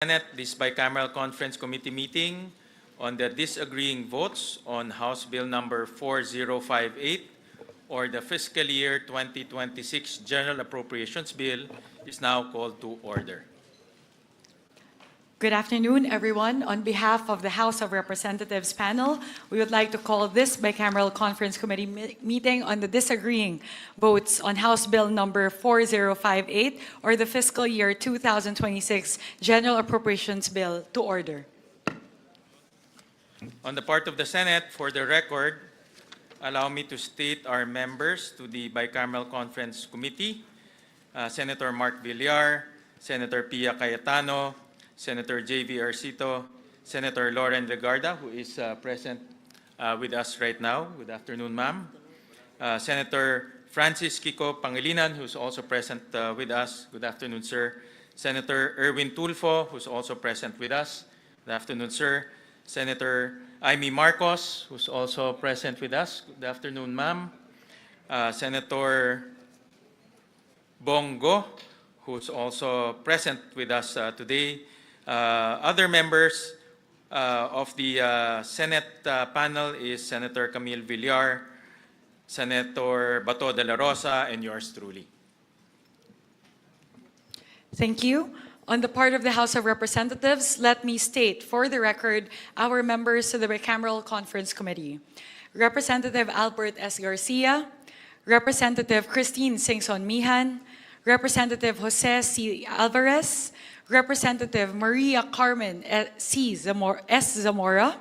Senate, this bicameral conference committee meeting on the disagreeing votes on House Bill number 4058 or the fiscal year 2026 General Appropriations Bill is now called to order. Good afternoon, everyone. On behalf of the House of Representatives panel, we would like to call this bicameral conference committee meeting on the disagreeing votes on House Bill number 4058 or the fiscal year 2026 General Appropriations Bill to order. On the part of the Senate, for the record, allow me to state our members to the bicameral conference committee: Senator Mark Villar, Senator Pia Cayetano, Senator J.V. Arcito, Senator Lauren Legarda, who is present with us right now. Good afternoon, ma'am. Senator Francis Kiko Pangilinan, who's also present with us. Good afternoon, sir. Senator Erwin Tulfo, who's also present with us. Good afternoon, sir. Senator Amy Marcos, who's also present with us. Good afternoon, ma'am. Senator Bongo, who's also present with us today. Other members of the Senate panel is Senator Camille Villar, Senator Bato de la Rosa, and yours truly. Thank you. On the part of the House of Representatives, let me state for the record our members to the bicameral conference committee: Representative Albert S. Garcia, Representative Christine Singson Mihan, Representative Jose C. Alvarez, Representative Maria Carmen S. Zamora,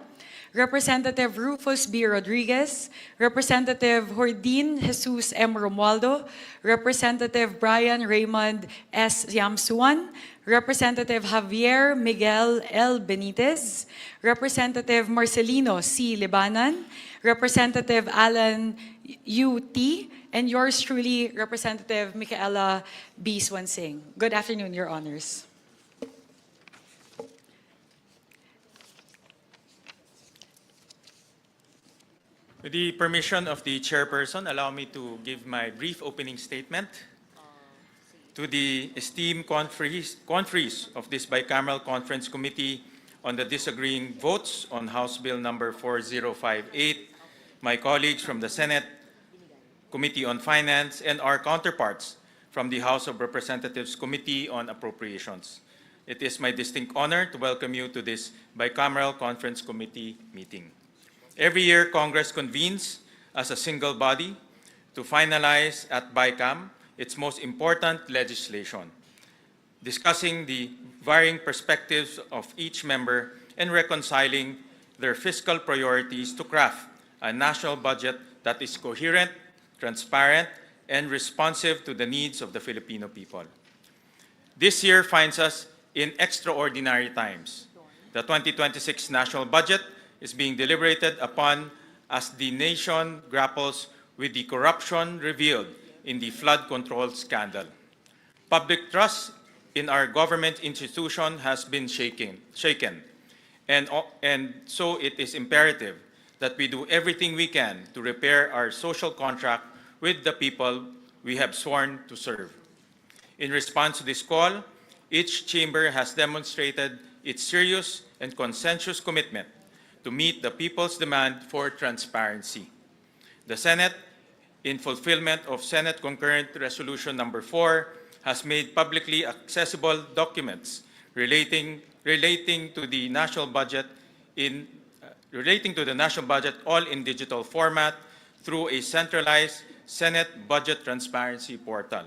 Representative Rufus B. Rodriguez, Representative Jordin Jesus M. Romualdo, Representative Brian Raymond S. Yamsuan, Representative Javier Miguel L. Benitez, Representative Marcelino C. Libanan, Representative Alan U. T., and yours truly, Representative Micaela B. Swansing. Good afternoon, Your Honors. With the permission of the chairperson, allow me to give my brief opening statement. To the esteemed conferees of this bicameral conference committee on the disagreeing votes on House Bill number 4058, my colleagues from the Senate Committee on Finance, and our counterparts from the House of Representatives Committee on Appropriations. It is my distinct honor to welcome you to this bicameral conference committee meeting. Every year, Congress convenes as a single body to finalize at BICAM its most important legislation, discussing the varying perspectives of each member and reconciling their fiscal priorities to craft a national budget that is coherent, transparent, and responsive to the needs of the Filipino people. This year finds us in extraordinary times. The 2026 national budget is being deliberated upon as the nation grapples with the corruption revealed in the flood control scandal. Public trust in our government institution has been shaken. And so it is imperative that we do everything we can to repair our social contract with the people we have sworn to serve. In response to this call, each chamber has demonstrated its serious and consensuous commitment to meet the people's demand for transparency. The Senate, in fulfillment of Senate Concurrent Resolution number 4, has made publicly accessible documents relating to the national budget all in digital format through a centralized Senate Budget Transparency Portal.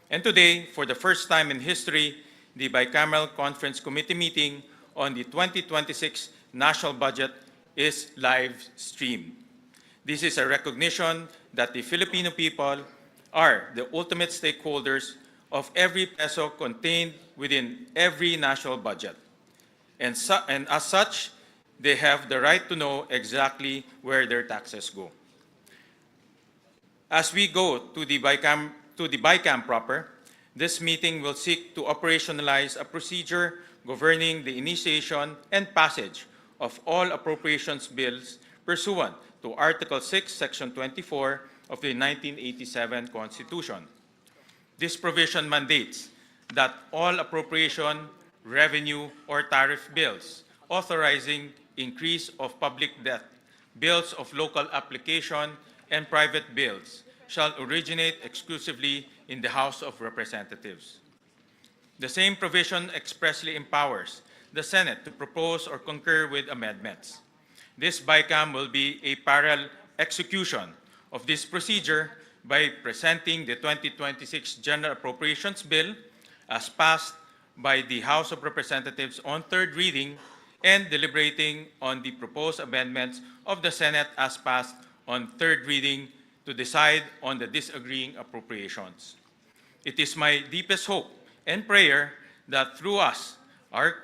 And today, for the first time in history, the bicameral conference committee meeting on the 2026 national budget is live streamed. This is a recognition that the Filipino people are the ultimate stakeholders of every peso contained within every national budget. And as such, they have the right to know exactly where their taxes go. As we go to the BICAM proper, this meeting will seek to operationalize a procedure governing the initiation and passage of all appropriations bills pursuant to Article 6, Section 24 of the 1987 Constitution. This provision mandates that all appropriation revenue, or tariff bills, authorizing increase of public debt, bills of local application, and private bills shall originate exclusively in the House of Representatives. The same provision expressly empowers the Senate to propose or concur with amendments. This BICAM will be a parallel execution of this procedure by presenting the 2026 General Appropriations Bill as passed by the House of Representatives on third reading and deliberating on the proposed amendments of the Senate as passed on third reading to decide on the disagreeing appropriations. It is my deepest hope and prayer that through us,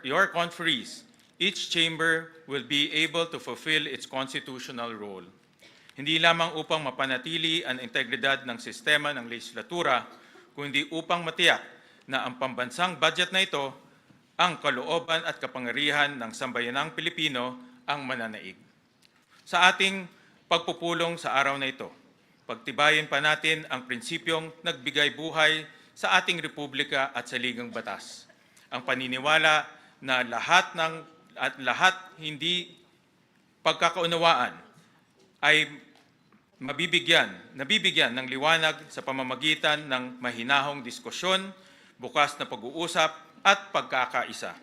your conferees, each chamber will be able to fulfill its constitutional role. Hindi lamang upang mapanatili ang integridad ng sistema ng legislatura, kundi upang matiyak na ang pambansang budget na ito, ang kalooban at kapangyarihan ng sambayanang Pilipino ang mananaig. Sa ating pagpupulong sa araw na ito, pagtibayin pa natin ang prinsipyong nagbigay buhay sa ating republika at sa ligang batas. Ang paniniwala na lahat hindi pagkakaunawaan ay nabibigyan ng liwanag sa pamamagitan ng mahinahong diskusyon, bukas na pag-uusap at pagkakaisa.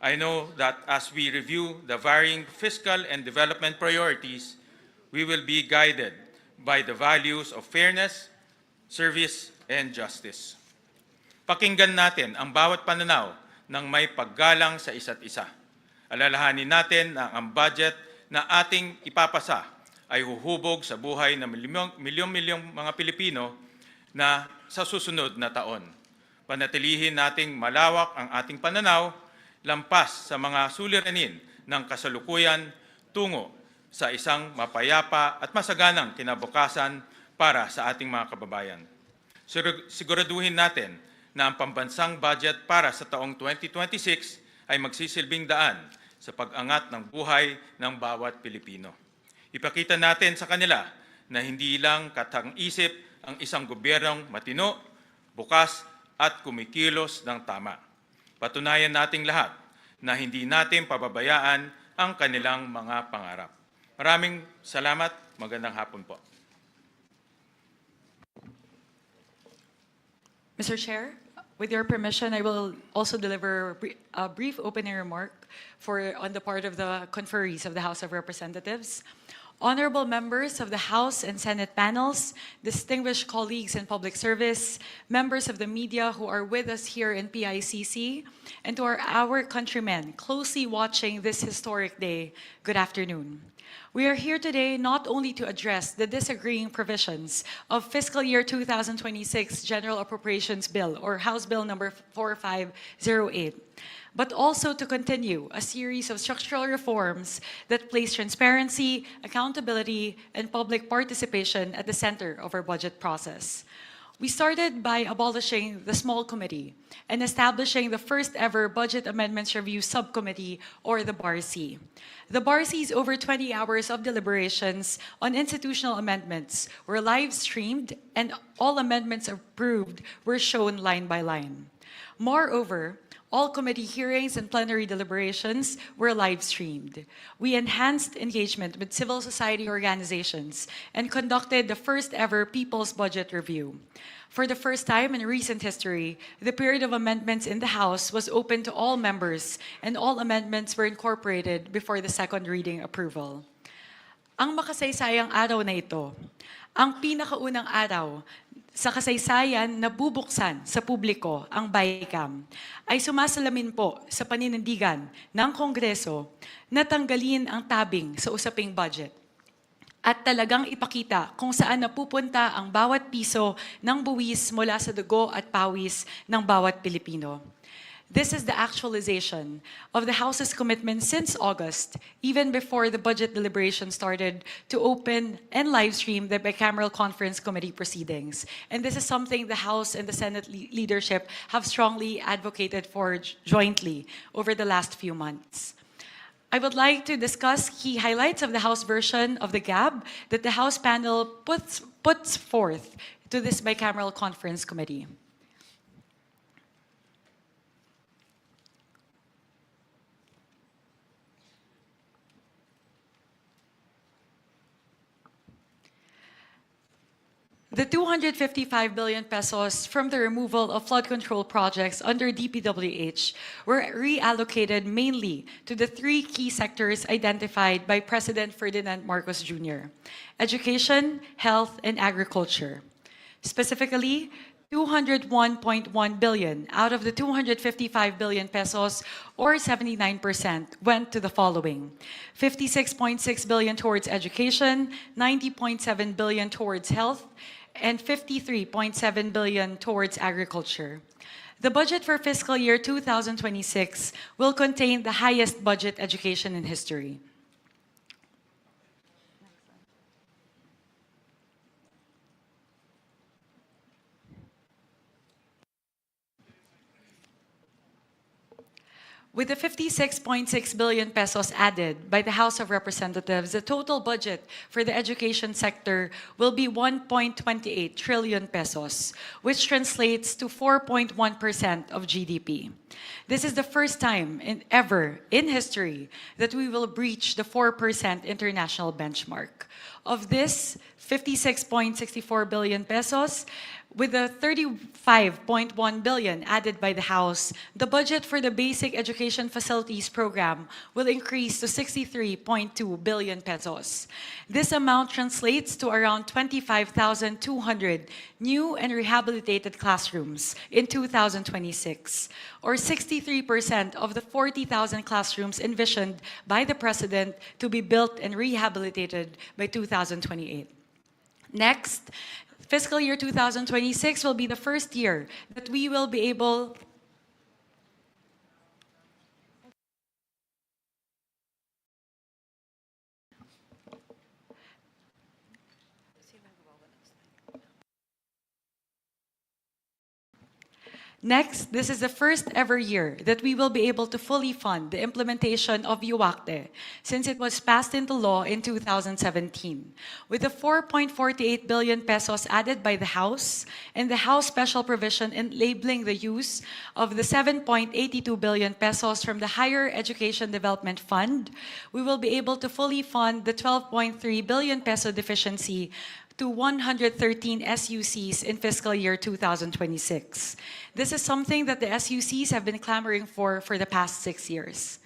I know that as we review the varying fiscal and development priorities, we will be guided by the values of fairness, service, and justice. Pakinggan natin ang bawat pananaw ng may paggalang sa isa't isa. Alalahanin natin na ang budget na ating ipapasa ay huhubog sa buhay ng milyong-milyong mga Pilipino na sa susunod na taon. Panatilihin nating malawak ang ating pananaw lampas sa mga suliranin ng kasalukuyan tungo sa isang mapayapa at masaganang kinabukasan para sa ating mga kababayan. Siguraduhin natin na ang pambansang budget para sa taong 2026 ay magsisilbing daan sa pag-angat ng buhay ng bawat Pilipino. Ipakita natin sa kanila na hindi lang katang-isip ang isang gobyernong matino, bukas at kumikilos ng tama. Patunayan nating lahat na hindi natin pababayaan ang kanilang mga pangarap. Maraming salamat. Magandang hapon po. Mr. Chair, with your permission, I will also deliver a brief opening remark on the part of the conferees of the House of Representatives. Honorable members of the House and Senate panels, distinguished colleagues in public service, members of the media who are with us here in PICC, and to our countrymen closely watching this historic day, good afternoon. We are here today not only to address the disagreeing provisions of fiscal year 2026 General Appropriations Bill, or House Bill number 4508, but also to continue a series of structural reforms that place transparency, accountability, and public participation at the center of our budget process. We started by abolishing the small committee and establishing the first ever Budget Amendments Review Subcommittee, or the BARC. The BARC's over 20 hours of deliberations on institutional amendments were live-streamed, and all amendments approved were shown line by line. Moreover, all committee hearings and plenary deliberations were live-streamed. We enhanced engagement with civil society organizations and conducted the first ever People's Budget Review. For the first time in recent history, the period of amendments in the House was open to all members, and all amendments were incorporated before the second reading approval. Ang makasaysayang araw na ito, ang pinakaunang araw sa kasaysayan na bubuksan sa publiko ang BICAM, ay sumasalamin po sa paninindigan ng Kongreso na tanggalin ang tabing sa usaping budget at talagang ipakita kung saan napupunta ang bawat piso ng buwis mula sa dugo at pawis ng bawat Pilipino. This is the actualization of the House's commitment since August, even before the budget deliberation started, to open and live stream the Bicameral Conference Committee proceedings. And this is something the House and the Senate leadership have strongly advocated for jointly over the last few months. I would like to discuss key highlights of the House version of the GAB that the House panel puts forth to this Bicameral Conference Committee. The 255 billion pesos from the removal of flood control projects under DPWH were reallocated mainly to the three key sectors identified by President Ferdinand Marcos Jr.: education, health, and agriculture. Specifically, 201.1 billion out of the 255 billion pesos, or 79%, went to the following: 56.6 billion towards education, 90.7 billion towards health, and 53.7 billion towards agriculture. The budget for fiscal year 2026 will contain the highest budget education in history. With the 56.6 billion pesos added by the House of Representatives, the total budget for the education sector will be 1.28 trillion pesos, which translates to 4.1% of GDP. This is the first time ever in history that we will breach the 4% international benchmark. Of this, 56.64 billion pesos, with the 35.1 billion added by the House, the budget for the Basic Education Facilities Program will increase to 63.2 billion pesos. This amount translates to around 25,200 new and rehabilitated classrooms in 2026, or 63% of the 40,000 classrooms envisioned by the President to be built and rehabilitated by 2028. Next, fiscal year 2026 will be the first year that we will be able Next, this is the first ever year that we will be able to fully fund the implementation of UACTE since it was passed into law in 2017. With the 4.48 billion pesos added by the House and the House special provision enabling the use of the 7.82 billion pesos from the Higher Education Development Fund, we will be able to fully fund the 12.3 billion peso deficiency to 113 SUCs in fiscal year 2026. This is something that the SUCs have been clamoring for the past 6 years.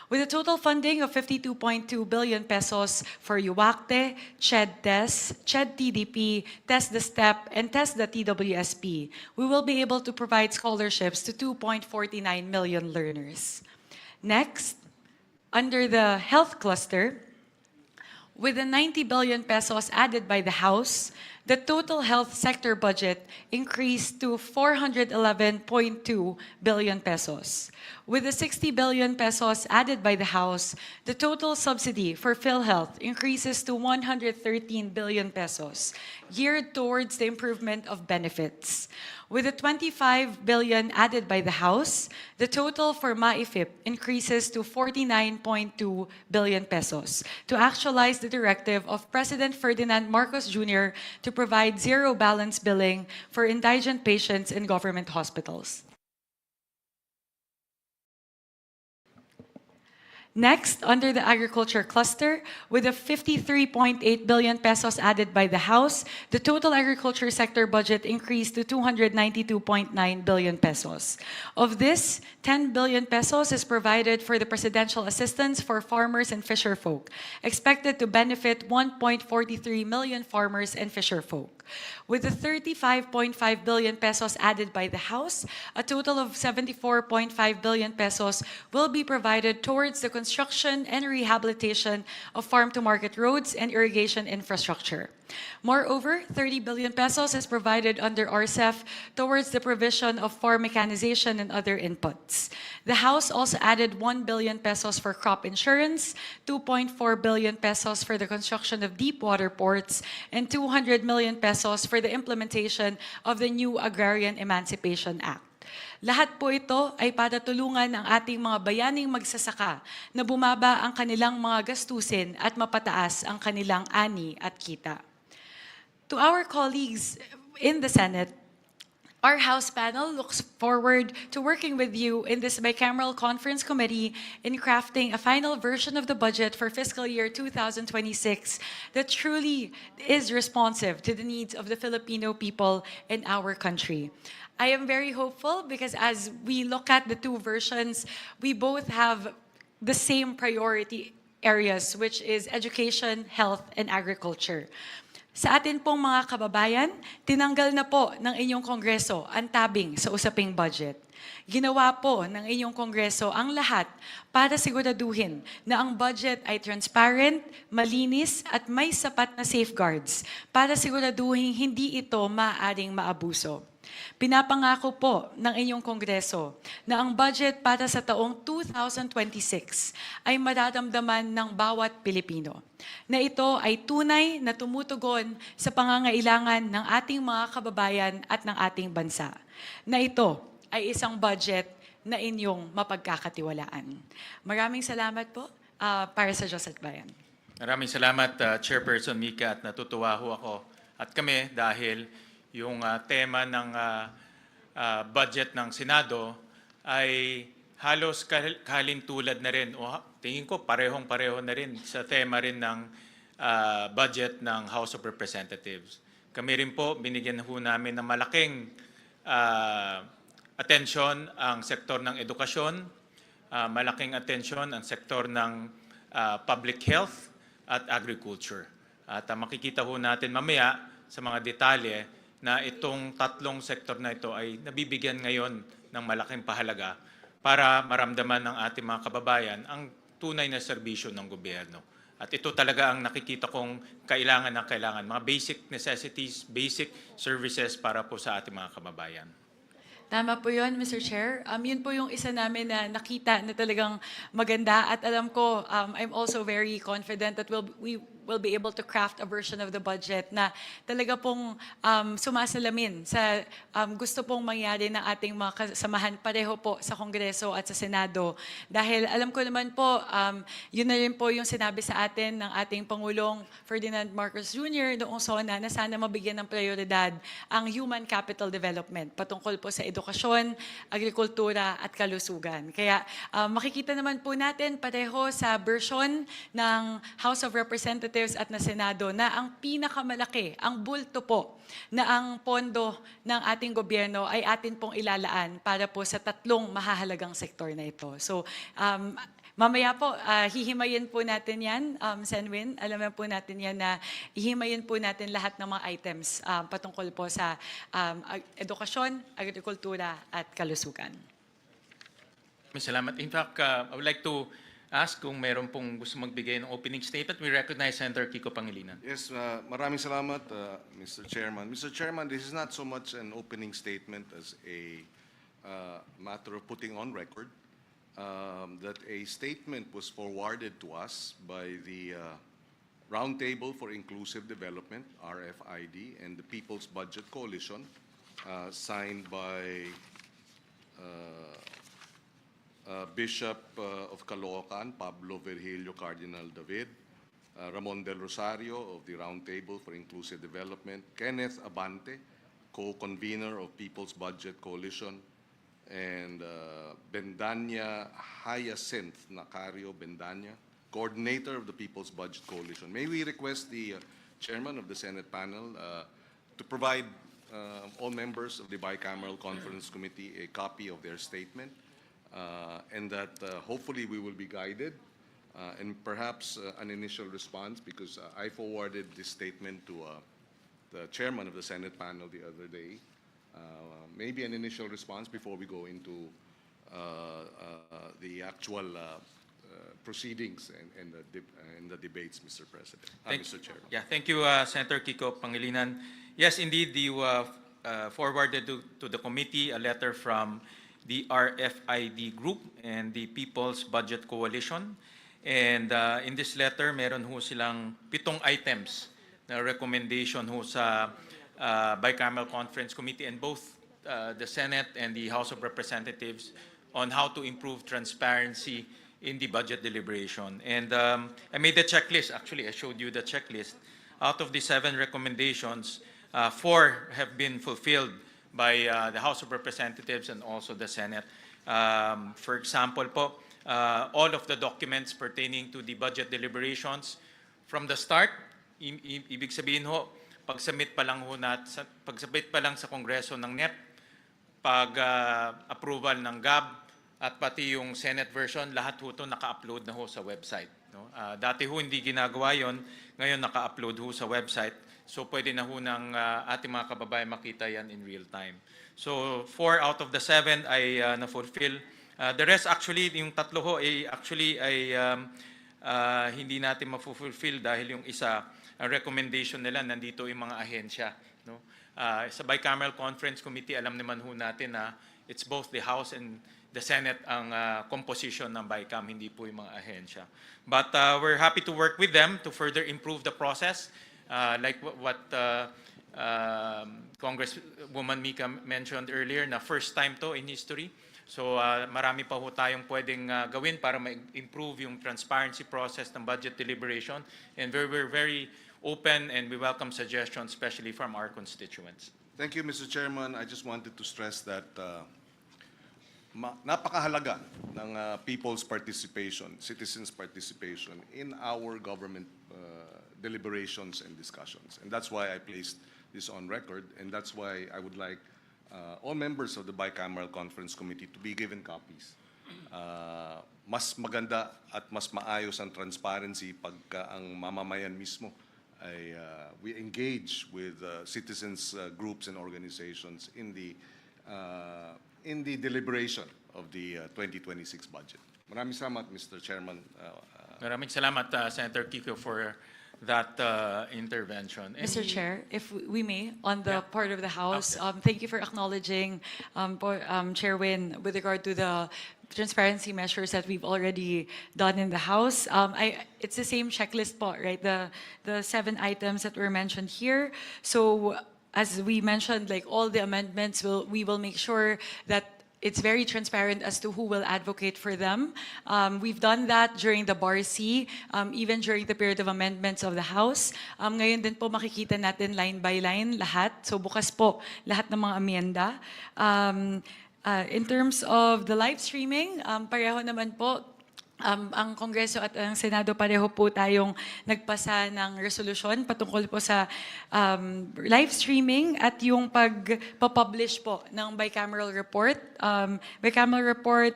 With a total funding of 52.2 billion pesos for UACTE, CHED-TES, CHED-TDP, TESDA STEP, and TESDA TWSP, we will be able to provide scholarships to 2.49 million learners. Next, under the health cluster, with the 90 billion pesos added by the House, the total health sector budget increased to 411.2 billion pesos. With the 60 billion pesos added by the House, the total subsidy for PhilHealth increases to 113 billion pesos, geared towards the improvement of benefits. With the 25 billion added by the House, the total for MAIFIP increases to 49.2 billion pesos to actualize the directive of President Ferdinand Marcos Jr. to provide zero balance billing for indigent patients in government hospitals. Next, under the agriculture cluster, with the 53.8 billion pesos added by the House, the total agriculture sector budget increased to 292.9 billion pesos. Of this, 10 billion pesos is provided for the presidential assistance for farmers and fisherfolk, expected to benefit 1.43 million farmers and fisherfolk. With the 35.5 billion pesos added by the House, a total of 74.5 billion pesos will be provided towards the construction and rehabilitation of farm-to-market roads and irrigation infrastructure. Moreover, 30 billion pesos is provided under RCEF towards the provision of farm mechanization and other inputs. The House also added 1 billion pesos for crop insurance, 2.4 billion pesos for the construction of deep water ports, and 200 million pesos for the implementation of the new Agrarian Emancipation Act. Lahat po ito ay para tulungan ang ating mga bayaning magsasaka na bumaba ang kanilang mga gastusin at mapataas ang kanilang ani at kita. To our colleagues in the Senate, Our House panel looks forward to working with you in this bicameral conference committee in crafting a final version of the budget for fiscal year 2026 that truly is responsive to the needs of the Filipino people in our country. I am very hopeful because as we look at the two versions, we both have the same priority areas, which is education, health, and agriculture. Sa atin pong mga kababayan, tinanggal na po ng inyong Kongreso ang tabing sa usaping budget. Ginawa po ng inyong Kongreso ang lahat para siguraduhin na ang budget ay transparent, malinis at may sapat na safeguards para siguraduhin hindi ito maaaring maabuso. Pinapangako po ng inyong Kongreso na ang budget para sa taong 2026 ay mararamdaman ng bawat Pilipino, na ito ay tunay na tumutugon sa pangangailangan ng ating mga kababayan at ng ating bansa, na ito ay isang budget na inyong mapagkakatiwalaan. Maraming salamat po para sa Diyos at Bayan. Maraming salamat, Chairperson Mika, at natutuwa ho ako at kami dahil yung tema ng budget ng Senado ay halos kalintulad na rin o tingin ko parehong-pareho na rin sa tema rin ng budget ng House of Representatives. Kami rin po binigyan ho namin ng malaking atensyon ang sektor ng edukasyon, malaking atensyon ang sektor ng public health at agriculture. At makikita ho natin mamaya sa mga detalye na itong tatlong sektor na ito ay nabibigyan ngayon ng malaking pahalaga para maramdaman ng ating mga kababayan ang tunay na serbisyo ng gobyerno. At ito talaga ang nakikita kong kailangan ng kailangan, mga basic necessities, basic services para po sa ating mga kababayan. Tama po yun, Mr. Chair. Yun po yung isa namin na nakita na talagang maganda at alam ko, I'm also very confident that we will be able to craft a version of the budget na talaga pong sumasalamin sa gusto pong mangyari ng ating mga kasamahan pareho po sa Kongreso at sa Senado. Dahil alam ko naman po, yun na rin po yung sinabi sa atin ng ating Pangulong Ferdinand Marcos Jr. noong SONA na sana mabigyan ng prioridad ang human capital development patungkol po sa edukasyon, agrikultura at kalusugan. Kaya makikita naman po natin pareho sa version ng House of Representatives at na Senado na ang pinakamalaki, ang bulto po na ang pondo ng ating gobyerno ay atin pong ilalaan para po sa tatlong mahahalagang sektor na ito. So, mamaya po, hihimayin po natin yan, Senwin. Alam po natin yan na hihimayin po natin lahat ng mga items patungkol po sa edukasyon, agrikultura at kalusugan. Salamat. In fact, I would like to ask kung meron pong gusto magbigay ng opening statement. We recognize Senator Kiko Pangilinan. Yes, maraming salamat, Mr. Chairman. Mr. Chairman, this is not so much an opening statement as a matter of putting on record that a statement was forwarded to us by the Roundtable for Inclusive Development, RFID, and the People's Budget Coalition, signed by Bishop of Caloocan, Pablo Virgilio Cardinal David, Ramon Del Rosario of the Roundtable for Inclusive Development, Kenneth Abante, co-convener of People's Budget Coalition, and Bendanya Hyacinth Nacario Bendanya, coordinator of the People's Budget Coalition. May we request the chairman of the Senate panel to provide all members of the Bicameral Conference Committee a copy of their statement, and that hopefully we will be guided and perhaps an initial response, because I forwarded this statement to the chairman of the Senate panel the other day. Maybe an initial response before we go into the actual proceedings and the debates, Mr. President, Mr. Chair. Yeah, thank you, Senator Kiko Pangilinan. Yes, indeed, you forwarded to the committee a letter from the RFID group and the People's Budget Coalition. And in this letter, meron ho silang 7 items na recommendation ho sa Bicameral Conference Committee and both the Senate and the House of Representatives on how to improve transparency in the budget deliberation. And I made the checklist. Actually, I showed you the checklist. Out of the 7 recommendations, 4 have been fulfilled by the House of Representatives and also the Senate. For example po, all of the documents pertaining to the budget deliberations from the start, ibig sabihin ho, pag-submit pa lang sa Kongreso ng NEP, pag-approval ng GAB, at pati yung Senate version, lahat ho ito naka-upload na ho sa website. No? Dati ho hindi ginagawa yon, ngayon naka-upload ho sa website. So pwede na ho ng ating mga kababayan makita yan in real time. So 4 out of the 7 ay na-fulfill. The rest actually, yung tatlo ho ay hindi natin ma-fulfill dahil yung isa, ang recommendation nila, nandito yung mga ahensya. No? Sa Bicameral Conference Committee, alam naman ho natin na it's both the House and the Senate ang composition ng BICAM, hindi po yung mga ahensya. But we're happy to work with them to further improve the process. Like what Congresswoman Mika mentioned earlier, na first time to in history. So marami pa ho tayong pwedeng gawin para ma-improve yung transparency process ng budget deliberation. And we're very open and we welcome suggestions, especially from our constituents. Thank you, Mr. Chairman. I just wanted to stress that napakahalaga ng people's participation, citizens' participation in our government deliberations and discussions. And that's why I placed this on record, and that's why I would like all members of the Bicameral Conference Committee to be given copies. Mas maganda at mas maayos ang transparency pagka ang mamamayan mismo ay we engage with citizens groups and organizations in the deliberation of the 2026 budget. Maraming salamat, Mr. Chairman. Maraming salamat, Senator Kiko, for that intervention. Mr. Chair, if we may, on the part of the House, Okay. thank you for acknowledging, Chair Win, with regard to the transparency measures that we've already done in the House. It's the same checklist po, right? The 7 items that were mentioned here. So as we mentioned, like all the amendments, we will make sure that it's very transparent as to who will advocate for them. We've done that during the BARC, even during the period of amendments of the House. Ngayon din po makikita natin line by line lahat. So bukas po lahat ng mga amyenda. In terms of the live streaming, pareho naman po, ang Kongreso at ang Senado pareho po tayong nagpasa ng resolusyon patungkol po sa live streaming at yung pagpapublish po ng bicameral report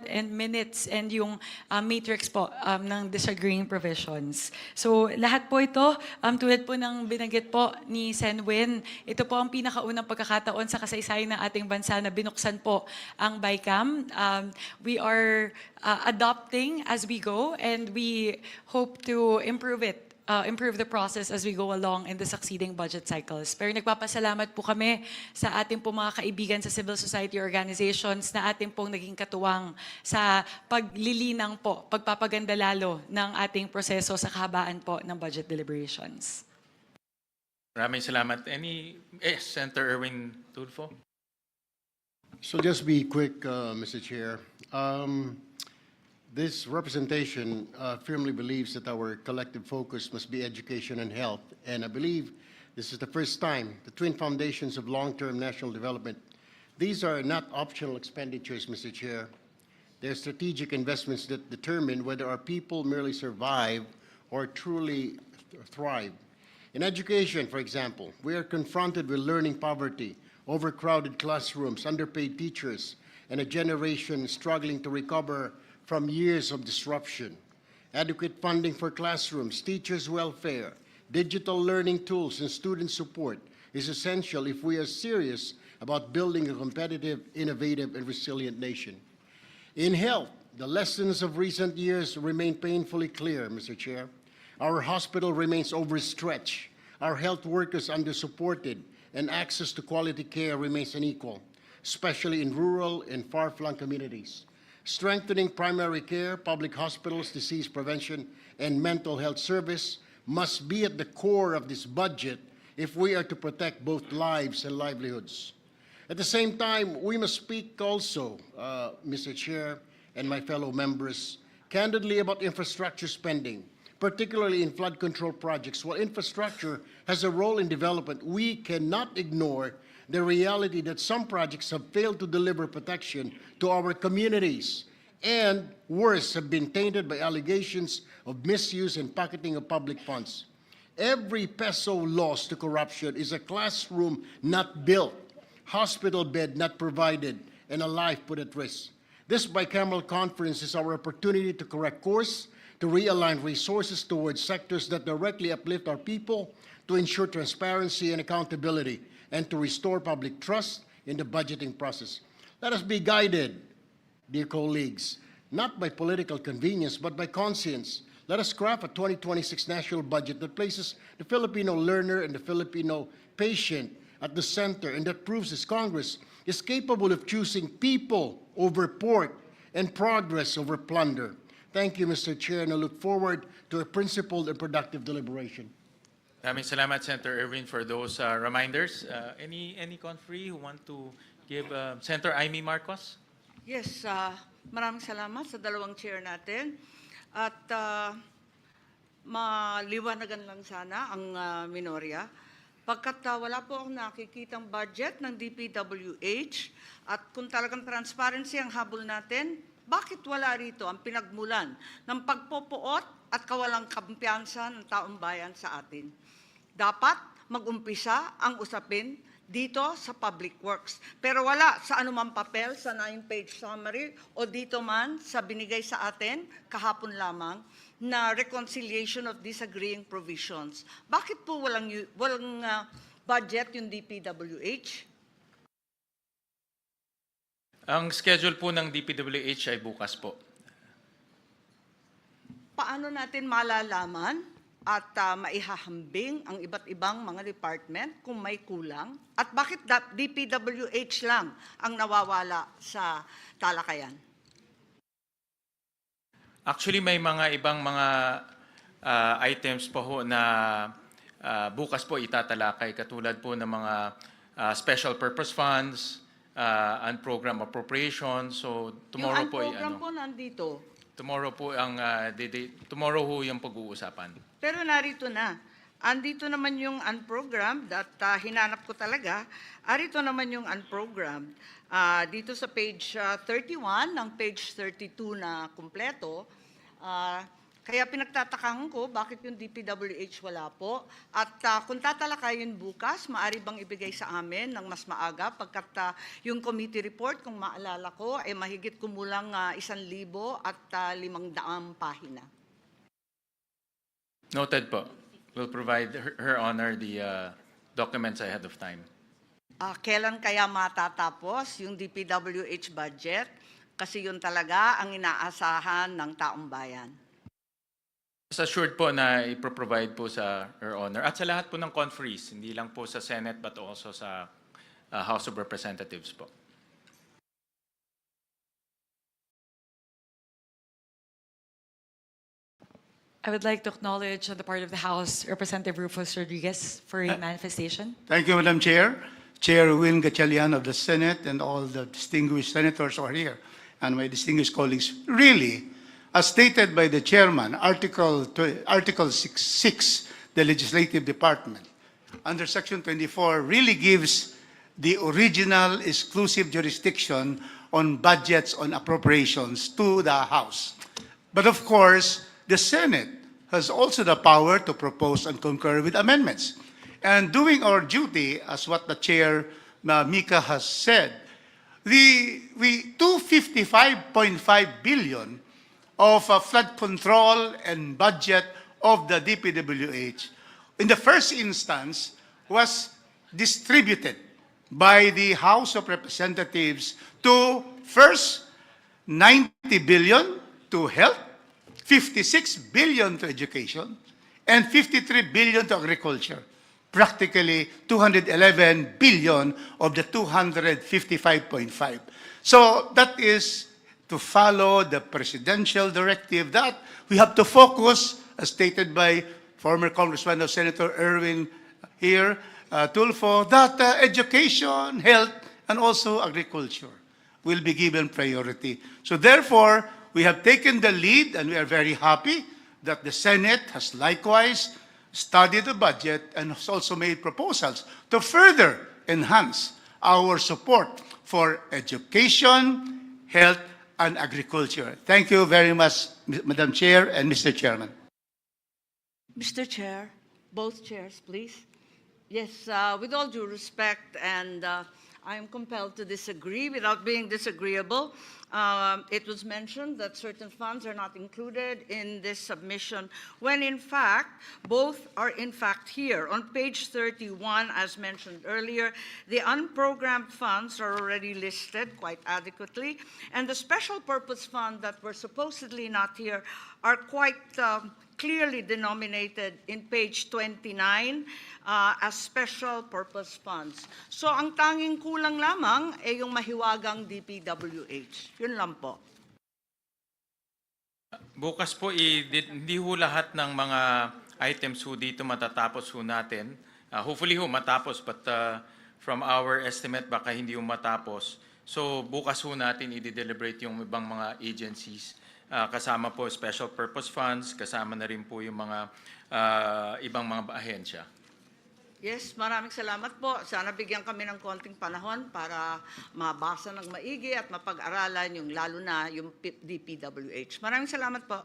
and minutes and yung matrix po ng disagreeing provisions. So lahat po ito, tulad po ng binanggit po ni Sen Win, ito po ang pinakaunang pagkakataon sa kasaysayan ng ating bansa na binuksan po ang BICAM. We are adopting as we go, and we hope to improve the process as we go along in the succeeding budget cycles. Pero nagpapasalamat po kami sa ating po mga kaibigan sa civil society organizations na ating pong naging katuwang sa paglilinang po, pagpapaganda lalo ng ating proseso sa kahabaan po ng budget deliberations. Maraming salamat. Senator Erwin Tulfo? So just be quick, Mr. Chair. This representation firmly believes that our collective focus must be education and health, and I believe this is the first time the twin foundations of long-term national development, these are not optional expenditures, Mr. Chair. They're strategic investments that determine whether our people merely survive or truly thrive. In education, for example, we are confronted with learning poverty, overcrowded classrooms, underpaid teachers, and a generation struggling to recover from years of disruption. Adequate funding for classrooms, teachers' welfare, digital learning tools, and student support is essential if we are serious about building a competitive, innovative, and resilient nation. In health, the lessons of recent years remain painfully clear, Mr. Chair. Our hospital remains overstretched, our health workers undersupported, and access to quality care remains unequal, especially in rural and far-flung communities. Strengthening primary care, public hospitals, disease prevention, and mental health service must be at the core of this budget if we are to protect both lives and livelihoods. At the same time, we must speak also, Mr. Chair and my fellow members, candidly about infrastructure spending, particularly in flood control projects. While infrastructure has a role in development, we cannot ignore the reality that some projects have failed to deliver protection to our communities, and worse, have been tainted by allegations of misuse and pocketing of public funds. Every peso lost to corruption is a classroom not built, hospital bed not provided, and a life put at risk. This bicameral conference is our opportunity to correct course, to realign resources towards sectors that directly uplift our people, to ensure transparency and accountability, and to restore public trust in the budgeting process. Let us be guided, dear colleagues, not by political convenience, but by conscience. Let us craft a 2026 national budget that places the Filipino learner and the Filipino patient at the center, and that proves this Congress is capable of choosing people over pork and progress over plunder. Thank you, Mr. Chair, and I look forward to a principled and productive deliberation. Maraming salamat, Senator Erwin, for those reminders. Any conferee who want to give Senator Amy Marcos? Yes, maraming salamat sa dalawang chair natin. At maliwanagan lang sana ang minorya. Pagkat wala po akong nakikitang budget ng DPWH at kung talagang transparency ang habol natin, bakit wala rito ang pinagmulan ng pagpopoot at kawalang kampiyansa ng taong bayan sa atin? Dapat mag-umpisa ang usapin dito sa Public Works. Pero wala sa anumang papel, sa 9-page summary o dito man sa binigay sa atin kahapon lamang na reconciliation of disagreeing provisions. Bakit po walang budget yung DPWH? Ang schedule po ng DPWH ay bukas po. Paano natin malalaman at maihahambing ang iba't ibang mga department kung may kulang? At bakit DPWH lang ang nawawala sa talakayan? Actually, may mga ibang mga items po ho na bukas po itatalakay, katulad po ng mga special purpose funds, unprogrammed appropriations. So tomorrow po ay Yung po nandito. tomorrow po ang tomorrow ho yung pag-uusapan. Pero narito na. Andito naman yung unprogrammed at hinanap ko talaga. Arito naman yung unprogrammed. Dito sa page 31 ng page 32 na kumpleto. Kaya pinagtatakangan ko bakit yung DPWH wala po. At kung tatalakayin bukas, maaari bang ibigay sa amin ng mas maaga pagkat yung committee report, kung maalala ko, ay mahigit kumulang 1,000 at 500 pahina. Noted po. We'll provide her honor the documents ahead of time. Kailan kaya matatapos yung DPWH budget? Kasi yun talaga ang inaasahan ng taong bayan. Assured po na ipro-provide po sa her honor at sa lahat po ng conferees, hindi lang po sa Senate but also sa House of Representatives po. I would like to acknowledge on the part of the House, Representative Rufus Rodriguez for a manifestation. Thank you, Madam Chair. Chair Win Gatchalian of the Senate and all the distinguished senators who are here and my distinguished colleagues. Really, as stated by the chairman, Article 6, the Legislative Department, under Section 24, really gives the original exclusive jurisdiction on budgets, on appropriations to the House. But of course, the Senate has also the power to propose and concur with amendments. And doing our duty, as what the Chair, Mika, has said, we 255.5 billion of flood control and budget of the DPWH, in the first instance, was distributed by the House of Representatives to first 90 billion to health, 56 billion to education, and 53 billion to agriculture. Practically 211 billion of the 255.5. So that is to follow the presidential directive that we have to focus, as stated by former Congressman of Senator Erwin here, Tulfo, that education, health, and also agriculture will be given priority. So therefore, we have taken the lead, and we are very happy that the Senate has likewise studied the budget and has also made proposals to further enhance our support for education, health, and agriculture. Thank you very much, Madam Chair and Mr. Chairman. Mr. Chair, both chairs, please. Yes, with all due respect, and I am compelled to disagree without being disagreeable. It was mentioned that certain funds are not included in this submission, when in fact, both are in fact here. On page 31, as mentioned earlier, the unprogrammed funds are already listed quite adequately, and the special purpose fund that were supposedly not here are quite clearly denominated in page 29 as special purpose funds. So ang tanging kulang lamang ay yung mahiwagang DPWH. Yun lang po. Bukas po, hindi ho lahat ng mga items ho dito matatapos ho natin. Hopefully ho matapos, but from our estimate, baka hindi ho matapos. So bukas ho natin i-deliberate yung ibang mga agencies. Kasama po special purpose funds, kasama na rin po yung mga ibang mga ahensya. Yes, maraming salamat po. Sana bigyan kami ng konting panahon para mabasa ng maigi at mapag-aralan yung lalo na yung DPWH. Maraming salamat po.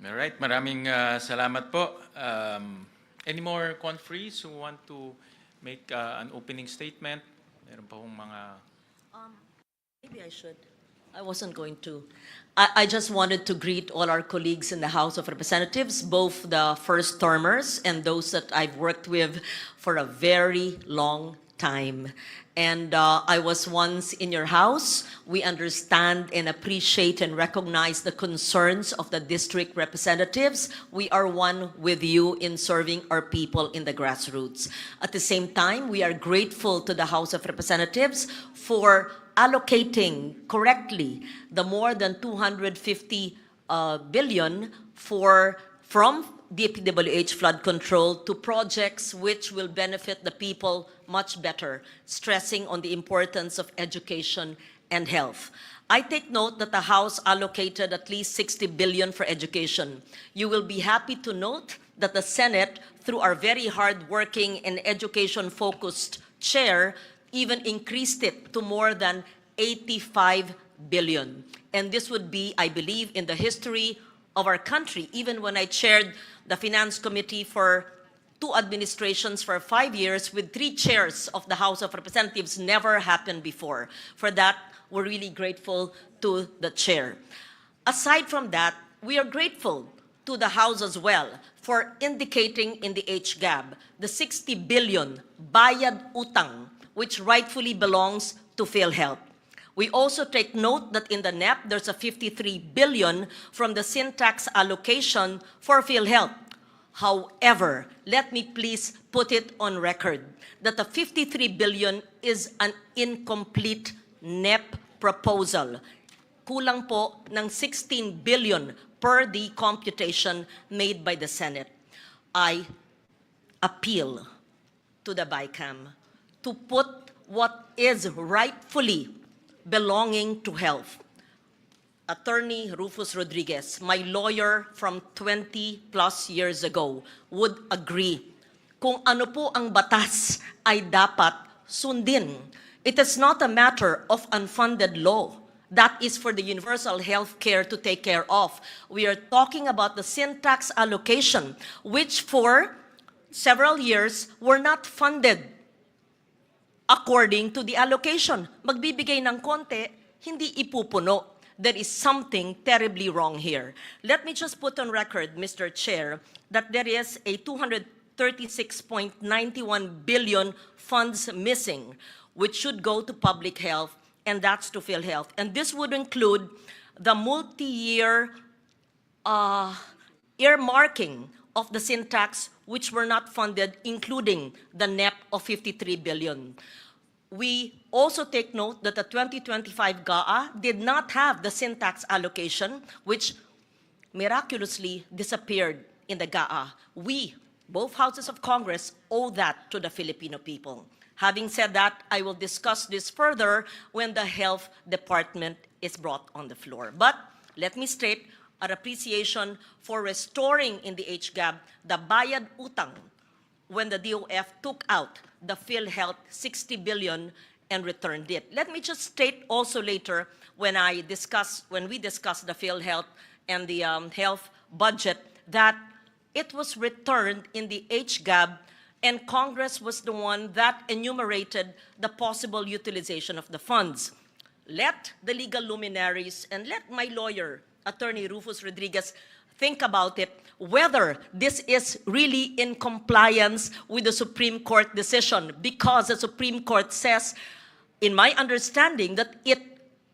Alright, maraming salamat po. Any more conferees who want to make an opening statement? Meron pa hong mga... Maybe I should. I wasn't going to. I just wanted to greet all our colleagues in the House of Representatives, both the first termers and those that I've worked with for a very long time. And I was once in your house. We understand and appreciate and recognize the concerns of the district representatives. We are one with you in serving our people in the grassroots. At the same time, we are grateful to the House of Representatives for allocating correctly the more than 250 billion from DPWH flood control to projects which will benefit the people much better, stressing on the importance of education and health. I take note that the House allocated at least 60 billion for education. You will be happy to note that the Senate, through our very hard-working and education-focused chair, even increased it to more than 85 billion. And this would be, I believe, in the history of our country. Even when I chaired the Finance Committee for 2 administrations for 5 years with 3 chairs of the House of Representatives, never happened before. For that, we're really grateful to the chair. Aside from that, we are grateful to the House as well for indicating in the HGAB the 60 billion bayad utang, which rightfully belongs to PhilHealth. We also take note that in the NEP, there's a 53 billion from the syntax allocation for PhilHealth. However, let me please put it on record that the 53 billion is an incomplete NEP proposal. Kulang po ng 16 billion per the computation made by the Senate. I appeal to the BICAM to put what is rightfully belonging to health. Attorney Rufus Rodriguez, my lawyer from 20 plus years ago, would agree kung ano po ang batas ay dapat sundin. It is not a matter of unfunded law. That is for the universal health care to take care of. We are talking about the syntax allocation, which for several years were not funded according to the allocation. Magbibigay ng konti, hindi ipupuno. There is something terribly wrong here. Let me just put on record, Mr. Chair, that there is a 236.91 billion funds missing, which should go to public health, and that's to PhilHealth. And this would include the multi-year earmarking of the syntax, which were not funded, including the NEP of 53 billion. We also take note that the 2025 GAA did not have the syntax allocation, which miraculously disappeared in the GAA. We, both houses of Congress, owe that to the Filipino people. Having said that, I will discuss this further when the Health Department is brought on the floor. But let me state our appreciation for restoring in the HGAB the bayad utang when the DOF took out the PhilHealth 60 billion and returned it. Let me just state also later when we discuss the PhilHealth and the health budget that it was returned in the HGAB, and Congress was the one that enumerated the possible utilization of the funds. Let the legal luminaries and let my lawyer, Attorney Rufus Rodriguez, think about it, whether this is really in compliance with the Supreme Court decision, because the Supreme Court says, in my understanding, that it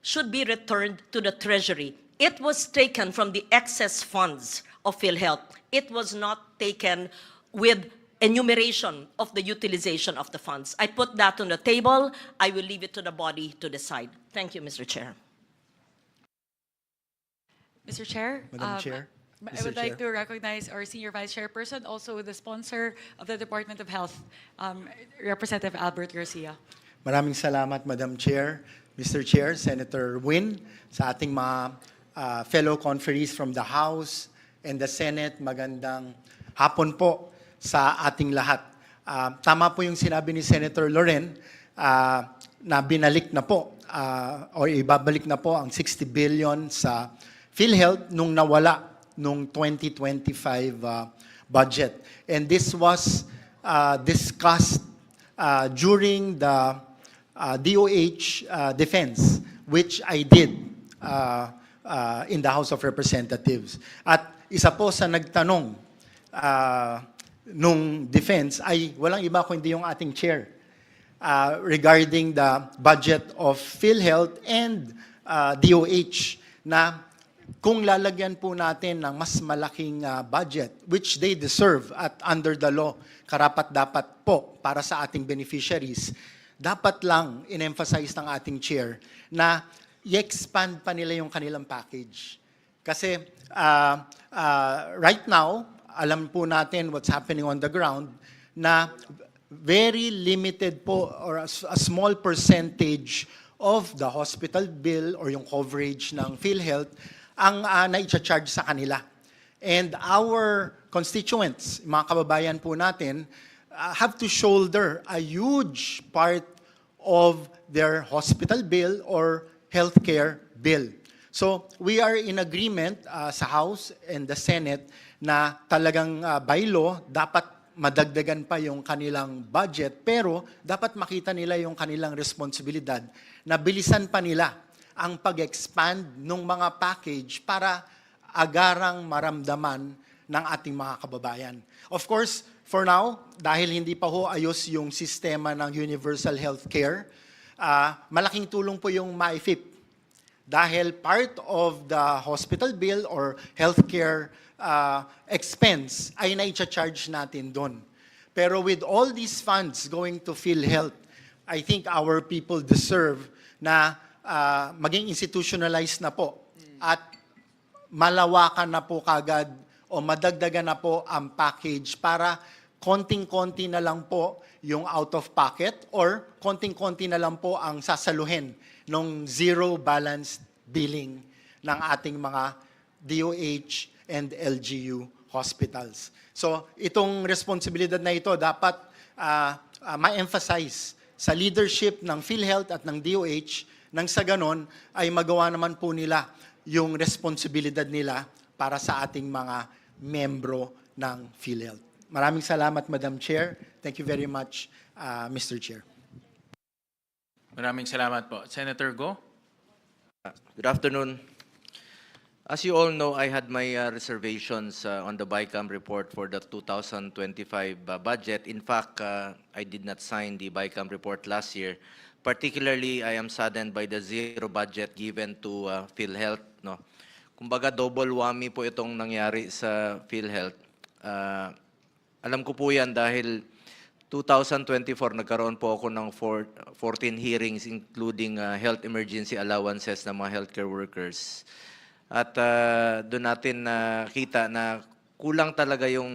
should be returned to the Treasury. It was taken from the excess funds of PhilHealth. It was not taken with enumeration of the utilization of the funds. I put that on the table. I will leave it to the body to decide. Thank you, Mr. Chair. Mr. Chair? Madam Chair? I would like to recognize our Senior Vice Chairperson, also the sponsor of the Department of Health, Representative Albert Garcia. Maraming salamat, Madam Chair, Mr. Chair, Senator Win, sa ating mga fellow conferees from the House and the Senate. Magandang hapon po sa ating lahat. Tama po yung sinabi ni Senator Loren na binalik na po o ibabalik na po ang 60 billion sa PhilHealth nung nawala nung 2025 budget. And this was discussed during the DOH defense, which I did in the House of Representatives. At isa po sa nagtanong nung defense ay walang iba kundi yung ating chair regarding the budget of PhilHealth and DOH na kung lalagyan po natin ng mas malaking budget, which they deserve at under the law, karapat-dapat po para sa ating beneficiaries, dapat lang in-emphasize ng ating chair na i-expand pa nila yung kanilang package. Kasi right now, alam po natin what's happening on the ground na very limited po or a small percentage of the hospital bill or yung coverage ng PhilHealth ang na-charge sa kanila. And our constituents, mga kababayan po natin, have to shoulder a huge part of their hospital bill or healthcare bill. So we are in agreement sa House and the Senate na talagang by law, dapat madagdagan pa yung kanilang budget, pero dapat makita nila yung kanilang responsibilidad na bilisan pa nila ang pag-expand ng mga package para agarang maramdaman ng ating mga kababayan. Of course, for now, dahil hindi pa ho ayos yung sistema ng universal health care, malaking tulong po yung MyFIP. Dahil part of the hospital bill or healthcare expense ay na-charge natin doon. Pero with all these funds going to PhilHealth, I think our people deserve na maging institutionalized na po at malawakan na po kagad o madagdagan na po ang package para konting-konti na lang po yung out of pocket or konting-konti na lang po ang sasaluhin ng zero balance billing ng ating mga DOH and LGU hospitals. So itong responsibilidad na ito dapat ma-emphasize sa leadership ng PhilHealth at ng DOH nang sa ganon ay magawa naman po nila yung responsibilidad nila para sa ating mga membro ng PhilHealth. Maraming salamat, Madam Chair. Thank you very much, Mr. Chair. Maraming salamat po. Senator Go? Good afternoon. As you all know, I had my reservations on the BICAM report for the 2025 budget. In fact, I did not sign the BICAM report last year. Particularly, I am saddened by the zero budget given to PhilHealth. No? Kumbaga, double whammy po itong nangyari sa PhilHealth. Alam ko po yan dahil 2024, nagkaroon po ako ng 14 hearings including health emergency allowances ng mga healthcare workers. At doon natin nakita na kulang talaga yung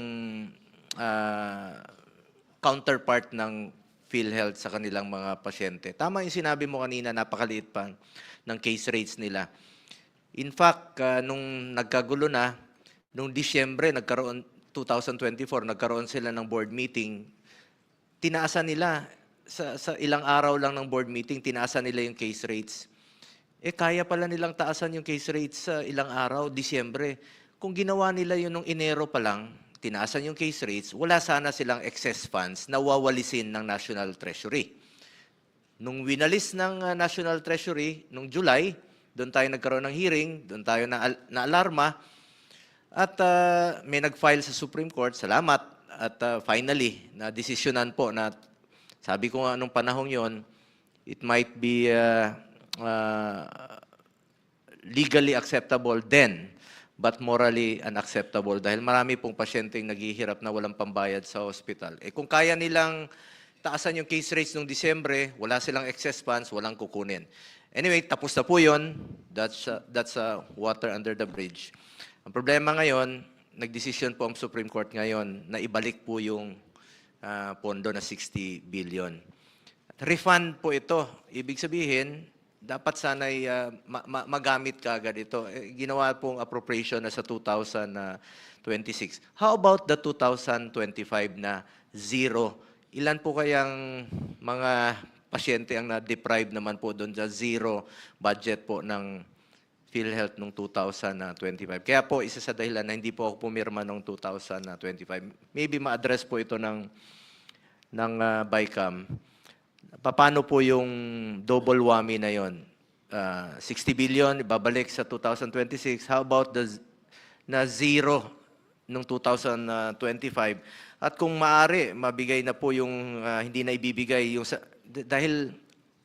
counterpart ng PhilHealth sa kanilang mga pasyente. Tama yung sinabi mo kanina, napakaliit pa ng case rates nila. In fact, nung nagkagulo na, nung Disyembre, nagkaroon 2024, nagkaroon sila ng board meeting, tinaasan nila, sa ilang araw lang ng board meeting, tinaasan nila yung case rates. Kaya pala nilang taasan yung case rates sa ilang araw, Disyembre. Kung ginawa nila yun nung Enero pa lang, tinaasan yung case rates, wala sana silang excess funds na wawalisin ng National Treasury. Nung winalis ng National Treasury, nung July, doon tayo nagkaroon ng hearing, doon tayo na-alarma, at may nag-file sa Supreme Court, salamat, at finally, na-desisyonan po na, sabi ko nga nung panahong yon, it might be legally acceptable then, but morally unacceptable dahil marami pong pasyenteng naghihirap na walang pambayad sa hospital. Kung kaya nilang taasan yung case rates noong Disyembre, wala silang excess funds, walang kukunin. Anyway, tapos na po yun. That's water under the bridge. Ang problema ngayon, nagdesisyon po ang Supreme Court ngayon na ibalik po yung pondo na 60 billion. Refund po ito. Ibig sabihin, dapat sana'y magamit ka agad ito. Ginawa pong appropriation na sa 2026. How about the 2025 na zero? Ilan po kayang mga pasyente ang na-deprive naman po doon sa zero budget po ng PhilHealth noong 2025? Kaya po, isa sa dahilan na hindi po ako pumirma noong 2025. Maybe ma-address po ito ng Bicam. Paano po yung double whammy na yon? 60 billion, ibabalik sa 2026. How about na zero noong 2025? At kung maaari, mabigay na po yung hindi na ibibigay. Dahil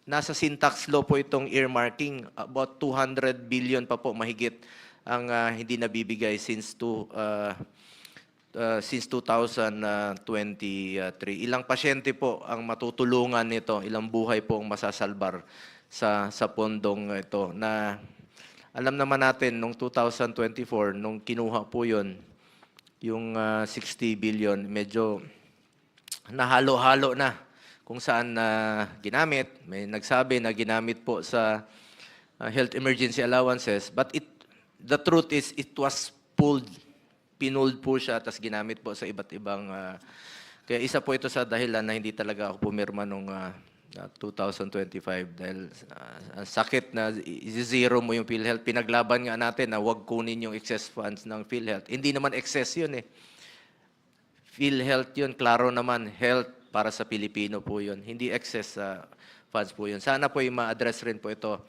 nasa syntax law po itong earmarking, about 200 billion pa po mahigit ang hindi nabibigay since 2023. Ilang pasyente po ang matutulungan nito, ilang buhay po ang masasalbar sa pondong ito na alam naman natin nung 2024 nung kinuha po yon yung 60 billion medyo nahalo-halo na kung saan ginamit. May nagsabi na ginamit po sa health emergency allowances, but the truth is it was pinulled po siya tas ginamit po sa iba't ibang kaya isa po ito sa dahilan na hindi talaga ako pumirma nung 2025 dahil sakit na zero mo yung PhilHealth. Pinaglaban nga natin na wag kunin yung excess funds ng PhilHealth. Hindi naman excess yun eh. PhilHealth yun, klaro naman, health para sa Pilipino po yun. Hindi excess funds po yun. Sana po yung ma-address rin po ito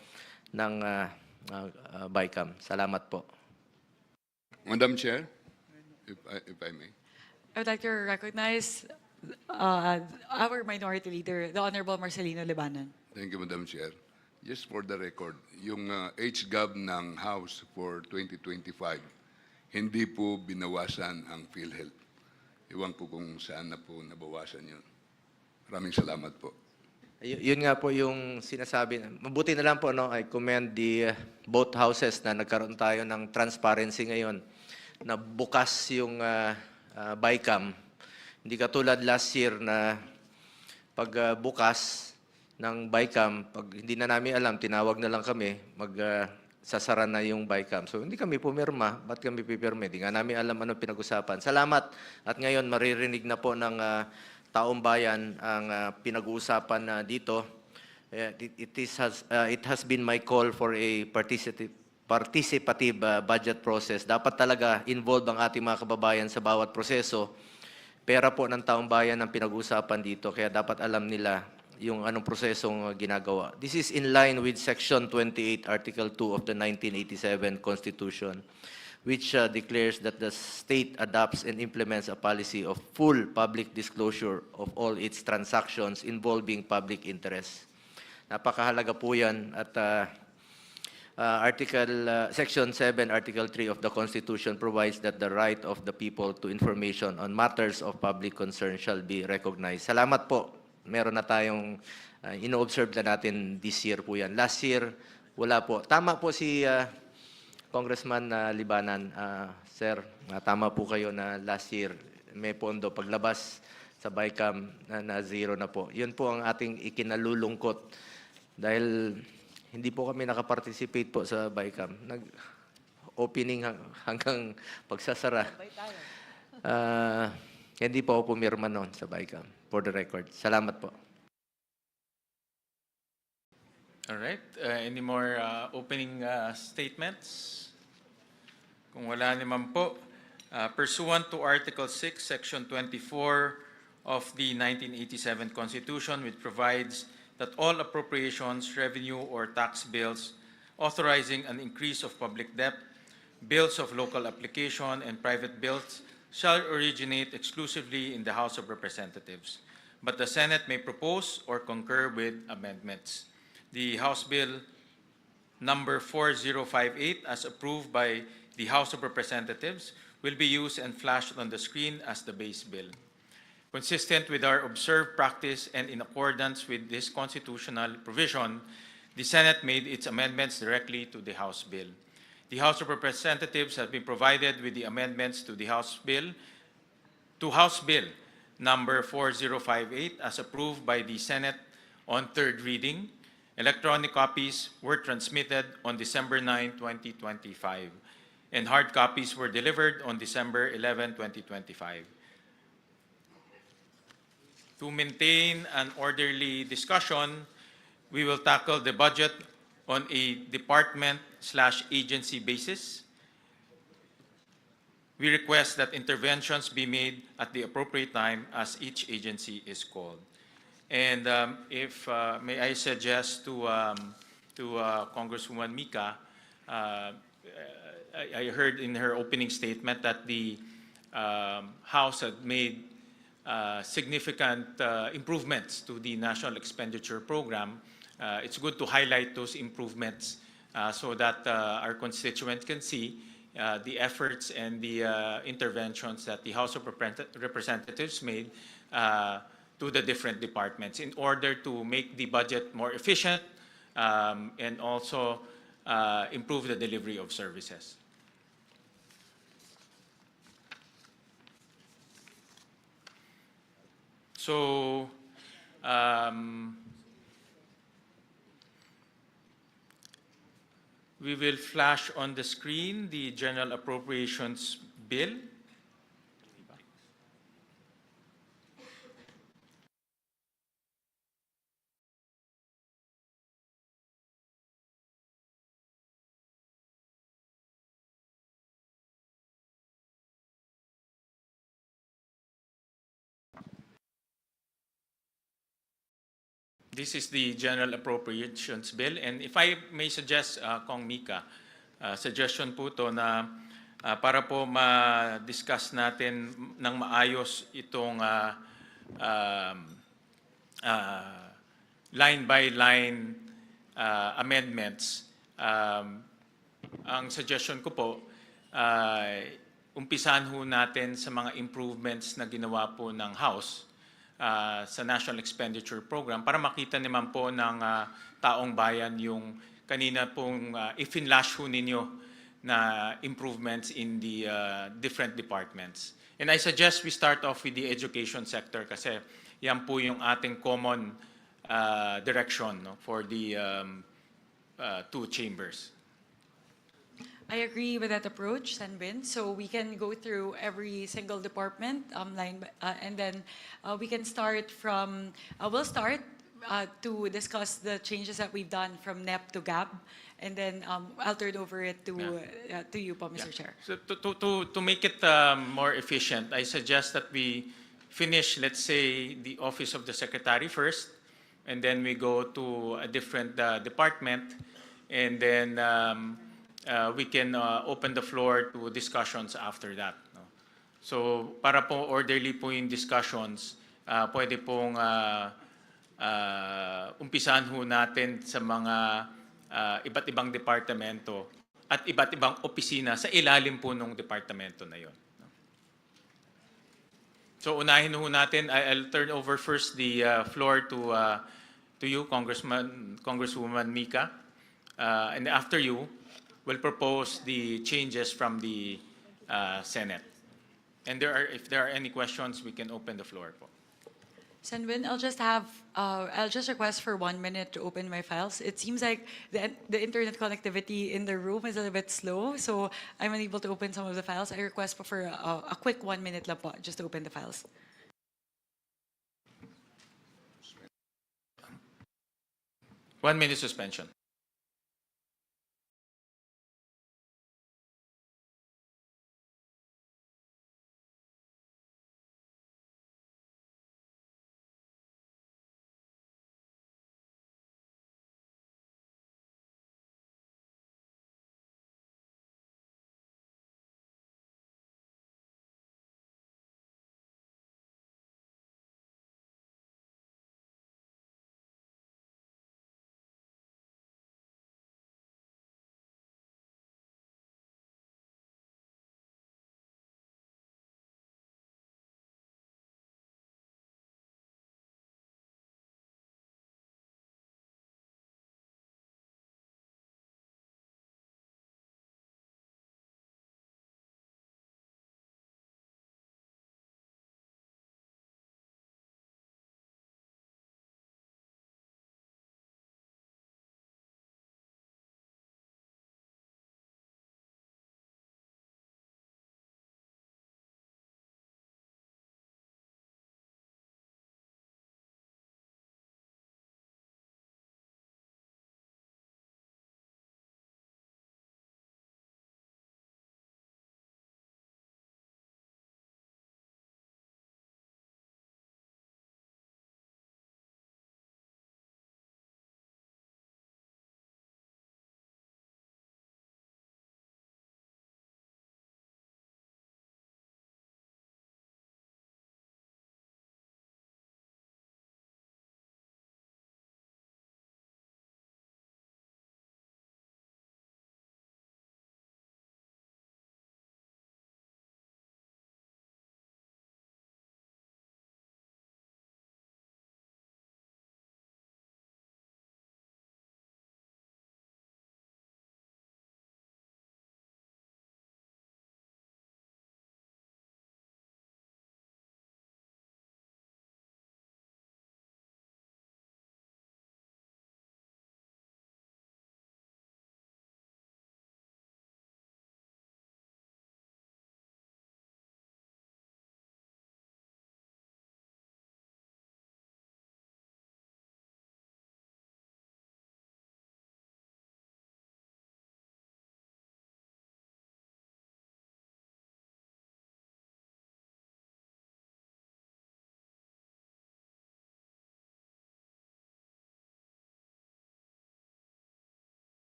ng Bicam. Salamat po. Madam Chair, if I may. I would like to recognize our Minority Leader, the Honorable Marcelino Libanan. Thank you, Madam Chair. Just for the record, yung HGAB ng House for 2025, hindi po binawasan ang PhilHealth. Iwan ko kung saan na po nabawasan yun. Maraming salamat po. Yun nga po yung sinasabi. Mabuti na lang po, no? I commend the both houses na nagkaroon tayo ng transparency ngayon na bukas yung Bicam. Hindi katulad last year na pag bukas ng Bicam, pag hindi na namin alam, tinawag na lang kami, sasara na yung Bicam. So hindi kami pumirma. Ba't kami pipirme? Hindi nga namin alam ano pinag-usapan. Salamat. At ngayon maririnig na po ng taong bayan ang pinag-uusapan dito. It has been my call for a participative budget process. Dapat talaga involved ang ating mga kababayan sa bawat proseso. Pera po ng taong bayan ang pinag-uusapan dito, kaya dapat alam nila yung anong prosesong ginagawa. This is in line with Section 28, Article 2 of the 1987 Constitution, which declares that the state adopts and implements a policy of full public disclosure of all its transactions involving public interest. Napakahalaga po yan at Section 7, Article 3 of the Constitution provides that the right of the people to information on matters of public concern shall be recognized. Salamat po. Meron na tayong ino-observe na natin this year po yan. Last year, wala po. Tama po si Congressman Libanan. Sir, tama po kayo na last year may pondo. Paglabas sa Bicam na zero na po. Yun po ang ating ikinalulungkot dahil hindi po kami nakaparticipate po sa Bicam. Nag-opening hanggang pagsasara. Hindi po ako pumirma noon sa Bicam, for the record. Salamat po. All right. Any more opening statements? Kung wala naman po, pursuant to Article 6, Section 24 of the 1987 Constitution, which provides that all appropriations, revenue, or tax bills authorizing an increase of public debt, bills of local application, and private bills shall originate exclusively in the House of Representatives, but the Senate may propose or concur with amendments. The House Bill number 4058, as approved by the House of Representatives, will be used and flashed on the screen as the base bill. Consistent with our observed practice and in accordance with this constitutional provision, the Senate made its amendments directly to the House bill. The House of Representatives has been provided with the amendments to the House Bill number 4058 as approved by the Senate on third reading. Electronic copies were transmitted on December 9, 2025, and hard copies were delivered on December 11, 2025. To maintain an orderly discussion, we will tackle the budget on a department/agency basis. We request that interventions be made at the appropriate time as each agency is called. And if may I suggest to Congresswoman Mika, I heard in her opening statement that the House had made significant improvements to the National Expenditure Program. It's good to highlight those improvements so that our constituents can see the efforts and the interventions that the House of Representatives made to the different departments in order to make the budget more efficient and also improve the delivery of services. So, we will flash on the screen the General Appropriations Bill. This is the General Appropriations Bill. And if I may suggest, Kong Mika, suggestion po to na para po ma-discuss natin ng maayos itong line-by-line amendments. Ang suggestion ko po, umpisahan ho natin sa mga improvements na ginawa po ng House sa National Expenditure Program para makita naman po ng taong bayan yung kanina pong i-finlash ho ninyo na improvements in the different departments. And I suggest we start off with the education sector kasi yan po yung ating common direction, no, for the two chambers. I agree with that approach, Sanbin. So we can go through every single department and then we can start from, we'll start to discuss the changes that we've done from NEP to GAB, and then I'll turn over it to you, Mr. Chair. So to make it more efficient, I suggest that we finish, let's say, the Office of the Secretary first, and then we go to a different department, and then we can open the floor to discussions after that. No? So para po orderly po yung discussions, pwede pong umpisahan ho natin sa mga iba't ibang departamento at iba't ibang opisina sa ilalim po ng departamento na yon. No? So unahin ho natin, I'll turn over first the floor to you, Congresswoman Mika, and after you, will propose the changes from the Senate. And if there are any questions, we can open the floor po. Senwin, I'll just request for 1 minute to open my files. It seems like the internet connectivity in the room is a little bit slow, so I'm unable to open some of the files. I request for a quick 1 minute lang po, just to open the files. 1 minute suspension.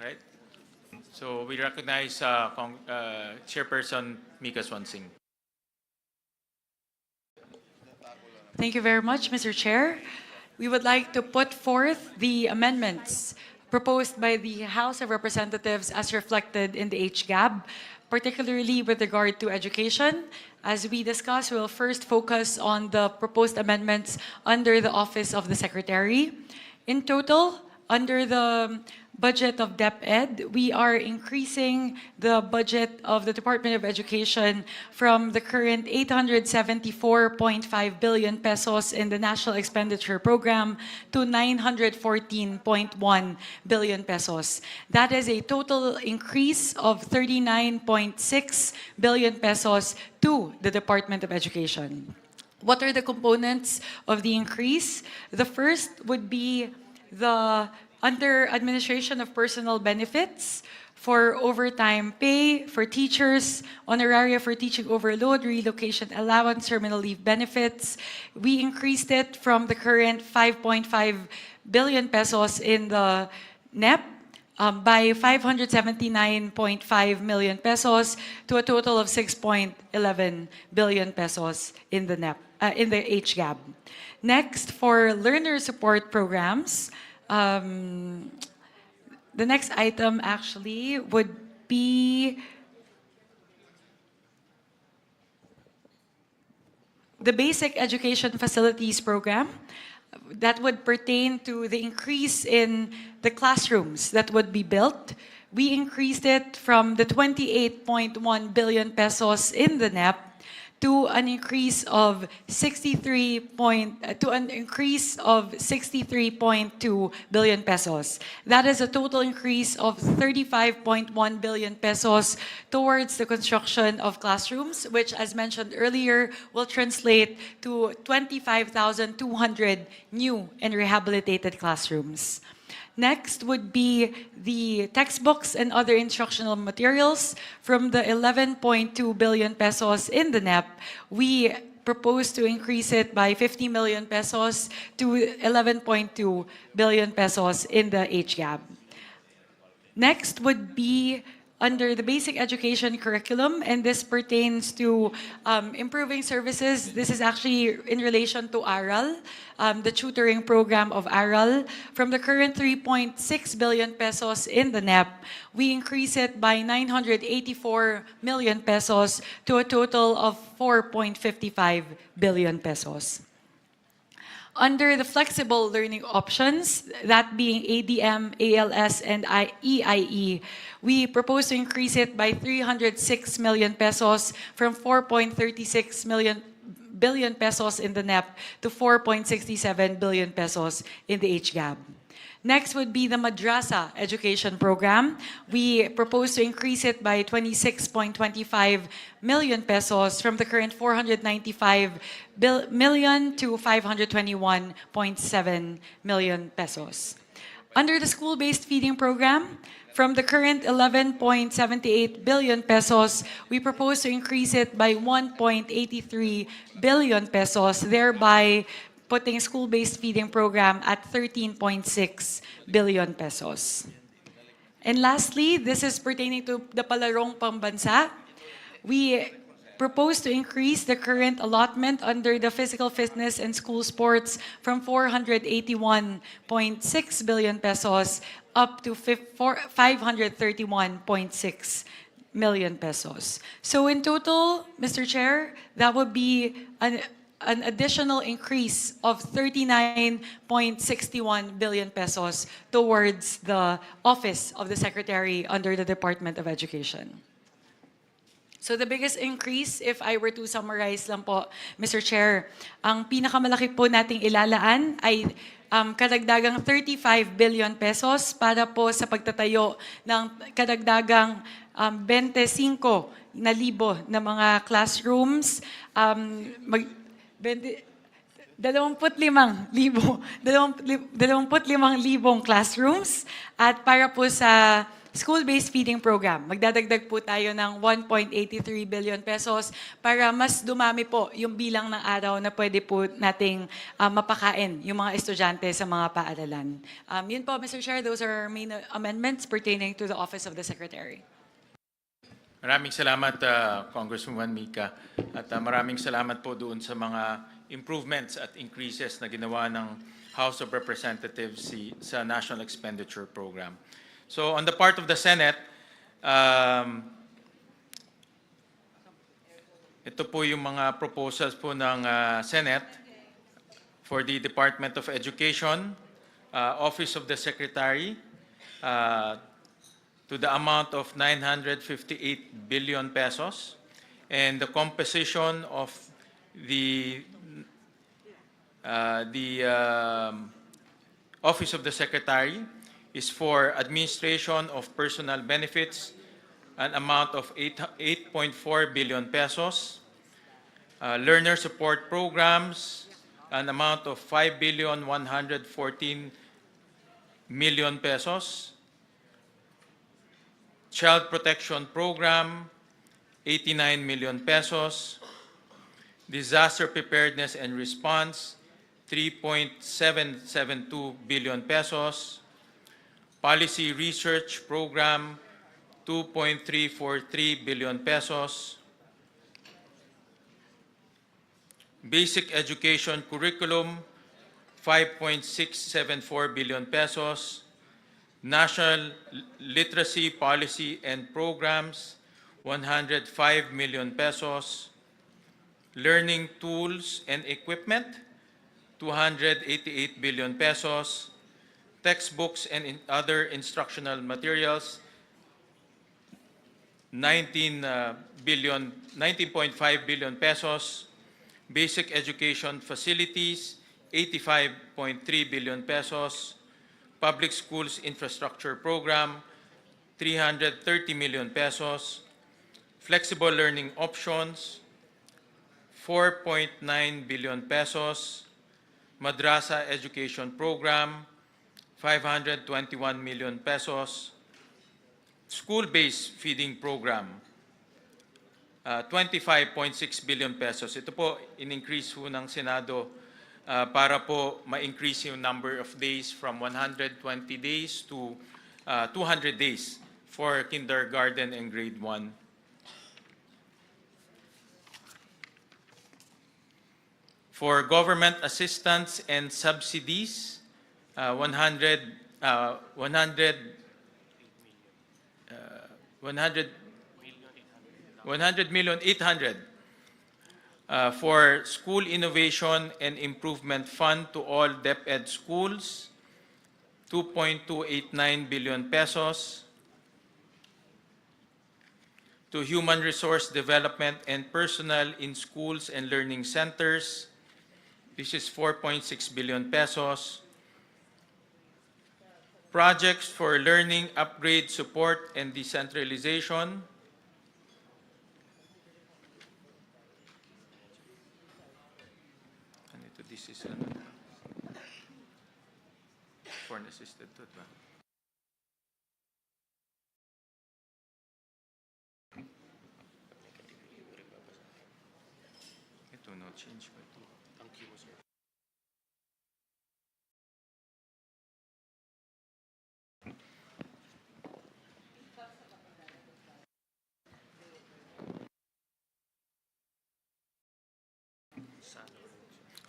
Right? So we recognize Chairperson Mika Swansing. Thank you very much, Mr. Chair. We would like to put forth the amendments proposed by the House of Representatives as reflected in the HGAB, particularly with regard to education. As we discussed, we'll first focus on the proposed amendments under the Office of the Secretary. In total, under the budget of DepEd, we are increasing the budget of the Department of Education from the current 874.5 billion pesos in the National Expenditure Program to 914.1 billion pesos. That is a total increase of 39.6 billion pesos to the Department of Education. What are the components of the increase? The first would be the under administration of personal benefits for overtime pay for teachers, honoraria for teaching overload, relocation allowance, terminal leave benefits. We increased it from the current 5.5 billion pesos in the NEP by 579.5 million pesos to a total of 6.11 billion pesos in the NEP, in the HGAB. Next, for learner support programs, the next item actually would be the Basic Education Facilities Program. That would pertain to the increase in the classrooms that would be built. We increased it from the 28.1 billion pesos in the NEP to an increase of 63.2 billion pesos. That is a total increase of 35.1 billion pesos towards the construction of classrooms, which, as mentioned earlier, will translate to 25,200 new and rehabilitated classrooms. Next would be the textbooks and other instructional materials. From the 11.2 billion pesos in the NEP, we propose to increase it by 50 million pesos to 11.2 billion pesos in the HGAB. Next would be under the basic education curriculum, and this pertains to improving services. This is actually in relation to ARAL, the tutoring program of ARAL. From the current 3.6 billion pesos in the NEP, we increase it by 984 million pesos to a total of 4.55 billion pesos. Under the flexible learning options, that being ADM, ALS, and EIE, we propose to increase it by 306 million pesos from 4.36 billion pesos in the NEP to 4.67 billion pesos in the HGAB. Next would be the Madrasa Education Program. We propose to increase it by 26.25 million pesos from the current 495 million to 521.7 million pesos. Under the school-based feeding program, from the current 11.78 billion pesos, we propose to increase it by 1.83 billion pesos, thereby putting school-based feeding program at 13.6 billion pesos. And lastly, this is pertaining to the Palarong Pambansa. We propose to increase the current allotment under the physical fitness and school sports from 481.6 billion pesos up to 531.6 million pesos. So in total, Mr. Chair, that would be an additional increase of 39.61 billion pesos towards the Office of the Secretary under the Department of Education. So the biggest increase, if I were to summarize lang po, Mr. Chair, ang pinakamalaki po nating ilalaan ay kadagdagang 35 billion pesos para po sa pagtatayo ng kadagdagang 25,000 na mga classrooms, 25,000 classrooms, at para po sa school-based feeding program. Magdadagdag po tayo ng 1.83 billion pesos para mas dumami po yung bilang ng araw na pwede po nating mapakain yung mga estudyante sa mga paaralan. Yun po, Mr. Chair, those are our main amendments pertaining to the Office of the Secretary. Maraming salamat, Congresswoman Mika. At maraming salamat po doon sa mga improvements at increases na ginawa ng House of Representatives sa National Expenditure Program. So on the part of the Senate, ito po yung mga proposals po ng Senate for the Department of Education, Office of the Secretary, to the amount of 958 billion pesos, and the composition of the Office of the Secretary is for administration of personal benefits, an amount of 8.4 billion pesos, learner support programs, an amount of 5,114 million pesos, Child Protection Program, 89 million pesos. Disaster Preparedness and Response, 3.772 billion pesos. Policy Research Program, 2.343 billion pesos. Basic Education Curriculum, 5.674 billion pesos. National Literacy Policy and Programs, 105 million pesos. Learning Tools and Equipment, 288 billion pesos. Textbooks and other instructional materials, 19.5 billion pesos. Basic Education Facilities, 85.3 billion pesos. Public Schools Infrastructure Program, 330 million pesos. Flexible Learning Options, 4.9 billion pesos. Madrasa Education Program, 521 million pesos. School-based feeding program, 25.6 billion pesos. Ito po, in-increase po ng Senado para po ma-increase yung number of days from 120 days to 200 days for kindergarten and grade 1. For government assistance and subsidies, 100 million 800 for School Innovation and Improvement Fund to all DepEd schools, 2.289 billion pesos. To Human Resource Development and Personnel in Schools and Learning Centers, this is 4.6 billion pesos. Projects for learning, upgrade, support, and decentralization, this is foreign assisted to ba? Ito no change ba ito?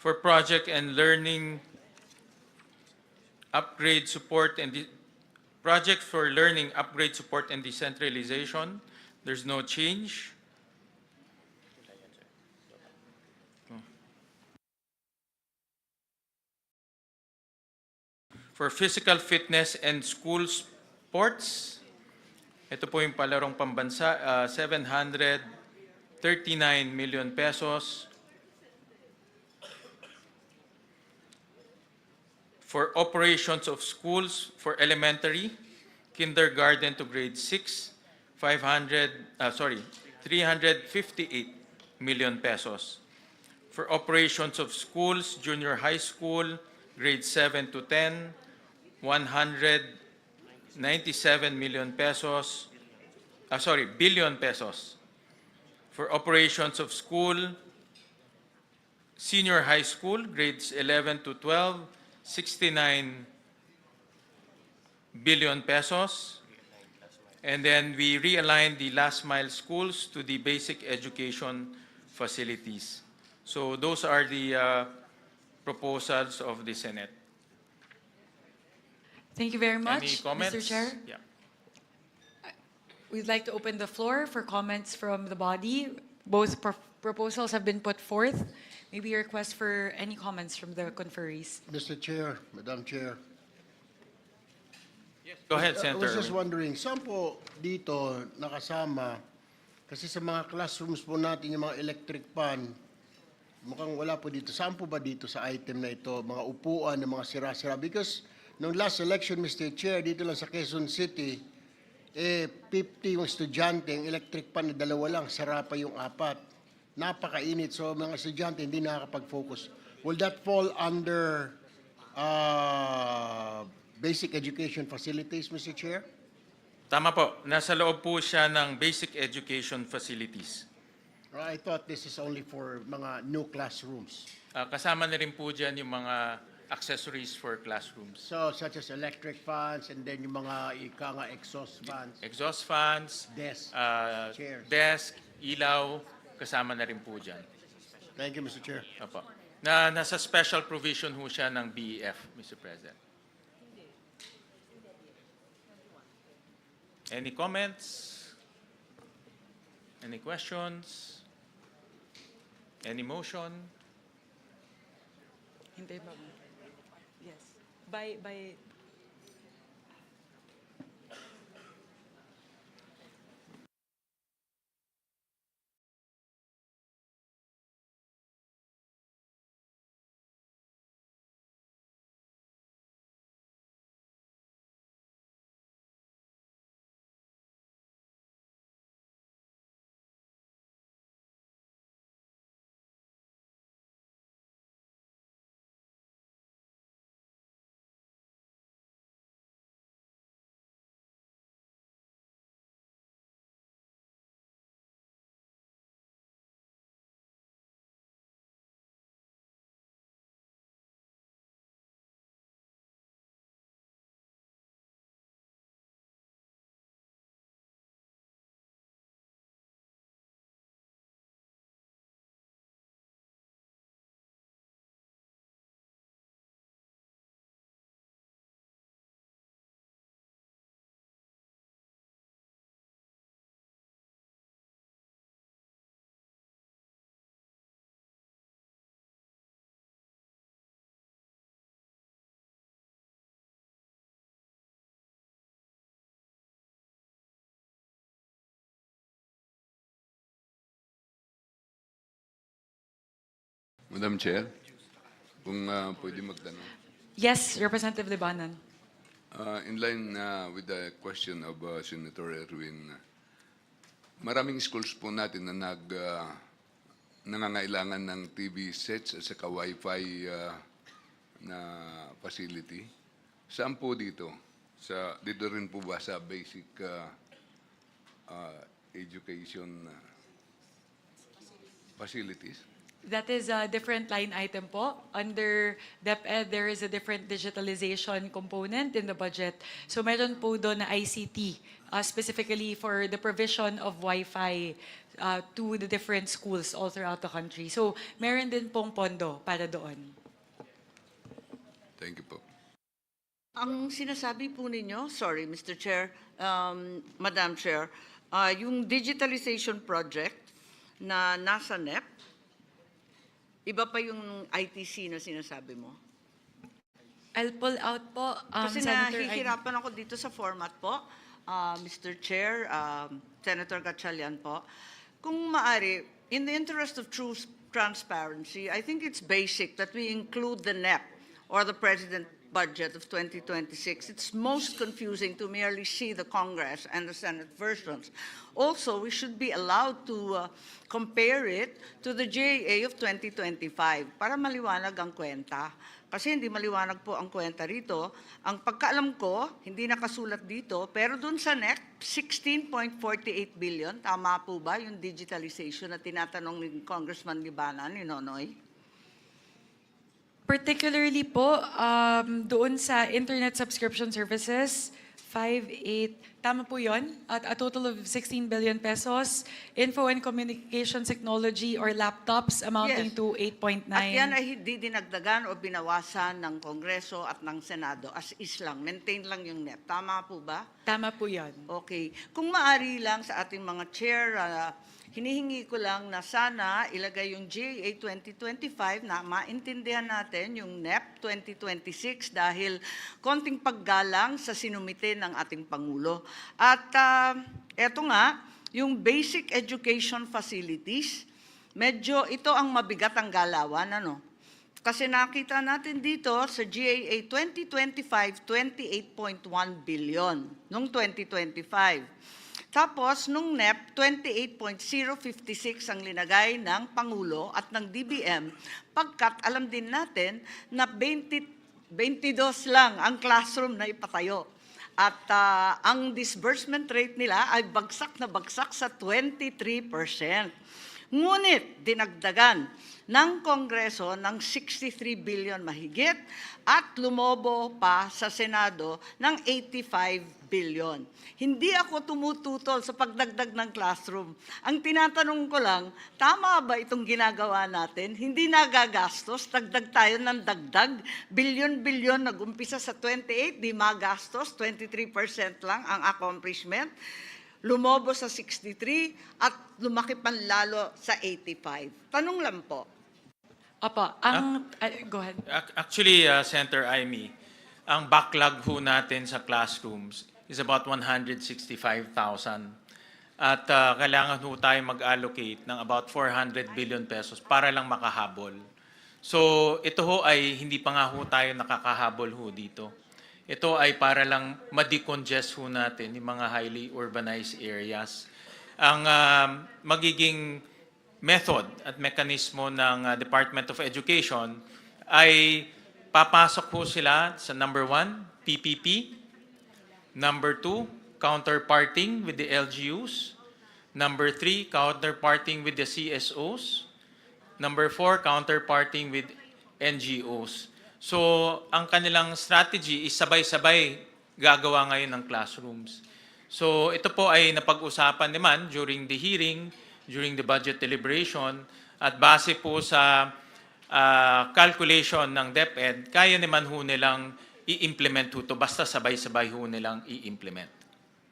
For project and learning upgrade support and project for learning upgrade support and decentralization, there's no change. For physical fitness and school sports, ito po yung palarong pambansa, 739 million pesos. For operations of schools for elementary, kindergarten to grade 6, 358 million pesos. For operations of schools, junior high school, grade 7 to 10, 100 97 million pesos, billion pesos for operations of school, senior high school, grades 11 to 12, 69 billion pesos. And then we realigned the last mile schools to the basic education facilities. So those are the proposals of the Senate. Thank you very Any much, comments? Mr. Chair. Yeah. We'd like to open the floor for comments from the body. Both proposals have been put forth. Maybe a request for any comments from the conferees. Mr. Chair, Madam Chair. Go ahead, I Senator. was just Erwin. wondering, saan po dito nakasama, kasi sa mga classrooms po natin, yung mga electric fan, mukhang wala po dito. Saan po ba dito sa item na ito, mga upuan ng mga sira-sira? Because nung last election, Mr. Chair, dito lang sa Quezon City, 50 yung estudyante, yung electric fan na 2 lang, sara pa yung 4. Napakainit, so mga estudyante hindi nakakapag-focus. Will that fall under basic education facilities, Mr. Chair? Tama po. Nasa loob po siya ng basic education facilities. I thought this is only for mga new classrooms. Kasama na rin po dyan yung mga accessories for classrooms. So, such as electric fans and then yung mga exhaust fans, Exhaust fans, desk, chairs. desk, ilaw, kasama na rin po dyan. Thank you, Mr. Chair. Opo. Nasa special provision ho siya ng BEF, Mr. President. Any comments? Any questions? Any motion? Hintay ba mo? Yes. By Madam Chair, kung pwede magtanong. yes, Representative Libanan. In line with the question of Senator Erwin, maraming schools po natin na nangangailangan ng TV sets at saka Wi-Fi na facility. Saan po dito? Dito rin po ba sa basic education facilities? That is a different line item po. Under DepEd, there is a different digitalization component in the budget. So meron po doon na ICT, specifically for the provision of Wi-Fi to the different schools all throughout the country. So meron din pong pondo para doon. Thank you po. Ang sinasabi po ninyo, sorry Mr. Chair, Madam Chair, yung digitalization project na nasa NEP, iba pa yung ITC na sinasabi mo? I'll pull out po, Kasi Senator. nahihirapan ako dito sa format po, Mr. Chair, Senator Gatchalian po. Kung maari, in the interest of true transparency, I think it's basic that we include the NEP or the President budget of 2026. It's most confusing to merely see the Congress and the Senate versions. Also, we should be allowed to compare it to the JA of 2025 para maliwanag ang kwenta. Kasi hindi maliwanag po ang kwenta rito. Ang pagkaalam ko, hindi nakasulat dito, pero dun sa NEC, 16.48 billion, tama po ba yung digitalization na tinatanong ni Congressman Libanan, ni Nonoy? Particularly po, doon sa internet subscription services, 5.8, tama po yun, at a total of 16 billion pesos. Info and communication technology or laptops amounting Yes. to 8.9. At yan ay hindi dinagdagan o binawasan ng Kongreso at ng Senado. As is lang, maintain lang yung NEP. Tama po ba? Tama po yun. Okay. Kung maari lang sa ating mga chair, hinihingi ko lang na sana ilagay yung GAA 2025 na maintindihan natin yung NEP 2026 dahil konting paggalang sa sinumite ng ating Pangulo. At eto nga, yung basic education facilities, medyo ito ang mabigat ang galawan, ano? Kasi nakita natin dito sa GAA 2025, 28.1 billion noong 2025. Tapos, nung NEP, 28.056 ang linagay ng Pangulo at ng DBM, pagkat alam din natin na 22 lang ang classroom na ipatayo. At ang disbursement rate nila ay bagsak na bagsak sa 23%. Ngunit dinagdagan ng Kongreso ng 63 billion mahigit at lumobo pa sa Senado ng 85 billion. Hindi ako tumututol sa pagdagdag ng classroom. Ang tinatanong ko lang, tama ba itong ginagawa natin? Hindi nagagastos, dagdag tayo ng dagdag, bilyon-bilyon, nag-umpisa sa 28, di magastos, 23% lang ang accomplishment. Lumobo sa 63 at lumaki panlalo sa 85. Tanong lang po. Opo, go ahead. Actually, Senator Amy, ang backlog ho natin sa classrooms is about 165,000. At kailangan ho tayo mag-allocate ng about 400 billion pesos para lang makahabol. So ito ho ay hindi pa nga ho tayo nakakahabol ho dito. Ito ay para lang ma-decongest ho natin yung mga highly urbanized areas. Ang magiging method at mekanismo ng Department of Education ay papasok ho sila sa number 1, PPP, number 2, counterparting with the LGUs, number 3, counterparting with the CSOs, number 4, counterparting with NGOs. So, ang kanilang strategy is sabay-sabay gagawa ngayon ng classrooms. So, ito po ay napag-usapan naman during the hearing, during the budget deliberation, at base po sa calculation ng DepEd, kaya naman ho nilang i-implement ito, basta sabay-sabay ho nilang i-implement.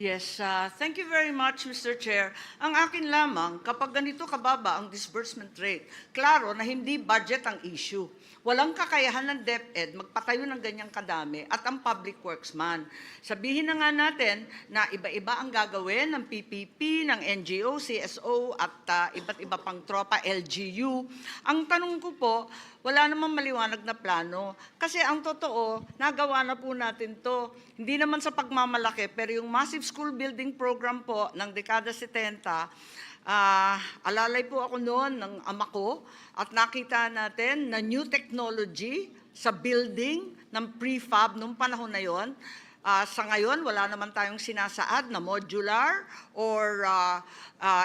Yes, thank you very much, Mr. Chair. Ang akin lamang, kapag ganito kababa ang disbursement rate, klaro na hindi budget ang issue. Walang kakayahan ng DepEd magpatayo ng ganyang kadami at ang public works man. Sabihin na nga natin na iba-iba ang gagawin ng PPP, ng NGO, CSO at iba't iba pang tropa, LGU. Ang tanong ko po, wala namang maliwanag na plano. Kasi ang totoo, nagawa na po natin to. Hindi naman sa pagmamalaki, pero yung massive school building program po ng dekada 70, alalay po ako noon ng ama ko at nakita natin na new technology sa building ng prefab nung panahon na yon. Sa ngayon, wala naman tayong sinasaad na modular or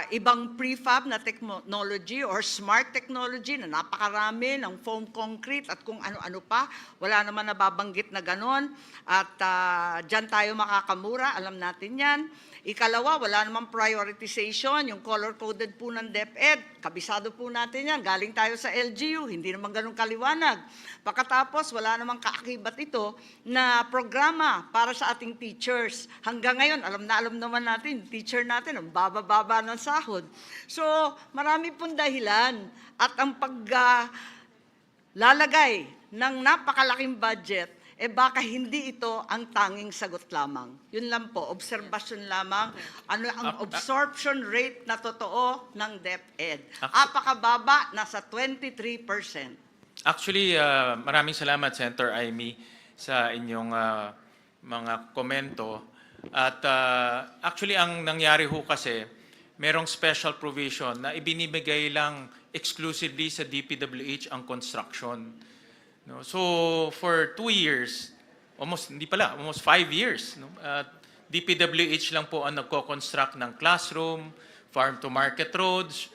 ibang prefab na technology or smart technology na napakarami ng foam concrete at kung ano-ano pa. Wala naman nababanggit na ganon. At dyan tayo makakamura, alam natin yan. Ikalawa, wala namang prioritization, yung color-coded po ng DepEd. Kabisado po natin yan. Galing tayo sa LGU, hindi naman ganun kaliwanag. Pagkatapos, wala namang kaakibat ito na programa para sa ating teachers. Hanggang ngayon, alam naman natin, teacher natin, ang baba-baba ng sahod. So, marami pong dahilan. At ang paglalagay ng napakalaking budget, baka hindi ito ang tanging sagot lamang. Yun lang po, observation lamang. Ano ang absorption rate na totoo ng DepEd? Apakababa, nasa 23%. Actually, maraming salamat, Senator Amy, sa inyong mga komento. At actually, ang nangyari ho kasi, merong special provision na ibinibigay lang exclusively sa DPWH ang construction. No? So for 2 years, almost 5 years, no? DPWH lang po ang nagko-construct ng classroom, farm-to-market roads,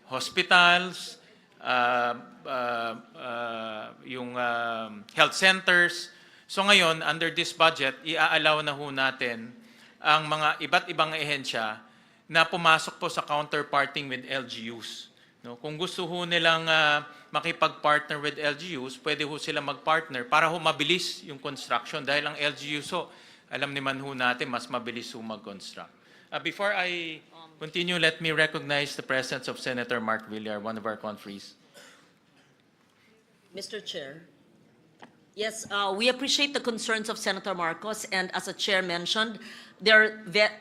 hospitals, yung health centers. So ngayon, under this budget, i-allow na ho natin ang mga iba't ibang ehensya na pumasok po sa counterparting with LGUs. No? Kung gusto ho nilang makipag-partner with LGUs, pwede ho sila mag-partner para ho mabilis yung construction dahil ang LGUs ho, alam naman ho natin, mas mabilis ho mag-construct. Before I continue, let me recognize the presence of Senator Mark Villar, one of our conferees. Mr. Chair. Yes, we appreciate the concerns of Senator Marcos, and as the chair mentioned, there are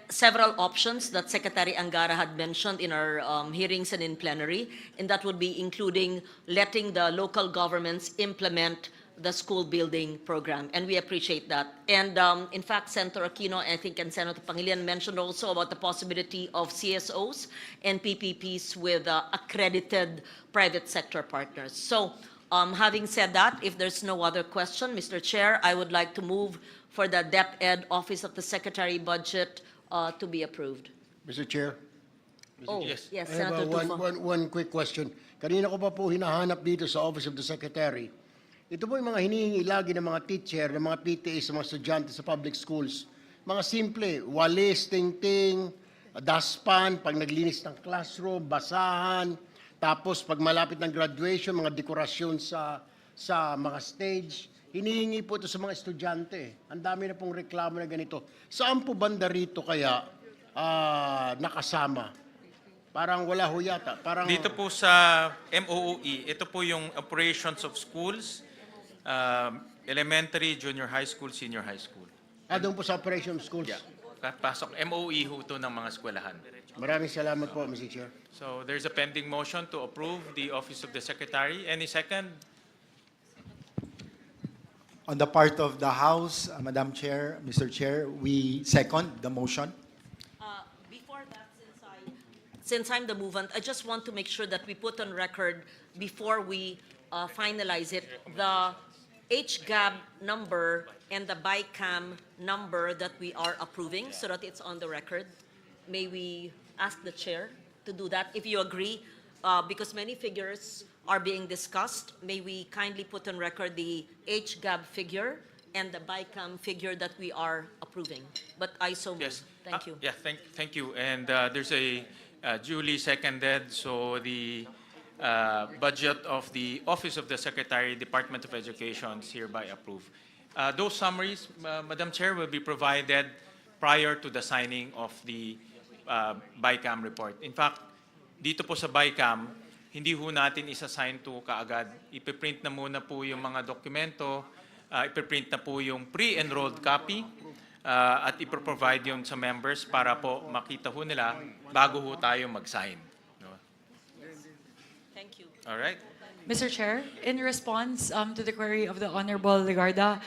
several options that Secretary Angara had mentioned in our hearings and in plenary, and that would be including letting the local governments implement the school building program, and we appreciate that. And in fact, Senator Aquino, I think, and Senator Pangilinan mentioned also about the possibility of CSOs and PPPs with accredited private sector partners. So, having said that, if there's no other question, Mr. Chair, I would like to move for the DepEd Office of the Secretary budget to be approved. Mr. Chair? Oh, Yes. yes, I have Senator Tulfo. one quick question. Kanina ko pa po hinahanap dito sa Office of the Secretary. Ito po yung mga hinihingi lagi ng mga teacher, ng mga PTA sa mga estudyante sa public schools. Mga simple, walis, tingting, daspan, pag naglinis ng classroom, basahan, tapos pag malapit ng graduation, mga dekorasyon sa mga stage. Hinihingi po ito sa mga estudyante. Ang dami na pong reklamo na ganito. Saan po banda rito kaya nakasama? Parang wala ho yata. Parang, Dito po sa MOOE, ito po yung operations of schools, elementary, junior high school, senior high school. doon po sa operation schools. Yeah. Pasok, MOE ho ito ng mga eskwelahan. Maraming salamat po, Mr. Chair. So there's a pending motion to approve the Office of the Secretary. Any second? On the part of the House, Madam Chair, Mr. Chair, we second the motion. Before that, since I'm the movant, I just want to make sure that we put on record before we finalize it, the HGAB number and the BICAM number that we are approving so that it's on the record. May we ask the chair to do that, if you agree, because many figures are being discussed. May we kindly put on record the HGAB figure and the BICAM figure that we are approving? But I so move. Yes. Thank you. Yeah, thank you. And there's a duly seconded, so the budget of the Office of the Secretary, Department of Education is hereby approved. Those summaries, Madam Chair, will be provided prior to the signing of the BICAM report. In fact, dito po sa BICAM, hindi ho natin isa-sign to kaagad. Ipiprint na muna po yung mga dokumento, ipiprint na po yung pre-enrolled copy, at iproprovide yun sa members para po makita ho nila bago ho tayo mag-sign. No? Thank you. All right? Mr. Chair, in response to the query of the Honorable Legarda,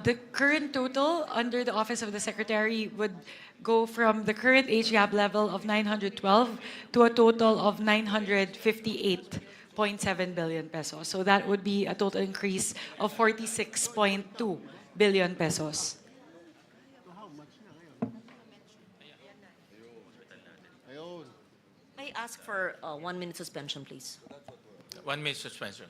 the current total under the Office of the Secretary would go from the current HGAB level of 912 to a total of 958.7 billion pesos. So that would be a total increase of 46.2 billion pesos. May I ask for 1 minute suspension, please? 1 minute suspension.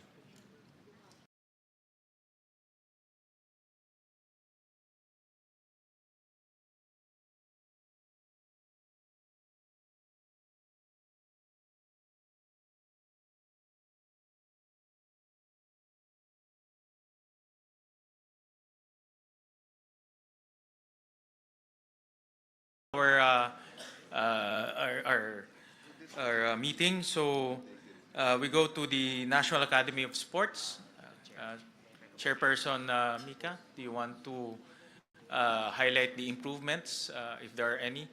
Our meeting. So we go to the National Academy of Sports. Chairperson Mika, do you want to highlight the improvements, if there are any?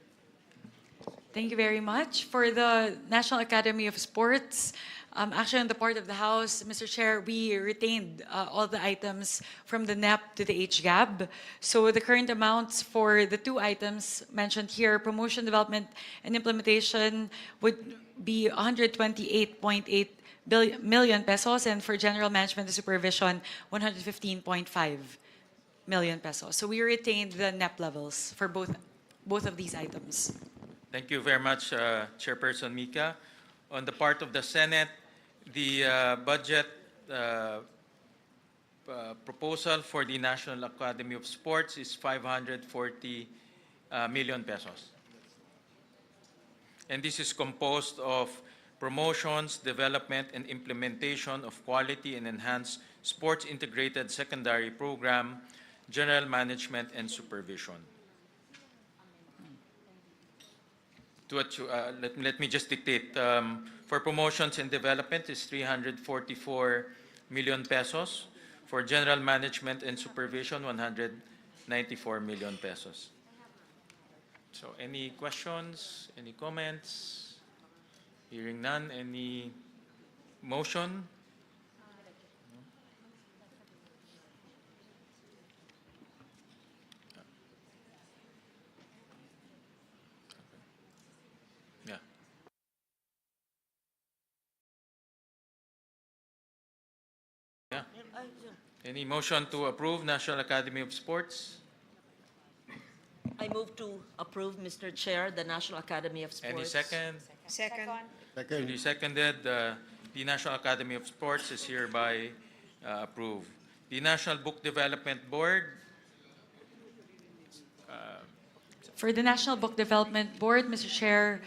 Thank you very much. For the National Academy of Sports, actually on the part of the House, Mr. Chair, we retained all the items from the NEP to the HGAB. So the current amounts for the two items mentioned here, promotion, development, and implementation, would be 128.8 million pesos, and for general management and supervision, 115.5 million pesos. So we retained the NEP levels for both of these items. Thank you very much, Chairperson Mika. On the part of the Senate, the budget proposal for the National Academy of Sports is 540 million pesos. And this is composed of promotions, development, and implementation of quality and enhanced sports integrated secondary program, general management, and supervision. Let me just dictate. For promotions and development is 344 million pesos. For general management and supervision, 194 million pesos. So any questions, any comments? Hearing none, any motion? Yeah. Yeah. Any motion to approve National Academy of Sports? I move to approve, Mr. Chair, the National Academy of Sports. Any second? Second. Duly seconded. The National Academy of Sports is hereby approved. The National Book Development Board, For the National Book Development Board, Mr. Chair,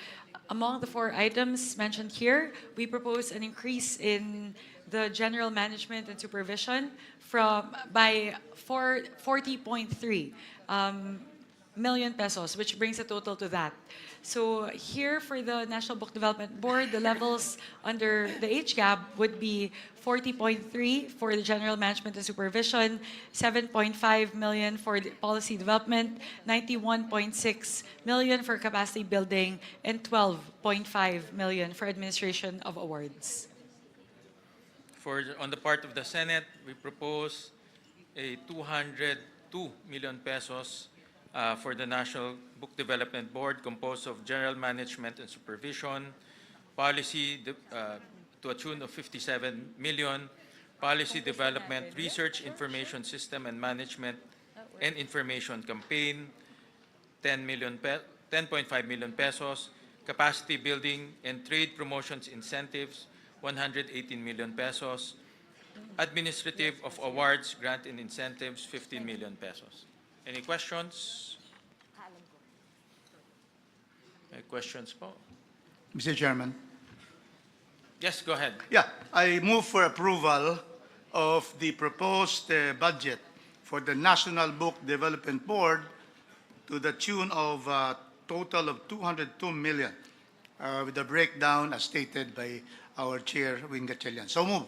among the 4 items mentioned here, we propose an increase in the general management and supervision by 40.3 million pesos, which brings the total to that. So here for the National Book Development Board, the levels under the HGAB would be 40.3 for the general management and supervision, 7.5 million for the policy development, 91.6 million for capacity building, and 12.5 million for administration of awards. on the part of the Senate, we propose a 202 million pesos for the National Book Development Board, composed of general management and supervision, policy to a tune of 57 million, policy development, research, information system and management, and information campaign, 10.5 million pesos, capacity building and trade promotions incentives, 118 million pesos, administrative of awards, grant and incentives, 15 million pesos. Any questions? Any questions po? Mr. Chairman. Yes, go ahead. Yeah, I move for approval of the proposed budget for the National Book Development Board to the tune of a total of 202 million, with a breakdown as stated by our chair, Wing Gatchalian. So move.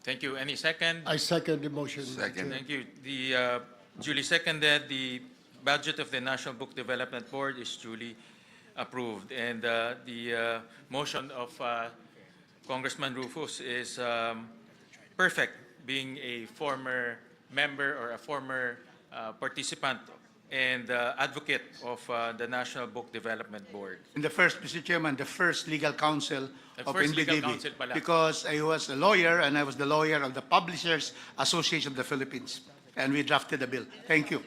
Thank you. Any second? I second the motion. Second. Thank you. The duly seconded, the budget of the National Book Development Board is duly approved. And the motion of Congressman Rufus is perfect, being a former member or a former participant and advocate of the National Book Development Board. And the first, Mr. Chairman, the first legal counsel The of first legal NBDB, counsel pala. because I was a lawyer and I was the lawyer of the Publishers Association of the Philippines, and we drafted the bill. Thank you.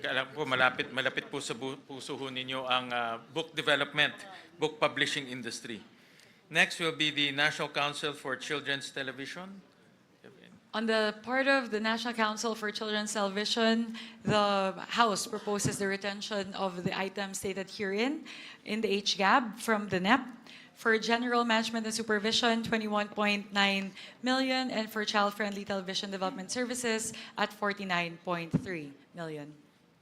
Alam po, malapit po sa puso ho ninyo ang book development, book publishing industry. Next will be the National Council for Children's Television. On the part of the National Council for Children's Television, the House proposes the retention of the items stated herein in the HGAB from the NEP. For general management and supervision, 21.9 million, and for child-friendly television development services at 49.3 million.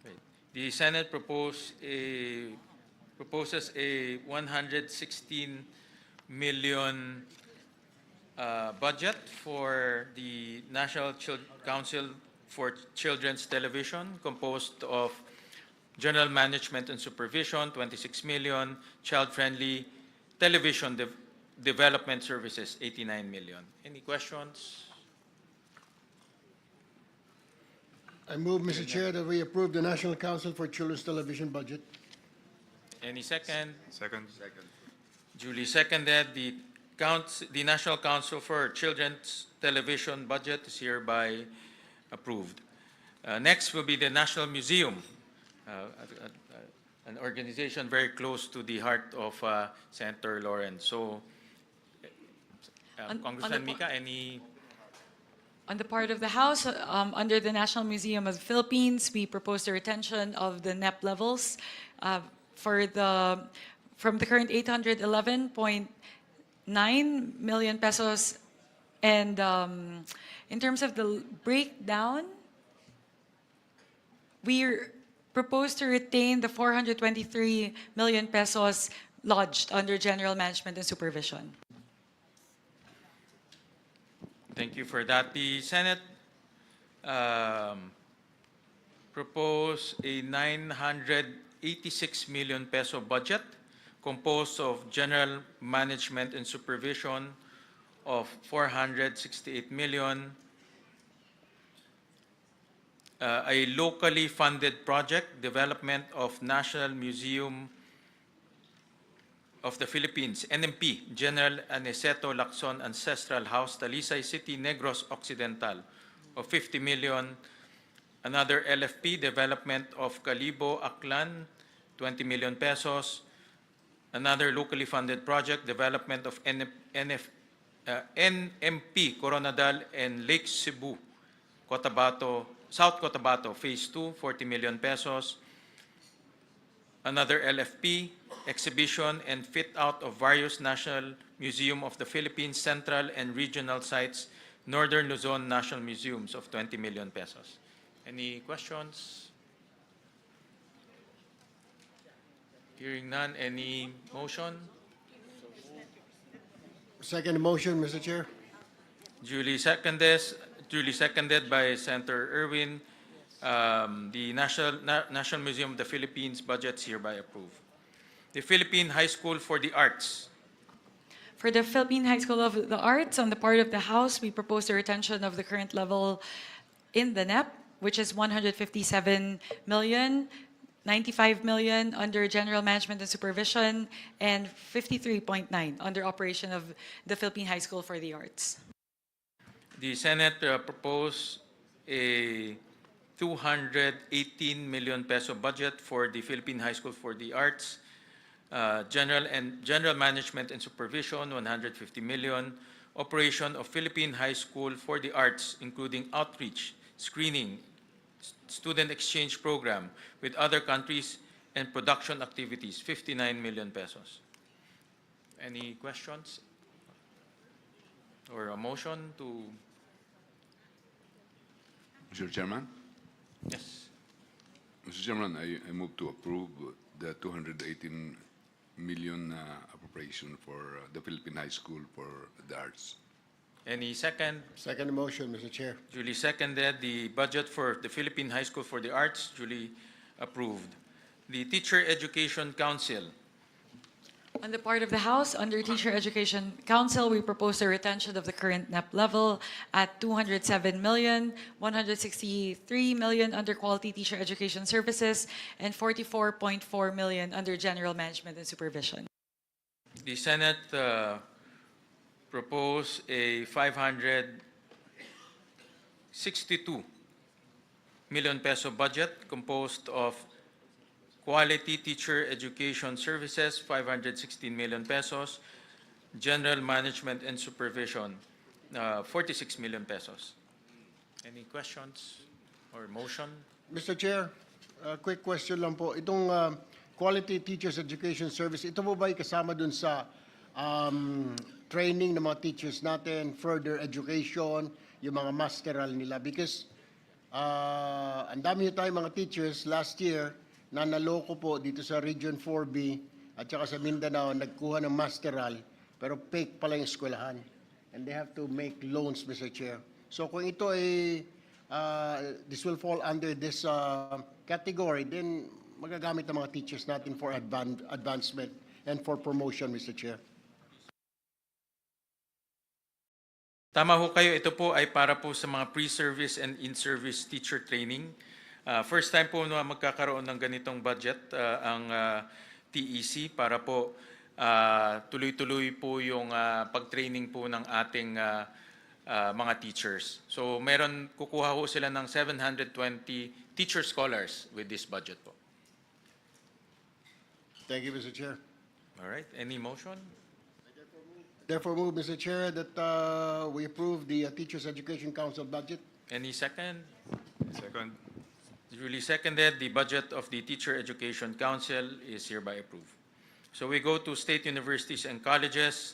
Okay. The Senate proposes a 116 million budget for the National Council for Children's Television, composed of general management and supervision, 26 million, child-friendly television development services, 89 million. Any questions? I move, Mr. Chair, that we approve the National Council for Children's Television budget. Any second? Second. Duly seconded, the the National Council for Children's Television budget is hereby approved. Next will be the National Museum, an organization very close to the heart of Senator Lawrence. So, On Congressman the Mika, any? On the part of the House, under the National Museum of the Philippines, we propose the retention of the NEP levels from the current 811.9 million pesos. And in terms of the breakdown, we propose to retain the 423 million pesos lodged under General Management and Supervision. Thank you for that. The Senate proposed a 986 million peso budget composed of general management and supervision of 468 million, a locally funded project, development of National Museum of the Philippines, NMP, General Aniceto Lacson Ancestral House, Talisay City, Negros Occidental, of 50 million. Another LFP, development of Calibo, Aklan, 20 million pesos. Another locally funded project, development of NMP, Coronadal and Lake Cebu, Cotabato, South Cotabato, Phase 2, 40 million pesos. Another LFP, exhibition and fit out of various National Museum of the Philippines Central and Regional Sites, Northern Luzon National Museums, of 20 million pesos. Any questions? Hearing none, any motion? Second motion, Mr. Chair. Duly seconded by Senator Erwin. The National Museum of the Philippines budget is hereby approved. The Philippine High School for the Arts. For the Philippine High School of the Arts, on the part of the House, we propose the retention of the current level in the NEP, which is 157 million, 95 million under General Management and Supervision, and 53.9 under operation of the Philippine High School for the Arts. The Senate proposed a 218 million peso budget for the Philippine High School for the Arts. General Management and Supervision, 150 million. Operation of Philippine High School for the Arts, including outreach, screening, student exchange program with other countries, and production activities, 59 million pesos. Any questions? Or a motion to? Mr. Chairman? Yes. Mr. Chairman, I move to approve the 218 million appropriation for the Philippine High School for the Arts. Any second? Second motion, Mr. Chair. Duly seconded. The budget for the Philippine High School for the Arts, duly approved. The Teacher Education Council. On the part of the House, under Teacher Education Council, we propose the retention of the current NEP level at 207 million, 163 million under Quality Teacher Education Services, and 44.4 million under General Management and Supervision. The Senate proposed a 562 million peso budget composed of Quality Teacher Education Services, 516 million pesos. General Management and Supervision, 46 million pesos. Any questions or motion? Mr. Chair, quick question lang po. Itong Quality Teachers Education Service, ito po ba ay kasama dun sa training ng mga teachers natin, further education, yung mga masteral nila? Because ang dami tayong mga teachers last year na naloko po dito sa Region 4B at saka sa Mindanao, nagkuha ng masteral, pero fake pala yung eskwelahan. And they have to make loans, Mr. Chair. So kung ito ay, this will fall under this category, then magagamit ng mga teachers natin for advancement and for promotion, Mr. Chair. Tama ho kayo, ito po ay para po sa mga pre-service and in-service teacher training. First time po na magkakaroon ng ganitong budget ang TEC para po tuloy-tuloy po yung pag-training po ng ating mga teachers. So meron, kukuha ho sila ng 720 teacher scholars with this budget po. Thank you, Mr. Chair. All right, any motion? Therefore move, Mr. Chair, that we approve the Teachers Education Council budget. Any second? Second. Duly seconded, the budget of the Teacher Education Council is hereby approved. So we go to state universities and colleges.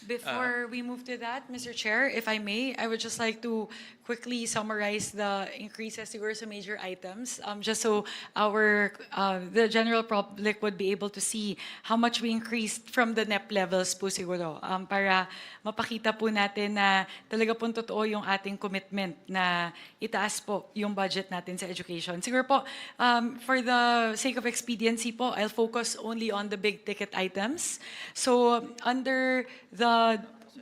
Before we move to that, Mr. Chair, if I may, I would just like to quickly summarize the increases siguro sa major items, just so the general public would be able to see how much we increased from the NEP levels po siguro, para mapakita po natin na talaga po totoo yung ating commitment na itaas po yung budget natin sa education. Siguro po, for the sake of expediency po, I'll focus only on the big ticket items. So under the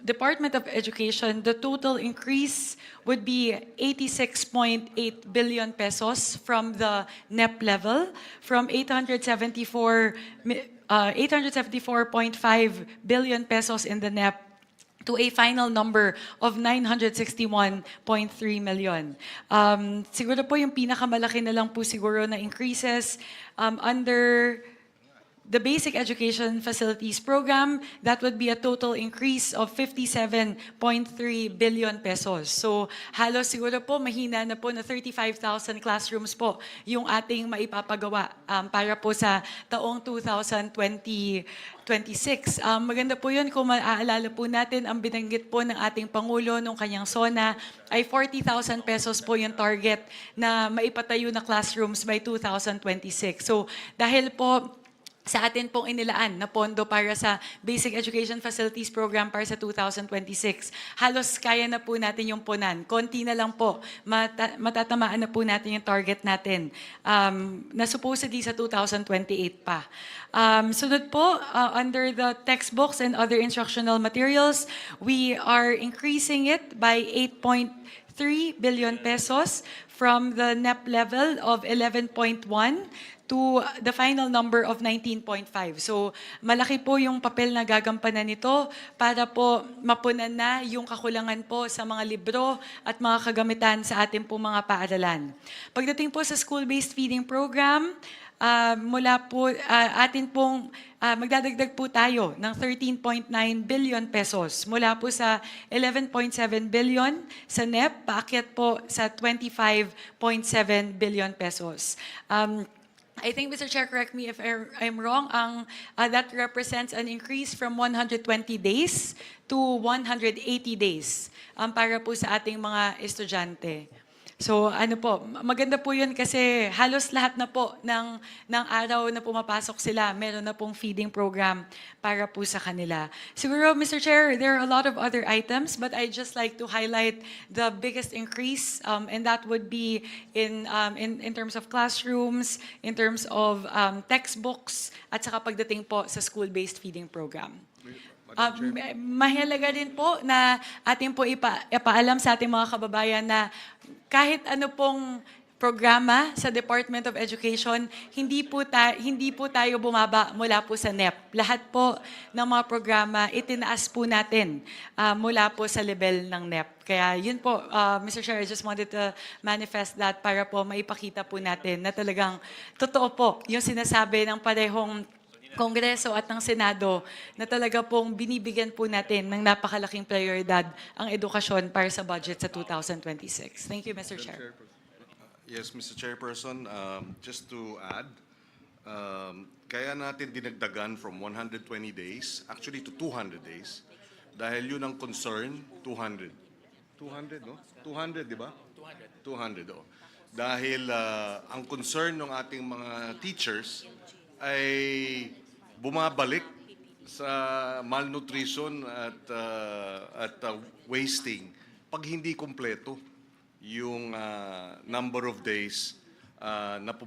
Department of Education, the total increase would be 86.8 billion pesos from the NEP level, from 874.5 billion pesos in the NEP to a final number of 961.3 million. Siguro po yung pinakamalaki na lang po siguro na increases under the Basic Education Facilities Program, that would be a total increase of 57.3 billion pesos. So halos siguro po mahina na po na 35,000 classrooms po yung ating maipapagawa para po sa taong 2026. Maganda po yun kung maaalala po natin, ang binanggit po ng ating Pangulo nung kanyang SONA ay 40,000 pesos po yung target na maipatayo na classrooms by 2026. So dahil po sa atin pong inilaan na pondo para sa Basic Education Facilities Program para sa 2026. Halos kaya na po natin yung punan. Konti na lang po, matatamaan na po natin yung target natin na supposedly sa 2028 pa. Sunod po, under the textbooks and other instructional materials, we are increasing it by 8.3 billion pesos from the NEP level of 11.1 to the final number of 19.5. So malaki po yung papel na gagampanan nito para po mapunan na yung kakulangan po sa mga libro at mga kagamitan sa ating po mga paaralan. Pagdating po sa school-based feeding program, mula po atin pong magdadagdag po tayo ng 13.9 billion pesos mula po sa 11.7 billion sa NEP, paakyat po sa 25.7 billion pesos. I think, Mr. Chair, correct me if I'm wrong, that represents an increase from 120 days to 180 days para po sa ating mga estudyante. So ano po, maganda po yun kasi halos lahat na po ng araw na pumapasok sila, meron na pong feeding program para po sa kanila. Siguro, Mr. Chair, there are a lot of other items, but I'd just like to highlight the biggest increase, and that would be in terms of classrooms, in terms of textbooks, at saka pagdating po sa school-based feeding program. Mahalaga din po na ating po ipaalam sa ating mga kababayan na kahit ano pong programa sa Department of Education, hindi po tayo bumaba mula po sa NEP. Lahat po ng mga programa, itinaas po natin mula po sa level ng NEP. Kaya yun po, Mr. Chair, I just wanted to manifest that para po maipakita po natin na talagang totoo po yung sinasabi ng parehong Kongreso at ng Senado na talaga pong binibigyan po natin ng napakalaking prioridad ang edukasyon para sa budget sa 2026. Thank you, Mr. Chair. Yes, Mr. Chairperson, just to add, kaya natin dinagdagan from 120 days, actually to 200 days, dahil yun ang concern, 200. 200, no? 200, di ba? 200, oh. Dahil ang concern ng ating mga teachers ay bumabalik sa malnutrition at wasting pag hindi kumpleto yung number of days na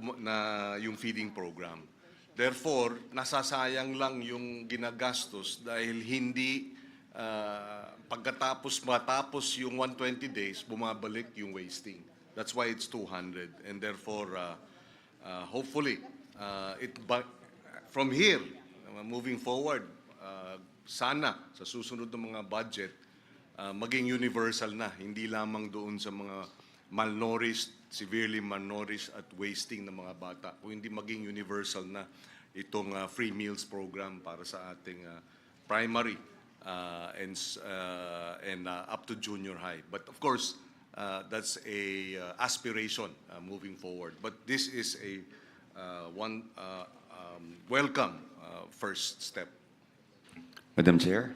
yung feeding program. Therefore, nasasayang lang yung ginagastos dahil hindi matapos yung 120 days, bumabalik yung wasting. That's why it's 200. And therefore, hopefully, from here, moving forward, sana sa susunod ng mga budget, maging universal na, hindi lamang doon sa mga malnourished, severely malnourished at wasting ng mga bata, kung hindi maging universal na itong free meals program para sa ating primary and up to junior high. But of course, that's a aspiration moving forward. But this is a welcome first step. Madam Chair,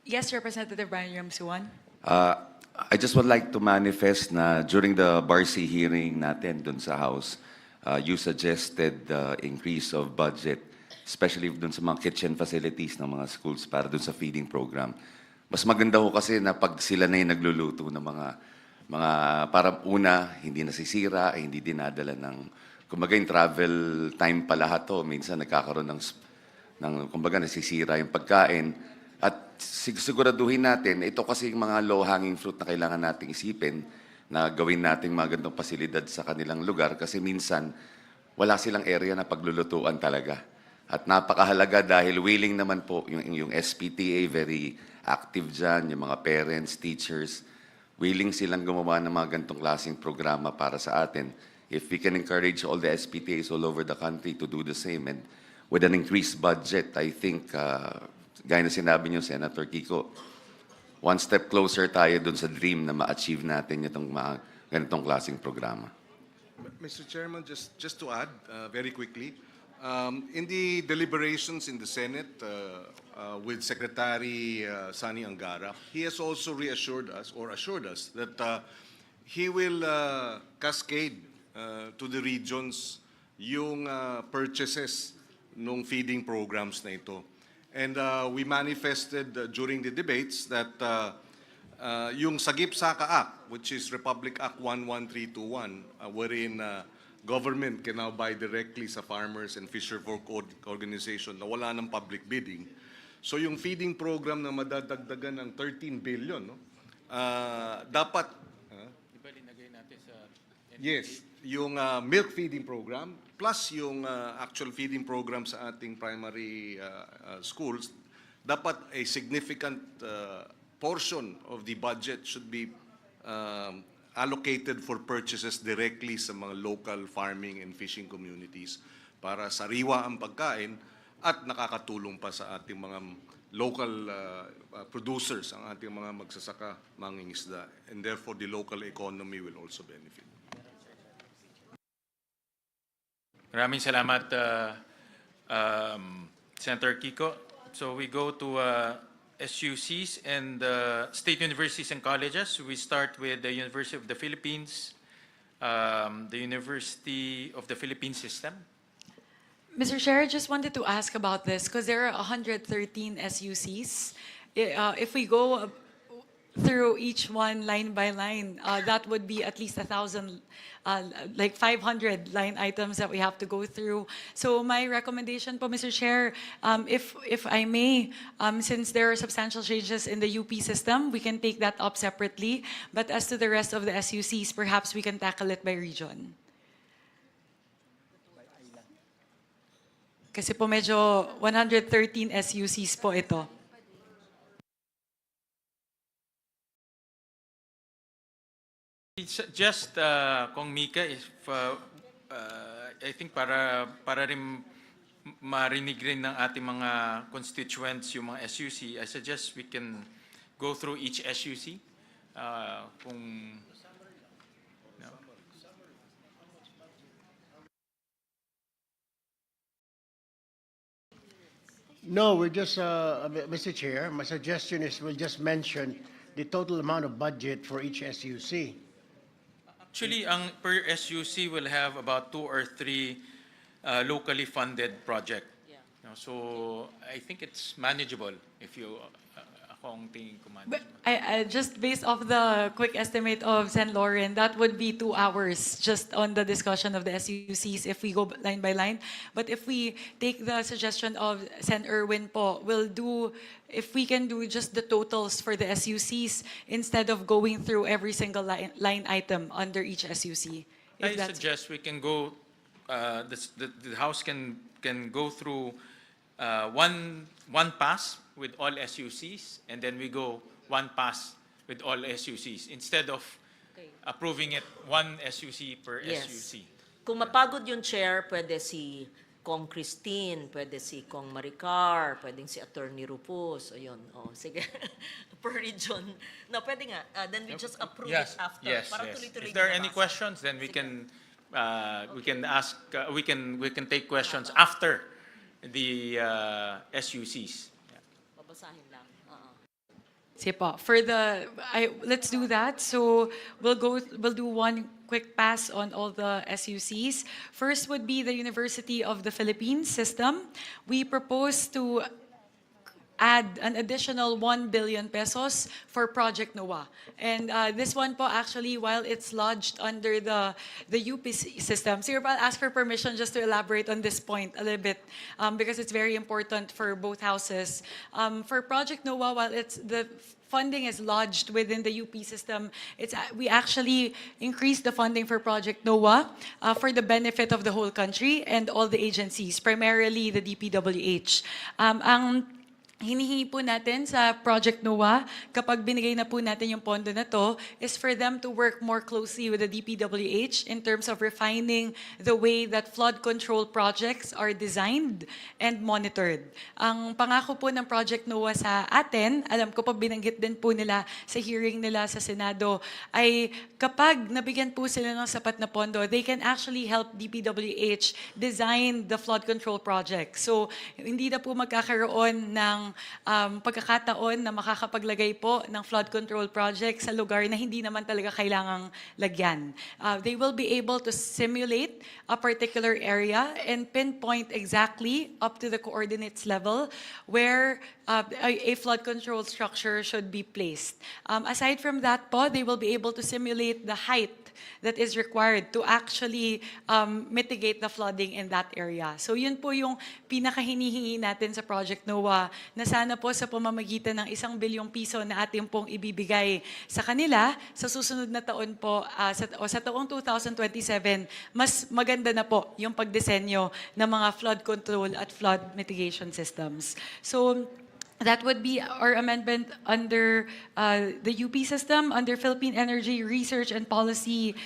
Yes, Representative Brian Ramsuan. I just would like to manifest na during the BARC hearing natin dun sa House, you suggested the increase of budget, especially dun sa mga kitchen facilities ng mga schools para dun sa feeding program. Mas maganda ho kasi na pag sila na yung nagluluto ng mga para una, hindi nasisira, hindi dinadala ng, kumbaga yung travel time pa lahat ho, minsan nagkakaroon ng kumbaga nasisira yung pagkain. At siguraduhin natin, ito kasi yung mga low-hanging fruit na kailangan nating isipin na gawin natin mga gandong pasilidad sa kanilang lugar kasi minsan wala silang area na paglulutuan talaga. At napakahalaga dahil willing naman po yung SPTA, very active dyan, yung mga parents, teachers, willing silang gumawa ng mga gantong klaseng programa para sa atin. If we can encourage all the SPTAs all over the country to do the same and with an increased budget, I think gaya na sinabi niyo, Senator Kiko, one step closer tayo dun sa dream na ma-achieve natin itong mga ganitong klaseng programa. Mr. Chairman, just to add very quickly, in the deliberations in the Senate with Secretary Sani Angara, he has also reassured us or assured us that he will cascade to the regions yung purchases ng feeding programs na ito. And we manifested during the debates that yung Sagip Saka Act, which is Republic Act 11321, wherein government can now buy directly sa farmers and fisherfolk organization na wala ng public bidding. So yung feeding program na madadagdagan ng 13 billion, no? Dapat, yes, yung milk feeding program, plus yung actual feeding program sa ating primary schools, dapat a significant portion of the budget should be allocated for purchases directly sa mga local farming and fishing communities para sariwa ang pagkain at nakakatulong pa sa ating mga local producers, ang ating mga magsasaka, mangingisda, and therefore the local economy will also benefit. Maraming salamat, Senator Kiko. So we go to SUCs and state universities and colleges. We start with the University of the Philippines, the University of the Philippines System. Mr. Chair, I just wanted to ask about this because there are 113 SUCs. If we go through each one line by line, that would be at least 1,000, like 500 line items that we have to go through. So my recommendation po, Mr. Chair, if I may, since there are substantial changes in the UP system, we can take that up separately. But as to the rest of the SUCs, perhaps we can tackle it by region. Kasi po medyo 113 SUCs po ito. It's just, Kong Mika, if, I think para rin marinig rin ng ating mga constituents yung mga SUC, I suggest we can go through each SUC. Kung No, we're just, Mr. Chair, my suggestion is we'll just mention the total amount of budget for each SUC. Actually, ang per SUC will have about 2 or 3 locally funded project. Yeah. So I think it's manageable if you, ako ang tingin ko But manageable. just based off the quick estimate of Sen. Lauren, that would be 2 hours just on the discussion of the SUCs if we go line by line. But if we take the suggestion of Sen. Erwin po, we'll do, if we can do just the totals for the SUCs instead of going through every single line item under each SUC. I If that's suggest we can go, the House can go through one pass with all SUCs, and then we go one pass with all SUCs instead of Okay. approving it one SUC per Yes. SUC. Kung mapagod yung chair, pwede si Kong Christine, pwede si Kong Maricar, pwedeng si Attorney Rufus. Ayun, sige. Per region. No, pwede nga. Then we just approve it after. Yes, Para yes. tuloy-tuloy If there are din any nabasa. questions, then we can ask, we can take questions after the SUCs. Babasahin lang. Sige po. Let's do that. So we'll do one quick pass on all the SUCs. First would be the University of the Philippines system. We propose to add an additional 1 billion pesos for Project NOAA. And this one po actually, while it's lodged under the UP system, so I'll ask for permission just to elaborate on this point a little bit because it's very important for both houses. For Project NOAA, while the funding is lodged within the UP system, we actually increased the funding for Project NOAA for the benefit of the whole country and all the agencies, primarily the DPWH. Ang hinihingi po natin sa Project NOAA, kapag binigay na po natin yung pondo na to, is for them to work more closely with the DPWH in terms of refining the way that flood control projects are designed and monitored. Ang pangako po ng Project NOAA sa atin, alam ko pa binanggit din po nila sa hearing nila sa Senado, ay kapag nabigyan po sila ng sapat na pondo, they can actually help DPWH design the flood control project. So, hindi na po magkakaroon ng pagkakataon na makakapaglagay po ng flood control project sa lugar na hindi naman talaga kailangang lagyan. They will be able to simulate a particular area and pinpoint exactly up to the coordinates level where a flood control structure should be placed. Aside from that po, they will be able to simulate the height that is required to actually mitigate the flooding in that area. So yun po yung pinakahinihingi natin sa Project NOAA na sana po sa pamamagitan ng 1 bilyong piso na ating pong ibibigay sa kanila sa susunod na taon po sa taong 2027, mas maganda na po yung pagdisenyo ng mga flood control at flood mitigation systems. So that would be our amendment under the UP system, under Philippine Energy Research and Policy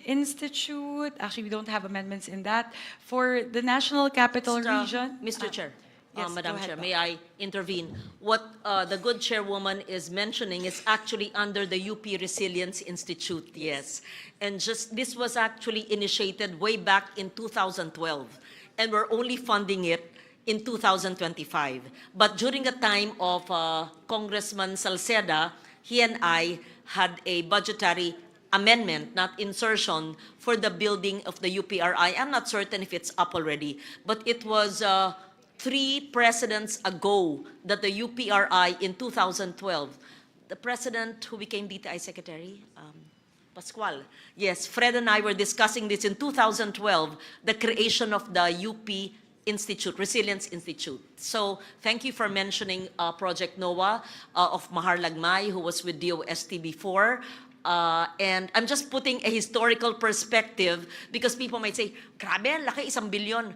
Institute. Actually, we don't have amendments in that. For the National Capital Region. Mr. Chair. Yes, Madam go ahead Chair, po. may I intervene? What the good chairwoman is mentioning is actually under the UP Resilience Institute, yes. And this was actually initiated way back in 2012, and we're only funding it in 2025. But during the time of Congressman Salceda, he and I had a budgetary amendment, not insertion, for the building of the UPRI. I'm not certain if it's up already, but it was 3 presidents ago that the UPRI in 2012, the president who became DTI secretary, Pascual. Yes, Fred and I were discussing this in 2012, the creation of the UP Institute, Resilience Institute. So thank you for mentioning Project NOAA of Mahar Lagmay, who was with DOST before. And I'm just putting a historical perspective because people might say, grabe, laki, 1 bilyon.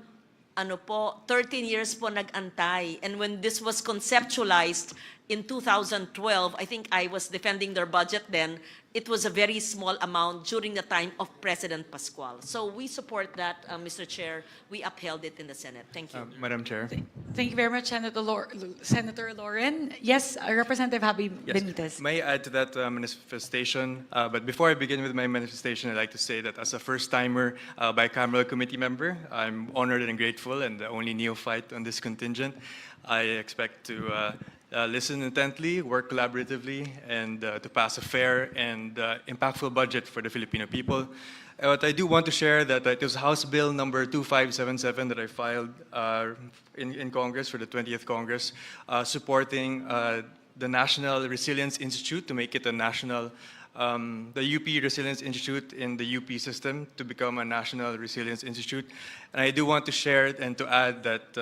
Ano po, 13 years po nag-antay. And when this was conceptualized in 2012, I think I was defending their budget then, it was a very small amount during the time of President Pascual. So we support that, Mr. Chair. We upheld it in the Senate. Thank you. Madam Chair. Thank you very much, Senator Lauren. Yes, Representative Happy Benitez. May I add to that manifestation? But before I begin with my manifestation, I'd like to say that as a first-timer bicameral committee member, I'm honored and grateful and the only neophyte on this contingent. I expect to listen intently, work collaboratively, and to pass a fair and impactful budget for the Filipino people. What I do want to share that it was House Bill number 2577 that I filed in Congress for the 20th Congress, supporting the National Resilience Institute to make it a national, the UP Resilience Institute in the UP system to become a National Resilience Institute. And I do want to share and to add that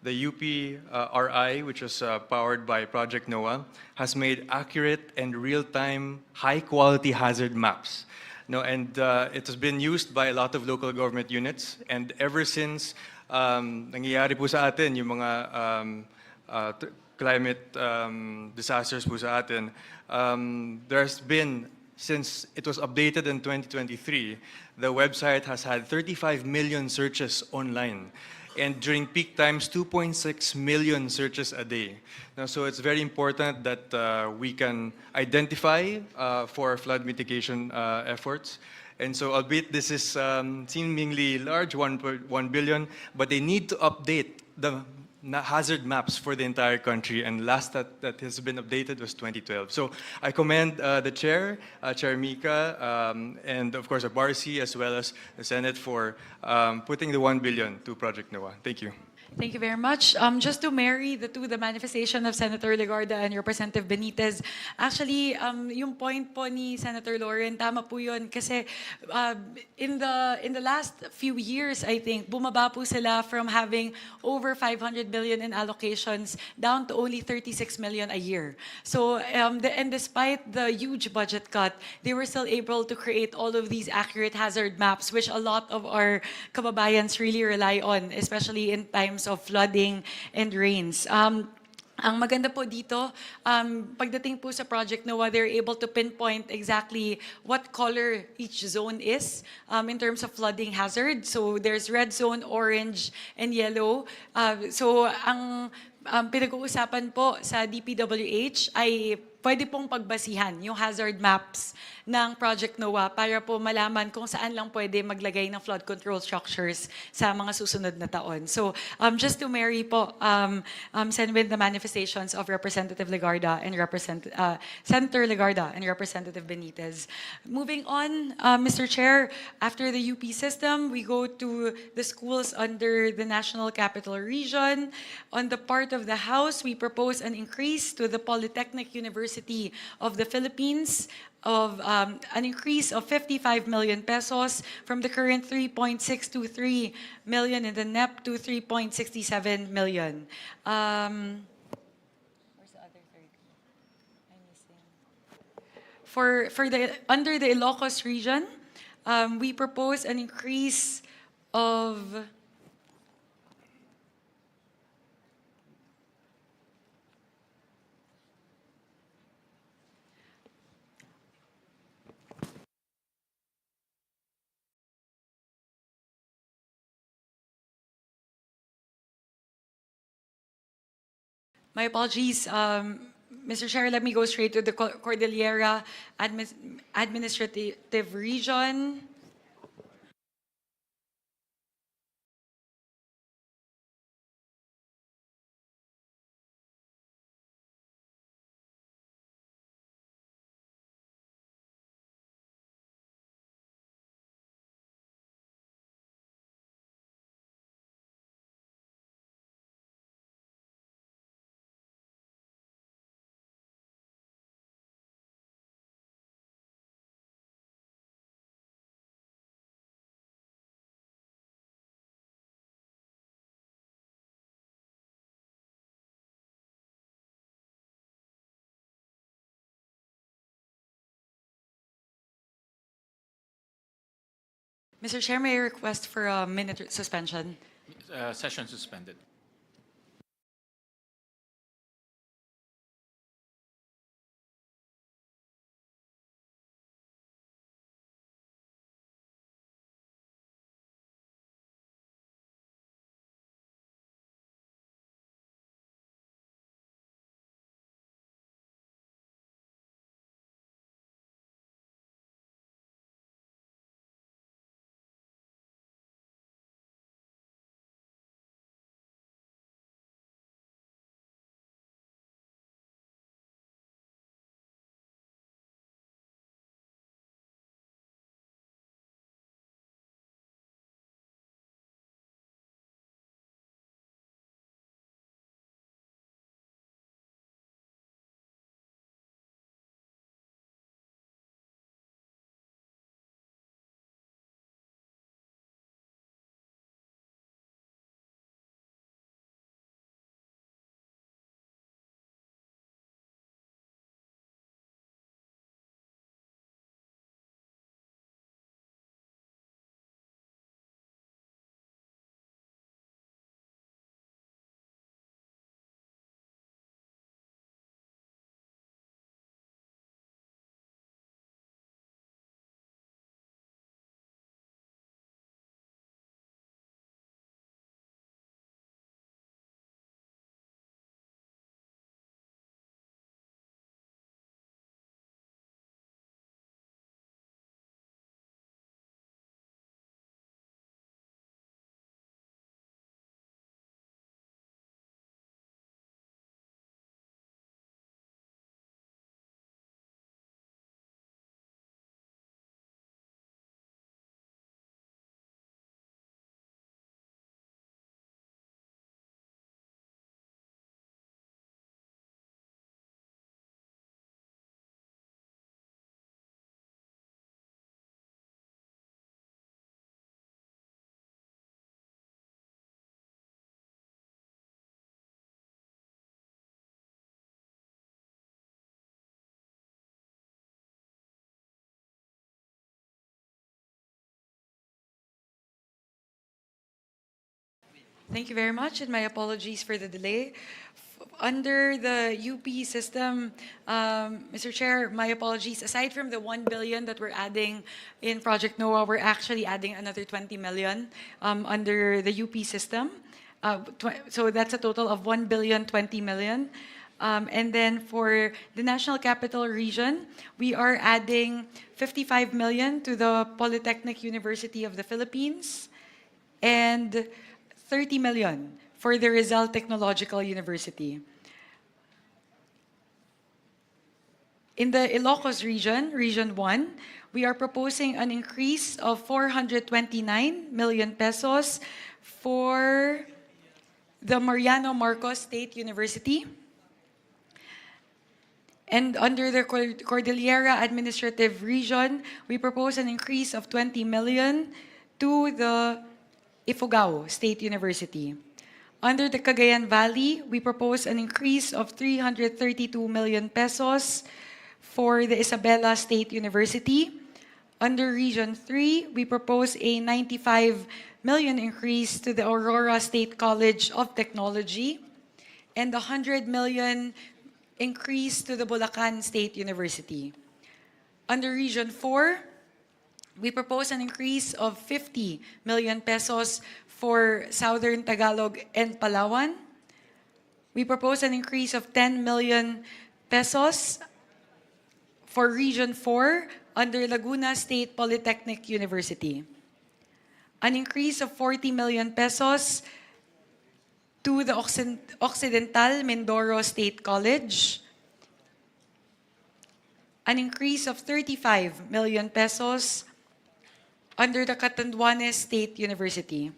the UP RI, which was powered by Project NOAA, has made accurate and real-time, high-quality hazard maps. No, and it has been used by a lot of local government units. And ever since nangyayari po sa atin, yung mga climate disasters po sa atin, there's been, since it was updated in 2023, the website has had 35 million searches online. And during peak times, 2.6 million searches a day. Now, so it's very important that we can identify for flood mitigation efforts. And so, albeit this is seemingly large, 1 billion, but they need to update the hazard maps for the entire country, and last that has been updated was 2012. So I commend the chair, Chair Mika, and of course Barsi, as well as the Senate for putting the 1 billion to Project NOAA. Thank you. Thank you very much. Just to marry the manifestation of Senator Legarda and Representative Benitez, actually, yung point po ni Senator Lauren, tama po yun. Kasi in the last few years, I think, bumaba po sila from having over 500 billion in allocations down to only 36 million a year. So, and despite the huge budget cut, they were still able to create all of these accurate hazard maps, which a lot of our kababayans really rely on, especially in times of flooding and rains. Ang maganda po dito, pagdating po sa Project NOAA, they're able to pinpoint exactly what color each zone is in terms of flooding hazard. So there's red zone, orange, and yellow. So ang pinag-uusapan po sa DPWH ay pwede pong pagbasihan yung hazard maps ng Project NOAA para po malaman kung saan lang pwede maglagay ng flood control structures sa mga susunod na taon. So just to marry po, send with the manifestations of Representative Legarda and Senator Legarda and Representative Benitez. Moving on, Mr. Chair, after the UP system, we go to the schools under the National Capital Region. On the part of the House, we propose an increase to the Polytechnic University of the Philippines of an increase of 55 million pesos from the current 3.623 million in the NEP to 3.67 million. Where's the other 30? I'm missing. For the under the Ilocos region, we propose an increase of my apologies, Mr. Chair, let me go straight to the Cordillera Administrative Region. Mr. Chair, may I request for a minute suspension? Session suspended. Thank you very much, and my apologies for the delay. Under the UP system, Mr. Chair, my apologies. Aside from the 1 billion that we're adding in Project NOAA, we're actually adding another 20 million under the UP system. So that's a total of 1 billion 20 million. And then for the National Capital Region, we are adding 55 million to the Polytechnic University of the Philippines and 30 million for the Rizal Technological University. In the Ilocos region, Region 1, we are proposing an increase of 429 million pesos for the Mariano Marcos State University. And under the Cordillera Administrative Region, we propose an increase of 20 million to the Ifugao State University. Under the Cagayan Valley, we propose an increase of 332 million pesos for the Isabela State University. Under Region 3, we propose a 95 million increase to the Aurora State College of Technology and a 100 million increase to the Bulacan State University. Under Region 4, we propose an increase of 50 million pesos for Southern Tagalog and Palawan. We propose an increase of 10 million pesos for Region 4 under Laguna State Polytechnic University. An increase of 40 million pesos to the Occidental Mindoro State College. An increase of 35 million pesos under the Catanduanes State University.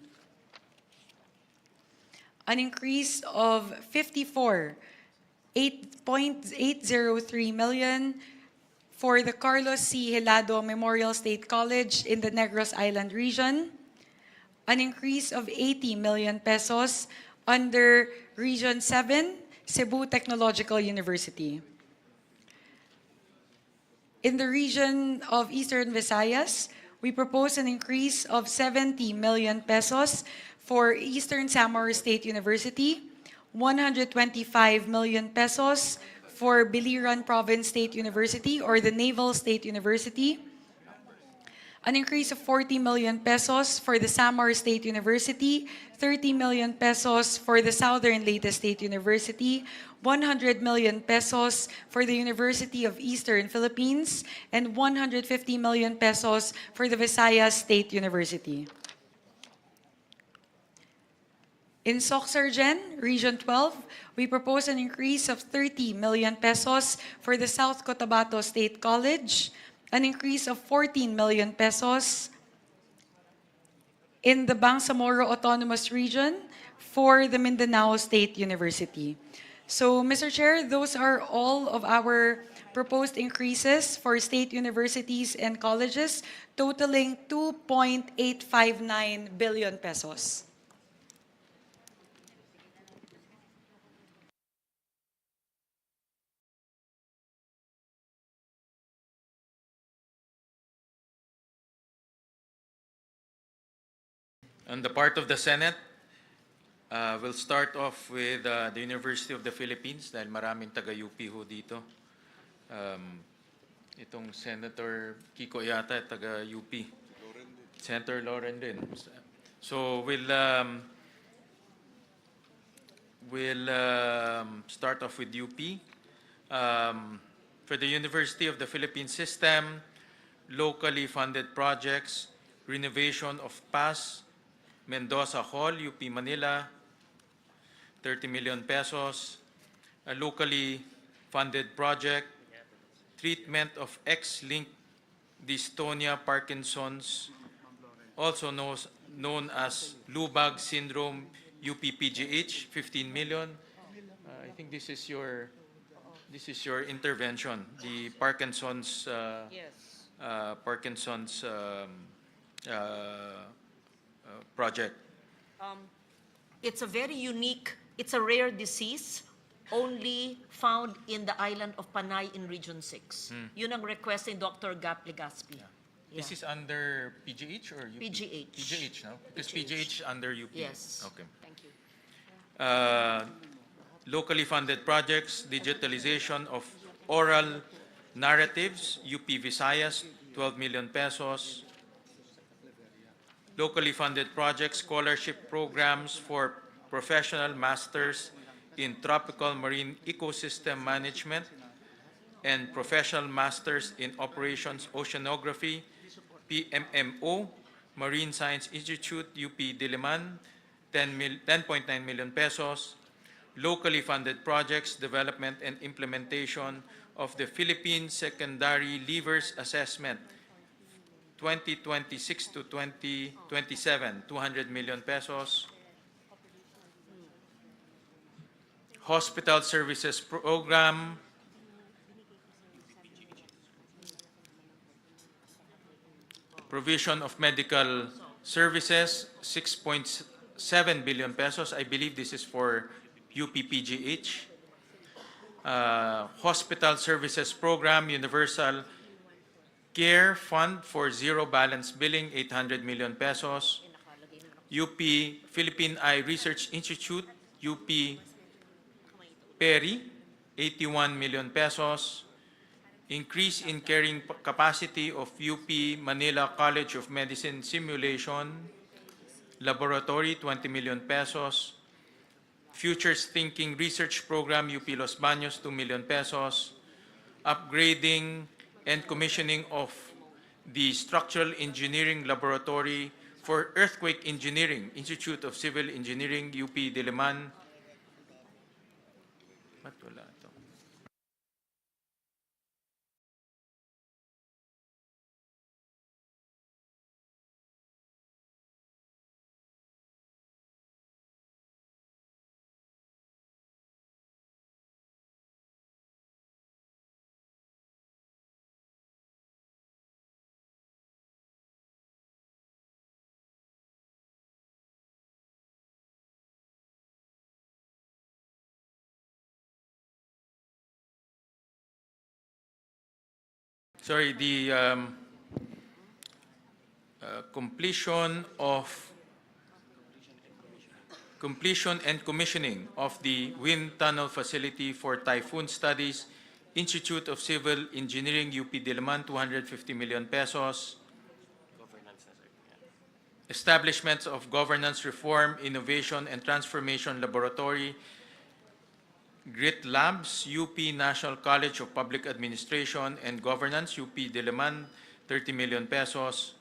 An increase of 8.803 million for the Carlos C. Helado Memorial State College in the Negros Island region. An increase of 80 million pesos under Region 7, Cebu Technological University. In the region of Eastern Visayas, we propose an increase of 70 million pesos for Eastern Samar State University, 125 million pesos for Biliran Province State University or the Naval State University, an increase of 40 million pesos for the Samar State University, 30 million pesos for the Southern Leyte State University, 100 million pesos for the University of Eastern Philippines, and 150 million pesos for the Visayas State University. In Soxargen, Region 12, we propose an increase of 30 million pesos for the South Cotabato State College, an increase of 14 million pesos in the Bangsamoro Autonomous Region for the Mindanao State University. So, Mr. Chair, those are all of our proposed increases for state universities and colleges, totaling 2.859 billion pesos. On the part of the Senate, we'll start off with the University of the Philippines dahil maraming taga-UP ho dito. Itong Senator Kiko yata taga-UP. Senator Loren din. So we'll start off with UP. For the University of the Philippines system, locally funded projects, renovation of PAS, Mendoza Hall, UP Manila, 30 million pesos. A locally funded project, treatment of X-linked dystonia Parkinson's, also known as Lubag syndrome, UPPGH, 15 million. I think this is your intervention, the Parkinson's project. It's a very unique, it's a rare disease only found in the island of Panay in Region 6. Yun ang request ni Dr. Gap Legaspi. Yeah. This is under PGH or UP? PGH. PGH, no? Because PGH. PGH under UP. Yes. Okay. Thank you. Locally funded projects, digitalization of oral narratives, UP Visayas, 12 million pesos. Locally funded projects, scholarship programs for professional masters in tropical marine ecosystem management and professional masters in operations oceanography, PMMO, Marine Science Institute, UP Diliman, 10.9 million pesos. Locally funded projects, development and implementation of the Philippine Secondary Leavers Assessment 2026 to 2027, 200 million pesos. Hospital Services Program, provision of medical services, 6.7 billion pesos. I believe this is for UPPGH. Hospital Services Program, Universal Care Fund for Zero Balance Billing, 800 million pesos. UP Philippine Eye Research Institute, UP PERI, 81 million pesos. Increase in carrying capacity of UP Manila College of Medicine Simulation Laboratory, 20 million pesos. Futures Thinking Research Program, UP Los Baños, 2 million pesos. Upgrading and commissioning of the Structural Engineering Laboratory for Earthquake Engineering, Institute of Civil Engineering, UP Diliman. Ba't wala ito? Sorry, the completion and commissioning of the wind tunnel facility for typhoon studies, Institute of Civil Engineering, UP Diliman, 250 million pesos. Establishments of Governance Reform, Innovation and Transformation Laboratory, GRIT Labs, UP National College of Public Administration and Governance, UP Diliman, 30 million pesos.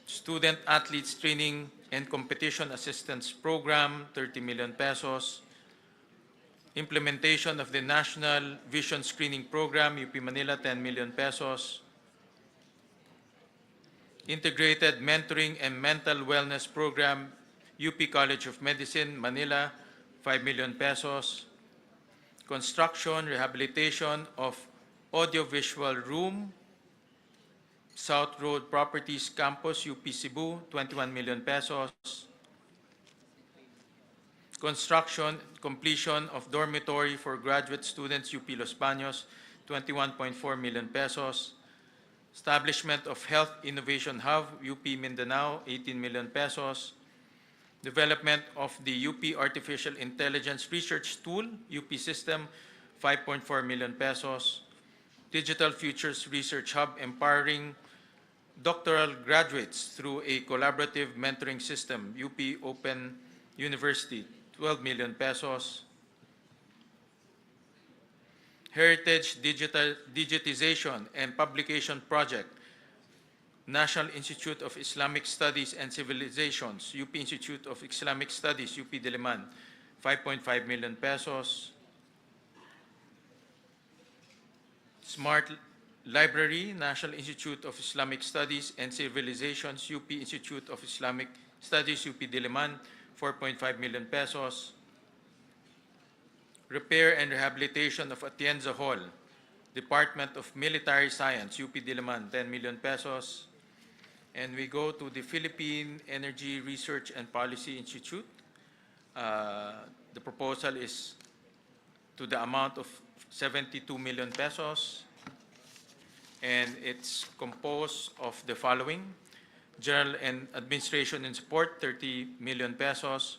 Student Athletes Training and Competition Assistance Program, 30 million pesos. Implementation of the National Vision Screening Program, UP Manila, 10 million pesos. Integrated Mentoring and Mental Wellness Program, UP College of Medicine, Manila, 5 million pesos. Construction, rehabilitation of audiovisual room, South Road Properties Campus, UP Cebu, 21 million pesos. Construction, completion of dormitory for graduate students, UP Los Baños, 21.4 million pesos. Establishment of Health Innovation Hub, UP Mindanao, 18 million pesos. Development of the UP Artificial Intelligence Research Tool, UP System, 5.4 million pesos. Digital Futures Research Hub, empowering doctoral graduates through a collaborative mentoring system, UP Open University, 12 million pesos. Heritage Digitization and Publication Project, National Institute of Islamic Studies and Civilizations, UP Institute of Islamic Studies, UP Diliman, 5.5 million pesos. Smart Library, National Institute of Islamic Studies and Civilizations, UP Institute of Islamic Studies, UP Diliman, 4.5 million pesos. Repair and Rehabilitation of Atienza Hall, Department of Military Science, UP Diliman, 10 million pesos. And we go to the Philippine Energy Research and Policy Institute. The proposal is to the amount of 72 million pesos. And it's composed of the following: General and Administration and Support, 30 million pesos.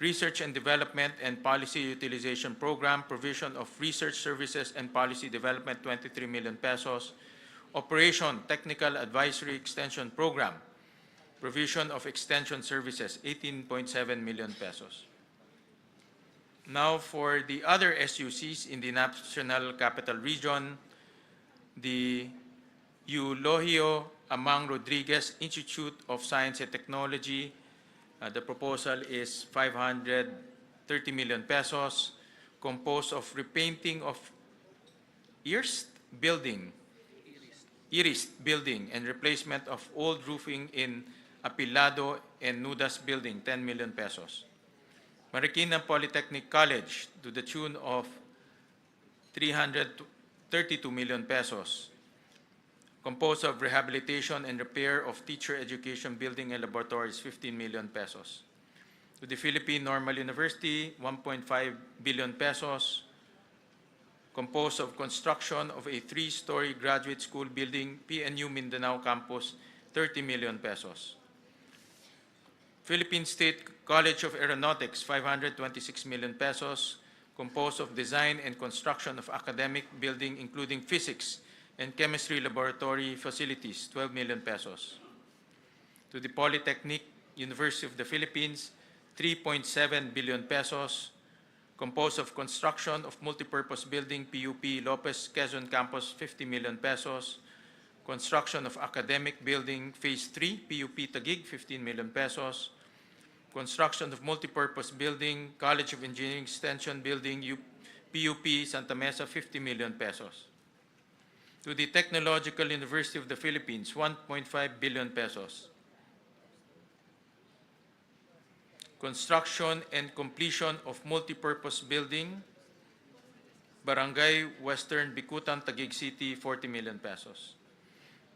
Research and Development and Policy Utilization Program, provision of research services and policy development, 23 million pesos. Operation Technical Advisory Extension Program, provision of extension services, 18.7 million pesos. Now for the other SUCs in the National Capital Region, the Eulogio Amang Rodriguez Institute of Science and Technology, the proposal is 530 million pesos, composed of repainting of Iris building and replacement of old roofing in Apilado and Nudas building, 10 million pesos. Marikina Polytechnic College to the tune of 332 million pesos, composed of rehabilitation and repair of teacher education building and laboratories, 15 million pesos. To the Philippine Normal University, 1.5 billion pesos, composed of construction of a 3-story graduate school building, PNU Mindanao campus, 30 million pesos. Philippine State College of Aeronautics, 526 million pesos, composed of design and construction of academic building including physics and chemistry laboratory facilities, 12 million pesos. To the Polytechnic University of the Philippines, 3.7 billion pesos, composed of construction of multipurpose building, PUP Lopez Quezon campus, 50 million pesos, construction of academic building, phase 3, PUP Taguig, 15 million pesos, construction of multipurpose building, College of Engineering Extension building, PUP Santa Mesa, 50 million pesos. To the Technological University of the Philippines, 1.5 billion pesos. Construction and completion of multipurpose building, Barangay Western Bikutan, Taguig City, 40 million pesos.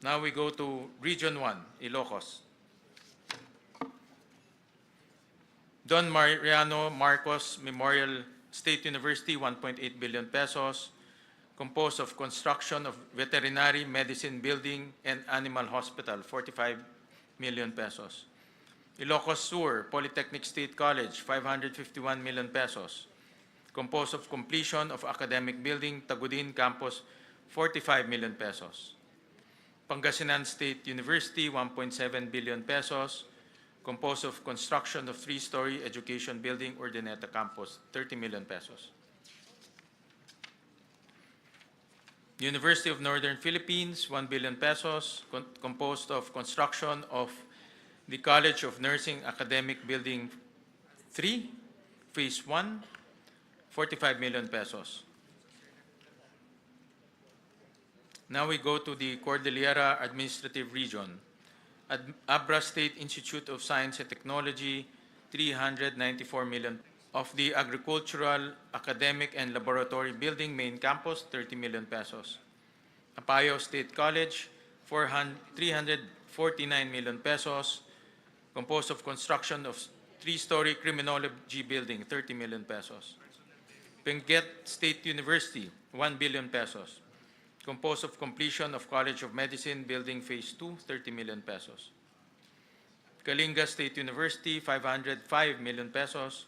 Now we go to Region 1, Ilocos. Don Mariano Marcos Memorial State University, 1.8 billion pesos, composed of construction of veterinary medicine building and animal hospital, 45 million pesos. Ilocos Sur Polytechnic State College, 551 million pesos, composed of completion of academic building, Tagudin campus, 45 million pesos. Pangasinan State University, 1.7 billion pesos, composed of construction of 3-story education building, Urdaneta campus, 30 million pesos. University of Northern Philippines, 1 billion pesos, composed of construction of the College of Nursing Academic Building 3, Phase 1, 45 million pesos. Now we go to the Cordillera Administrative Region. Abra State Institute of Science and Technology, 394 million. Of the Agricultural, Academic, and Laboratory Building Main Campus, 30 million pesos. Apayao State College, 349 million pesos, composed of construction of 3-story criminology building, 30 million pesos. Benguet State University, 1 billion pesos, composed of completion of College of Medicine building phase 2, 30 million pesos. Kalinga State University, 505 million pesos,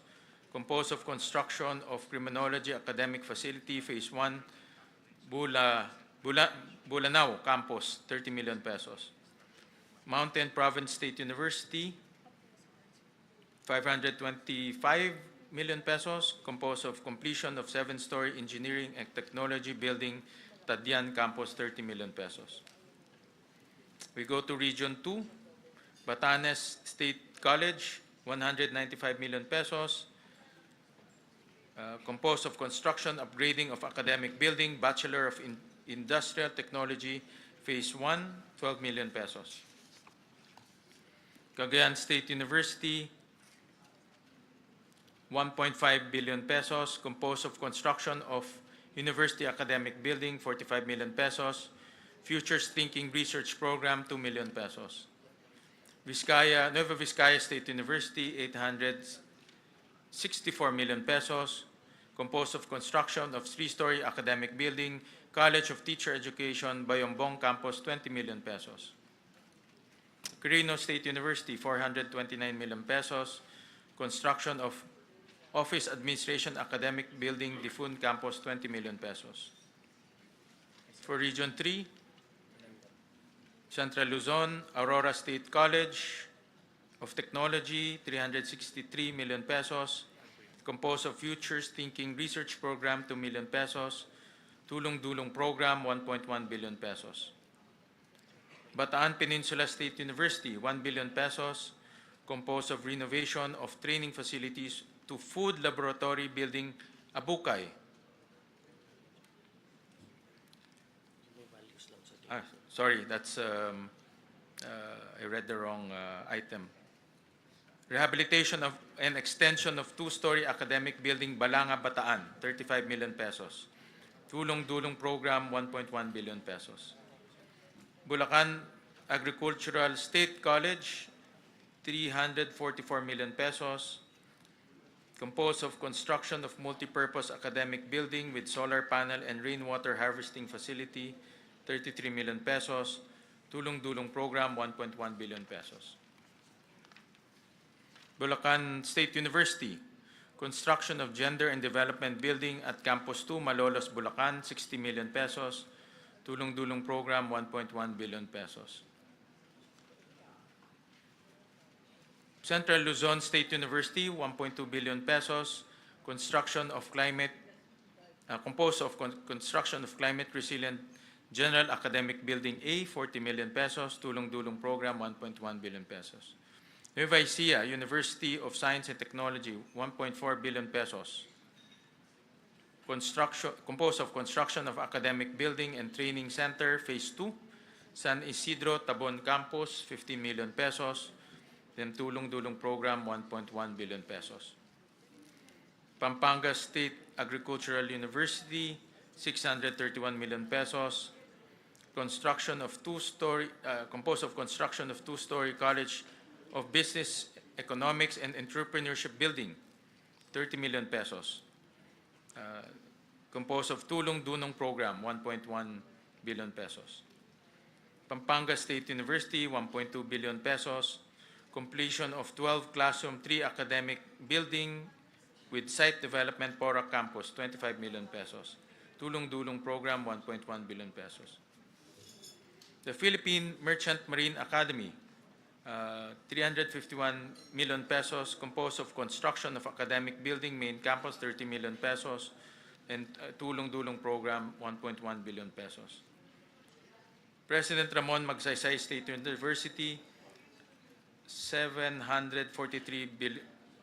composed of construction of Criminology Academic Facility phase 1, Bulanao campus, 30 million pesos. Mountain Province State University, 525 million pesos, composed of completion of 7-story engineering and technology building, Tadian campus, 30 million pesos. We go to Region 2, Batanes State College, 195 million pesos, composed of construction, upgrading of academic building, Bachelor of Industrial Technology, Phase 1, 12 million pesos. Cagayan State University, 1.5 billion pesos, composed of construction of University Academic Building, 45 million pesos, Futures Thinking Research Program, 2 million pesos. Nueva Vizcaya State University, 864 million pesos, composed of construction of 3-story academic building, College of Teacher Education, Bayombong Campus, 20 million pesos. Quirino State University, 429 million pesos, construction of Office Administration Academic Building, Difun Campus, 20 million pesos. For Region 3, Central Luzon, Aurora State College of Technology, 363 million pesos. Composed of Futures Thinking Research Program, 2 million pesos. Tulong Dulong Program, 1.1 billion pesos. Bataan Peninsula State University, 1 billion pesos. Composed of renovation of training facilities to Food Laboratory Building, Abukay. Sorry, that's I read the wrong item. Rehabilitation of and extension of two-story academic building, Balanga, Bataan, 35 million pesos. Tulong Dulong Program, 1.1 billion pesos. Bulacan Agricultural State College, 344 million pesos. Composed of construction of multipurpose academic building with solar panel and rainwater harvesting facility, 33 million pesos. Tulong Dulong Program, 1.1 billion pesos. Bulacan State University, construction of Gender and Development Building at Campus 2, Malolos, Bulacan, 60 million pesos. Tulong Dulong Program, 1.1 billion pesos. Central Luzon State University, 1.2 billion pesos. Construction of climate, composed of construction of climate resilient General Academic Building A, 40 million pesos. Tulong Dulong Program, 1.1 billion pesos. Nueva Ecija University of Science and Technology, 1.4 billion pesos. Composed of construction of academic building and training center, Phase 2. San Isidro Tabon Campus, 15 million pesos. Then Tulong Dulong Program, 1.1 billion pesos. Pampanga State Agricultural University, 631 million pesos. Construction of composed of construction of two-story College of Business, Economics, and Entrepreneurship Building, 30 million pesos. Composed of Tulong Dulong Program, 1.1 billion pesos. Pampanga State University, 1.2 billion pesos. Completion of 12 Classroom 3 Academic Building with Site Development, Porac Campus, 25 million pesos. Tulong Dulong Program, 1.1 billion pesos. The Philippine Merchant Marine Academy, 351 million pesos, composed of construction of academic building, main campus, 30 million pesos, and Tulong Dulong Program, 1.1 billion pesos. President Ramon Magsaysay State University, 743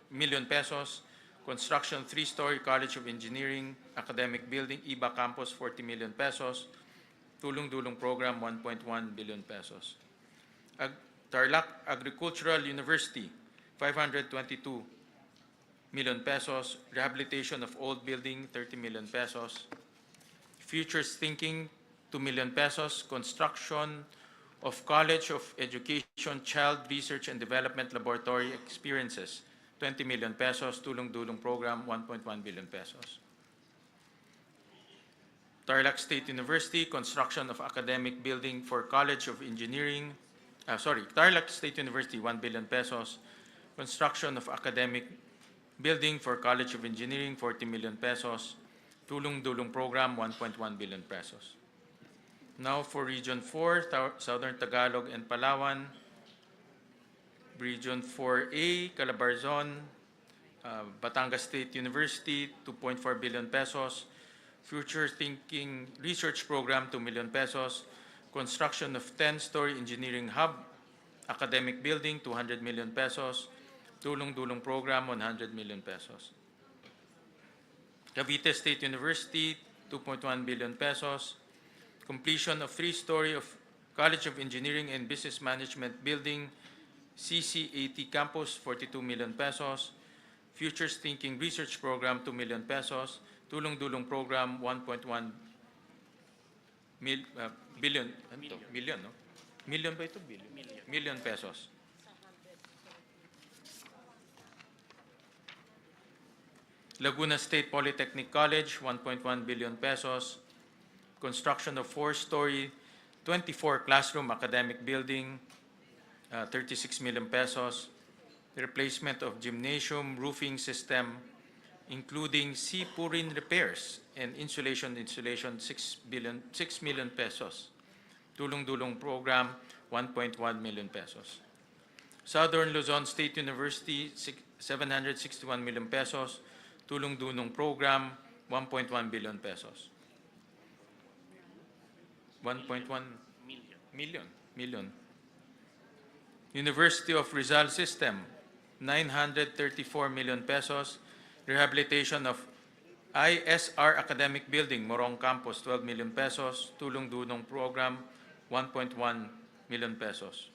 million pesos, construction 3-story College of Engineering, academic building, Iba Campus, 40 million pesos, Tulong Dulong Program, 1.1 billion pesos. Tarlac Agricultural University, 522 million pesos. Rehabilitation of old building, 30 million pesos. Futures Thinking, 2 million pesos. Construction of College of Education Child Research and Development Laboratory Experiences, 20 million pesos. Tulong Dulong Program, 1.1 billion pesos. Tarlac State University, construction of academic building for College of Engineering, Tarlac State University, 1 billion pesos. Construction of academic building for College of Engineering, 40 million pesos. Tulong Dulong Program, 1.1 billion pesos. Now for Region 4, Southern Tagalog and Palawan. Region 4A, Calabarzon, Batangas State University, 2.4 billion pesos. Future Thinking Research Program, 2 million pesos. Construction of 10-story engineering hub, academic building, 200 million pesos. Tulong Dulong Program, 100 million pesos. Cavite State University, 2.1 billion pesos. Completion of 3-story of College of Engineering and Business Management Building, CCAT Campus, 42 million pesos. Futures Thinking Research Program, 2 million pesos. Tulong Dulong Program, 1.1 billion. Million, no? Million ba ito? Billion. Million pesos. Laguna State Polytechnic College, 1.1 billion pesos. Construction of 4-story, 24-classroom academic building, 36 million pesos. Replacement of gymnasium, roofing system, including Sipurin repairs and insulation 6 million pesos. Tulong-dulong program 1.1 million pesos. Southern Luzon State University 761 million pesos. Tulong-dulong program 1.1 billion pesos. 1.1 million. University of Rizal System 934 million pesos. Rehabilitation of ISR Academic Building, Morong Campus, 12 million pesos. Tulong-dulong program, 1.1 million pesos.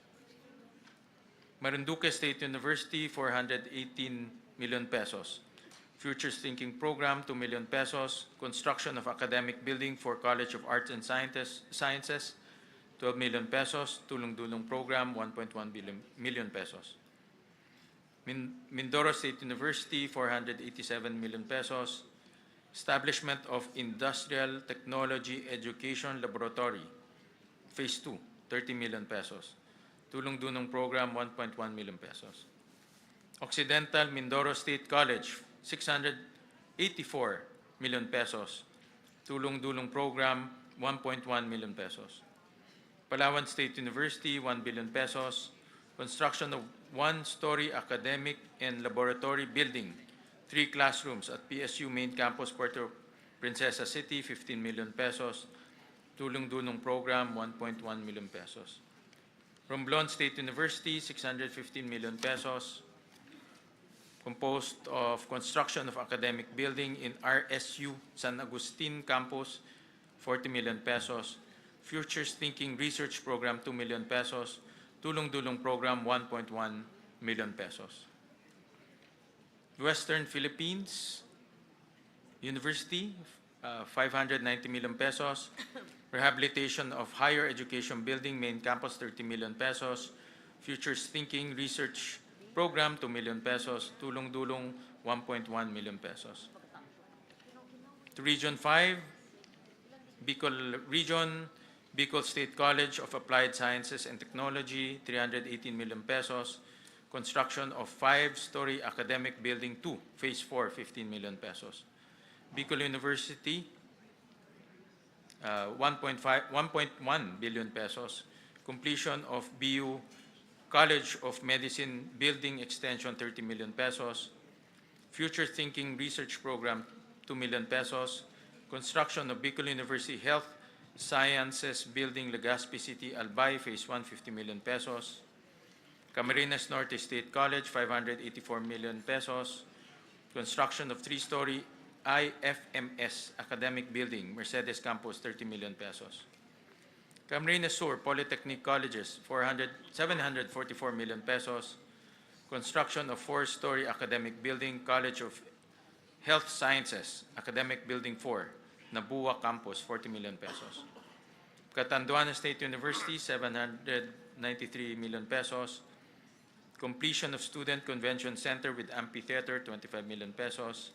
Marinduque State University, 418 million pesos. Futures Thinking Program, 2 million pesos. Construction of Academic Building for College of Arts and Sciences, 12 million pesos. Tulong-dulong Program, 1.1 million pesos. Mindoro State University, 487 million pesos. Establishment of Industrial Technology Education Laboratory, Phase 2, 30 million pesos. Tulong-dunong Program, 1.1 million pesos. Occidental Mindoro State College, 684 million pesos. Tulong-dulong Program, 1.1 million pesos. Palawan State University, 1 billion pesos. Construction of one-story academic and laboratory building, 3 classrooms at PSU Main Campus, Puerto Princesa City, 15 million pesos. Tulong-dunong Program, 1.1 million pesos. Romblon State University, 615 million pesos. Composed of construction of academic building in RSU San Agustin Campus, 40 million pesos. Futures Thinking Research Program, 2 million pesos. Tulong-dulong Program, 1.1 million pesos. Western Philippines University, 590 million pesos. Rehabilitation of Higher Education Building, Main Campus, 30 million pesos. Futures Thinking Research Program, 2 million pesos. Tulong-dulong, 1.1 million pesos. To Region 5, Bicol Region, Bicol State College of Applied Sciences and Technology, 318 million pesos. Construction of 5-story academic building 2, Phase 4, 15 million pesos. Bicol University, 1.1 billion pesos. Completion of BU College of Medicine Building Extension, 30 million pesos. Future Thinking Research Program, 2 million pesos. Construction of Bicol University Health Sciences Building, Legazpi City, Albay, Phase 1, 50 million pesos. Camarines Norte State College, 584 million pesos. Construction of 3-story IFMS Academic Building, Mercedes Campus, 30 million pesos. Camarines Sur Polytechnic Colleges, 744 million pesos. Construction of 4-story academic building, College of Health Sciences, Academic Building 4, Nabua Campus, 40 million pesos. Catanduanes State University, 793 million pesos. Completion of Student Convention Center with Amphitheater, 25 million pesos.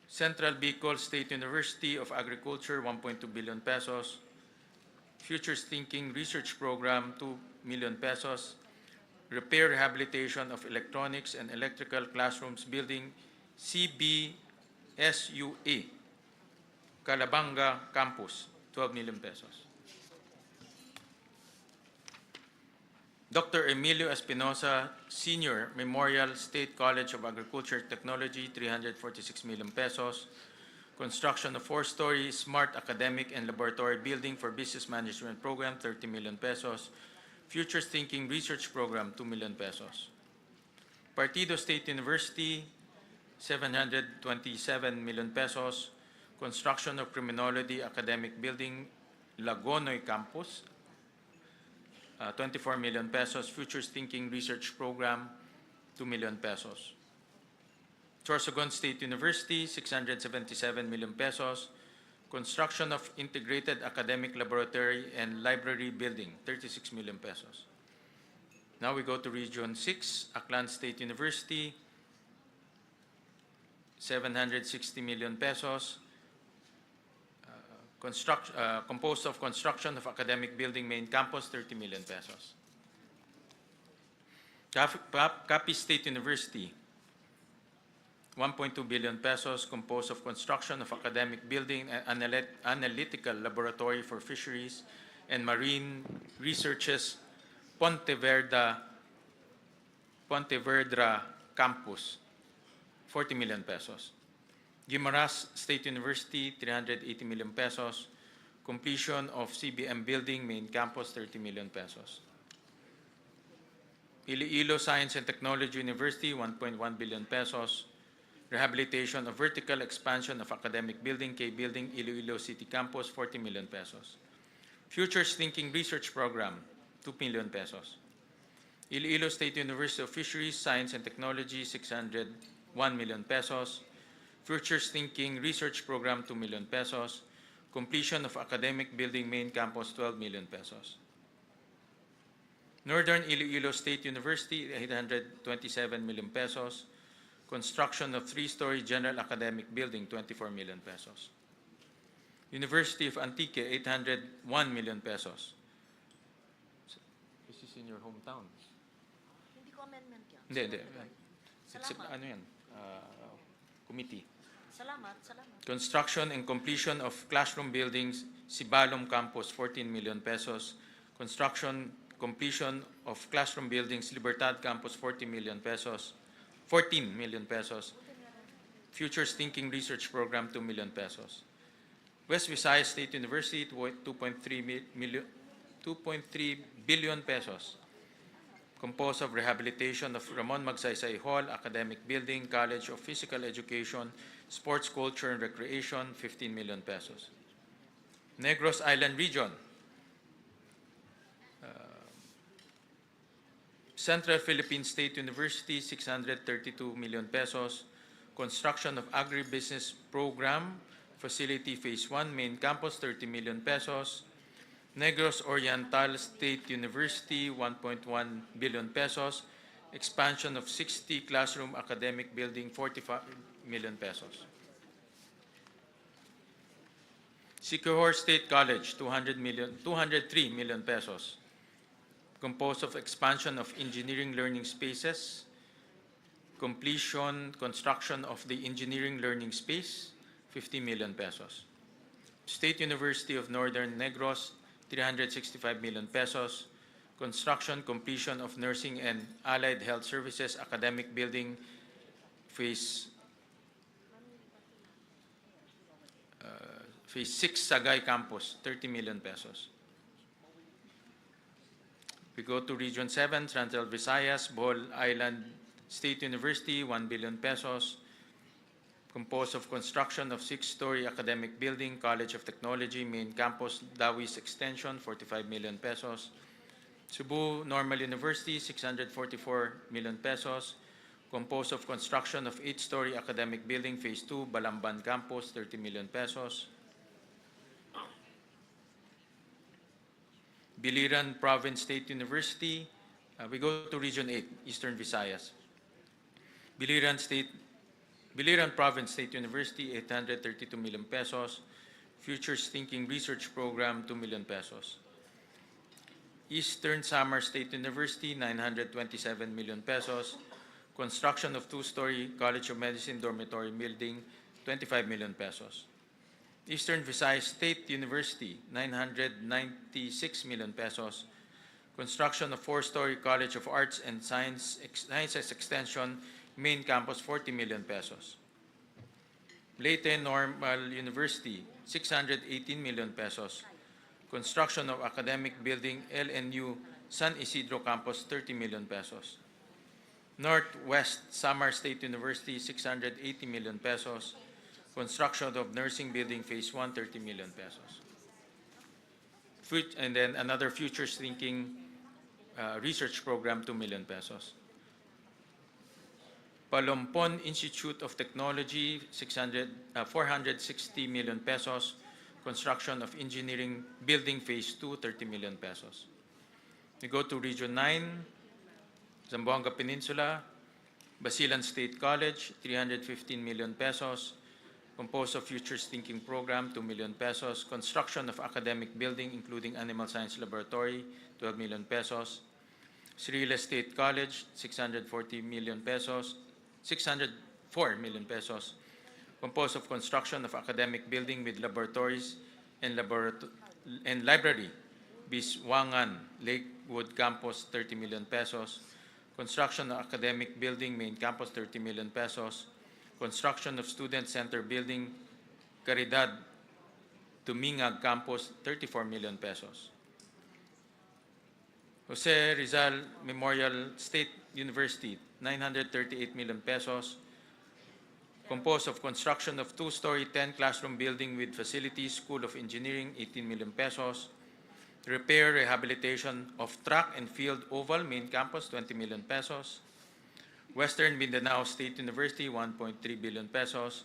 Central Bicol State University of Agriculture, 1.2 billion pesos. Futures Thinking Research Program, 2 million pesos. Repair Rehabilitation of Electronics and Electrical Classrooms Building, CBSUA, Calabanga Campus, 12 million pesos. Dr. Emilio Espinosa Senior Memorial State College of Agriculture Technology, 346 million pesos. Construction of 4-story smart academic and laboratory building for business management program, 30 million pesos. Futures Thinking Research Program, 2 million pesos. Partido State University, 727 million pesos. Construction of Criminology Academic Building, Lagonoy Campus, 24 million pesos. Futures Thinking Research Program, 2 million pesos. Sorsogon State University, 677 million pesos. Construction of Integrated Academic Laboratory and Library Building, 36 million pesos. Now we go to Region 6, Aklan State University, 760 million pesos. Composed of construction of academic building main campus, 30 million pesos. Capiz State University, 1.2 billion pesos, composed of construction of academic building and analytical laboratory for fisheries and marine researches, Pontevedra Campus, 40 million pesos. Guimaras State University, 380 million pesos. Completion of CBM building, main campus, 30 million pesos. Iloilo Science and Technology University, 1.1 billion pesos. Rehabilitation of vertical expansion of academic building, K Building, Iloilo City Campus, 40 million pesos. Futures Thinking Research Program, 2 million pesos. Iloilo State University of Fisheries, Science and Technology, 601 million pesos. Futures Thinking Research Program, 2 million pesos. Completion of academic building, main campus, 12 million pesos. Northern Iloilo State University, 827 million pesos. Construction of 3-story general academic building, 24 million pesos. University of Antique, 801 million pesos. This is in your hometown. Hindi ko amendment yan. Hindi. Salamat. Ano yan? Committee. Salamat. Construction and completion of classroom buildings, Sibalom Campus, 14 million pesos. Construction, completion of classroom buildings, Libertad Campus, 14 million pesos. Futures Thinking Research Program, 2 million pesos. West Visayas State University, 2.3 billion pesos. Composed of rehabilitation of Ramon Magsaysay Hall, Academic Building, College of Physical Education, Sports, Culture, and Recreation, 15 million pesos. Negros Island Region, Central Philippine State University, 632 million pesos. Construction of Agribusiness Program, Facility Phase 1, Main Campus, 30 million pesos. Negros Oriental State University, 1.1 billion pesos. Expansion of 60 classroom academic building, 45 million pesos. Siquijor State College, 203 million pesos. Composed of expansion of engineering learning spaces, construction of the engineering learning space, 50 million pesos. State University of Northern Negros, 365 million pesos. Construction, completion of nursing and allied health services academic building, phase 6 Sagay Campus, 30 million pesos. We go to Region 7, Central Visayas, Bohol Island State University, 1 billion pesos. Composed of construction of 6-story academic building, College of Technology, main campus, Dawis Extension, 45 million pesos. Cebu Normal University, 644 million pesos. Composed of construction of 8-story academic building, Phase 2, Balamban Campus, 30 million pesos. Biliran Province State University, we go to Region 8, Eastern Visayas. Biliran Province State University, 832 million pesos. Futures Thinking Research Program, 2 million pesos. Eastern Samar State University, 927 million pesos. Construction of 2-story College of Medicine dormitory building, 25 million pesos. Eastern Visayas State University, 996 million pesos. Construction of 4-story College of Arts and Sciences Extension, main campus, 40 million pesos. Leyte Normal University, 618 million pesos. Construction of academic building, LNU San Isidro Campus, 30 million pesos. Northwest Samar State University, 680 million pesos. Construction of nursing building, Phase 1, 30 million pesos. And then another Futures Thinking research program, 2 million pesos. Palompon Institute of Technology, 460 million pesos. Construction of engineering building, Phase 2, 30 million pesos. We go to Region 9, Zamboanga Peninsula, Basilan State College, 315 million pesos. Composed of Futures Thinking Program, 2 million pesos. Construction of academic building, including Animal Science Laboratory, 12 million pesos. Srila State College, 640 million pesos. 640 million pesos, composed of construction of academic building with laboratories and library, Biswangan Lakewood Campus, 30 million pesos, construction of academic building, main campus, 30 million pesos, construction of student center building, Caridad Tumingag Campus, 34 million pesos. Jose Rizal Memorial State University, 938 million pesos, composed of construction of 2-story, 10-classroom building with facilities, School of Engineering, 18 million pesos, repair, rehabilitation of track and field oval, main campus, 20 million pesos, Western Mindanao State University, 1.3 billion pesos,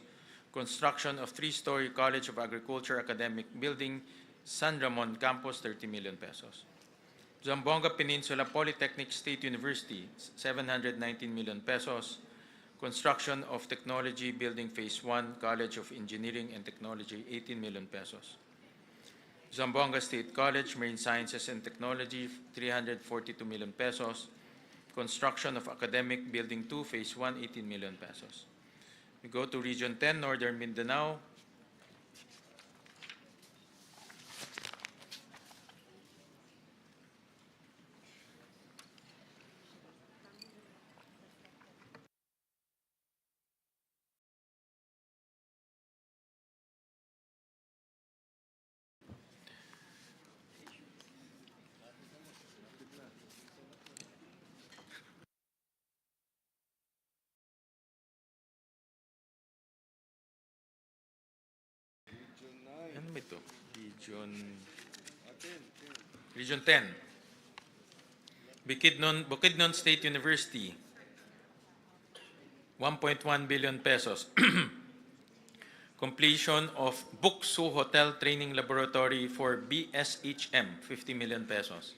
construction of 3-story College of Agriculture academic building, San Ramon Campus, 30 million pesos. Zamboanga Peninsula Polytechnic State University, 719 million pesos, construction of Technology Building Phase 1, College of Engineering and Technology, 18 million pesos. Zamboanga State College, Marine Sciences and Technology, 342 million pesos, construction of Academic Building 2, Phase 1, 18 million pesos. We go to Region 10, Northern Mindanao. Ano ba ito? Region 10. Bukidnon State University, 1.1 billion pesos. Completion of Buksu Hotel Training Laboratory for BSHM, 50 million pesos.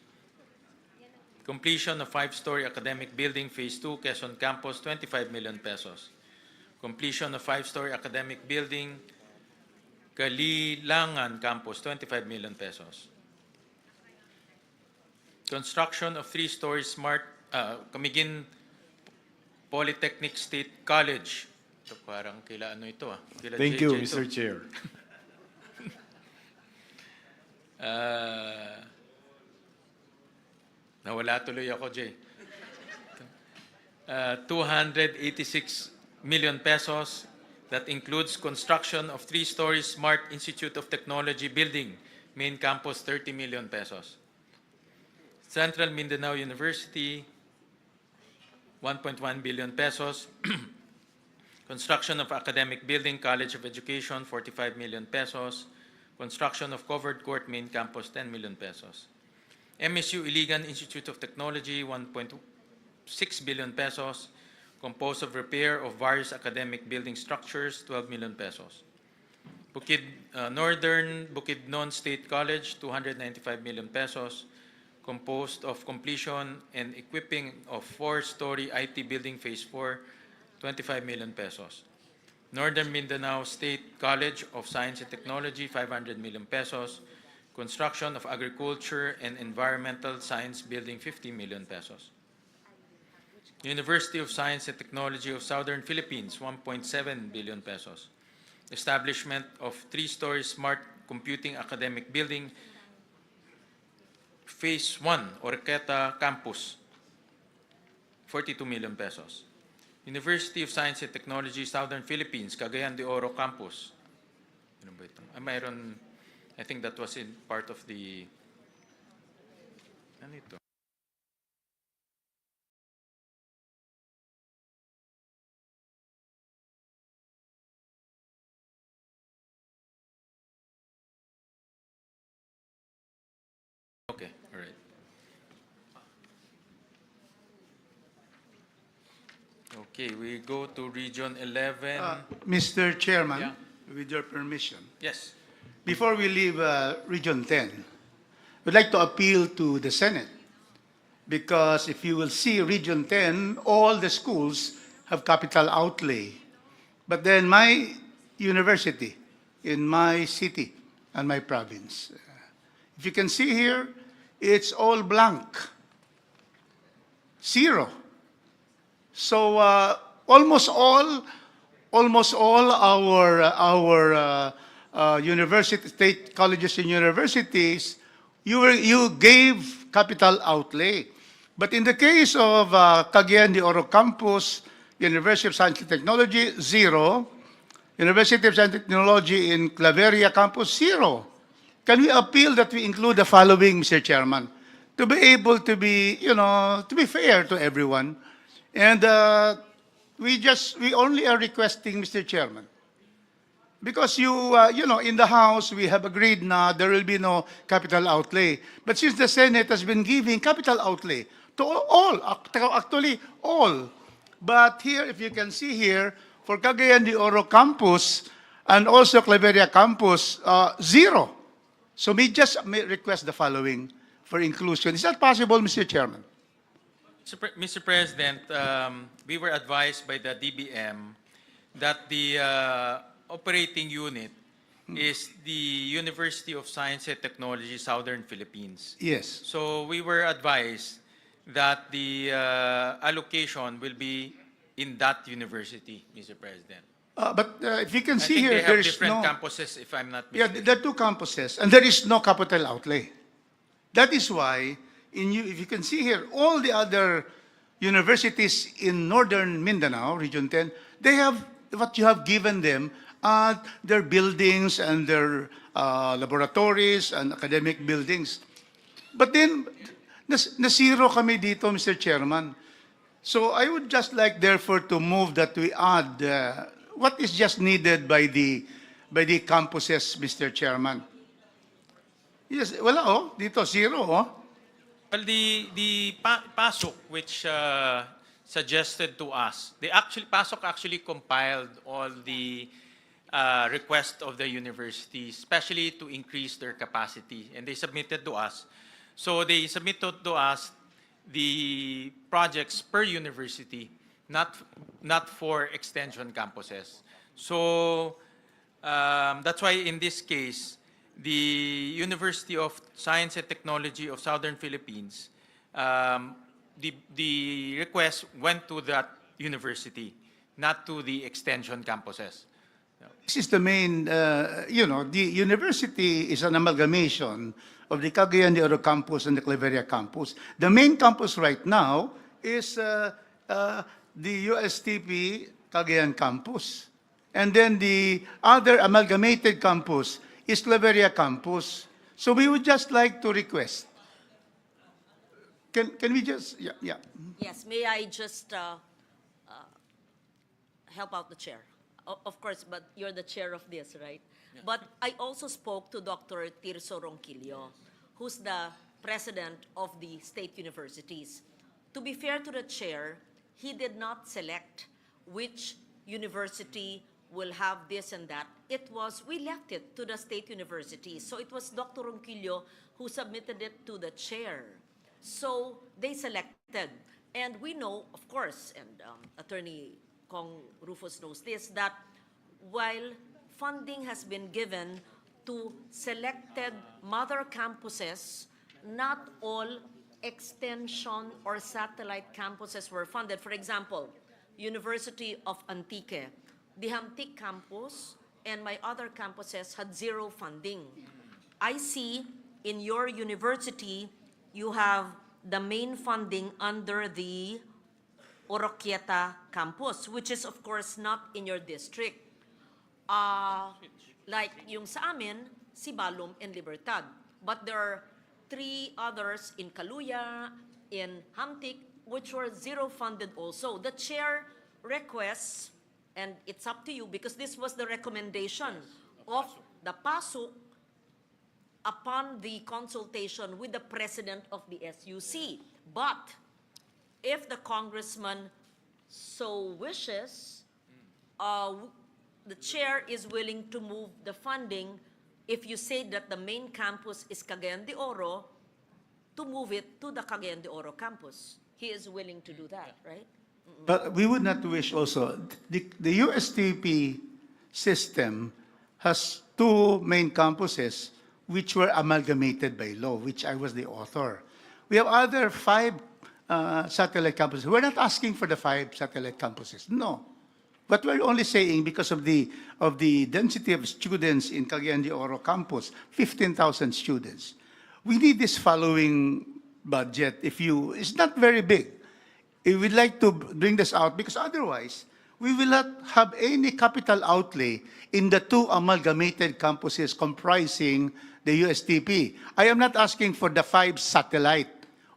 Completion of 5-story academic building, Phase 2, Quezon Campus, 25 million pesos. Completion of 5-story academic building, Kalilangan Campus, 25 million pesos. Construction of 3-story smart Camiguin Polytechnic State College. Ito parang kila ano ito Kila Thank JJ you, ito. Mr. Chair. Nawala tuloy ako, Jay. 286 million pesos. That includes construction of 3-story Smart Institute of Technology building, main campus, 30 million pesos. Central Mindanao University, 1.1 billion pesos. Construction of academic building, College of Education, 45 million pesos. Construction of covered court, main campus, 10 million pesos. MSU Iligan Institute of Technology, 1.6 billion pesos, composed of repair of various academic building structures, 12 million pesos. Northern Bukidnon State College, 295 million pesos, composed of completion and equipping of 4-story IT building Phase 4, 25 million pesos. Northern Mindanao State College of Science and Technology, 500 million pesos, construction of agriculture and environmental science building, 50 million pesos. University of Science and Technology of Southern Philippines, 1.7 billion pesos. Establishment of 3-story smart computing academic building, Phase 1, Orqueta Campus, 42 million pesos. University of Science and Technology, Southern Philippines, Cagayan de Oro Campus. Ano ba ito? Mayroon, I think that was in part of the, ano ito? Okay, all right. Okay, we go to Region 11. Mr. Chairman, Yeah. with your permission, Yes. before we leave Region 10, we'd like to appeal to the Senate, because if you will see Region 10, all the schools have capital outlay. But then my university in my city and my province, if you can see here, it's all blank, zero. So almost all almost all our university, state colleges and universities, you gave capital outlay. But in the case of Cagayan de Oro Campus, University of Science and Technology, zero. University of Science and Technology in Claveria Campus, zero. Can we appeal that we include the following, Mr. Chairman, to be able to be, to be fair to everyone? And we only are requesting, Mr. Chairman, because in the House, we have agreed now there will be no capital outlay. But since the Senate has been giving capital outlay to all, actually all. But here, if you can see here, for Cagayan de Oro Campus and also Claveria Campus, zero. So we just may request the following for inclusion. Is that possible, Mr. Chairman? Mr. President, we were advised by the DBM that the operating unit is the University of Science and Technology, Southern Philippines. Yes. So we were advised that the allocation will be in that university, Mr. President. But if you can I see think here, they there have is different no... campuses, if I'm not Yeah, mistaken. there are two campuses, and there is no capital outlay. That is why, if you can see here, all the other universities in northern Mindanao, Region 10, they have what you have given them, their buildings and their laboratories and academic buildings. But then, nasiro kami dito, Mr. Chairman. So I would just like, therefore, to move that we add what is just needed by the campuses, Mr. Chairman. Yes, wala dito zero Well, the PASUC, which suggested to us, PASUC actually compiled all the requests of the university, especially to increase their capacity, and they submitted to us. So they submitted to us the projects per university, not for extension campuses. So that's why in this case, the University of Science and Technology of Southern Philippines, the request went to that university, not to the extension campuses. This is the main, the university is an amalgamation of the Cagayan de Oro campus and the Claveria campus. The main campus right now is the USTP Cagayan campus. And then the other amalgamated campus is Claveria campus. So we would just like to request. Can we just, yeah. Yes, may I just help out the chair? Of course, but you're the chair of this, right? Yeah. But I also spoke to Dr. Tirso Ronquillo, who's the president of the state universities. To be fair to the chair, he did not select which university will have this and that. We left it to the state universities. So it was Dr. Ronquillo who submitted it to the chair. So they selected. And we know, of course, and Attorney Kong Rufus knows this, that while funding has been given to selected mother campuses, not all extension or satellite campuses were funded. For example, University of Antique, the Hamtic campus and my other campuses had zero funding. I see in your university, you have the main funding under the Oroquieta campus, which is of course not in your district. Like yung sa amin, Sibalom and Libertad. But there are 3 others in Kaluya, in Hamtic, which were zero funded also. The chair requests, and it's up to you because this was the recommendation of the PASUC upon the consultation with the president of the SUC. But if the congressman so wishes, the chair is willing to move the funding if you say that the main campus is Cagayan de Oro, to move it to the Cagayan de Oro campus. He is willing to do that, right? But we would not wish also, the USTP system has 2 main campuses which were amalgamated by law, which I was the author. We have other 5 satellite campuses. We're not asking for the 5 satellite campuses. No. But we're only saying because of the density of students in Cagayan de Oro campus, 15,000 students. We need this following budget. It's not very big. If we'd like to bring this out, because otherwise, we will not have any capital outlay in the two amalgamated campuses comprising the USTP. I am not asking for the 5 satellite.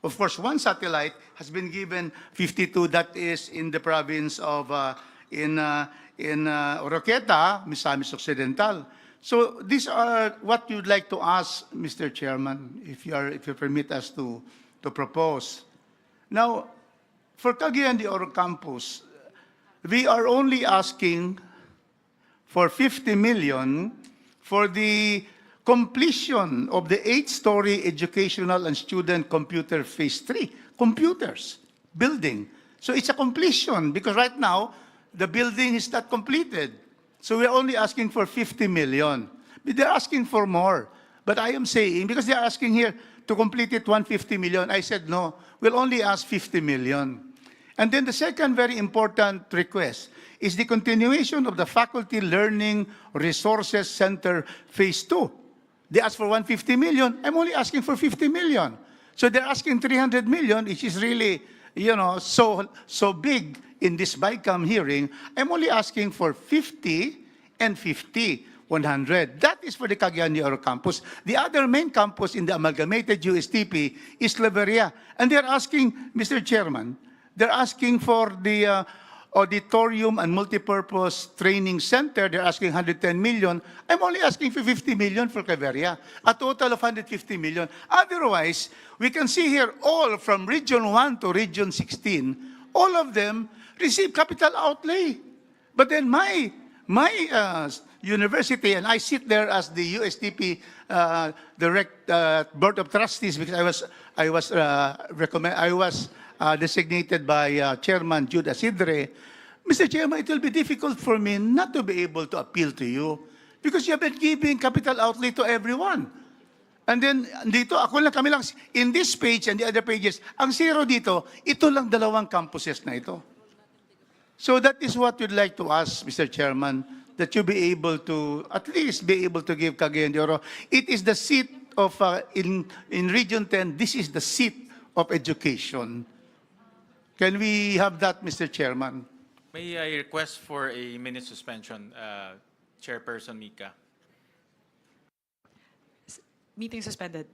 Of course, one satellite has been given 52, that is in the province of, Oroqueta, Misamis Occidental. So these are what you'd like to ask, Mr. Chairman, if you permit us to propose. Now, for Cagayan de Oro campus, we are only asking for 50 million for the completion of the 8-story educational and student computer phase 3, computers, building. So it's a completion because right now, the building is not completed. So we're only asking for 50 million. But they're asking for more. But I am saying, because they're asking here to complete it 150 million, I said no, we'll only ask 50 million. And then the second very important request is the continuation of the Faculty Learning Resources Center Phase 2. They asked for 150 million. I'm only asking for 50 million. So they're asking 300 million, which is really, so big in this BICAM hearing. I'm only asking for 50 and 50, 100. That is for the Cagayan de Oro campus. The other main campus in the amalgamated USTP is Claveria. And they're asking, Mr. Chairman, they're asking for the auditorium and multipurpose training center. They're asking 110 million. I'm only asking for 50 million for Claveria, a total of 150 million. Otherwise, we can see here all from Region 1 to Region 16, all of them receive capital outlay. But then my university, and I sit there as the USTP board of trustees because I was designated by Chairman Jude Asidre. Mr. Chairman, it will be difficult for me not to be able to appeal to you because you have been giving capital outlay to everyone. And then, dito, kami lang, in this page and the other pages, ang zero dito, ito lang 2 campuses na ito. So that is what we'd like to ask, Mr. Chairman, that you be able to, at least be able to give Cagayan de Oro. It is the seat of, in Region 10, this is the seat of education. Can we have that, Mr. Chairman? May I request for a minute suspension, Chairperson Mika? Meeting suspended.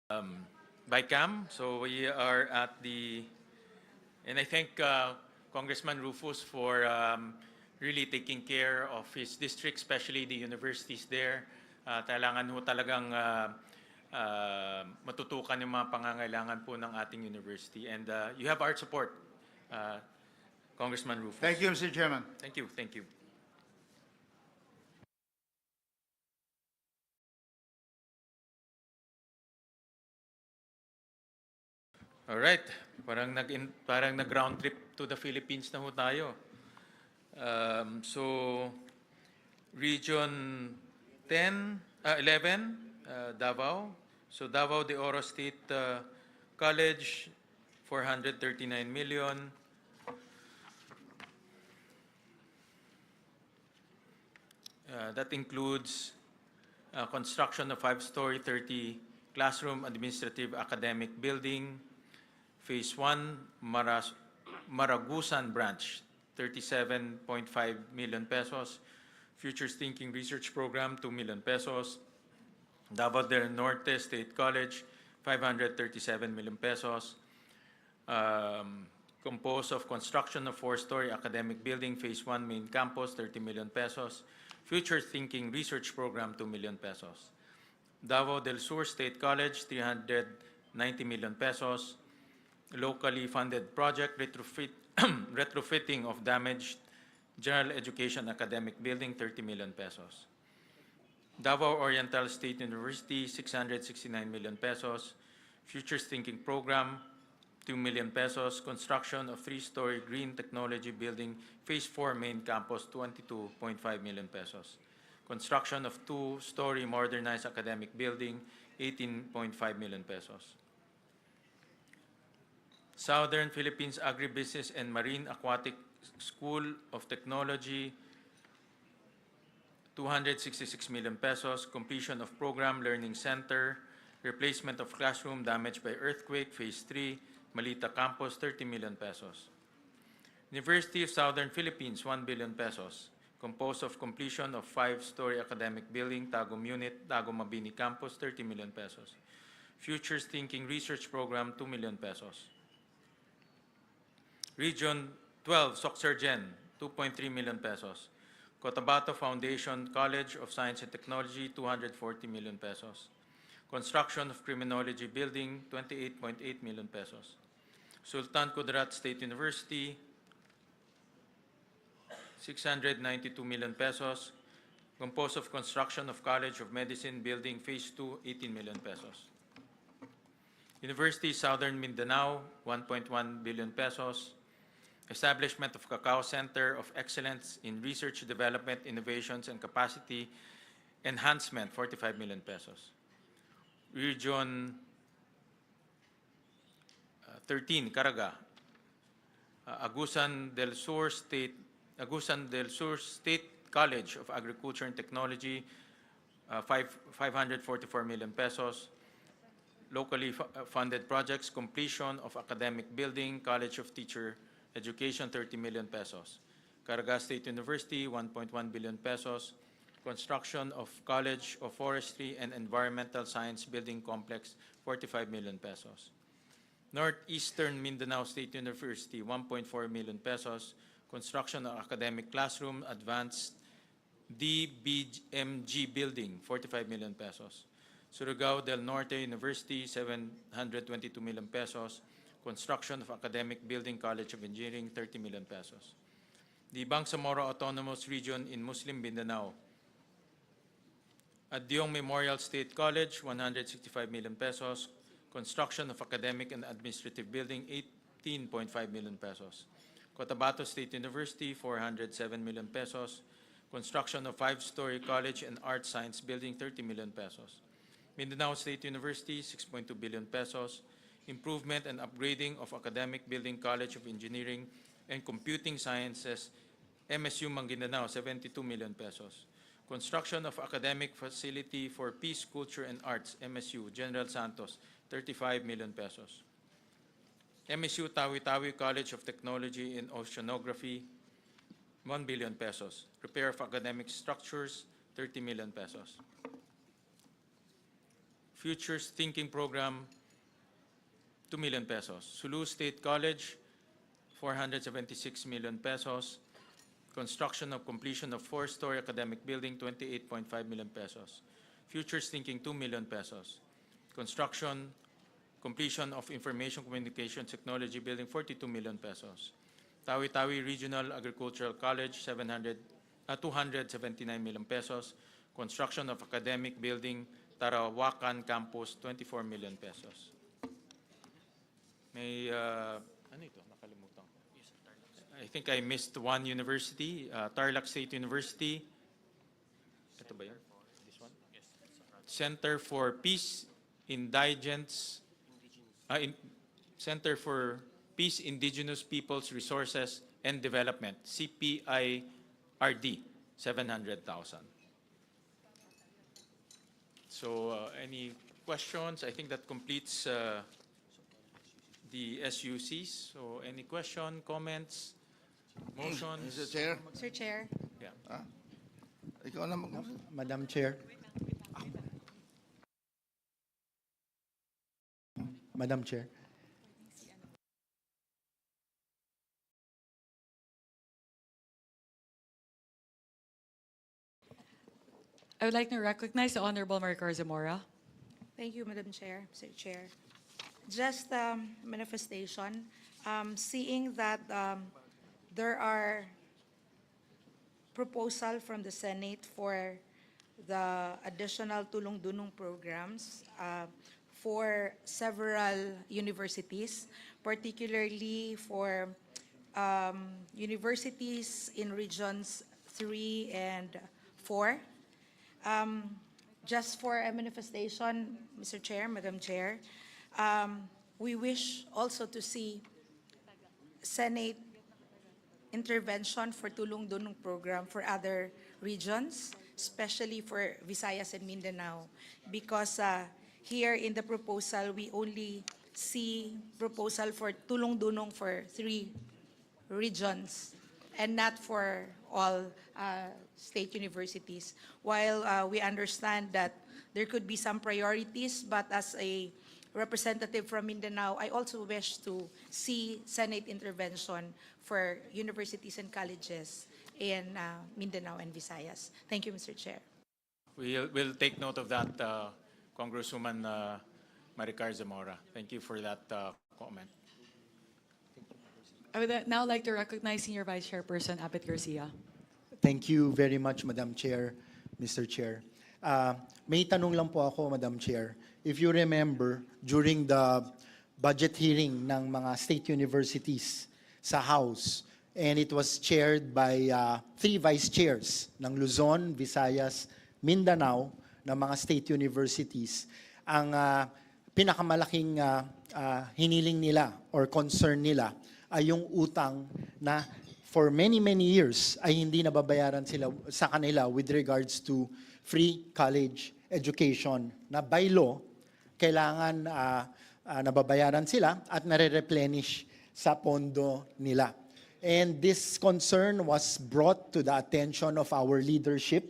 Bicam. So we are at the, and I thank Congressman Rufus for really taking care of his district, especially the universities there. Kailangan ho talagang matutukan yung mga pangangailangan po ng ating university. And you have our support, Congressman Rufus. Thank you, Mr. Chairman. Thank you. Thank you. All right. Parang nag-round trip to the Philippines na ho tayo. So, Region 11, Davao. So, Davao de Oro State College, 439 million. That includes construction of 5-story, 30 classroom administrative academic building. Phase 1, Maragusan Branch, 37.5 million pesos. Futures Thinking Research Program, 2 million pesos. Davao del Norte State College, 537 million pesos. Composed of construction of 4-story academic building, Phase 1 main campus, 30 million pesos. Future Thinking Research Program, 2 million pesos. Davao del Sur State College, 390 million pesos. Locally funded project, retrofitting of damaged general education academic building, 30 million pesos. Davao Oriental State University, 669 million pesos. Futures Thinking Program, 2 million pesos. Construction of 3-story green technology building, Phase 4 main campus, 22.5 million pesos. Construction of 2-story modernized academic building, 18.5 million pesos. Southern Philippines Agribusiness and Marine Aquatic School of Technology, 266 million pesos. Completion of Program Learning Center, replacement of classroom damaged by earthquake, Phase 3, Malita Campus, 30 million pesos. University of Southern Philippines, 1 billion pesos. Composed of completion of 5-story academic building, Tagum Unit, Tagum Mabini Campus, 30 million pesos. Futures Thinking Research Program, 2 million pesos. Region 12, Soccergen, 2.3 million pesos. Cotabato Foundation College of Science and Technology, 240 million pesos. Construction of Criminology Building, 28.8 million pesos. Sultan Kudarat State University, 692 million pesos. Composed of construction of College of Medicine Building, Phase 2, 18 million pesos. University Southern Mindanao, 1.1 billion pesos. Establishment of Cacao Center of Excellence in Research, Development, Innovations, and Capacity Enhancement, 45 million pesos. Region 13, Caraga. Agusan del Sur State College of Agriculture and Technology, 544 million pesos. Locally funded projects, completion of academic building, College of Teacher Education, 30 million pesos. Caraga State University, 1.1 billion pesos. Construction of College of Forestry and Environmental Science Building Complex, 45 million pesos. Northeastern Mindanao State University, 1.4 million pesos. Construction of Academic Classroom, Advanced DBMG Building, 45 million pesos. Surigao del Norte University, 722 million pesos. Construction of Academic Building, College of Engineering, 30 million pesos. The Bangsamoro Autonomous Region in Muslim Mindanao. Adyong Memorial State College, 165 million pesos. Construction of Academic and Administrative Building, 18.5 million pesos. Cotabato State University, 407 million pesos. Construction of 5-story College and Art Science Building, 30 million pesos. Mindanao State University, 6.2 billion pesos. Improvement and upgrading of Academic Building, College of Engineering and Computing Sciences, MSU Maguindanao, 72 million pesos. Construction of Academic Facility for Peace, Culture, and Arts, MSU General Santos, 35 million pesos. MSU Tawi-Tawi College of Technology and Oceanography, 1 billion pesos. Repair of academic structures, 30 million pesos. Futures Thinking Program, 2 million pesos. Sulu State College, 476 million pesos. Construction of completion of 4-story academic building, 28.5 million pesos. Futures Thinking, 2 million pesos. Construction, completion of information communication technology building, 42 million pesos. Tawi-Tawi Regional Agricultural College, 279 million pesos. Construction of academic building, Tarawakan Campus, 24 million pesos. May, ano ito? Nakalimutan ko. I think I missed one university, Tarlac State University. Ito ba yun? This one? Center for Peace, Center for Peace, Indigenous Peoples, Resources, and Development, CPIRD, 700,000. So, any questions? I think that completes the SUCs. So, any question, comments, motions? Mr. Chair? Sir Chair. Yeah. Ikaw na mag- Madam Chair. Madam Chair. I would like to recognize the Honorable Maricar Zamora. Thank you, Madam Chair, Mr. Chair. Just manifestation, seeing that there are proposal from the Senate for the additional tulong-dunong programs for several universities, particularly for universities in regions 3 and 4. Just for a manifestation, Mr. Chair, Madam Chair, we wish also to see Senate intervention for tulong-dunong program for other regions, especially for Visayas and Mindanao, because here in the proposal, we only see proposal for tulong-dunong for 3 regions and not for all state universities. While we understand that there could be some priorities, but as a representative from Mindanao, I also wish to see Senate intervention for universities and colleges in Mindanao and Visayas. Thank you, Mr. Chair. We'll take note of that, Congresswoman Maricar Zamora. Thank you for that comment. I would now like to recognize Senior Vice Chairperson Abet Garcia. Thank you very much, Madam Chair, Mr. Chair. May tanong lang po ako, Madam Chair. If you remember, during the budget hearing ng mga state universities sa House, and it was chaired by 3 vice chairs ng Luzon, Visayas, Mindanao, ng mga state universities, ang pinakamalaking hiniling nila or concern nila ay yung utang na for many, many years ay hindi nababayaran sila sa kanila with regards to free college education na by law, kailangan nababayaran sila at nare-replenish sa pondo nila. And this concern was brought to the attention of our leadership.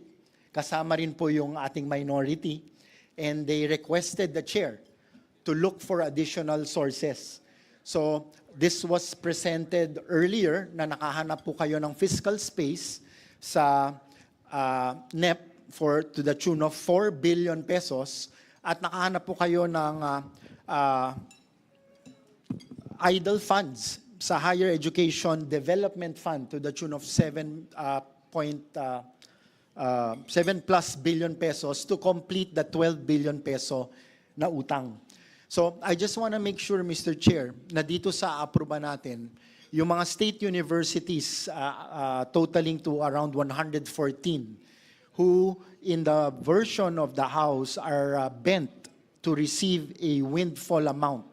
Kasama rin po yung ating minority. And they requested the chair to look for additional sources. So this was presented earlier na nakahanap po kayo ng fiscal space sa NEP to the tune of 4 billion pesos at nakahanap po kayo ng idle funds sa Higher Education Development Fund to the tune of 7 plus billion pesos to complete the 12 billion peso na utang. So I just want to make sure, Mr. Chair, na dito sa aproba natin, yung mga state universities totaling to around 114 who in the version of the House are bent to receive a windfall amount.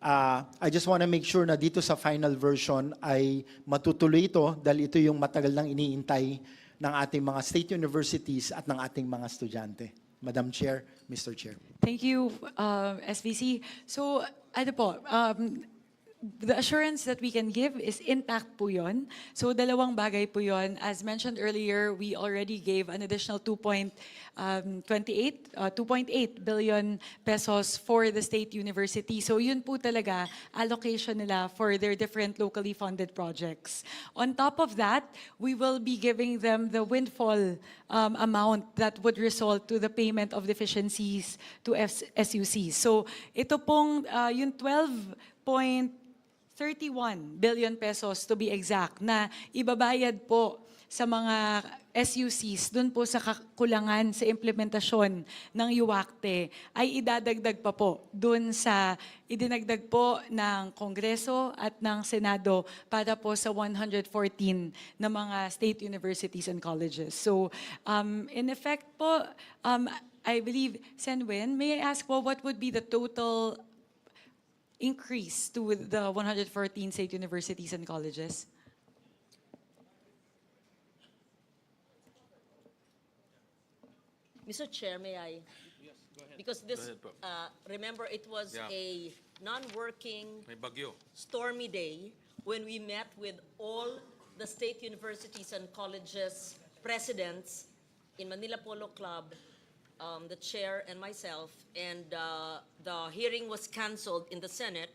I just want to make sure na dito sa final version ay matutuloy ito dahil ito yung matagal nang iniintay ng ating mga state universities at ng ating mga estudyante. Madam Chair, Mr. Chair. Thank you, SVC. So, ano po, the assurance that we can give is intact po yun. So dalawang bagay po yun. As mentioned earlier, we already gave an additional 2.8 billion pesos for the state university. So yun po talaga allocation nila for their different locally funded projects. On top of that, we will be giving them the windfall amount that would result to the payment of deficiencies to SUCs. So ito pong yung 12.31 billion pesos to be exact na ibabayad po sa mga SUCs dun po sa kakulangan sa implementasyon ng UACTE ay idadagdag pa po dun sa idinagdag po ng Kongreso at ng Senado para po sa 114 na mga state universities and colleges. So in effect po, I believe, Sen Win, may I ask po what would be the total increase to the 114 state universities and colleges? Mr. Chair, may I? Yes, go ahead. Because this, Go ahead po. remember, it was Yeah. a non-working, May bagyo. stormy day when we met with all the state universities and colleges presidents in Manila Polo Club, the chair and myself, and the hearing was canceled in the Senate,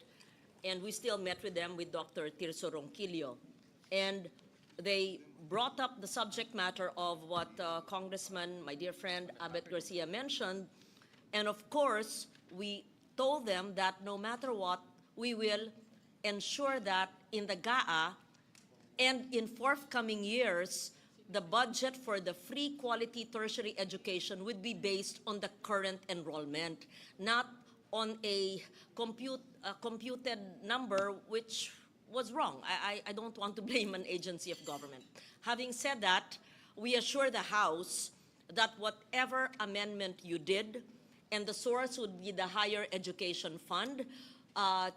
and we still met with them with Dr. Tirso Ronquillo. And they brought up the subject matter of what Congressman, my dear friend Abet Garcia mentioned, and of course, we told them that no matter what, we will ensure that in the GAA and in forthcoming years, the budget for the free quality tertiary education would be based on the current enrollment, not on a computed number which was wrong. I don't want to blame an agency of government. Having said that, we assure the House that whatever amendment you did, and the source would be the Higher Education Fund,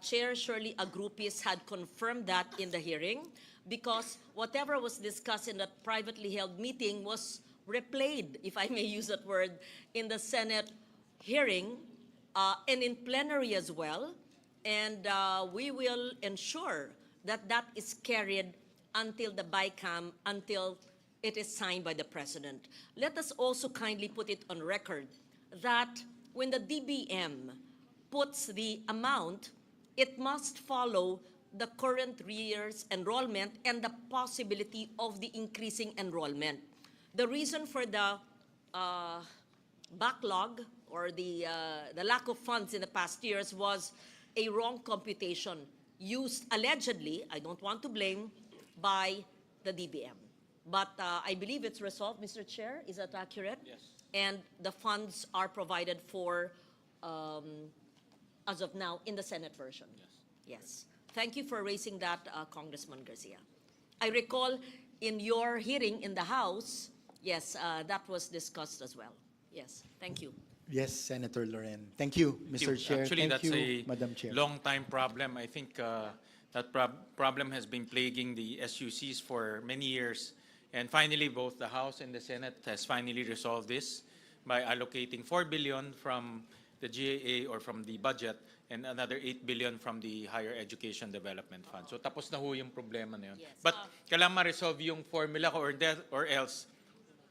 Chair Shirley Agrupis had confirmed that in the hearing, because whatever was discussed in that privately held meeting was replayed, if I may use that word, in the Senate hearing and in plenary as well. And we will ensure that that is carried until the BICAM, until it is signed by the President. Let us also kindly put it on record that when the DBM puts the amount, it must follow the current year's enrollment and the possibility of the increasing enrollment. The reason for the backlog or the lack of funds in the past years was a wrong computation used allegedly, I don't want to blame, by the DBM. But I believe it's resolved, Mr. Chair. Is that accurate? Yes. And the funds are provided for, as of now, in the Senate version. Yes. Yes. Thank you for raising that, Congressman Garcia. I recall in your hearing in the House, yes, that was discussed as well. Yes, thank you. Yes, Senator Loren. Thank you, Mr. Thank you. Chair. Actually, Thank that's you, a Madam Chair. long-time problem. I think that problem has been plaguing the SUCs for many years. And finally, both the House and the Senate has finally resolved this by allocating 4 billion from the GAA or from the budget and another 8 billion from the Higher Education Development Fund. So tapos na ho yung problema na yun. Yes. But kailangan ma-resolve yung formula ko or else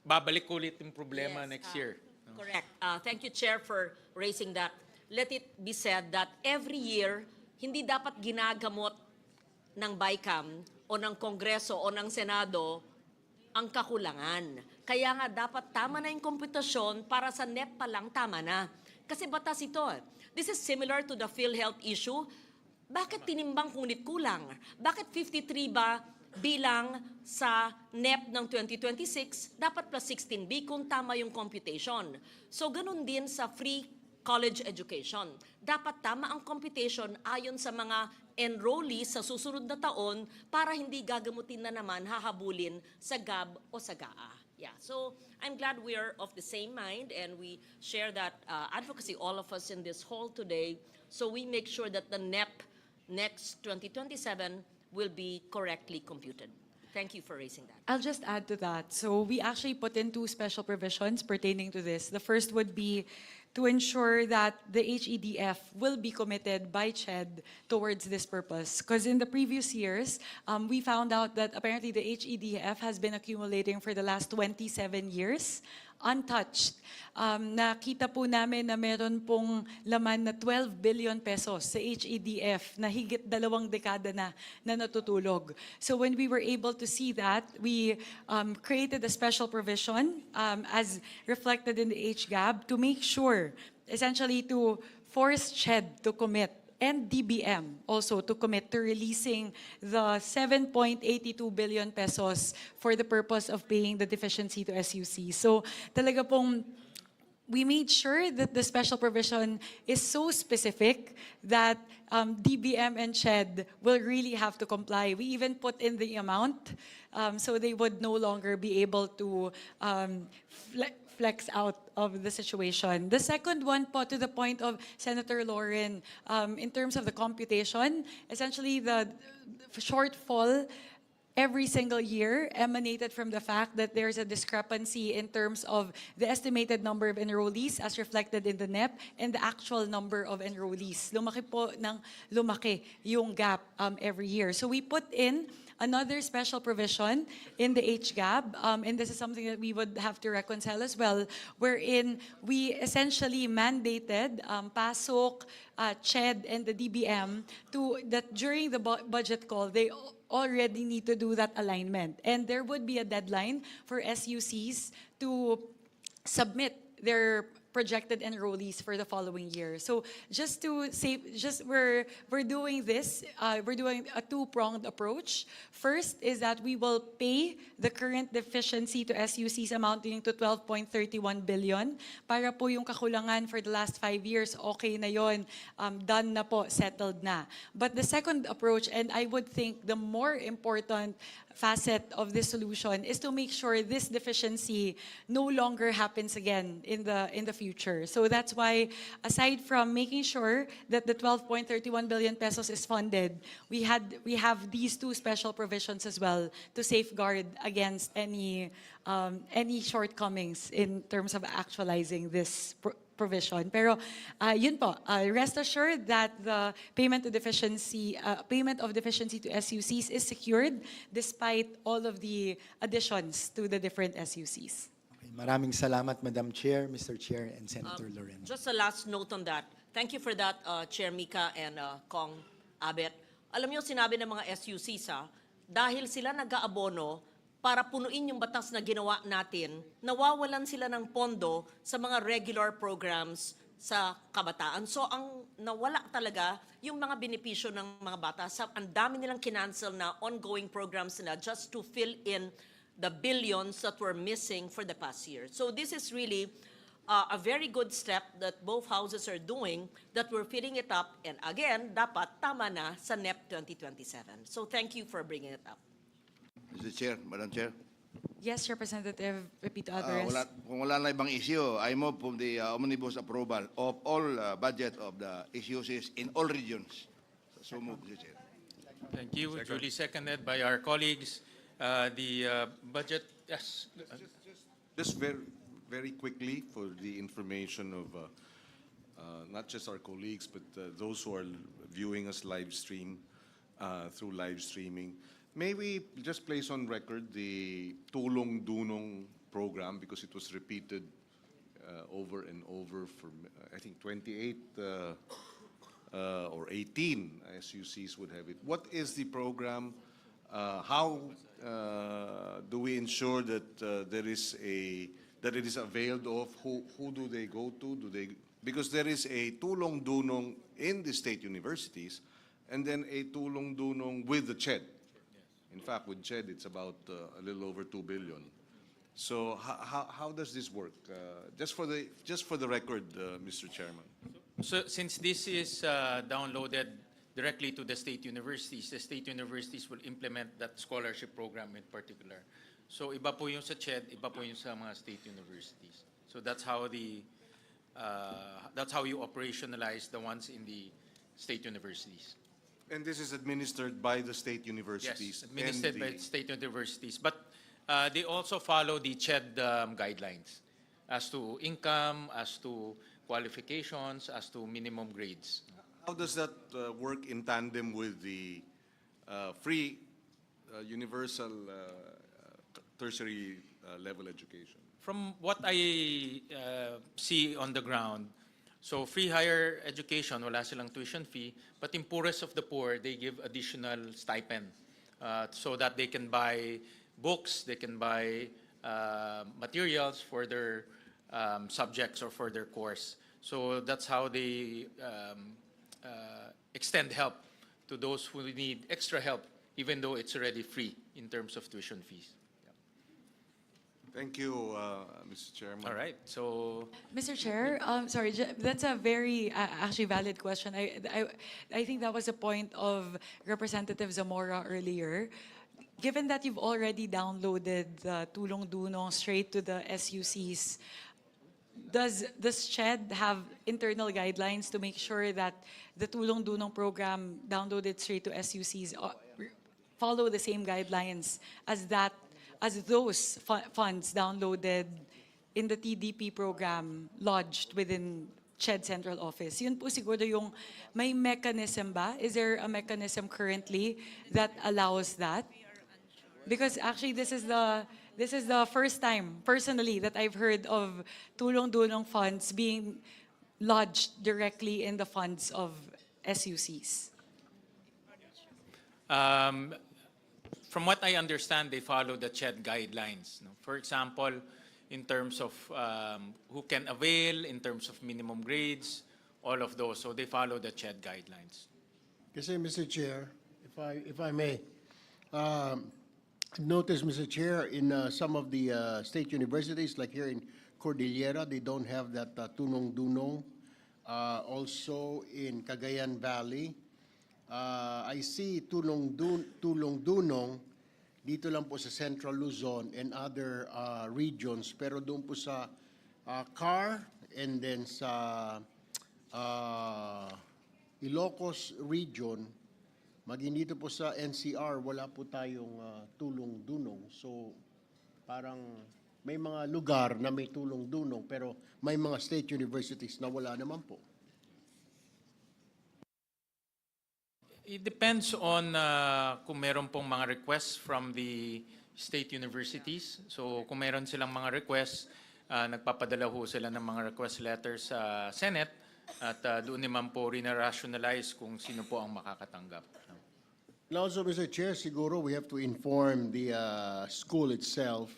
babalik ulit yung problema Yes, next year. Correct. Thank you, Chair, for raising that. Let it be said that every year, hindi dapat ginagamot ng BICAM o ng Kongreso o ng Senado ang kakulangan. Kaya nga dapat tama na yung komputasyon para sa NEP pa lang tama na. Kasi batas ito. This is similar to the PhilHealth issue. Bakit tinimbang ngunit kulang? Bakit 53 ba bilang sa NEP ng 2026, dapat plus 16B kung tama yung computation. So ganun din sa free college education. Dapat tama ang computation ayon sa mga enrollees sa susunod na taon para hindi gagamutin na naman, hahabulin sa GAB o sa GAA. Yeah, so I'm glad we are of the same mind and we share that advocacy, all of us in this hall today, so we make sure that the NEP next 2027 will be correctly computed. Thank you for raising that. I'll just add to that. So we actually put in two special provisions pertaining to this. The first would be to ensure that the HEDF will be committed by CHED towards this purpose. Because in the previous years, we found out that apparently the HEDF has been accumulating for the last 27 years, untouched. Nakita po namin na meron pong laman na 12 billion pesos sa HEDF na higit 2 dekada na natutulog. So when we were able to see that, we created a special provision as reflected in the HGAB to make sure, essentially to force CHED to commit and DBM also to commit to releasing the 7.82 billion pesos for the purpose of paying the deficiency to SUC. So talaga pong we made sure that the special provision is so specific that DBM and CHED will really have to comply. We even put in the amount so they would no longer be able to flex out of the situation. The second one po, to the point of Senator Lauren, in terms of the computation, essentially the shortfall every single year emanated from the fact that there's a discrepancy in terms of the estimated number of enrollees as reflected in the NEP and the actual number of enrollees. Lumaki po ng lumaki yung gap every year. So we put in another special provision in the HGAB, and this is something that we would have to reconcile as well, wherein we essentially mandated PASOK, CHED, and the DBM that during the budget call, they already need to do that alignment. And there would be a deadline for SUCs to submit their projected enrollees for the following year. So just to say, we're doing this, we're doing a two-pronged approach. First is that we will pay the current deficiency to SUCs amounting to 12.31 billion. Para po yung kakulangan for the last 5 years, okay na yon, done na po, settled na. But the second approach, and I would think the more important facet of this solution, is to make sure this deficiency no longer happens again in the future. So that's why, aside from making sure that the 12.31 billion pesos is funded, we have these two special provisions as well to safeguard against any shortcomings in terms of actualizing this provision. Pero yun po, rest assured that the payment of deficiency to SUCs is secured despite all of the additions to the different SUCs. Okay, maraming salamat, Madam Chair, Mr. Chair, and Senator Loren. Just a last note on that. Thank you for that, Chair Mika and Kong Abet. Alam niyo, sinabi ng mga SUCs, dahil sila nag-aabono para punuin yung batas na ginawa natin, nawawalan sila ng pondo sa mga regular programs sa kabataan. So ang nawala talaga yung mga benepisyo ng mga bata. Ang dami nilang kinancel na ongoing programs na just to fill in the billions that were missing for the past year. So this is really a very good step that both houses are doing, that we're filling it up. And again, dapat tama na sa NEP 2027. So thank you for bringing it up. Mr. Chair, Madam Chair. Yes, Representative Pepito Alvarez. Kung wala na ibang issue, I move for the omnibus approval of all budget of the SUCs in all regions. So move, Mr. Chair. Thank you. Duly seconded by our colleagues. The budget, yes. Just very quickly for the information of not just our colleagues, but those who are viewing us live stream through live streaming. May we just place on record the Tulong Dunong program, because it was repeated over and over for, I think, 28 or 18 SUCs would have it. What is the program? How do we ensure that that it is availed of? Who do they go to? Because there is a Tulong Dunong in the state universities, and then a Tulong Dunong with the CHED. In fact, with CHED, it's about a little over 2 billion. So how does this work? Just for the record, Mr. Chairman. So since this is downloaded directly to the state universities will implement that scholarship program in particular. So iba po yung sa CHED, iba po yung sa mga state universities. So that's how you operationalize the ones in the state universities. And this is administered by the state universities? Yes, administered by state universities. But they also follow the CHED guidelines as to income, as to qualifications, as to minimum grades. How does that work in tandem with the free universal tertiary level education? From what I see on the ground, so free higher education, wala silang tuition fee, but in poorest of the poor, they give additional stipend so that they can buy books, they can buy materials for their subjects or for their course. So that's how they extend help to those who need extra help, even though it's already free in terms of tuition fees. Thank you, Mr. Chairman. All right, so Mr. Chair, sorry, that's a very actually valid question. I think that was a point of Representative Zamora earlier. Given that you've already downloaded the Tulong Dunong straight to the SUCs, does SCHED have internal guidelines to make sure that the Tulong Dunong program downloaded straight to SUCs follow the same guidelines as those funds downloaded in the TDP program lodged within CHED Central Office? Yun po siguro yung may mechanism ba? Is there a mechanism currently that allows that? Because actually this is the first time personally that I've heard of Tulong Dunong funds being lodged directly in the funds of SUCs. From what I understand, they follow the CHED guidelines. No? For example, in terms of who can avail, in terms of minimum grades, all of those. So they follow the CHED guidelines. Kasi, Mr. Chair, if I may, I've noticed, Mr. Chair, in some of the state universities, like here in Cordillera, they don't have that Tulong Dunong. Also in Cagayan Valley, I see Tulong Dunong dito lang po sa Central Luzon and other regions, pero doon po sa CAR and then sa Ilocos region, maging dito po sa NCR, wala po tayong Tulong Dunong. So parang may mga lugar na may Tulong Dunong, pero may mga state universities na wala naman po. It depends on kung meron pong mga requests from the state universities. So kung meron silang mga requests, nagpapadala ho sila ng mga request letters sa Senate at doon naman po rin-rationalize kung sino po ang makakatanggap. And also, Mr. Chair, siguro we have to inform the school itself,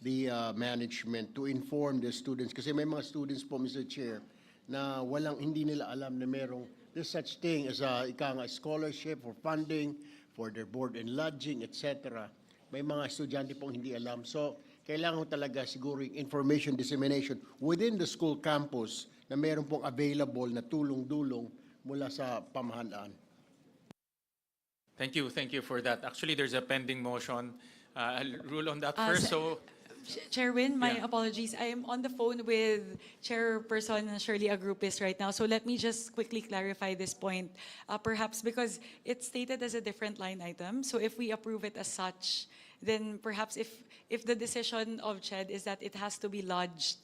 the management, to inform the students. Kasi may mga students po, Mr. Chair, na hindi nila alam na merong there's such thing as a scholarship or funding for their board and lodging, etc. May mga estudyante pong hindi alam. So, kailangan talaga siguro yung information dissemination within the school campus na meron pong available na tulong-dulong mula sa pamahalaan. Thank you for that. Actually, there's a pending motion. I'll rule on that first. So, Chairman, my apologies. I am on the phone with Chairperson Shirley Agrupis right now. So let me just quickly clarify this point. Perhaps because it's stated as a different line item. So if we approve it as such, then perhaps if the decision of CHED is that it has to be lodged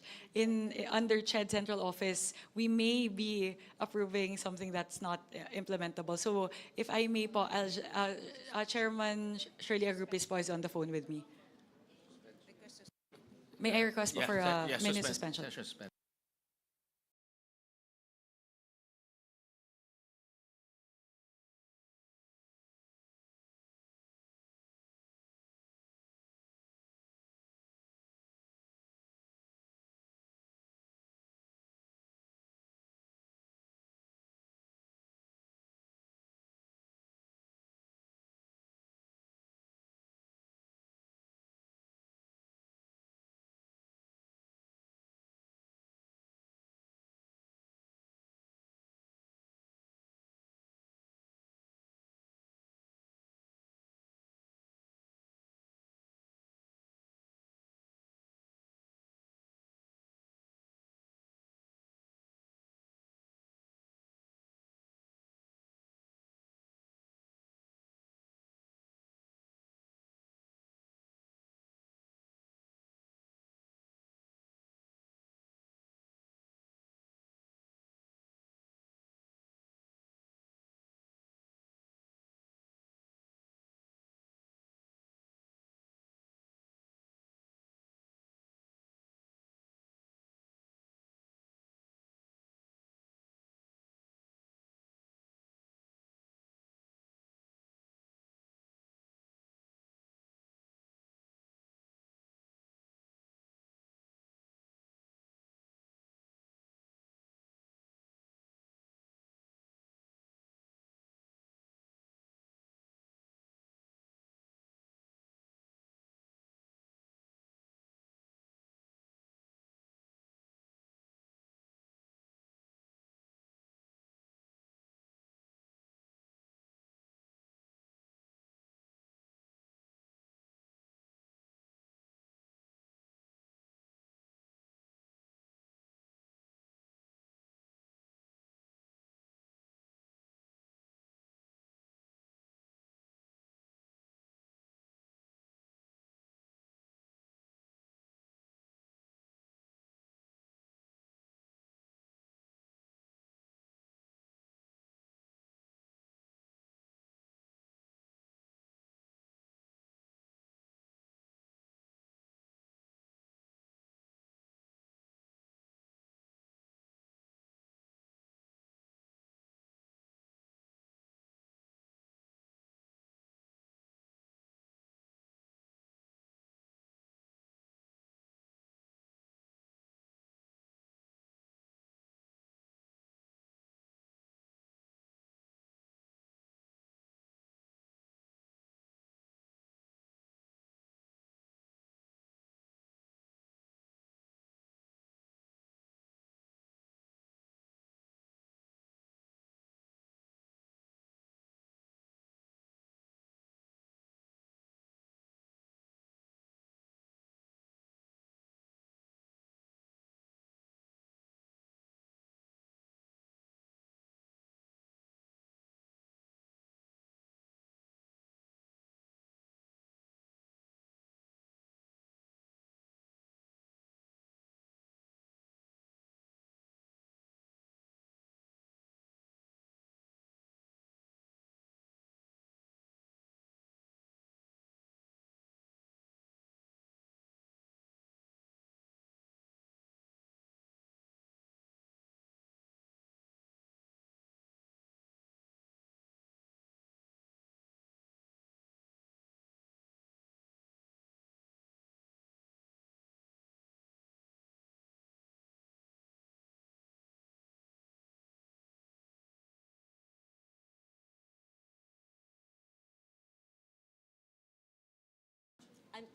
under CHED Central Office, we may be approving something that's not implementable. So if I may po, Chairman Shirley Agrupis po is on the phone with me. May I request for a minute suspension?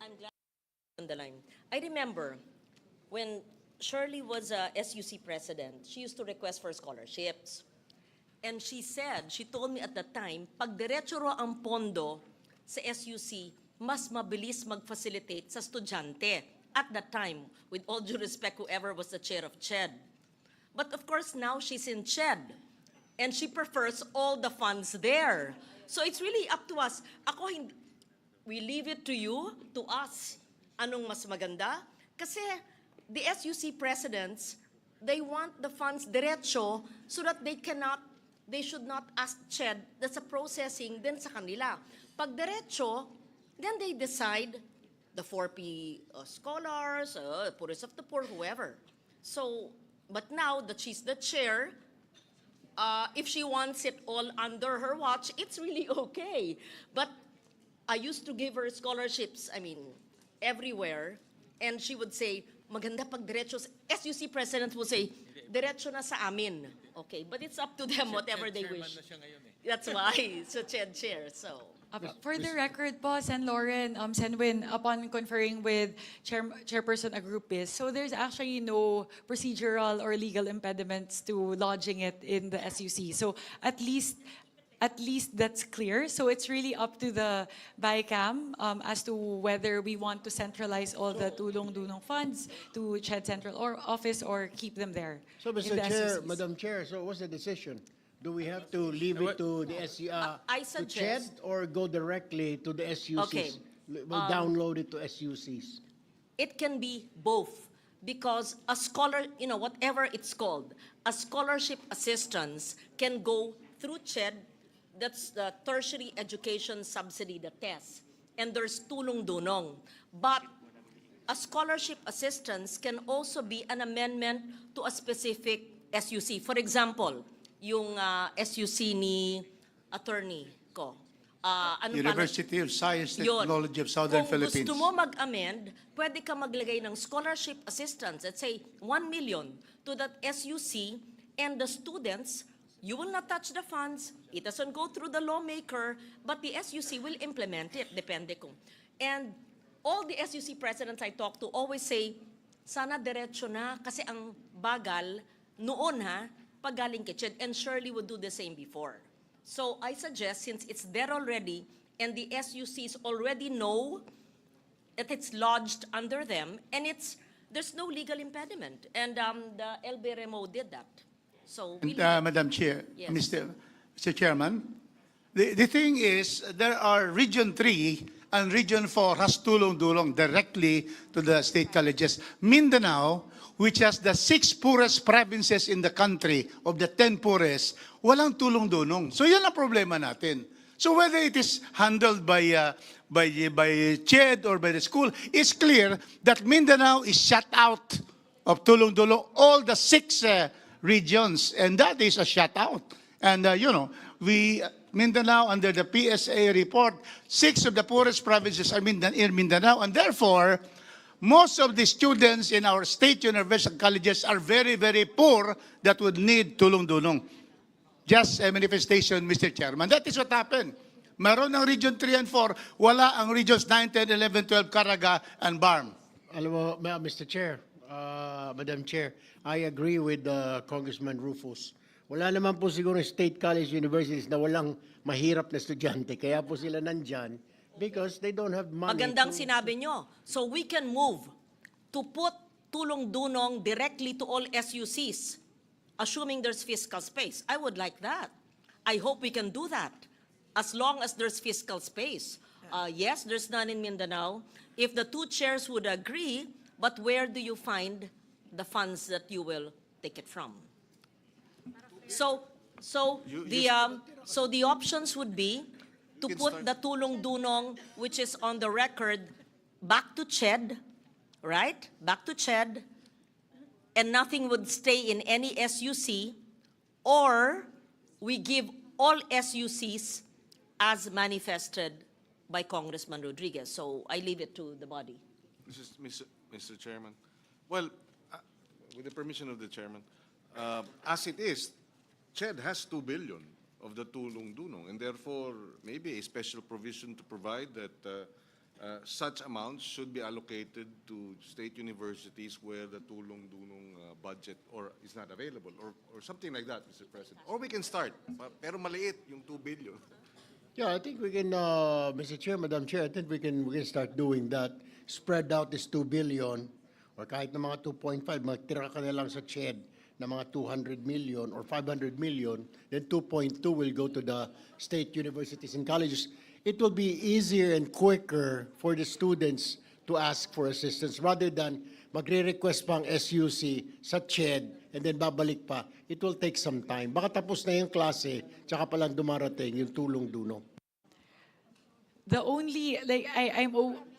I'm glad on the line. I remember when Shirley was a SUC president, she used to request for scholarships. And she said, she told me at the time, pag diretso ro ang pondo sa SUC, mas mabilis mag-facilitate sa estudyante. At that time, with all due respect, whoever was the chair of CHED. But of course, now she's in CHED. And she prefers all the funds there. So it's really up to us. We leave it to you, to us. Anong mas maganda? Kasi the SUC presidents, they want the funds diretso so that they should not ask CHED, that's a processing din sa kanila. Pag diretso, then they decide the 4P scholars, poorest of the poor, whoever. So, but now that she's the chair, if she wants it all under her watch, it's really okay. But I used to give her scholarships, everywhere, and she would say, maganda pag diretso. SUC president would say, diretso na sa amin. Okay, but it's up to them, whatever they wish. That's why, so chair, so. For the record po, Sen. Lauren, Sen. Win, upon conferring with Chairperson Agrupis, so there's actually no procedural or legal impediments to lodging it in the SUC. So at least that's clear. So it's really up to the BICAM as to whether we want to centralize all the tulong-dunong funds to CHED Central Office or keep them there. So, in Mr. the Chair, SUCs. Madam Chair, so what's the decision? Do we have to leave it to the I to suggest- CHED or go directly to the SUCs? Okay. We'll download it to SUCs. It can be both because a scholar, whatever it's called, a scholarship assistance can go through CHED, that's the tertiary education subsidy, the TES, and there's tulong-dunong. But a scholarship assistance can also be an amendment to a specific SUC. For example, yung SUC ni attorney ko. University of Science and Yun. Technology of Southern Philippines. Kung gusto mo mag-amend, pwede ka maglagay ng scholarship assistance, let's say 1 million to that SUC, and the students, you will not touch the funds, it doesn't go through the lawmaker, but the SUC will implement it, depende kung. And all the SUC presidents I talk to always say, sana diretso na, kasi ang bagal noon pag galing kay CHED, and Shirley would do the same before. So I suggest, since it's there already, and the SUCs already know that it's lodged under them, and there's no legal impediment. And the LBRMO did that. So we Madam Chair, Yes. Mr. Chairman, the thing is, there are Region 3 and Region 4 has tulong-dulong directly to the state colleges. Mindanao, which has the 6 poorest provinces in the country, of the 10 poorest, walang tulong-dunong. So yan ang problema natin. So whether it is handled by CHED or by the school, it's clear that Mindanao is shut out of tulong-dulong, all the 6 regions, and that is a shutout. And Mindanao, under the PSA report, 6 of the poorest provinces are in Mindanao, and therefore, most of the students in our state university colleges are very, very poor that would need tulong-dunong. Just a manifestation, Mr. Chairman. That is what happened. Meron ng Region 3 and 4, wala ang Regions 9, 10, 11, 12, Caraga, and BARM. Alam mo, Mr. Chair, Madam Chair, I agree with Congressman Rufus. Wala naman po siguro state college universities na walang mahirap na estudyante. Kaya po sila nandyan because they don't have money. Magandang sinabi nyo. So we can move to put tulong-dunong directly to all SUCs, assuming there's fiscal space. I would like that. I hope we can do that, as long as there's fiscal space. Yes, there's none in Mindanao. If the 2 chairs would agree, but where do you find the funds that you will take it from? So the options would be to put the tulong-dunong, which is on the record, back to CHED, right? Back to CHED, and nothing would stay in any SUC, or we give all SUCs as manifested by Congressman Rodriguez. So I leave it to the body. Mr. Chairman, well, with the permission of the Chairman, as it is, CHED has 2 billion of the tulong-dunong, and therefore maybe a special provision to provide that such amounts should be allocated to state universities where the tulong-dunong budget or is not available or something like that, Mr. President. Or we can start, pero maliit yung 2 billion. Yeah, I think we can, Mr. Chair, Madam Chair, I think we can start doing that. Spread out this 2 billion or kahit na mga 2.5, magtira ka na lang sa CHED na mga 200 million or 500 million, then 2.2 will go to the state universities and colleges. It will be easier and quicker for the students to ask for assistance rather than magre-request pang SUC sa CHED and then babalik pa. It will take some time. Baka tapos na yung klase, tsaka palang dumarating yung tulong-dunong. The only, like, I'm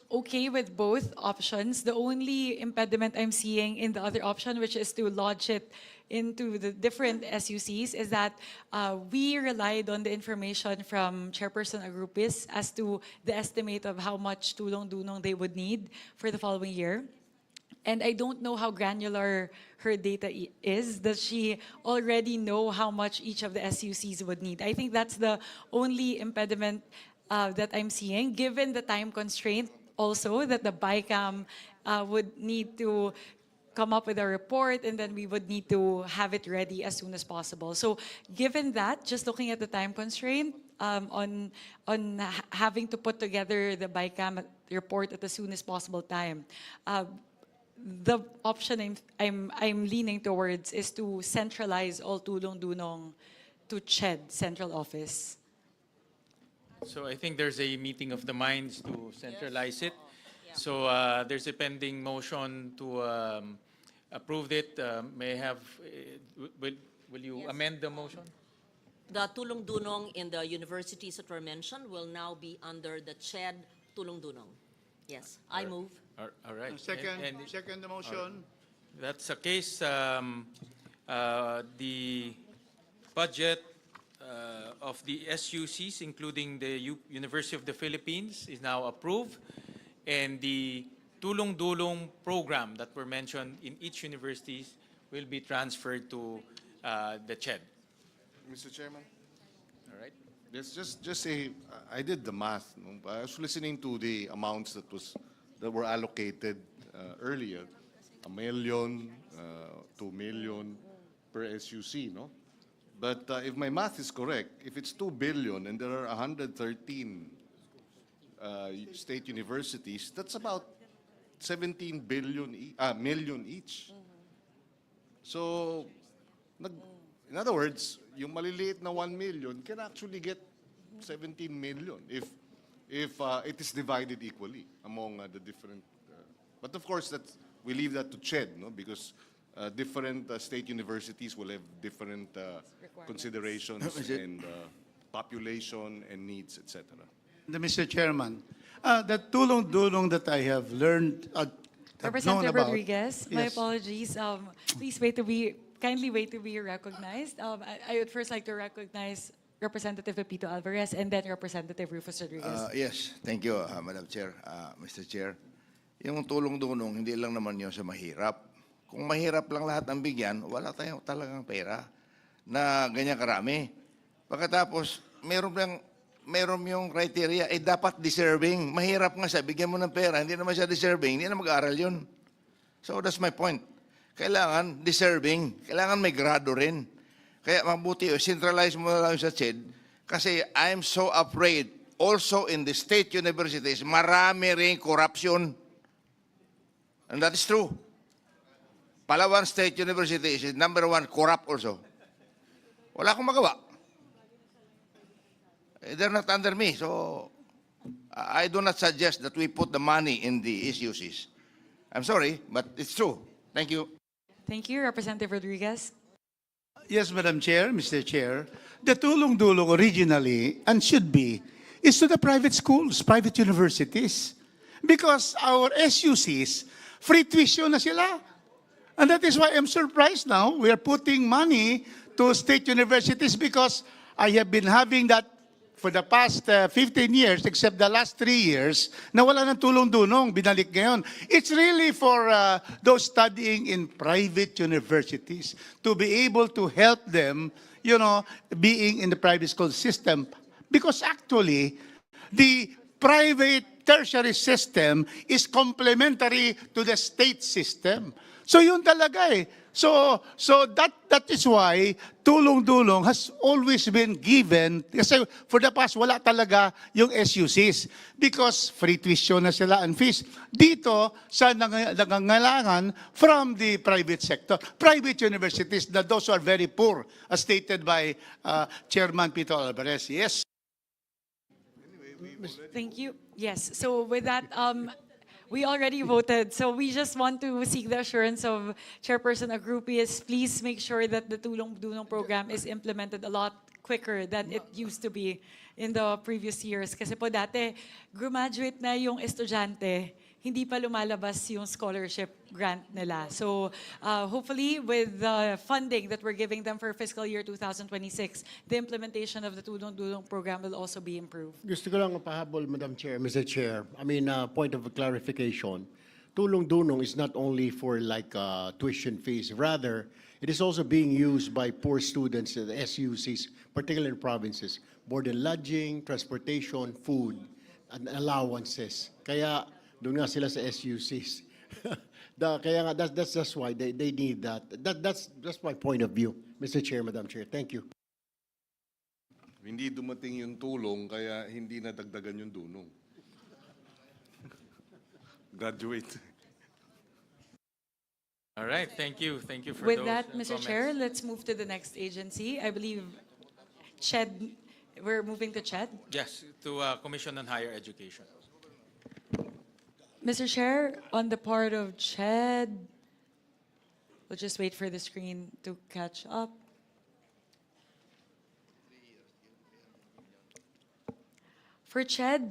okay with both options. The only impediment I'm seeing in the other option, which is to lodge it into the different SUCs, is that we relied on the information from Chairperson Agrupis as to the estimate of how much tulong-dunong they would need for the following year. And I don't know how granular her data is. Does she already know how much each of the SUCs would need? I think that's the only impediment that I'm seeing, given the time constraint also that the BICAM would need to come up with a report, and then we would need to have it ready as soon as possible. So given that, just looking at the time constraint on having to put together the BICAM report at the soonest possible time, the option I'm leaning towards is to centralize all tulong-dunong to CHED, central office. So I think there's a meeting of the minds to centralize it. So there's a pending motion to approve it. May I have, will you amend the motion? The tulong-dunong in the universities that were mentioned will now be under the CHED tulong-dunong. Yes, I move. All right. Second the motion. That's the case. The budget of the SUCs, including the University of the Philippines, is now approved, and the tulong-dulong program that were mentioned in each universities will be transferred to the CHED. Mr. Chairman? All right. Yes, just say, I did the math. No? I was listening to the amounts that were allocated earlier. 1 million, 2 million per SUC, no? But if my math is correct, if it's 2 billion and there are 113 state universities, that's about 17 million each. So, in other words, yung maliliit na 1 million can actually get 17 million if it is divided equally among the different. But of course, we leave that to CHED, no? Because different state universities will have different considerations and population and needs, etc. Mr. Chairman, the tulong-dunong that I have learned, have known Representative about. Rodriguez, my Yes. apologies. Please kindly wait to be recognized. I would first like to recognize Representative Pepito Alvarez and then Representative Rufus Rodriguez. Yes, thank you, Madam Chair, Mr. Chair. Yung tulong-dunong, hindi lang naman yun sa mahirap. Kung mahirap lang lahat ang bigyan, wala tayong talagang pera na ganyan karami. Pagkatapos, meron yung criteria, dapat deserving. Mahirap nga siya, bigyan mo ng pera, hindi naman siya deserving, hindi na mag-aaral yun. So that's my point. Kailangan deserving, kailangan may grado rin. Kaya mabuti, centralize mo na lang sa CHED kasi I'm so afraid also in the state universities, marami rin corruption. And that is true. Palawan State University is #1 corrupt also. Wala akong magawa. They're not under me, so I do not suggest that we put the money in the SUCs. I'm sorry, but it's true. Thank you. Thank you, Representative Rodriguez. Yes, Madam Chair, Mr. Chair. The tulong-dulong originally, and should be, is to the private schools, private universities. Because our SUCs, free tuition na sila. And that is why I'm surprised now we are putting money to state universities because I have been having that for the past 15 years, except the last 3 years, na wala ng tulong-dunong, binalik ngayon. It's really for those studying in private universities to be able to help them, being in the private school system. Because actually, the private tertiary system is complementary to the state system. So yun talaga eh. So that is why tulong-dulong has always been given kasi for the past wala talaga yung SUCs because free tuition na sila and fees. Dito sa nangangailangan from the private sector, private universities that those who are very poor as stated by Chairman Peter Alvarez. Yes. Thank you. Yes, so with that, we already voted. So we just want to seek the assurance of Chairperson Agrupias. Please make sure that the Tulong Dunong program is implemented a lot quicker than it used to be in the previous years. Kasi po dati, graduate na yung estudyante, hindi pa lumalabas yung scholarship grant nila. So hopefully with the funding that we're giving them for fiscal year 2026, the implementation of the Tulong Dunong program will also be improved. Gusto ko lang mapahabol, Madam Chair, Mr. Chair. I mean, point of clarification. Tulong Dunong is not only for like tuition fees. Rather, it is also being used by poor students at the SUCs, particularly in provinces. Board and lodging, transportation, food, and allowances. Kaya doon nga sila sa SUCs. Kaya nga, that's why they need that. That's my point of view, Mr. Chair, Madam Chair. Thank you. Hindi dumating yung tulong, kaya hindi nadagdagan yung dunong. Graduate. All right, thank you. Thank you for With those that, Mr. comments. Chair, let's move to the next agency. I believe CHED, we're moving to CHED. Yes, to Commission on Higher Education. Mr. Chair, on the part of CHED, we'll just wait for the screen to catch up. For CHED,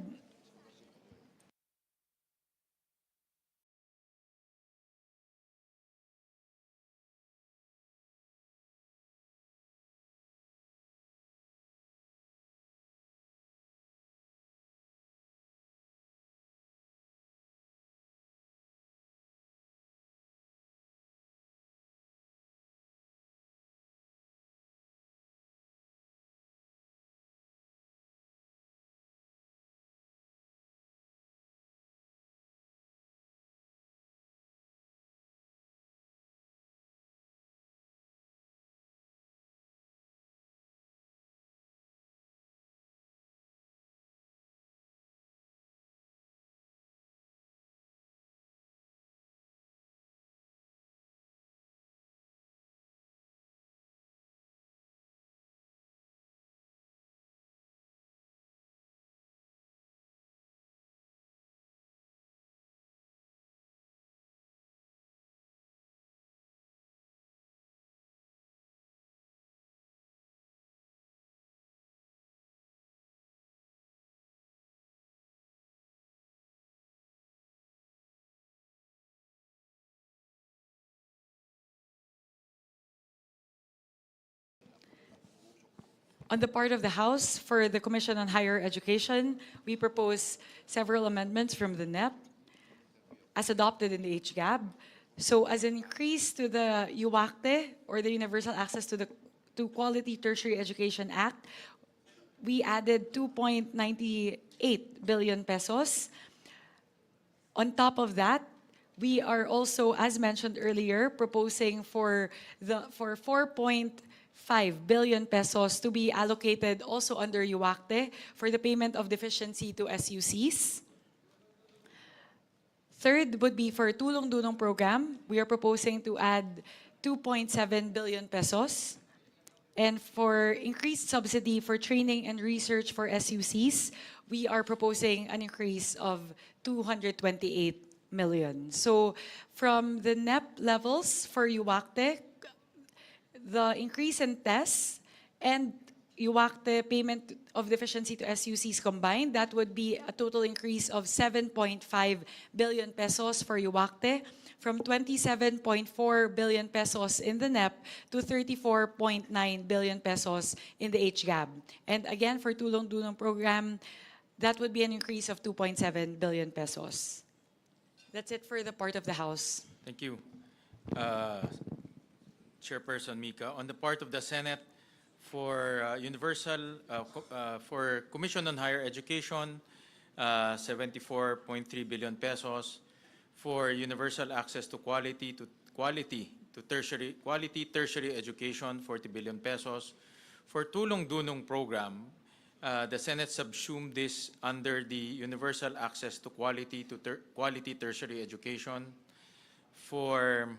on the part of the House, for the Commission on Higher Education, we propose several amendments from the NEP as adopted in the HGAB. So as an increase to the UACTE, or the Universal Access to Quality Tertiary Education Act, we added 2.98 billion pesos. On top of that, we are also, as mentioned earlier, proposing for 4.5 billion pesos to be allocated also under UACTE for the payment of deficiency to SUCs. Third would be for Tulong Dunong program. We are proposing to add 2.7 billion pesos. And for increased subsidy for training and research for SUCs, we are proposing an increase of 228 million. So from the NEP levels for UACTE, the increase in tests and UACTE payment of deficiency to SUCs combined, that would be a total increase of 7.5 billion pesos for UACTE, from 27.4 billion pesos in the NEP to 34.9 billion pesos in the HGAB. And again, for Tulong Dunong program, that would be an increase of 2.7 billion pesos. That's it for the part of the House. Thank you. Chairperson Mika, on the part of the Senate, for for Commission on Higher Education, 74.3 billion pesos. For universal access to quality tertiary education, 40 billion pesos. For Tulong Dunong program, the Senate subsumed this under the universal access to quality tertiary education. For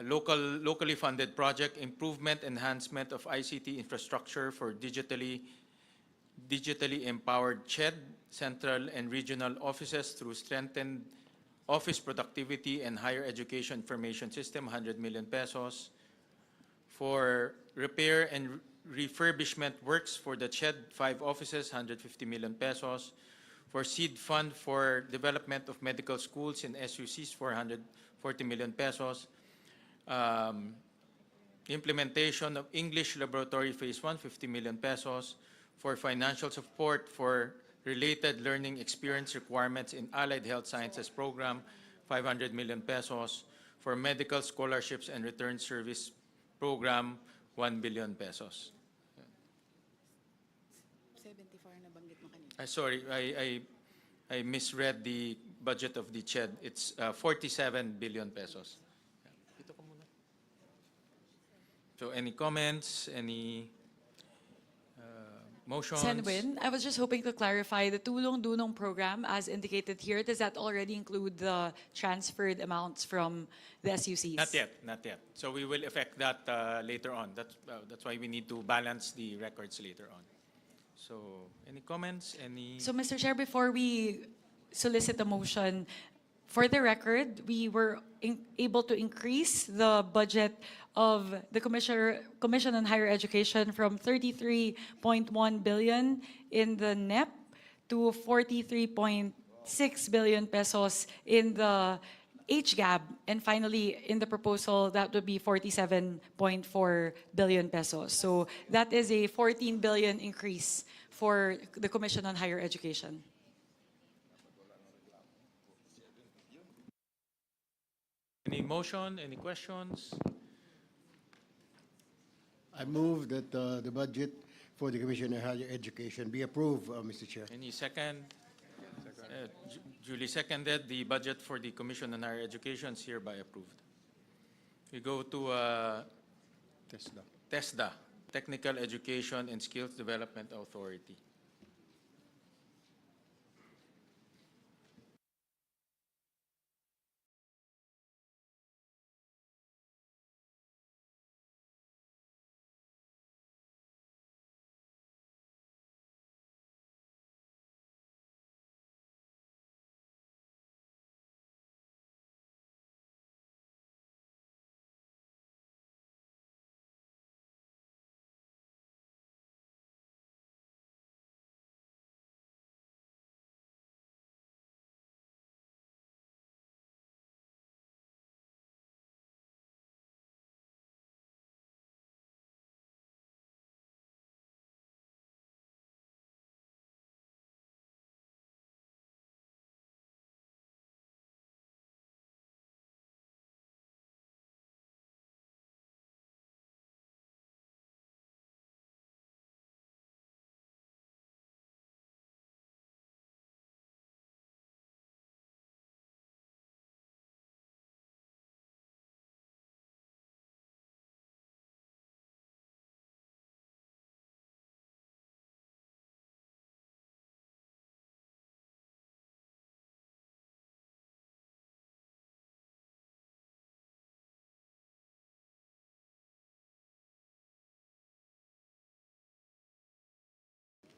locally funded project improvement, enhancement of ICT infrastructure for digitally empowered CHED, central and regional offices through strengthened office productivity and higher education information system, 100 million pesos. For repair and refurbishment works for the CHED 5 offices, 150 million pesos. For seed fund for development of medical schools in SUCs, 440 million pesos. Implementation of English Laboratory Phase 1, 50 million pesos. For financial support for related learning experience requirements in Allied Health Sciences Program, 500 million pesos. For medical scholarships and return service program, 1 billion pesos. 74 na banggit mo kanina. Sorry, I misread the budget of the CHED. It's 47 billion pesos. So any comments, any motions? Senwin, I was just hoping to clarify the Tulong Dunong program as indicated here. Does that already include the transferred amounts from the SUCs? Not yet. So we will effect that later on. That's why we need to balance the records later on. So any comments? So, Mr. Chair, before we solicit a motion, for the record, we were able to increase the budget of the Commission on Higher Education from 33.1 billion in the NEP to 43.6 billion pesos in the HGAB. And finally, in the proposal, that would be 47.4 billion pesos. So that is a 14 billion increase for the Commission on Higher Education. Any motion, any questions? I move that the budget for the Commission on Higher Education be approved, Mr. Chair. Any second? Duly seconded. The budget for the Commission on Higher Education is hereby approved. We go to TESDA, Technical Education and Skills Development Authority.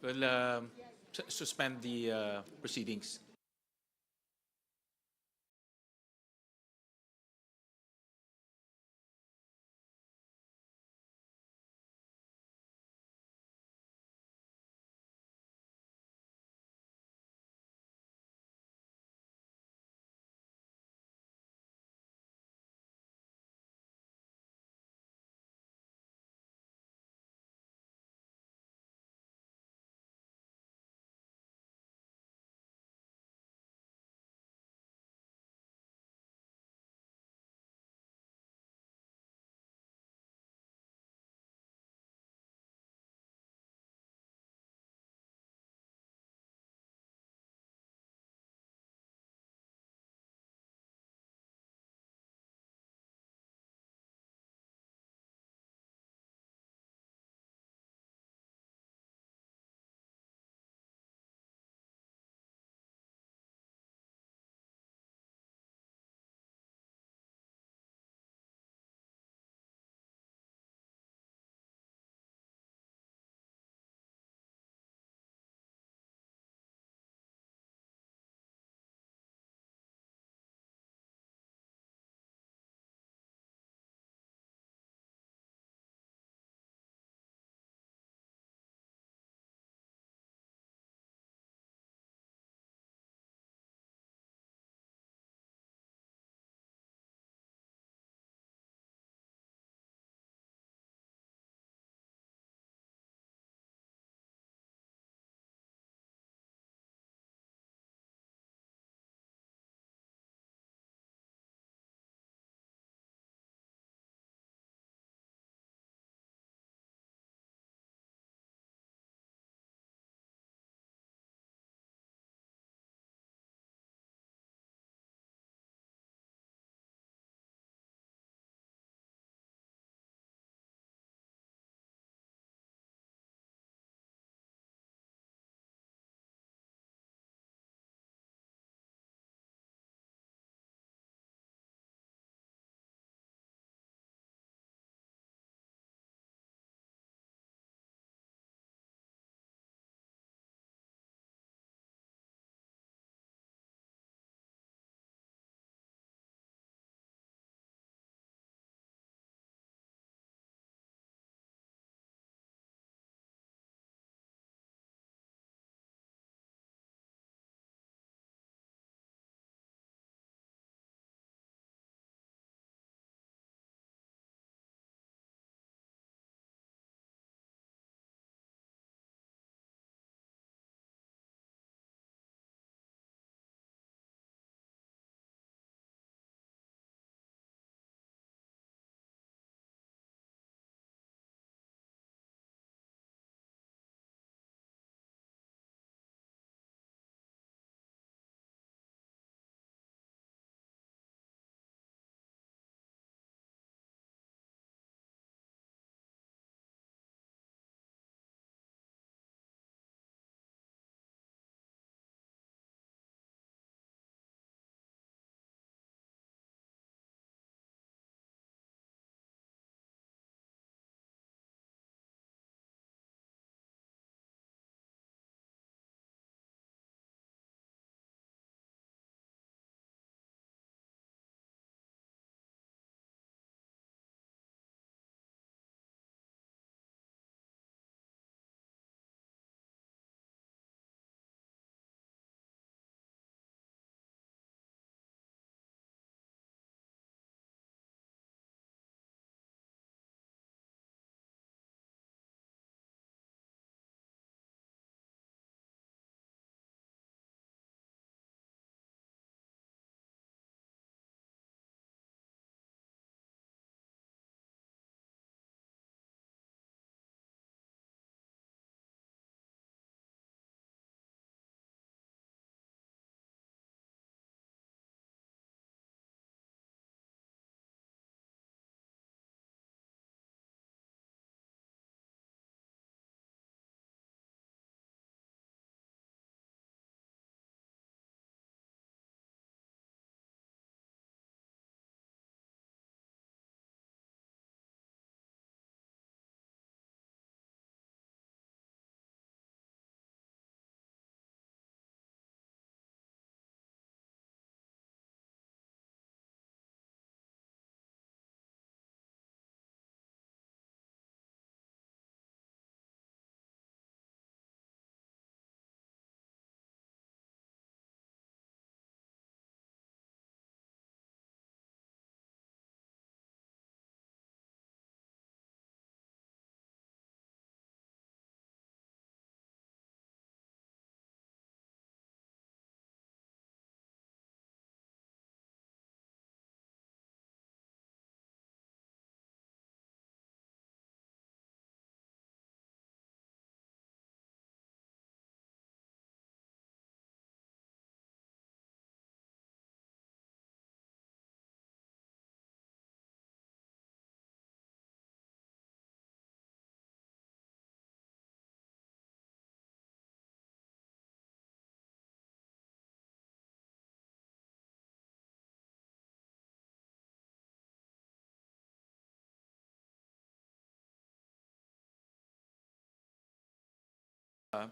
We'll suspend the proceedings.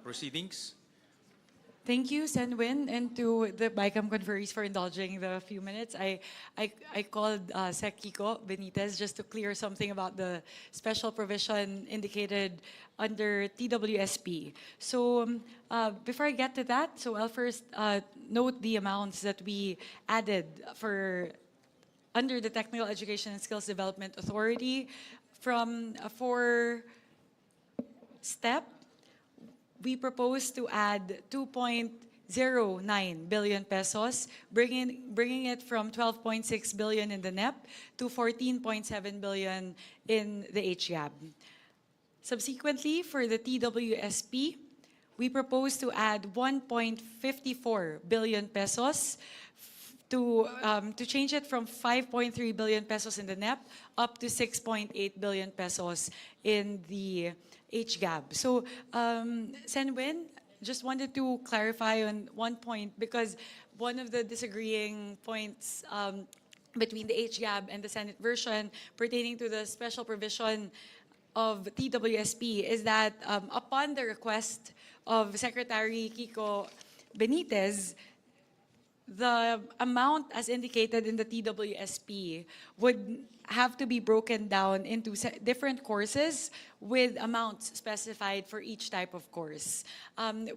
proceedings. Thank you, Senwin, and to the BICAM conferees for indulging the few minutes. I called Sec Kiko Benitez just to clear something about the special provision indicated under TWSP. So before I get to that, so I'll first note the amounts that we added for under the Technical Education and Skills Development Authority from a four-step. We propose to add 2.09 billion pesos, bringing it from 12.6 billion in the NEP to 14.7 billion in the HGAB. Subsequently, for the TWSP, we propose to add 1.54 billion pesos to change it from 5.3 billion pesos in the NEP up to 6.8 billion pesos in the HGAB. So, Senwin, just wanted to clarify on one point because one of the disagreeing points between the HGAB and the Senate version pertaining to the special provision of TWSP is that upon the request of Secretary Kiko Benitez, the amount as indicated in the TWSP would have to be broken down into different courses with amounts specified for each type of course.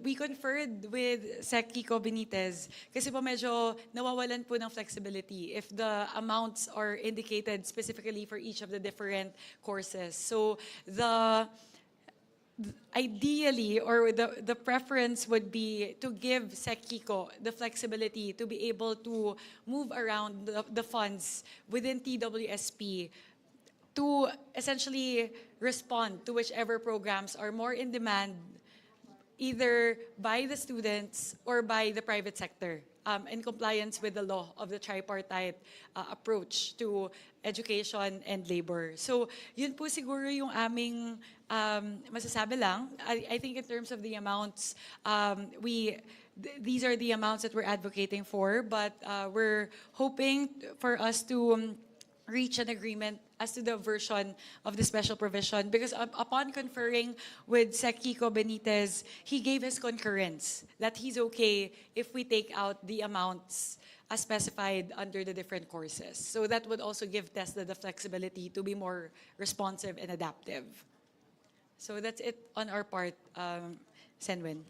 We conferred with Sec Kiko Benitez kasi po medyo nawawalan po ng flexibility if the amounts are indicated specifically for each of the different courses. So ideally, or the preference would be to give Sec Kiko the flexibility to be able to move around the funds within TWSP to essentially respond to whichever programs are more in demand either by the students or by the private sector in compliance with the law of the tripartite approach to education and labor. So yun po siguro yung aming masasabi lang. I think in terms of the amounts, these are the amounts that we're advocating for, but we're hoping for us to reach an agreement as to the version of the special provision because upon conferring with Sec Kiko Benitez, he gave his concurrence that he's okay if we take out the amounts as specified under the different courses. So that would also give TESDA the flexibility to be more responsive and adaptive. So that's it on our part, Senwin.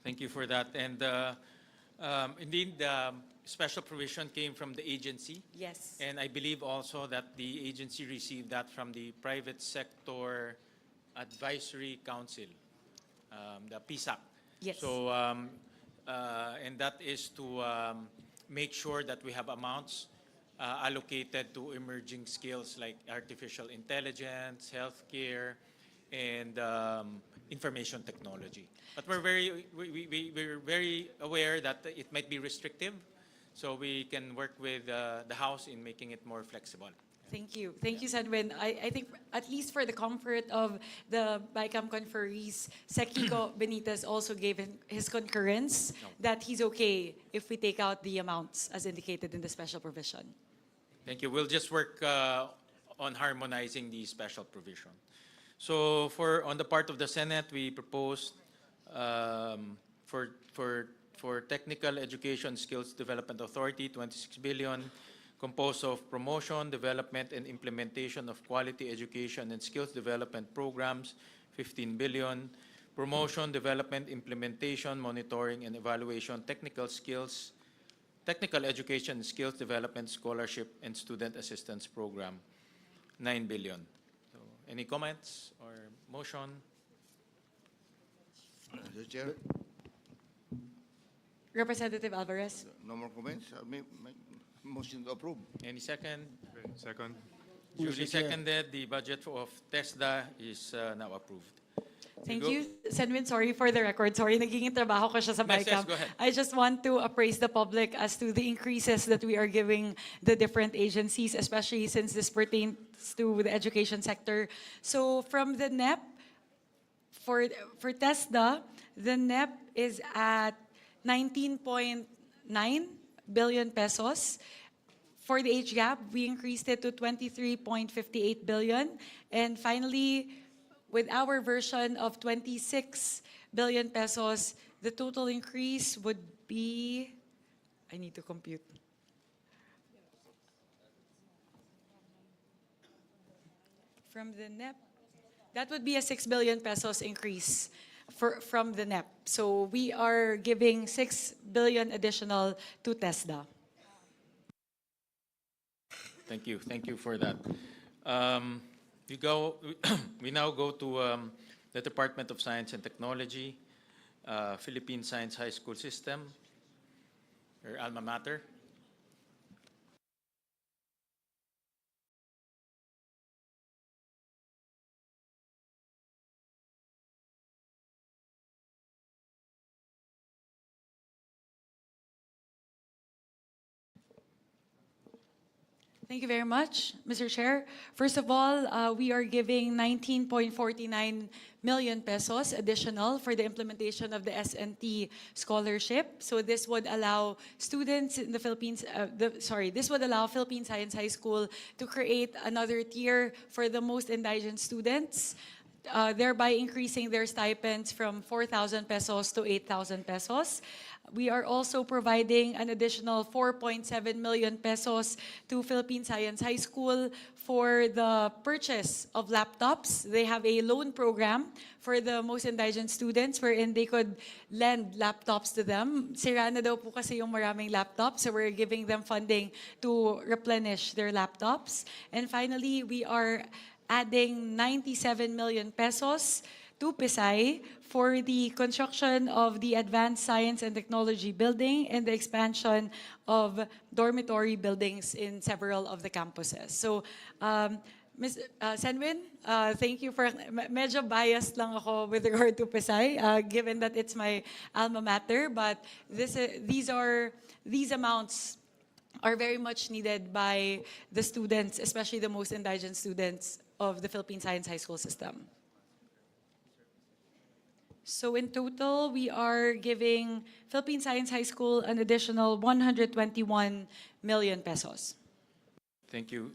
Thank you for that. And indeed, the special provision came from the agency. Yes. And I believe also that the agency received that from the Private Sector Advisory Council, the PSAC. Yes. So, and that is to make sure that we have amounts allocated to emerging skills like artificial intelligence, healthcare, and information technology. But we're very aware that it might be restrictive, so we can work with the House in making it more flexible. Thank you. Thank you, Senwin. I think at least for the comfort of the BICAM conferees, Sec Kiko Benitez also gave his concurrence that he's okay if we take out the amounts as indicated in the special provision. Thank you. We'll just work on harmonizing the special provision. So on the part of the Senate, we proposed for Technical Education Skills Development Authority, 26 billion, composed of promotion, development, and implementation of quality education and skills development programs, 15 billion, promotion, development, implementation, monitoring, and evaluation, technical skills, technical education and skills development scholarship and student assistance program, 9 billion. So, any comments or motion? Mr. Chair, Representative Alvarez. no more comments. Motion to approve. Any second? Second. Duly seconded. The budget of TESDA is now approved. Thank Go. you, Senwin. Sorry for the record. Sorry, naging trabaho ko siya sa Yes, BICAM. go ahead. I just want to appraise the public as to the increases that we are giving the different agencies, especially since this pertains to the education sector. So from the NEP, for TESDA, the NEP is at 19.9 billion pesos. For the HGAB, we increased it to 23.58 billion. And finally, with our version of 26 billion pesos, the total increase would be, I need to compute. From the NEP, that would be a 6 billion pesos increase from the NEP. So we are giving 6 billion additional to TESDA. Thank you. Thank you for that. We now go to the Department of Science and Technology, Philippine Science High School System, your alma mater. Thank you very much, Mr. Chair. First of all, we are giving 19.49 million pesos additional for the implementation of the SNT scholarship. So this would allow students in the Philippines, this would allow Philippine Science High School to create another tier for the most indigent students, thereby increasing their stipends from 4,000 pesos to 8,000 pesos. We are also providing an additional 4.7 million pesos to Philippine Science High School for the purchase of laptops. They have a loan program for the most indigent students wherein they could lend laptops to them. Sira na daw po kasi yung maraming laptops, so we're giving them funding to replenish their laptops. And finally, we are adding 97 million pesos to PSI for the construction of the Advanced Science and Technology building and the expansion of dormitory buildings in several of the campuses. So, Ms. Senwin, thank you for, medyo biased lang ako with regard to PSI, given that it's my alma mater, but these amounts are very much needed by the students, especially the most indigent students of the Philippine Science High School system. So in total, we are giving Philippine Science High School an additional 121 million pesos. Thank you,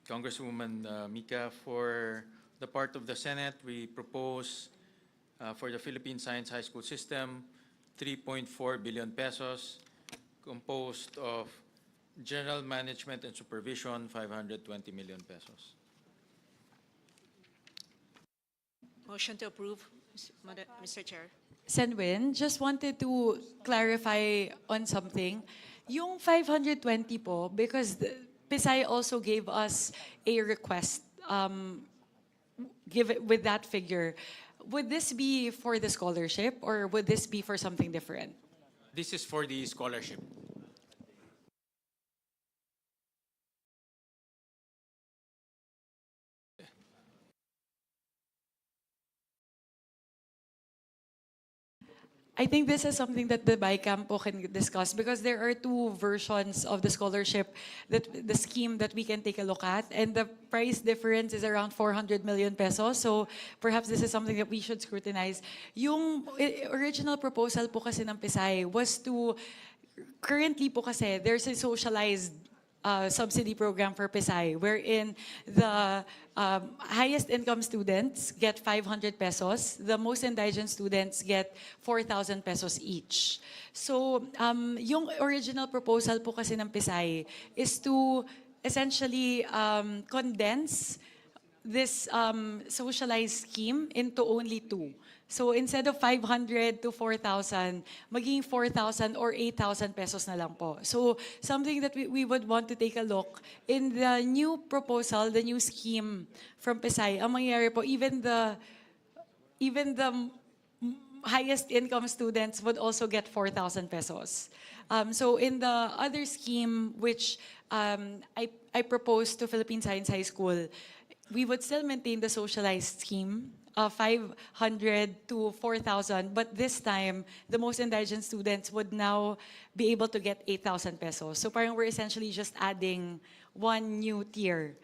Congresswoman Mika. For the part of the Senate, we propose for the Philippine Science High School system 3.4 billion pesos, composed of general management and supervision, 520 million pesos. Motion to approve, Mr. Chair. Senwin, just wanted to clarify on something. Yung 520 po, because PSI also gave us a request with that figure. Would this be for the scholarship or would this be for something different? This is for the scholarship. I think this is something that the BICAM po can discuss because there are two versions of the scholarship, the scheme that we can take a look at, and the price difference is around 400 million pesos. So perhaps this is something that we should scrutinize. Yung original proposal po kasi ng PSI was to, currently po kasi there's a socialized subsidy program for PSI, wherein the highest income students get 500 pesos, the most indigent students get 4,000 pesos each. So, yung original proposal po kasi ng PSI is to essentially condense this socialized scheme into only two. So instead of 500 to 4,000, maging 4,000 or 8,000 pesos na lang po. So something that we would want to take a look in the new proposal, the new scheme from PSI, ang mangyayari po, even the highest income students would also get 4,000 pesos. So in the other scheme, which I proposed to Philippine Science High School, we would still maintain the socialized scheme of 500 to 4,000, but this time, the most indigent students would now be able to get 8,000 pesos. So parang we're essentially just adding one new tier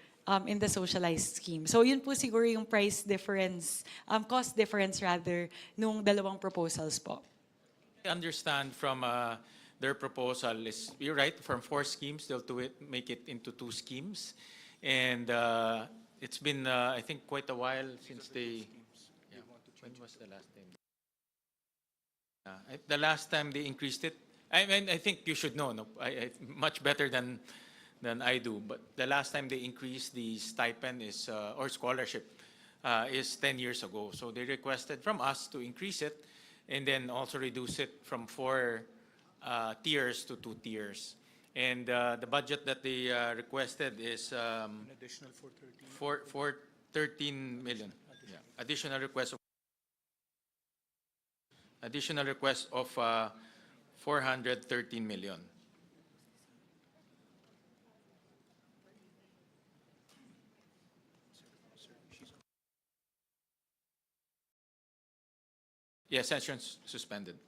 in the socialized scheme. So yun po siguro yung price difference, cost difference rather, nung dalawang proposals po. I understand from their proposal is, you're right, from 4 schemes, they'll make it into 2 schemes. And it's been, I think, quite a while since they. Yeah. When was the last time? The last time they increased it, I mean, I think you should know, no, much better than I do. But the last time they increased the stipend is or scholarship is 10 years ago. So they requested from us to increase it, and then also reduce it from 4 tiers to 2 tiers. And the budget that they requested is Additional 413. 413 million. Yeah. Additional request of 413 million. Yes, session suspended.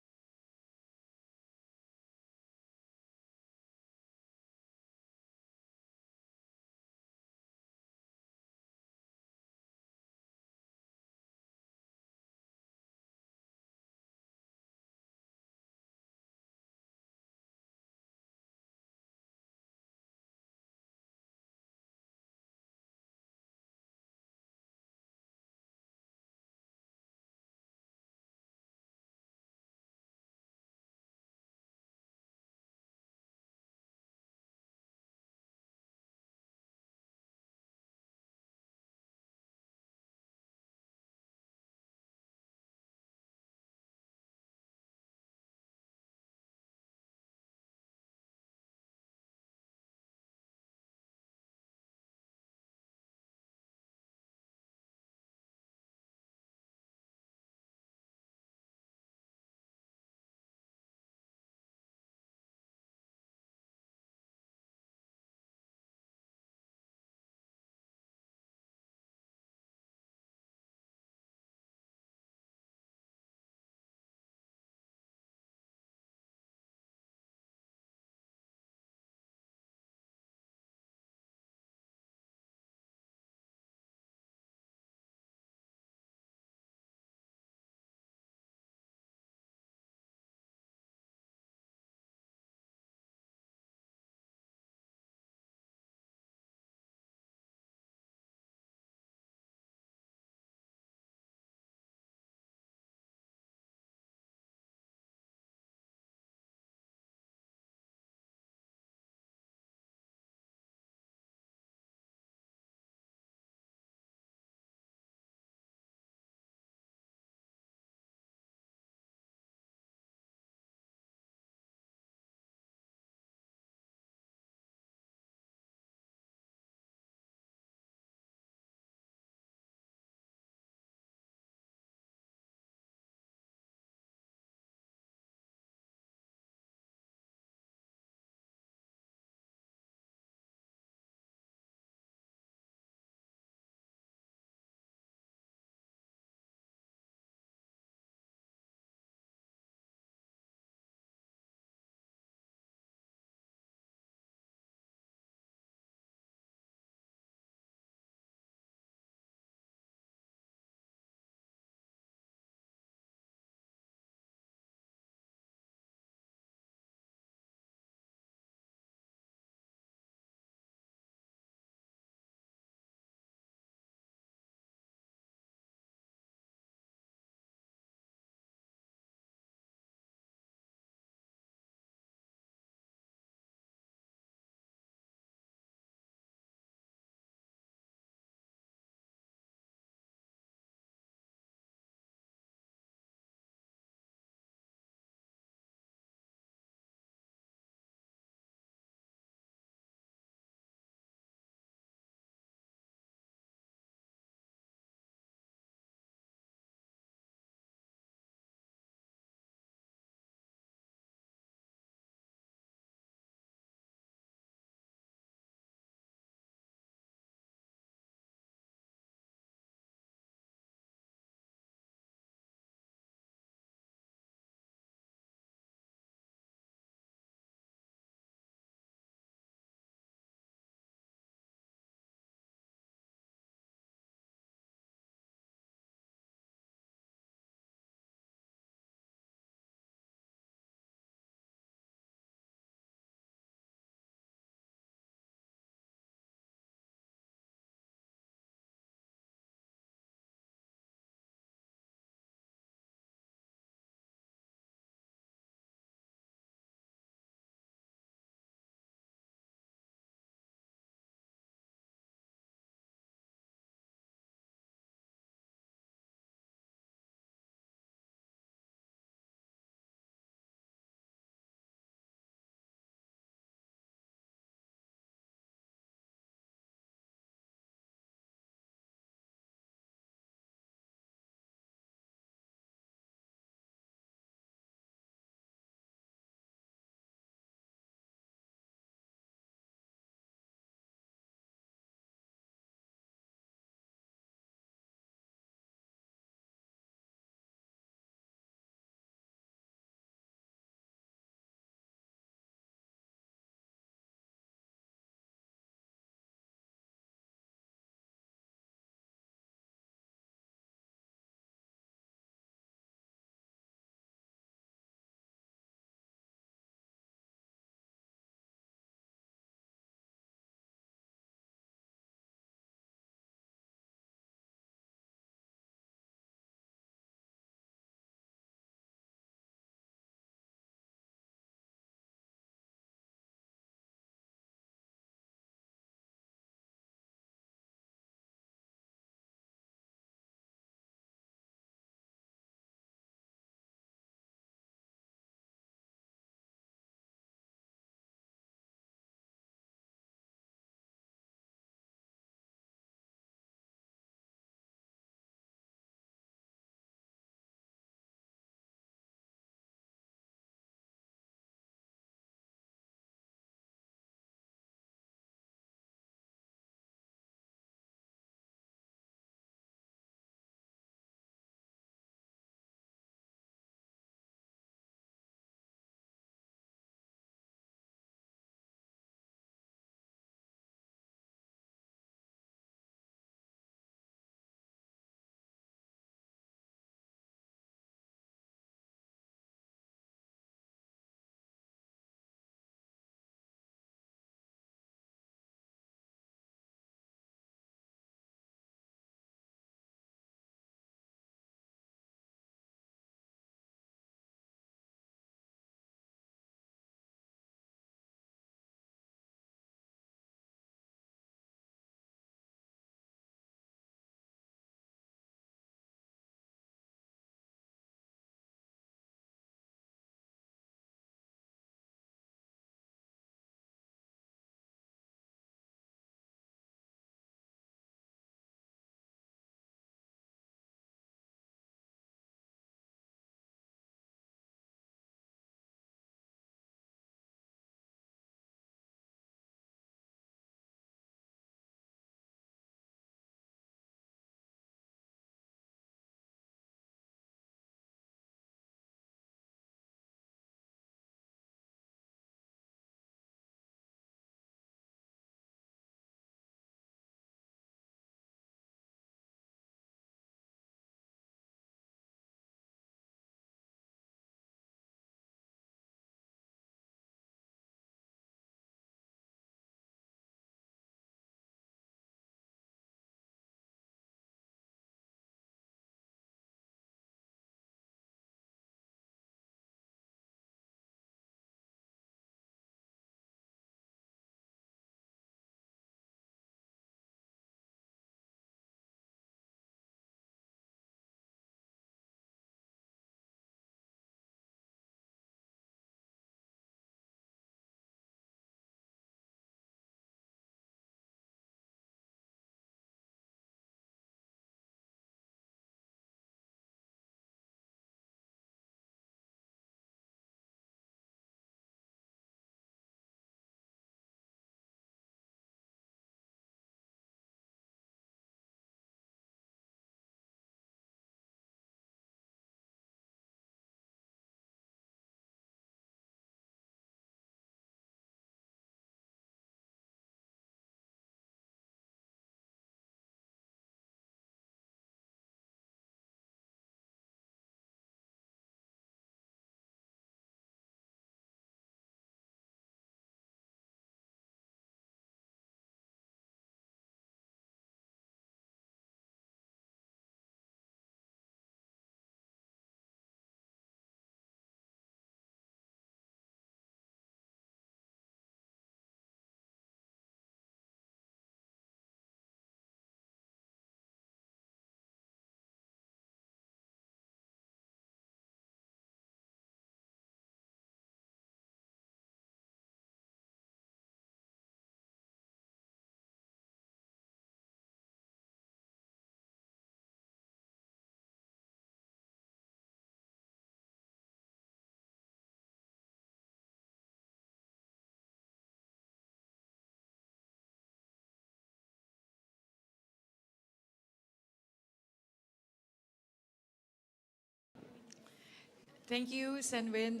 Thank you, Senwin.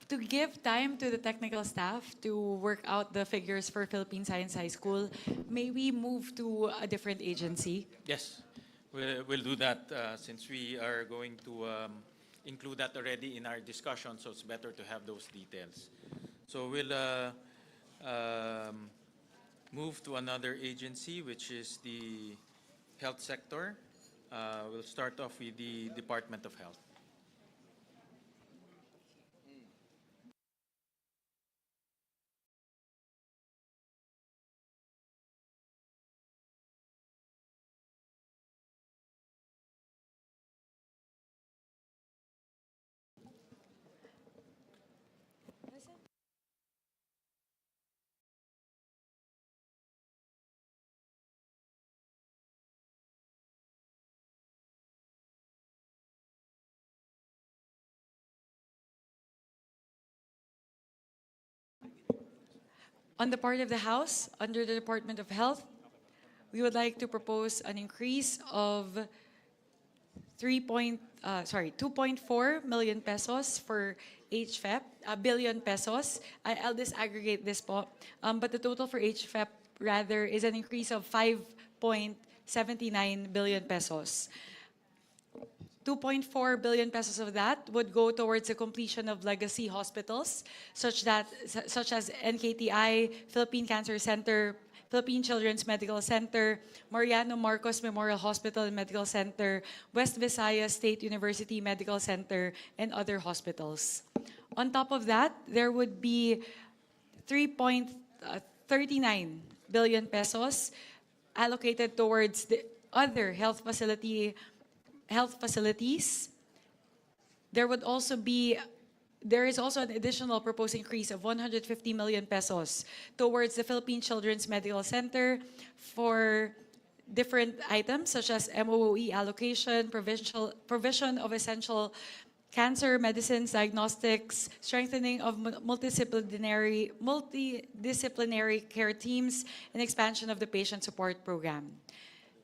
To give time to the technical staff to work out the figures for Philippine Science High School, may we move to a different agency? Yes, we'll do that since we are going to include that already in our discussion, so it's better to have those details. So we'll move to another agency, which is the health sector. We'll start off with the Department of Health. On the part of the House, under the Department of Health, we would like to propose an increase of 2.4 million pesos for HFEP, a billion pesos. I'll disaggregate this po. But the total for HFEP rather is an increase of 5.79 billion pesos. 2.4 billion pesos of that would go towards the completion of legacy hospitals, such as NKTI, Philippine Cancer Center, Philippine Children's Medical Center, Mariano Marcos Memorial Hospital and Medical Center, West Visayas State University Medical Center, and other hospitals. On top of that, there would be 3.39 billion pesos allocated towards the other health facilities. There is also an additional proposed increase of 150 million pesos towards the Philippine Children's Medical Center for different items such as MOE allocation, provision of essential cancer medicines, diagnostics, strengthening of multidisciplinary care teams, and expansion of the patient support program.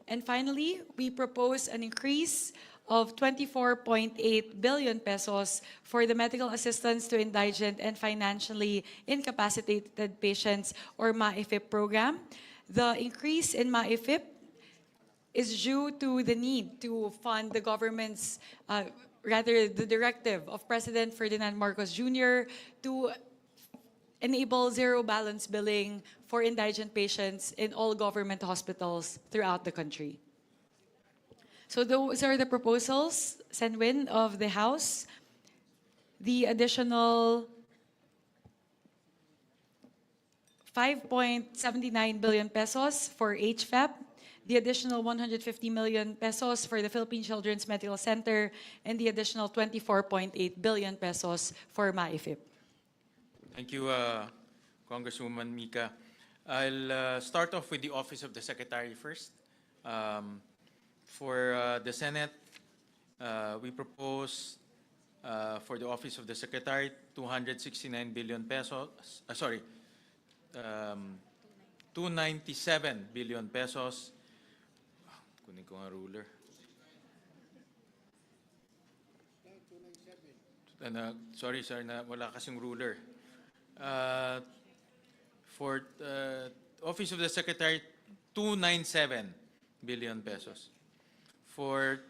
And finally, we propose an increase of 24.8 billion pesos for the medical assistance to indigent and financially incapacitated patients, or MAIFIP program. The increase in MAIFIP is due to the need to fund the government's, the directive of President Ferdinand Marcos Jr. to enable zero balance billing for indigent patients in all government hospitals throughout the country. So those are the proposals, Senwin, of the House. The additional 5.79 billion pesos for HFEP, the additional 150 million pesos for the Philippine Children's Medical Center, and the additional 24.8 billion pesos for MAIFIP. Thank you, Congresswoman Mika. I'll start off with the Office of the Secretary first. For the Senate, we propose for the Office of the Secretary 269 billion pesos, 297 billion pesos. Kunin ko nga ruler. Sorry, sir, na wala kasing ruler. For Office of the Secretary, 297 billion pesos. For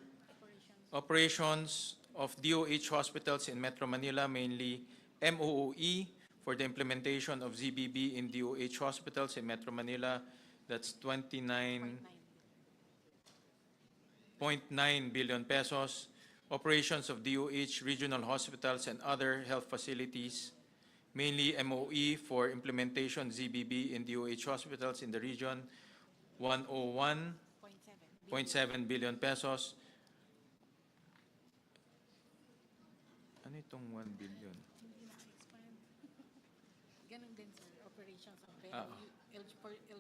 operations of DOH hospitals in Metro Manila, mainly MOOE, for the implementation of ZBB in DOH hospitals in Metro Manila, that's 29.9 billion pesos. Operations of DOH regional hospitals and other health facilities, mainly MOE, for implementation ZBB in DOH hospitals in the region, 101.7 billion pesos. Ano itong 1 billion? Ganun din, sir. Operations of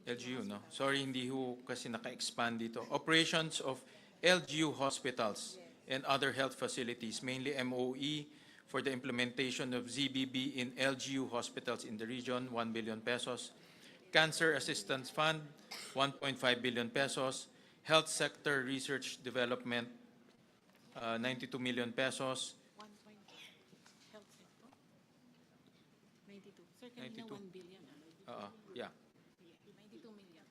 LGU, no? Sorry, hindi ho kasi naka-expand dito. Operations of LGU hospitals and other health facilities, mainly MOE, for the implementation of ZBB in LGU hospitals in the region, 1 billion pesos. Cancer Assistance Fund, 1.5 billion pesos. Health Sector Research Development, 92 million pesos. 1 point health sector. 92. Sir, kanina 92. 1 billion. Yeah. 92 million.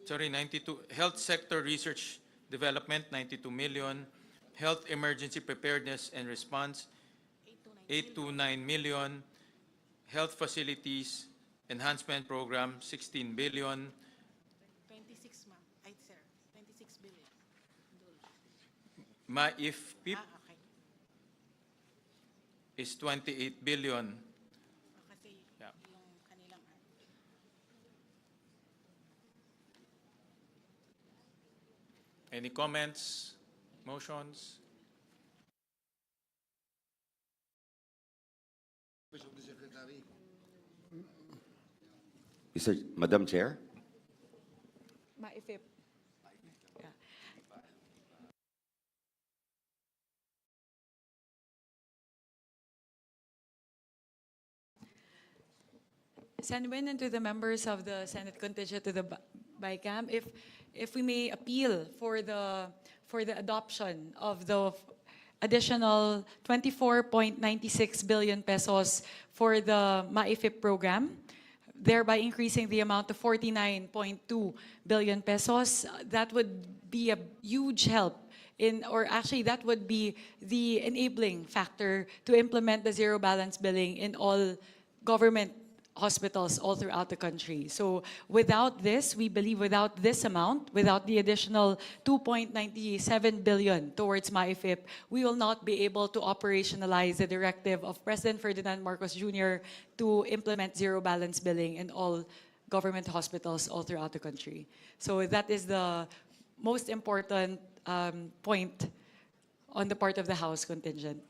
Sorry, 92. Health sector research development, 92 million. Health emergency preparedness and response, 829 million. Health facilities enhancement program, 16 billion. 26, ma'am. Ay, sir. 26 billion. MAIFPIP Okay. is 28 billion. Kasi Yeah. yung kanilang Any comments, motions? Madam Chair? MAIFIP. Yeah. Senwin and to the members of the Senate contingent to the BICAM, if we may appeal for the adoption of the additional 24.96 billion pesos for the MAIFIP program, thereby increasing the amount to 49.2 billion pesos, that would be a huge help or actually that would be the enabling factor to implement the zero balance billing in all government hospitals all throughout the country. So without this, we believe without this amount, without the additional 2.97 billion towards MAIFIP, we will not be able to operationalize the directive of President Ferdinand Marcos Jr. to implement zero balance billing in all government hospitals all throughout the country. So that is the most important point on the part of the House contingent.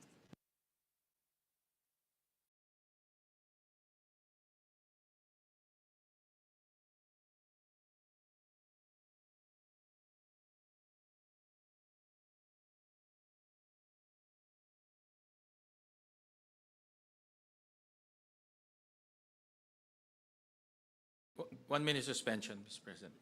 One minute suspension, Mr. President.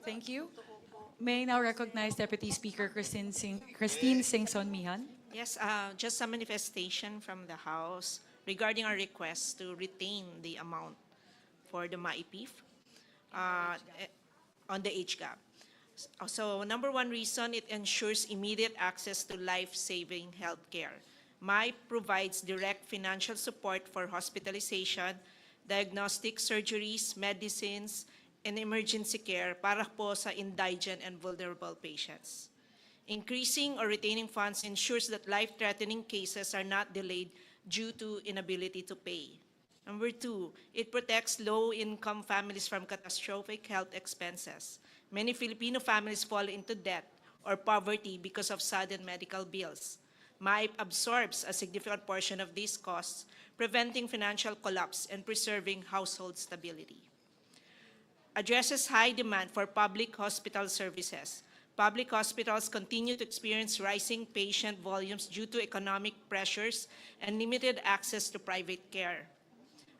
Thank you. May I now recognize Deputy Speaker Christine Singson Mihan. Yes, just a manifestation from the House regarding our request to retain the amount for the MAIPIF on the age gap. So number one reason, it ensures immediate access to life-saving healthcare. MAIP provides direct financial support for hospitalization, diagnostic surgeries, medicines, and emergency care para po sa indigent and vulnerable patients. Increasing or retaining funds ensures that life-threatening cases are not delayed due to inability to pay. Number two, it protects low-income families from catastrophic health expenses. Many Filipino families fall into debt or poverty because of sudden medical bills. MAIP absorbs a significant portion of these costs, preventing financial collapse and preserving household stability. Addresses high demand for public hospital services. Public hospitals continue to experience rising patient volumes due to economic pressures and limited access to private care.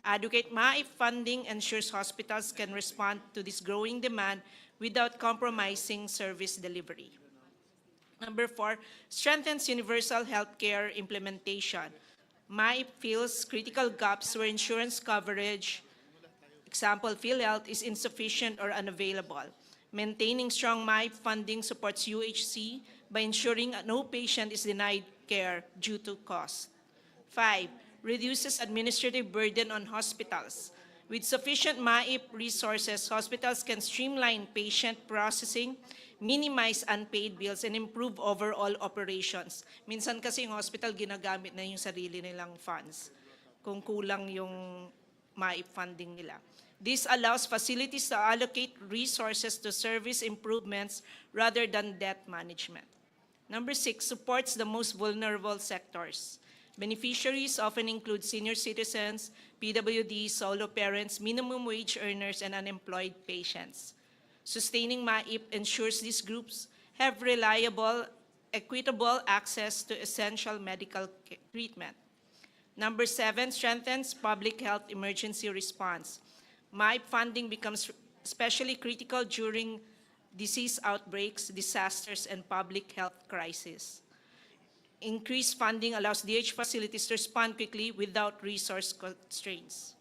Adequate MAIP funding ensures hospitals can respond to this growing demand without compromising service delivery. Number four, strengthens universal healthcare implementation. MAIP fills critical gaps where insurance coverage, example, PhilHealth, is insufficient or unavailable. Maintaining strong MAIP funding supports UHC by ensuring no patient is denied care due to cost. 5, reduces administrative burden on hospitals. With sufficient MAIP resources, hospitals can streamline patient processing, minimize unpaid bills, and improve overall operations. Minsan kasi yung hospital ginagamit na yung sarili nilang funds kung kulang yung MAIP funding nila. This allows facilities to allocate resources to service improvements rather than debt management. Number 6, supports the most vulnerable sectors. Beneficiaries often include senior citizens, PWDs, solo parents, minimum wage earners, and unemployed patients. Sustaining MAIP ensures these groups have reliable, equitable access to essential medical treatment. Number 7, strengthens public health emergency response. MAIP funding becomes especially critical during disease outbreaks, disasters, and public health crises. Increased funding allows DH facilities to respond quickly without resource constraints.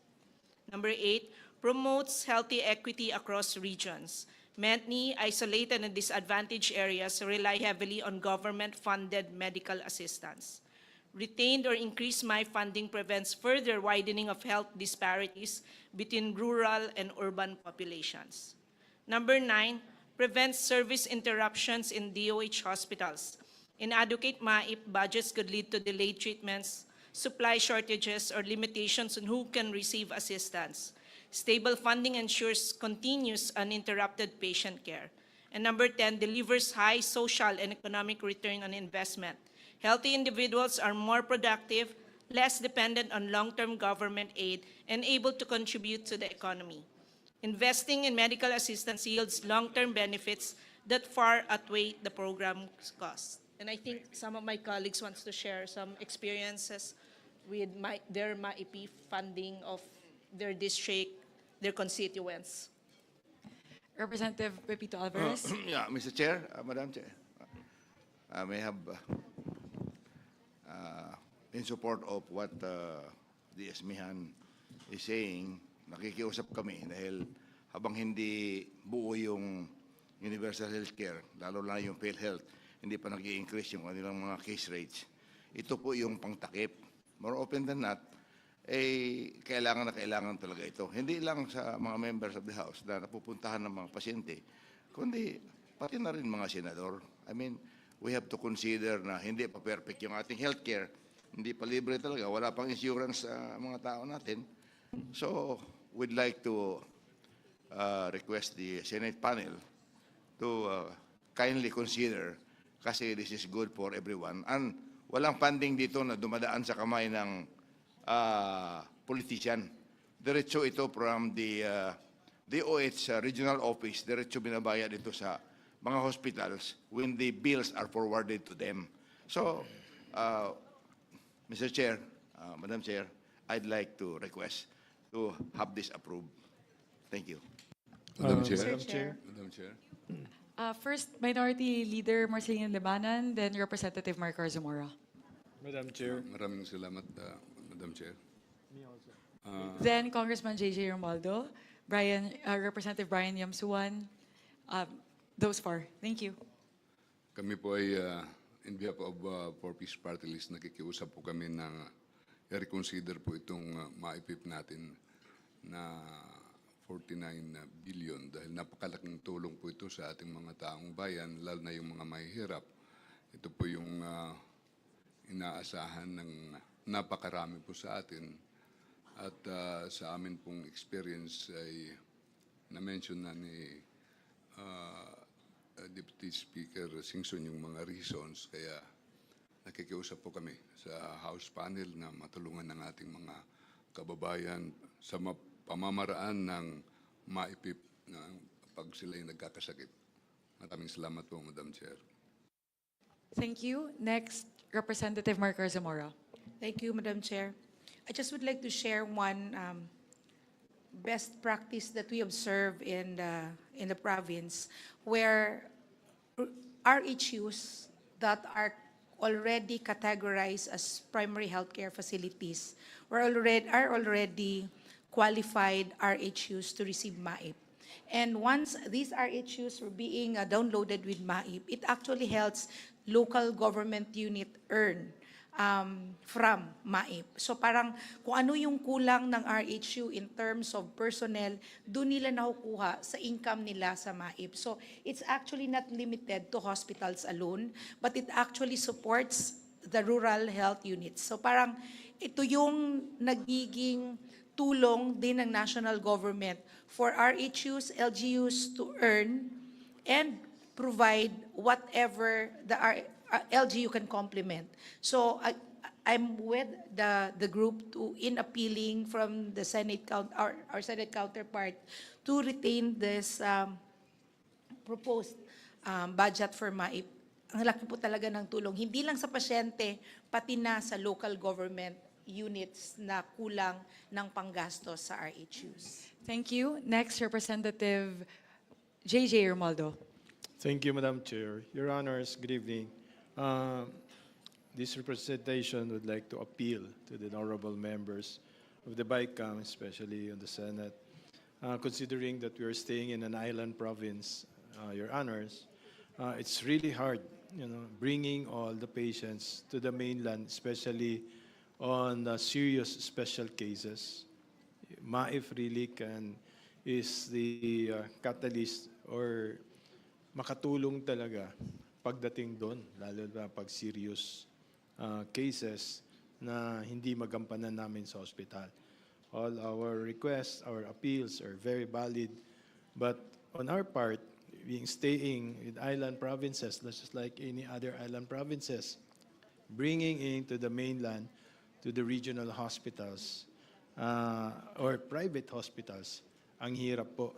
Number 8, promotes healthy equity across regions. Many isolated and disadvantaged areas rely heavily on government-funded medical assistance. Retained or increased MAIP funding prevents further widening of health disparities between rural and urban populations. Number 9, prevents service interruptions in DOH hospitals. Inadequate MAIP budgets could lead to delayed treatments, supply shortages, or limitations on who can receive assistance. Stable funding ensures continuous uninterrupted patient care. And number 10, delivers high social and economic return on investment. Healthy individuals are more productive, less dependent on long-term government aid, and able to contribute to the economy. Investing in medical assistance yields long-term benefits that far outweigh the program's costs. And I think some of my colleagues want to share some experiences with their MAIP funding of their district, their constituents. Representative Pepito Alvarez. Yeah, Mr. Chair, Madam Chair, I may have in support of what DS Mihan is saying, nakikiusap kami dahil habang hindi buo yung universal healthcare, lalo na yung PhilHealth, hindi pa nag-i-increase yung kanilang mga case rates. Ito po yung pangtakip. More open than not, kailangan na kailangan talaga ito. Hindi lang sa mga members of the House na napupuntahan ng mga pasyente, kundi pati na rin mga senador. I mean, we have to consider na hindi pa perfect yung ating healthcare, hindi pa libre talaga, wala pang insurance sa mga tao natin. So, we'd like to request the Senate panel to kindly consider kasi this is good for everyone. And walang funding dito na dumadaan sa kamay ng politician. Diretso ito from the DOH regional office, diretso binabayad ito sa mga hospitals when the bills are forwarded to them. So, Mr. Chair, Madam Chair, I'd like to request to have this approved. Thank you. Madam Chair. Mr. Chair. Madam Chair. First, Minority Leader Marcelino Libanan, then Representative Marcos Zamora. Madam Chair. Maraming salamat, Madam Chair. Then Congressman J.J. Romualdo, Representative Brian Yamsuan. Those four. Thank you. Kami po ay, in behalf of Four-Piece Party List, nakikiusap po kami na i-reconsider po itong maipip natin na 49 billion dahil napakalaking tulong po ito sa ating mga taong bayan, lalo na yung mga mahihirap. Ito po yung inaasahan ng napakarami po sa atin. At sa amin pong experience ay na-mention na ni Deputy Speaker Singson yung mga reasons, kaya nakikiusap po kami sa House panel na matulungan ng ating mga kababayan sa pamamaraan ng maipip na pag sila ay nagkakasakit. Maraming salamat po, Madam Chair. Thank you. Next, Representative Marcos Zamora. Thank you, Madam Chair. I just would like to share one best practice that we observe in the province, where RHUs that are already categorized as primary healthcare facilities are already qualified RHUs to receive MAIP. And once these RHUs were being downloaded with MAIP, it actually helps local government unit earn from MAIP. So parang kung ano yung kulang ng RHU in terms of personnel, doon nila nakukuha sa income nila sa MAIP. So it's actually not limited to hospitals alone, but it actually supports the rural health units. So parang ito yung nagiging tulong din ng national government for RHUs, LGUs to earn and provide whatever the LGU can complement. So I'm with the group in appealing from the Senate our Senate counterpart to retain this proposed budget for MAIP. Ang laki po talaga ng tulong, hindi lang sa pasyente, pati na sa local government units na kulang ng panggastos sa RHUs. Thank you. Next, Representative J.J. Romualdo. Thank you, Madam Chair. Your Honors, good evening. This representation would like to appeal to the honorable members of the BICAM, especially in the Senate, considering that we are staying in an island province, Your Honors. It's really hard, bringing all the patients to the mainland, especially on serious special cases. MAIF really is the catalyst or makatulong talaga pagdating doon, lalo na pag serious cases na hindi magampanan namin sa hospital. All our requests, our appeals are very valid, but on our part, being staying in island provinces, just like any other island provinces, bringing into the mainland to the regional hospitals or private hospitals, ang hirap po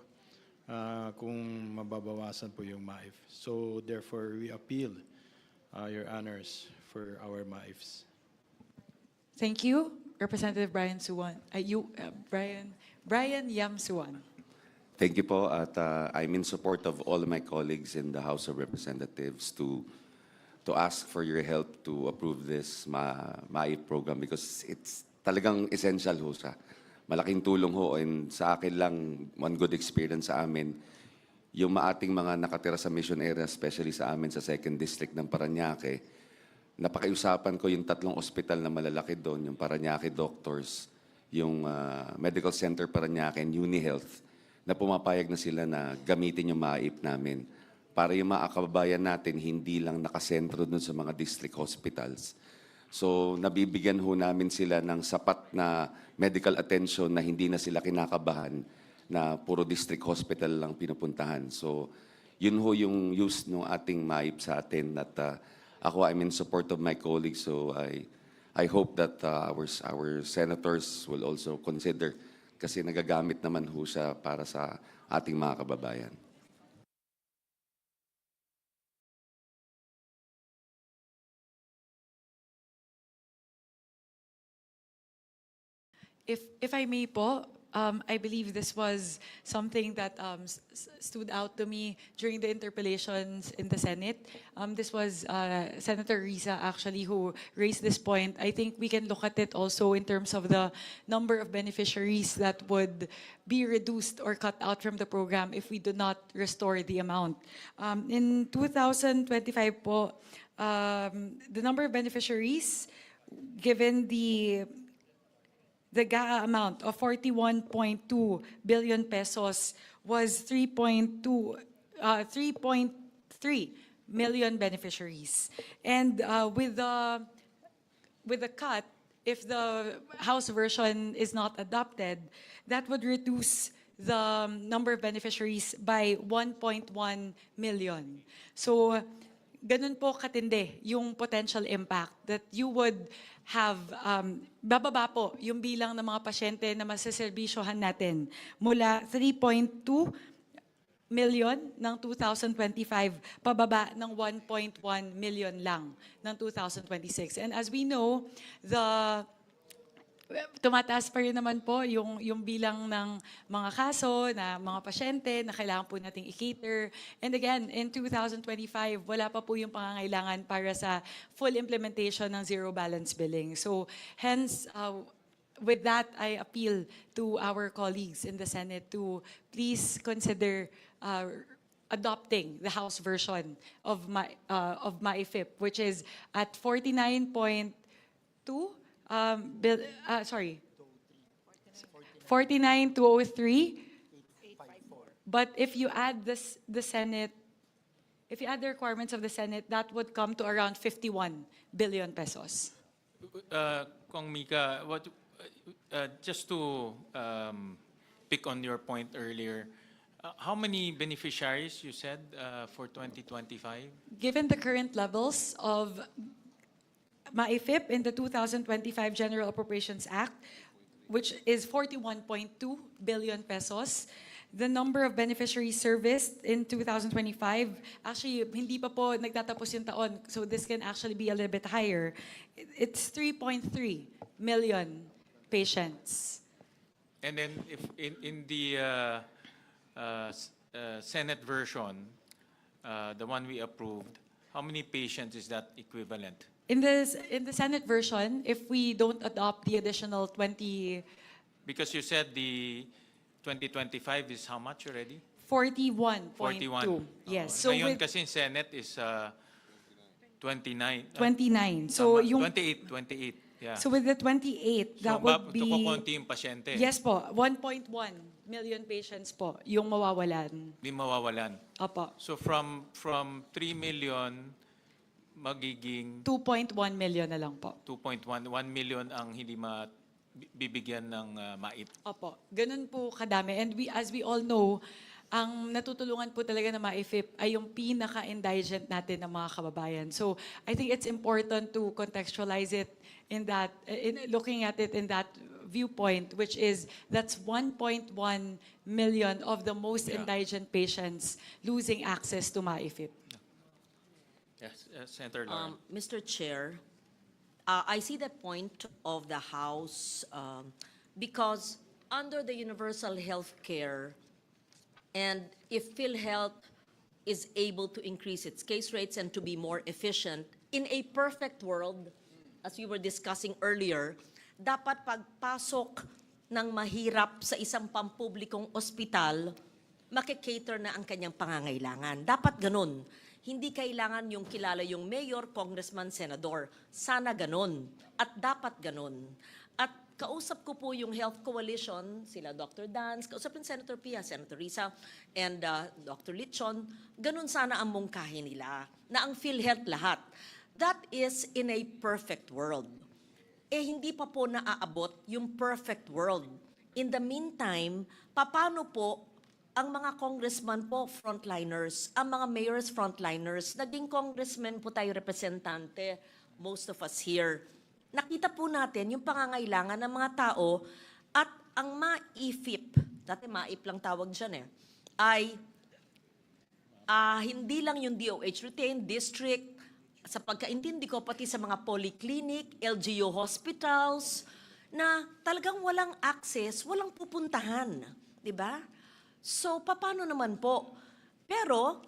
kung mababawasan po yung MAIF. So therefore, we appeal, Your Honors, for our MAIFs. Thank you. Representative Brian Suwan. Brian Yamsuan. Thank you po at I'm in support of all of my colleagues in the House of Representatives to ask for your help to approve this MAIP program because it's talagang essential ho siya. Malaking tulong ho and sa akin lang one good experience sa amin yung maating mga nakatira sa mission area, especially sa amin sa 2nd District ng Parañaque. Napakiusapan ko yung 3 ospital na malalaki doon, yung Parañaque Doctors, yung Medical Center Parañaque and UniHealth, na pumapayag na sila na gamitin yung MAIP namin para yung mga kababayan natin hindi lang nakasentro dun sa mga district hospitals. So nabibigyan ho namin sila ng sapat na medical attention na hindi na sila kinakabahan na puro district hospital lang pinupuntahan. So yun ho yung use ng ating MAIP sa atin at ako I'm in support of my colleagues, so I hope that our senators will also consider kasi nagagamit naman ho siya para sa ating mga kababayan. If I may po, I believe this was something that stood out to me during the interpellations in the Senate. This was Senator Risa actually who raised this point. I think we can look at it also in terms of the number of beneficiaries that would be reduced or cut out from the program if we do not restore the amount. In 2025 po, the number of beneficiaries, given the GAA amount of 41.2 billion pesos, was 3.3 million beneficiaries. And with the cut, if the House version is not adopted, that would reduce the number of beneficiaries by 1.1 million. So, ganun po katindi yung potential impact that you would have, bababa po yung bilang ng mga pasyente na masaserbisyohan natin mula 3.2 million ng 2025, pababa ng 1.1 million lang ng 2026. And as we know, tumataas pa rin naman po yung bilang ng mga kaso na mga pasyente na kailangan po nating i-cater. And again, in 2025, wala pa po yung pangangailangan para sa full implementation ng zero balance billing. So hence, with that, I appeal to our colleagues in the Senate to please consider adopting the House version of MAIFIP, which is at 49.2 49,203. But if you add the Senate, if you add the requirements of the Senate, that would come to around 51 billion pesos. Kong Mika, just to pick on your point earlier, how many beneficiaries you said for 2025? Given the current levels of MAIFIP in the 2025 General Appropriations Act, which is 41.2 billion pesos, the number of beneficiaries serviced in 2025, actually, hindi pa po nagtatapos yung taon, so this can actually be a little bit higher. It's 3.3 million patients. And then if in the Senate version, the one we approved, how many patients is that equivalent? In the Senate version, if we don't adopt the additional 20... Because you said the 2025 is how much already? 41.2. 41. Yes. So So ngayon with kasi in Senate is 29. 29. So yung 28. Yeah. So with the 28, that would be... So kukunti yung pasyente. Yes po, 1.1 million patients po yung mawawalan. Di mawawalan. Opo. So from 3 million, magiging 2.1 million na lang po. 2.1 million ang hindi bibigyan ng MAIP. Opo. Ganun po kadami. And as we all know, ang natutulungan po talaga ng MAIFIP ay yung pinaka-indigent natin ng mga kababayan. So I think it's important to contextualize it in that, looking at it in that viewpoint, which is that's 1.1 million of the most indigent patients losing access to MAIFIP. Yes, Senator Lauren. Mr. Chair, I see the point of the House because under the universal health care, and if PhilHealth is able to increase its case rates and to be more efficient, in a perfect world, as we were discussing earlier, dapat pagpasok ng mahirap sa isang pampublikong ospital, makikater na ang kanyang pangangailangan. Dapat ganun. Hindi kailangan yung kilala yung mayor, congressman, senador. Sana ganun. At dapat ganun. At kausap ko po yung Health Coalition, sila Dr. Dance, kausapin Senator Pia, Senator Risa, and Dr. Lichon. Ganun sana ang mungkahin nila, na ang PhilHealth lahat. That is in a perfect world. Hindi pa po naaabot yung perfect world. In the meantime, paano po ang mga congressman po, frontliners, ang mga mayors, frontliners, naging congressman po tayo, representante, most of us here. Nakita po natin yung pangangailangan ng mga tao at ang MAIFIP, dati MAIP lang tawag dyan ay hindi lang yung DOH retained, district, sa pagkaintindi ko pati sa mga polyclinic, LGU hospitals, na talagang walang access, walang pupuntahan, di ba? So, paano naman po? Pero,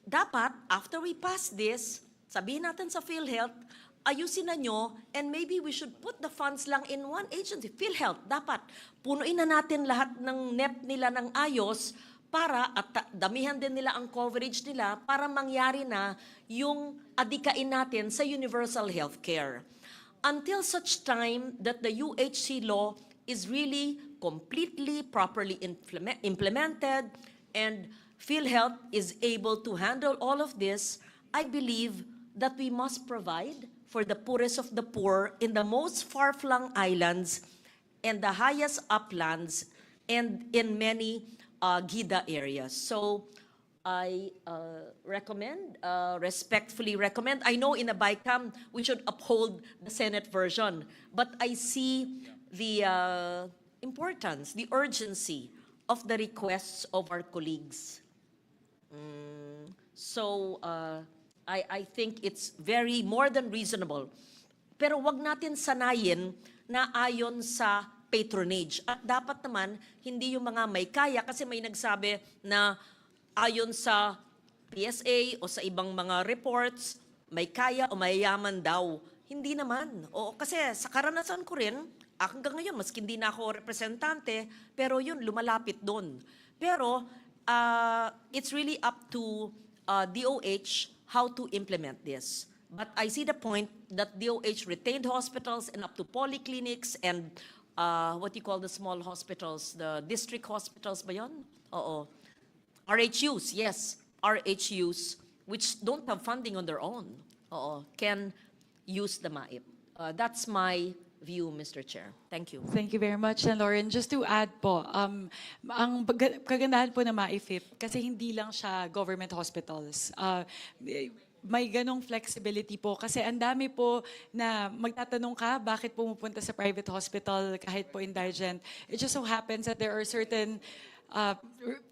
dapat, after we pass this, sabihin natin sa PhilHealth, ayusin na nyo, and maybe we should put the funds lang in one agency. PhilHealth, dapat, punuin na natin lahat ng net nila ng ayos para, at damihan din nila ang coverage nila para mangyari na yung adikain natin sa universal healthcare. Until such time that the UHC law is really completely, properly implemented, and PhilHealth is able to handle all of this, I believe that we must provide for the poorest of the poor in the most far-flung islands and the highest uplands and in many GIDA areas. So I respectfully recommend. I know in a BICAM we should uphold the Senate version, but I see the importance, the urgency of the requests of our colleagues. So I think it's very more than reasonable. Pero wag natin sanayin na ayon sa patronage. At dapat naman, hindi yung mga may kaya, kasi may nagsabi na ayon sa PSA o sa ibang mga reports, may kaya o mayayaman daw. Hindi naman. O, kasi sa karanasan ko rin, hanggang ngayon, maski hindi na ako representante, pero yun, lumalapit doon. Pero, it's really up to DOH how to implement this. But I see the point that DOH retained hospitals and up to polyclinics and what you call the small hospitals, the district hospitals ba yun? Oo. RHUs, yes, RHUs, which don't have funding on their own, oo, can use the MAIP. That's my view, Mr. Chair. Thank you. Thank you very much, and Lauren. Just to add po, ang kagandahan po ng MAIFIP, kasi hindi lang siya government hospitals. May ganong flexibility po kasi ang dami po na magtatanong ka bakit pumupunta sa private hospital kahit po indigent. It just so happens that there are certain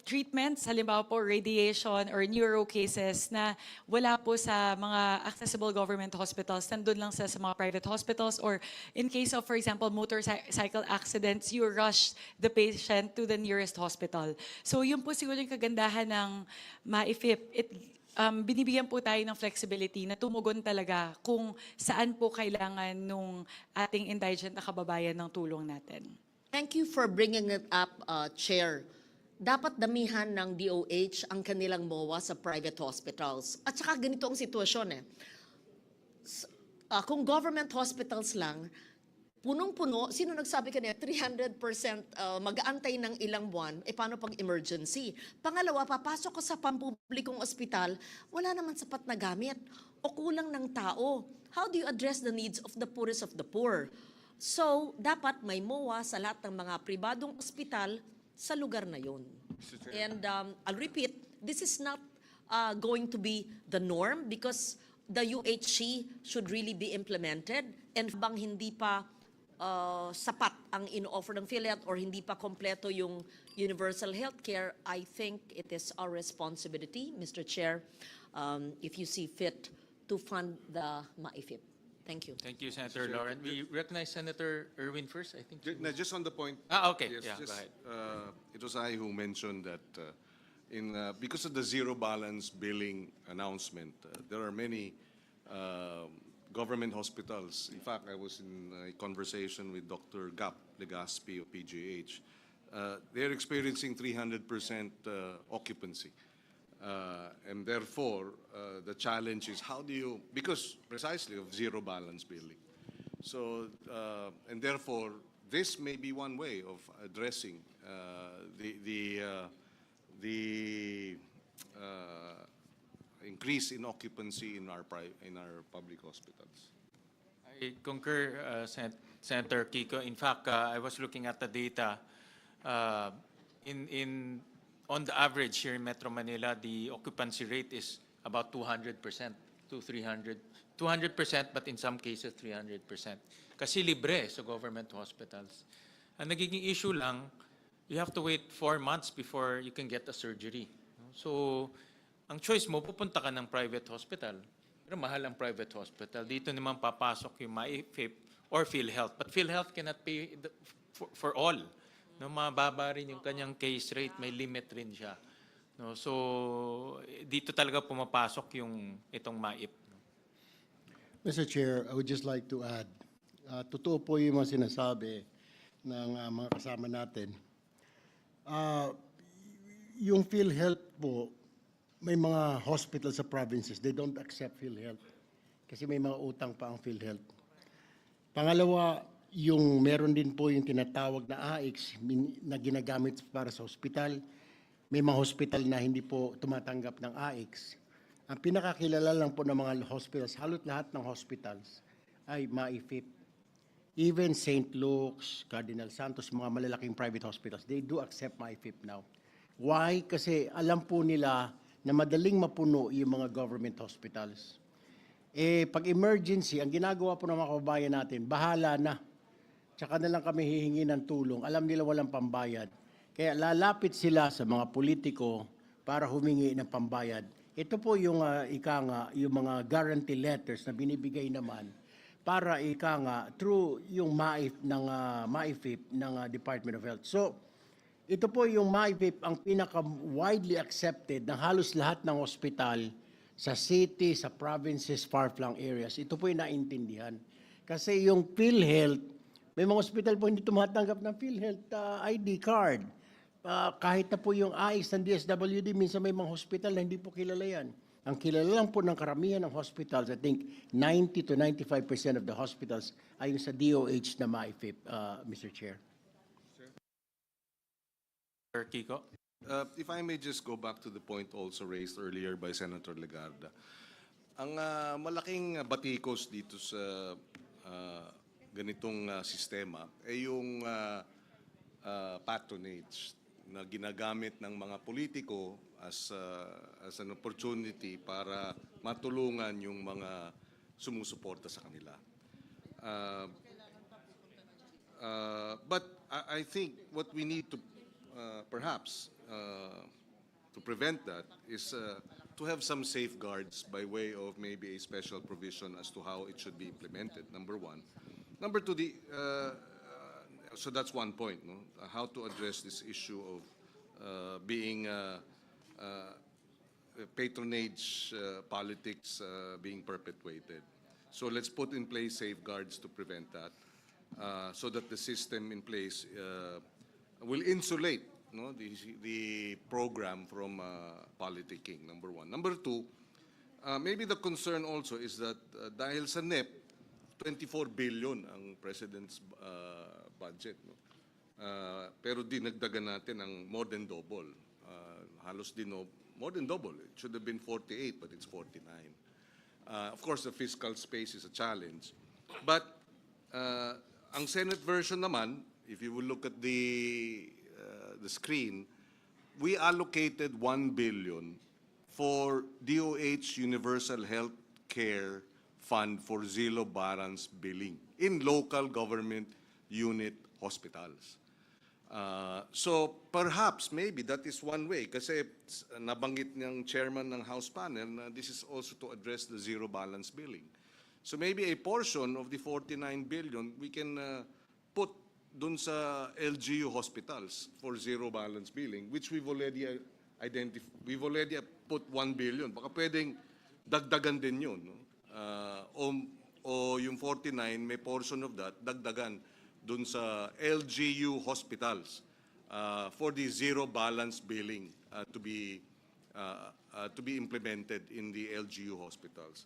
treatments, halimbawa po radiation or neuro cases na wala po sa mga accessible government hospitals, nandun lang sa mga private hospitals, or in case of, for example, motorcycle accidents, you rush the patient to the nearest hospital. So yun po siguro yung kagandahan ng MAIFIP. Binibigyan po tayo ng flexibility na tumugon talaga kung saan po kailangan nung ating indigent na kababayan ng tulong natin. Thank you for bringing it up, Chair. Dapat damihan ng DOH ang kanilang MOA sa private hospitals. At saka ganito ang sitwasyon eh. Kung government hospitals lang, punong-puno, sino nagsabi kanina, 300% mag-aantay ng ilang buwan, paano pag emergency? Pangalawa, papasok ko sa pampublikong ospital, wala naman sapat na gamit o kulang ng tao. How do you address the needs of the poorest of the poor? So, dapat may MOA sa lahat ng mga pribadong ospital sa lugar na yun. And I'll repeat, this is not going to be the norm because the UHC should really be implemented, and bang hindi pa sapat ang in-offer ng PhilHealth or hindi pa kompleto yung universal healthcare, I think it is our responsibility, Mr. Chair, if you see fit, to fund the MAIFIP. Thank you. Thank you, Senator Lauren. We recognize Senator Erwin first, I think. Just on the point. Okay. Yes, Yeah, just, go ahead. it was I who mentioned that because of the zero balance billing announcement, there are many government hospitals. In fact, I was in a conversation with Dr. Gap Legaspi of PGH. They're experiencing 300% occupancy. And therefore, the challenge is how do you, because precisely of zero balance billing. So, and therefore, this may be one way of addressing the increase in occupancy in our public hospitals. I concur, Senator Kiko. In fact, I was looking at the data. On the average here in Metro Manila, the occupancy rate is about 200% to 300%, 200%, but in some cases 300%. Kasi libre sa government hospitals. Ang nagiging issue lang, you have to wait 4 months before you can get a surgery. So, ang choice mo, pupunta ka ng private hospital. Pero mahal ang private hospital. Dito naman papasok yung MyFIP or PhilHealth. But PhilHealth cannot pay for all. No, mababa rin yung kanyang case rate, may limit rin siya. No, so dito talaga pumapasok yung itong MyIP. Mr. Chair, I would just like to add, totoo po yung mga sinasabi ng mga kasama natin. Yung PhilHealth po, may mga hospitals sa provinces, they don't accept PhilHealth kasi may mga utang pa ang PhilHealth. Pangalawa, yung meron din po yung tinatawag na AIX na ginagamit para sa hospital. May mga hospital na hindi po tumatanggap ng AIX. Ang pinakakilala lang po ng mga hospitals, halos lahat ng hospitals ay MyFIP. Even St. Luke's, Cardinal Santos, mga malalaking private hospitals, they do accept MyFIP now. Why? Kasi alam po nila na madaling mapuno yung mga government hospitals. Pag emergency, ang ginagawa po ng mga kababayan natin, bahala na. Tsaka na lang kami hihingi ng tulong. Alam nila walang pambayad. Kaya lalapit sila sa mga politiko para humingi ng pambayad. Ito po yung yung mga guarantee letters na binibigay naman para through yung MyFIP ng Department of Health. So, ito po yung MyFIP ang pinaka-widely accepted ng halos lahat ng hospital sa city, sa provinces, far-flung areas. Ito po yung naintindihan. Kasi yung PhilHealth, may mga hospital po hindi tumatanggap ng PhilHealth ID card. Kahit na po yung AIX ng DSWD, minsan may mga hospital na hindi po kilala yan. Ang kilala lang po ng karamihan ng hospitals, I think 90 to 95% of the hospitals ay yung sa DOH na MyFIP, Mr. Chair. Sir Kiko? If I may just go back to the point also raised earlier by Senator Legarda. Ang malaking batikos dito sa ganitong sistema ay yung patronage na ginagamit ng mga politiko as an opportunity para matulungan yung mga sumusuporta sa kanila. But I think what we need to perhaps to prevent that is to have some safeguards by way of maybe a special provision as to how it should be implemented, number one. Number two, so that's one point, no? How to address this issue of being patronage politics being perpetuated. So let's put in place safeguards to prevent that, so that the system in place will insulate, no, the program from politicking, number one. Number two, maybe the concern also is that dahil sa NEP, 24 billion ang President's budget. No? Pero dinagdagan natin ng more than double. Halos more than double. It should have been 48, but it's 49. Of course, the fiscal space is a challenge. But ang Senate version naman, if you will look at the screen, we allocated 1 billion for DOH Universal Health Care Fund for zero balance billing in local government unit hospitals. So perhaps maybe that is one way kasi nabanggit ng chairman ng House panel na this is also to address the zero balance billing. So maybe a portion of the 49 billion we can put dun sa LGU hospitals for zero balance billing, which we've already we've already put 1 billion. Baka pwedeng dagdagan din yun, no? O yung 49, may portion of that, dagdagan dun sa LGU hospitals for the zero balance billing to be implemented in the LGU hospitals.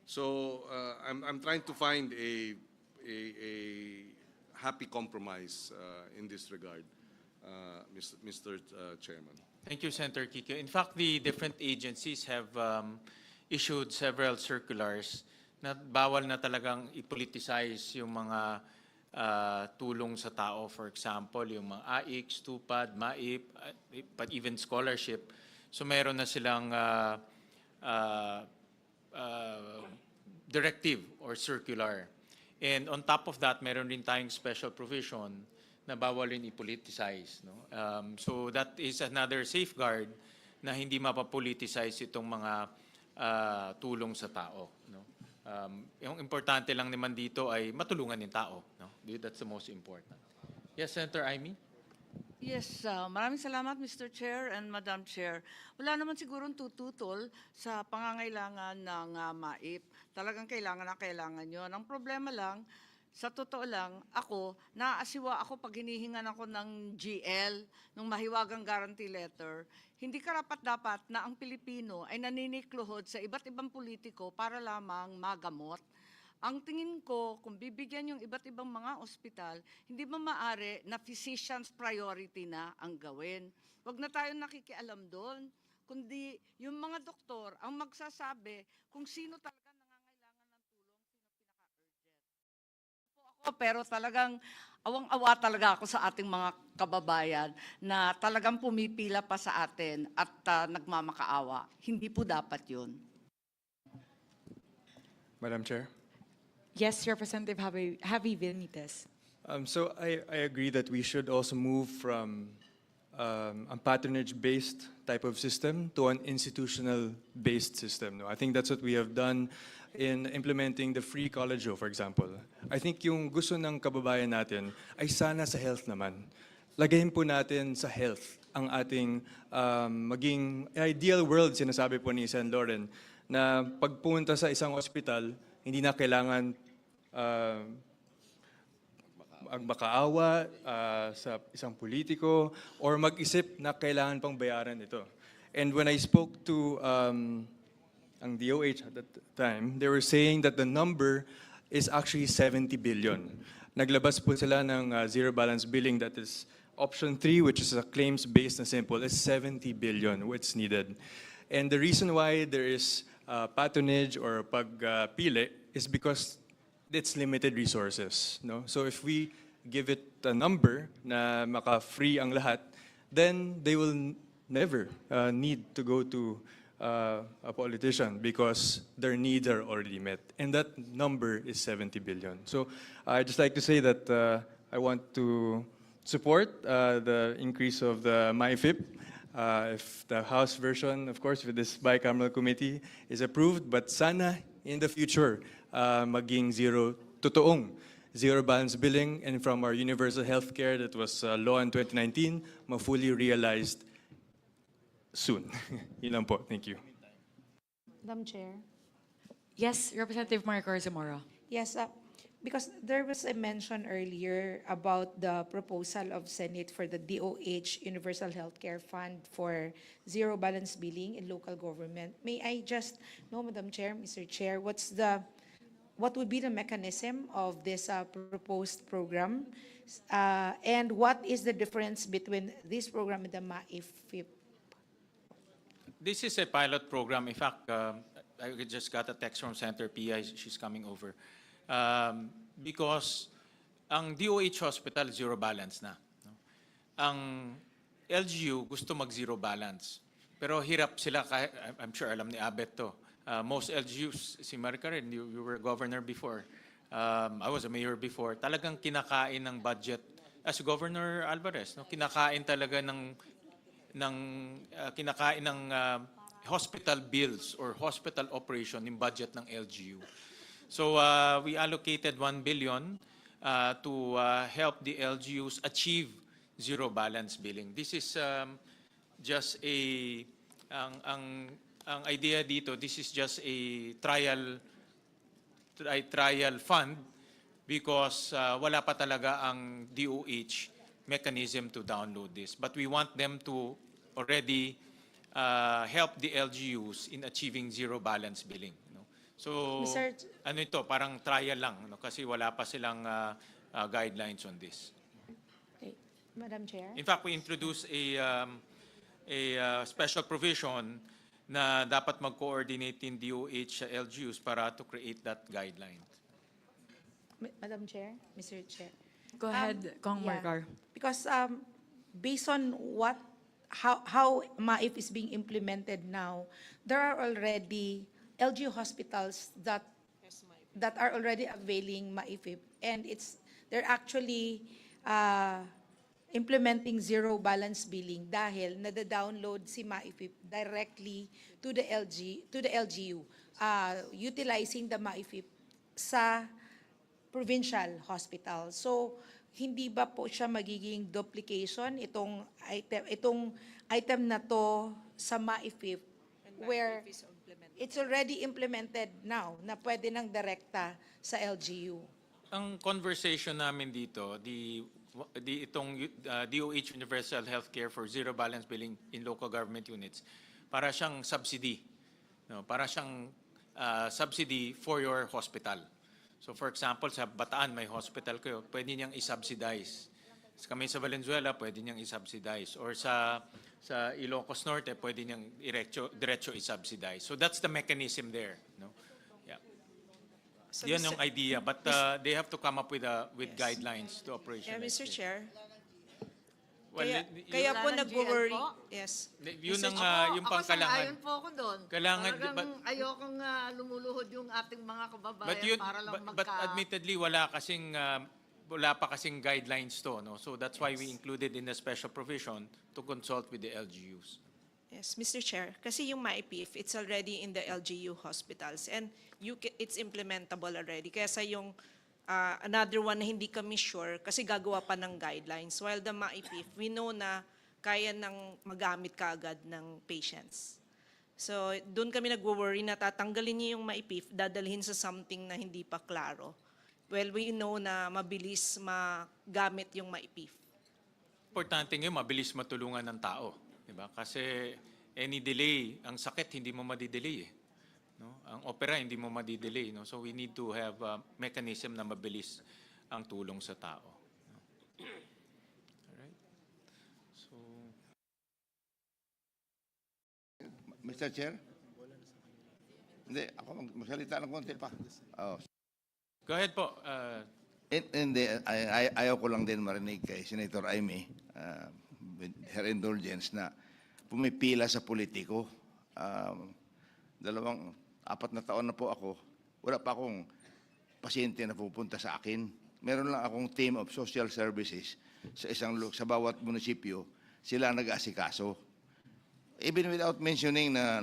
So I'm trying to find a happy compromise in this regard, Mr. Chairman. Thank you, Senator Kiko. In fact, the different agencies have issued several circulars na bawal na talagang i-politicize yung mga tulong sa tao. For example, yung mga AIX, TUPAD, MAIP, but even scholarship. So meron na silang directive or circular. And on top of that, meron din tayong special provision na bawal rin i-politicize. No? So that is another safeguard na hindi mapapoliticize itong mga tulong sa tao. No? Yung importante lang naman dito ay matulungan yung tao. No? That's the most important. Yes, Senator Amy? Yes, maraming salamat Mr. Chair and Madam Chair. Wala naman sigurong tututol sa pangangailangan ng MAIP. Talagang kailangan na kailangan yun. Ang problema lang, sa totoo lang, naaasiwa ako pag hinihingan ako ng GL, ng mahiwagang guarantee letter. Hindi karapat-dapat na ang Pilipino ay naninikluhod sa iba't ibang politiko para lamang magamot. Ang tingin ko, kung bibigyan yung iba't ibang mga ospital, hindi ba maaari na physician's priority na ang gawin? Huwag na tayong nakikialam doon, kundi yung mga doktor ang magsasabi kung sino talaga nangangailangan ng tulong, sino pinaka-urgent. Po ako, pero talagang awang-awa talaga ako sa ating mga kababayan na talagang pumipila pa sa atin at nagmamakaawa. Hindi po dapat yun. Madam Chair? Yes, Representative Javi Benitez. So I agree that we should also move from a patronage-based type of system to an institutional-based system. No? I think that's what we have done in implementing the free college, for example. I think yung gusto ng kababayan natin ay sana sa health naman. Lagayin po natin sa health ang ating maging ideal world, sinasabi po ni Sen. Lauren, na pagpunta sa isang ospital, hindi na kailangan makaawa sa isang politiko or mag-isip na kailangan pang bayaran ito. And when I spoke to ang DOH at that time, they were saying that the number is actually 70 billion. Naglabas po sila ng zero balance billing, that is option 3, which is a claims-based na simple, is 70 billion, what's needed. And the reason why there is patronage or pagpili is because it's limited resources. No? So if we give it a number na maka-free ang lahat, then they will never need to go to a politician because their needs are already met. And that number is 70 billion. So I'd just like to say that I want to support the increase of the MyFIP. If the House version, of course, with this bicameral committee is approved, but sana in the future, maging totoong zero balance billing, and from our universal healthcare that was law in 2019, ma-fully realized soon. Yun lang po. Thank you. Madam Chair. Yes, Representative Maricor Zamora. Yes, because there was a mention earlier about the proposal of Senate for the DOH Universal Healthcare Fund for zero balance billing in local government. May I just know, Madam Chair, Mr. Chair, what would be the mechanism of this proposed program? And what is the difference between this program and the MAIFIP? This is a pilot program. In fact, I just got a text from Senator Pia. She's coming over. Because ang DOH hospital, zero balance na. No? Ang LGU gusto mag-zero balance. Pero hirap sila, I'm sure alam ni Abet to. Most LGUs, si Maricar, you were governor before. I was a mayor before. Talagang kinakain ng budget. As Governor Alvarez, no? Kinakain talaga kinakain ng hospital bills or hospital operation yung budget ng LGU. So we allocated 1 billion to help the LGUs achieve zero balance billing. This is just ang idea dito, this is just a trial fund because wala pa talaga ang DOH mechanism to download this. But we want them to already help the LGUs in achieving zero balance billing. So, ano ito, parang trial lang, no? Kasi wala pa silang guidelines on this. Okay. Madam Chair. In fact, we introduced a special provision na dapat mag-coordinate in DOH LGUs para to create that guideline. Madam Chair, Mr. Chair. Go ahead, Kong Maricor. Because based on how MAIF is being implemented now, there are already LGU hospitals that are already availing MAIFIP, and they're actually implementing zero balance billing dahil nada-download si MAIFIP directly to the LGU, utilizing the MAIFIP sa provincial hospital. So, hindi ba po siya magiging duplication itong item na to sa MAIFIP where it's already implemented now na pwede nang direkta sa LGU? Ang conversation namin dito, itong DOH Universal Healthcare for Zero Balance Billing in Local Government Units, para siyang subsidy. No, para siyang subsidy for your hospital. So for example, sa Bataan may hospital kayo, pwede niyang i-subsidize. Kami sa Valenzuela, pwede niyang i-subsidize. Or sa Ilocos Norte, pwede niyang diretso i-subsidize. So that's the mechanism there. No? Yeah. So, Yan yung idea. But they have to come up with guidelines to operation. Mr. Chair. Well, Kaya po nag-worry. Yes. Yun ang yung Ako pangkailangan. sang-ayon po ako doon. Kailangan, Talagang ayokong lumuluhod yung ating mga kababayan para lang but admittedly, wala pa kasing guidelines to. No? So that's why we included in the special provision to consult with the LGUs. Yes, Mr. Chair. Kasi yung MAIPIF, it's already in the LGU hospitals and it's implementable already. Kaya sa yung another one na hindi kami sure kasi gagawa pa ng guidelines. While the MAIPIF, we know na kaya nang magamit kaagad ng patients. So, doon kami nagwo-worry na tatanggalin niyo yung MAIPIF, dadalhin sa something na hindi pa klaro. Well, we know na mabilis magamit yung MAIPIF. Importante ngayon, mabilis matulungan ng tao. Diba? Kasi any delay, ang sakit hindi mo madidelay eh. No? Ang opera hindi mo madidelay. No? So we need to have a mechanism na mabilis ang tulong sa tao. No? Alright. So, Mr. Chair? Hindi, ako magsalita ng konti pa. Oh. go ahead po. Hindi, ayaw ko lang din marinig kay Senator Aimee, with her indulgence, na pumipila sa politiko. 4 na taon na po ako, wala pa akong pasyente na pupunta sa akin. Meron lang akong team of social services sa bawat munisipyo, sila nag-aasikaso. Even without mentioning na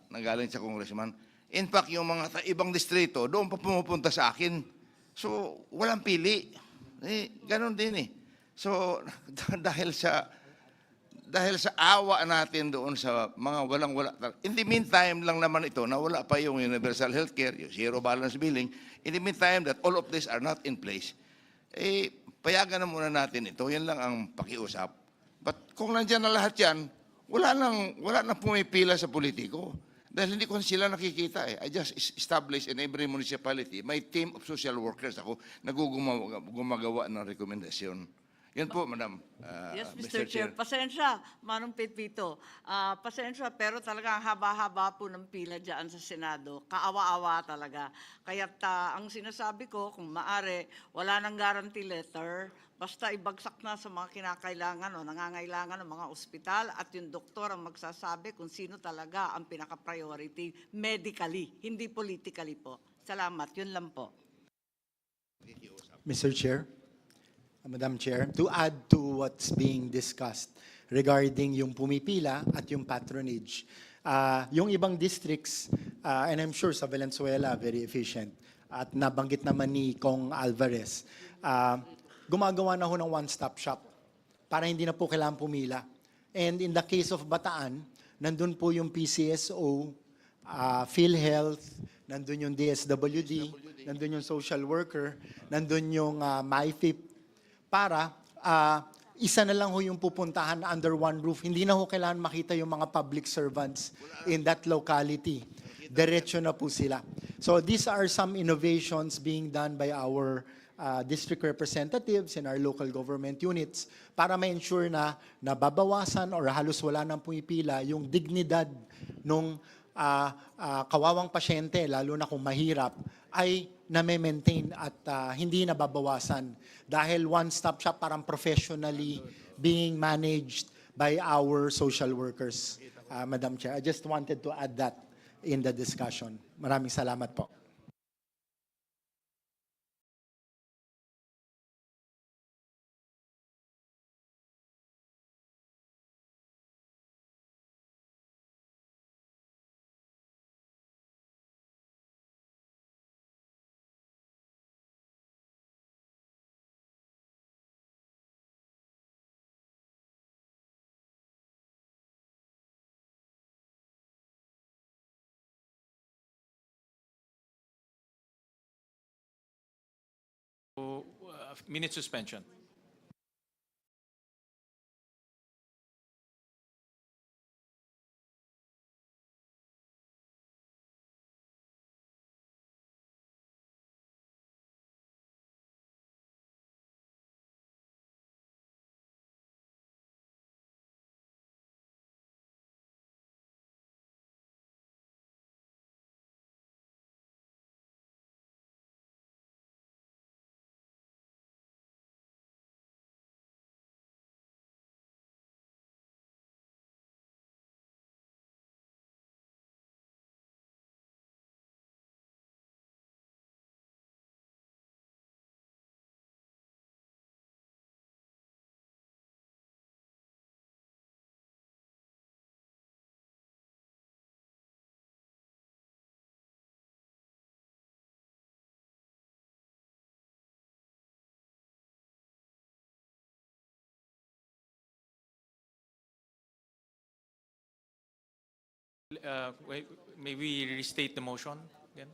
nagaling sa congressman. In fact, yung mga ibang distrito, doon pa pumupunta sa akin. So, walang pili. Ganon din eh. So, dahil sa awa natin doon sa mga walang-wala. In the meantime lang naman ito, na wala pa yung universal healthcare, yung zero balance billing. In the meantime that all of this are not in place, payagan na muna natin ito. Yan lang ang pakiusap. But kung nandiyan na lahat yan, wala nang pumipila sa politiko. Dahil hindi ko sila nakikita eh. I just established in every municipality my team of social workers. Ako nagugumagawa ng rekomendasyon. Yan po, Madam. Yes, Mr. Chair. Pasensya, Manong Pipito. Pasensya, pero talaga ang haba-haba po ng pila dyan sa Senado. Kaawa-awa talaga. Kaya't ang sinasabi ko, kung maaari, wala nang guarantee letter. Basta ibagsak na sa mga kinakailangan o nangangailangan ng mga ospital at yung doktor ang magsasabi kung sino talaga ang pinaka-priority medically, hindi politically po. Salamat. Yun lang po. Mr. Chair, Madam Chair, to add to what's being discussed regarding yung pumipila at yung patronage, yung ibang districts, and I'm sure sa Valenzuela, very efficient, at nabanggit naman ni Kong Alvarez, gumagawa na ho ng one-stop shop para hindi na po kailangan pumila. And in the case of Bataan, nandun po yung PCSO, PhilHealth, nandun yung DSWD, nandun yung social worker, nandun yung MyFIP, para isa na lang ho yung pupuntahan under one roof. Hindi na ho kailangan makita yung mga public servants in that locality. Diretso na po sila. So these are some innovations being done by our district representatives in our local government units para ma-ensure na nababawasan or halos wala nang pumipila yung dignidad ng kawawang pasyente, lalo na kung mahirap, ay na-maintain at hindi nababawasan dahil one-stop shop parang professionally being managed by our social workers. Madam Chair, I just wanted to add that in the discussion. Maraming salamat po. minute suspension. May we restate the motion again?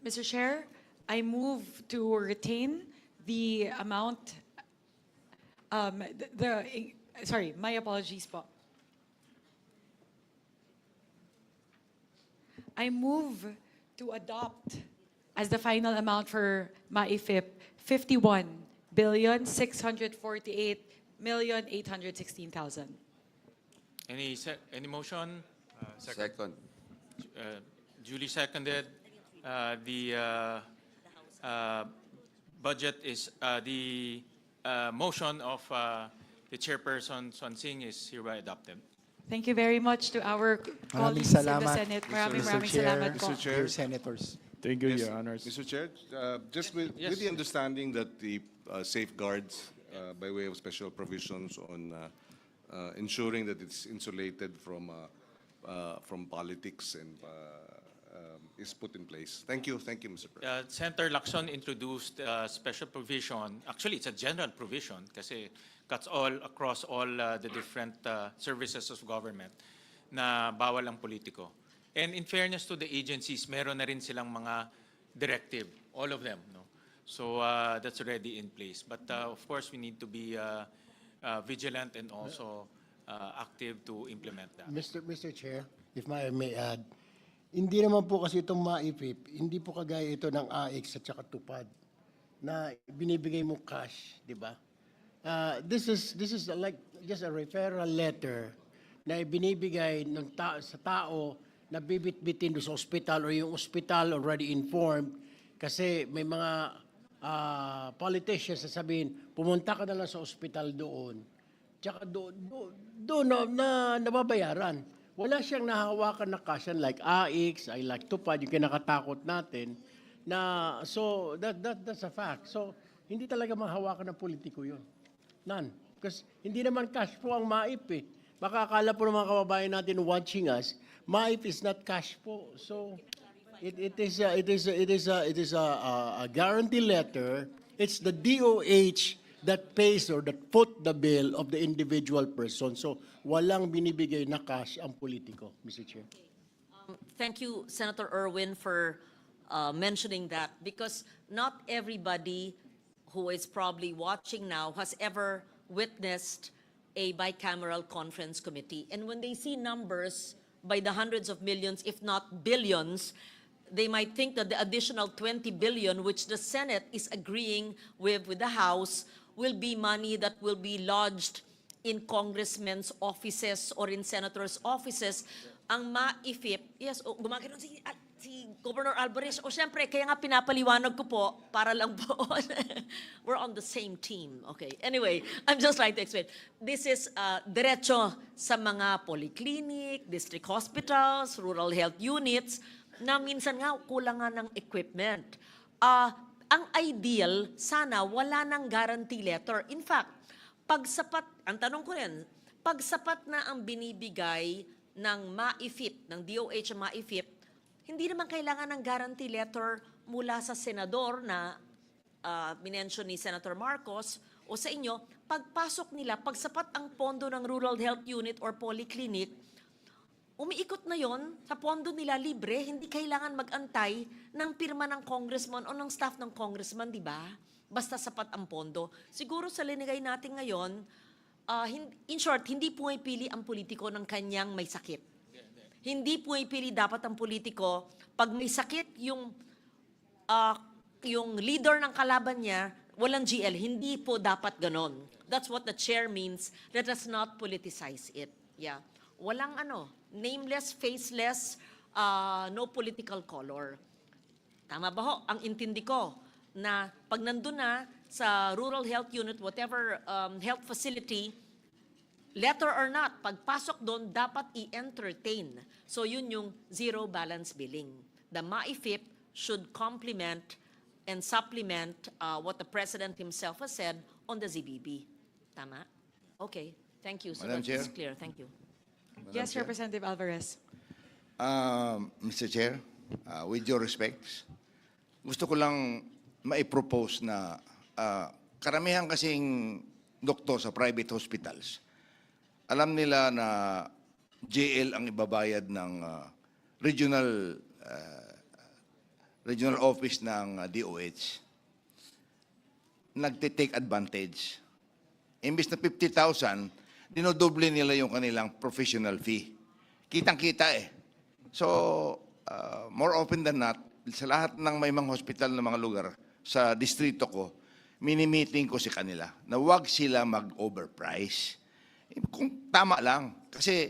Mr. Chair, I move to retain the amount, sorry, my apologies po. I move to adopt as the final amount for MAIFIP, 51,648,816,000. Any motion? Second. Duly seconded. The budget is, the motion of the chairperson, Son Singh, is hereby adopted. Thank you very much to our Maraming colleagues in the salamat, Senate. Mr. Maraming Chair, salamat po. Mr. Chair, senators. Thank you, Your Honors. Mr. Chair, just with the understanding that the safeguards by way of special provisions on ensuring that it's insulated from politics and is put in place. Thank you, Mr. President. Senator Lacson introduced a special provision. Actually, it's a general provision kasi cuts all across all the different services of government na bawal ang politiko. And in fairness to the agencies, meron na rin silang mga directive, all of them. No? So that's already in place. But of course, we need to be vigilant and also active to implement that. Mr. Chair, if I may add, hindi naman po kasi itong MAIFIP, hindi po kagaya ito ng AX at saka tupad na binibigay mo cash, di ba? This is like just a referral letter na binibigay ng sa tao na bibit-bitin doon sa ospital or yung ospital already informed kasi may mga politicians na sabihin, pumunta ka na lang sa ospital doon. Tsaka doon na nababayaran. Wala siyang nahawakan na cash like AX, I like tupad, yung kinakatakot natin. Na, so, that's a fact. So, hindi talaga mahawakan ng politiko yun. None. Because hindi naman cash po ang MAIP eh. Baka akala po ng mga kababayan natin watching us, MAIP is not cash po. So, it is a guarantee letter. It's the DOH that pays or that foot the bill of the individual person. So, walang binibigay na cash ang politiko, Mr. Chair. Thank you, Senator Erwin, for mentioning that, because not everybody who is probably watching now has ever witnessed a bicameral conference committee. And when they see numbers by the hundreds of millions, if not billions, they might think that the additional 20 billion, which the Senate is agreeing with the House, will be money that will be lodged in congressmen's offices or in senators' offices. Ang MAIFIP, yes, gumagano si Governor Alvarez. O syempre, kaya nga pinapaliwanag ko po, para lang po, we're on the same team. Okay, anyway, I'm just trying to explain. This is diretso sa mga polyclinic, district hospitals, rural health units, na minsan nga kulang nga ng equipment. Ang ideal, sana wala ng guarantee letter. In fact, pag sapat, ang tanong ko rin, pag sapat na ang binibigay ng MAIFIP, ng DOH ang MAIFIP, hindi naman kailangan ng guarantee letter mula sa senador na minention ni Senator Marcos o sa inyo. Pagpasok nila, pag sapat ang pondo ng rural health unit or polyclinic, umiikot na yon sa pondo nila libre, hindi kailangan mag-antay ng pirma ng congressman o ng staff ng congressman, di ba? basta sapat ang pondo. Siguro sa linigay natin ngayon, in short, hindi pumipili ang politiko ng kanyang may sakit. Hindi pumipili dapat ang politiko, pag may sakit yung leader ng kalaban niya, walang GL. Hindi po dapat ganon. That's what the chair means. Let us not politicize it. Yeah. Walang nameless, faceless, no political color. Tama ba ho? Ang intindi ko na pag nandun na sa rural health unit, whatever health facility, letter or not, pagpasok doon, dapat i-entertain. So yun yung zero balance billing. The MAIFIP should complement and supplement what the President himself has said on the ZBB. Tama? Okay. Thank you. So Madam that is Chair. clear. Thank you. Yes, Representative Alvarez. Mr. Chair, with your respects, gusto ko lang maipropose na karamihan kasing doktor sa private hospitals, alam nila na JL ang ibabayad ng regional office ng DOH. Nagte-take advantage. Imbis na 50,000, dinodoble nila yung kanilang professional fee. Kitang-kita eh. So, more often than not, sa lahat ng may mga hospital na mga lugar sa distrito ko, mini-meeting ko si kanila na huwag sila mag-overprice. Kung tama lang. Kasi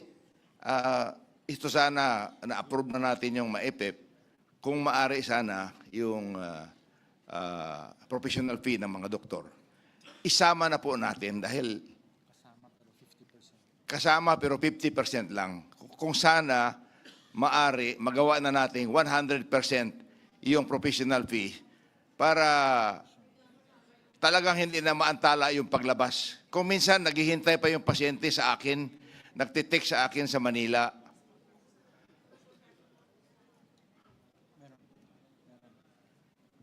ito sana, na-approve na natin yung MAEPEP, kung maari sana yung professional fee ng mga doktor. Isama na po natin dahil kasama pero 50% lang. Kung sana maari, magawa na natin 100% yung professional fee para talagang hindi na maantala yung paglabas. Kung minsan naghihintay pa yung pasyente sa akin, nagtitext sa akin sa Manila.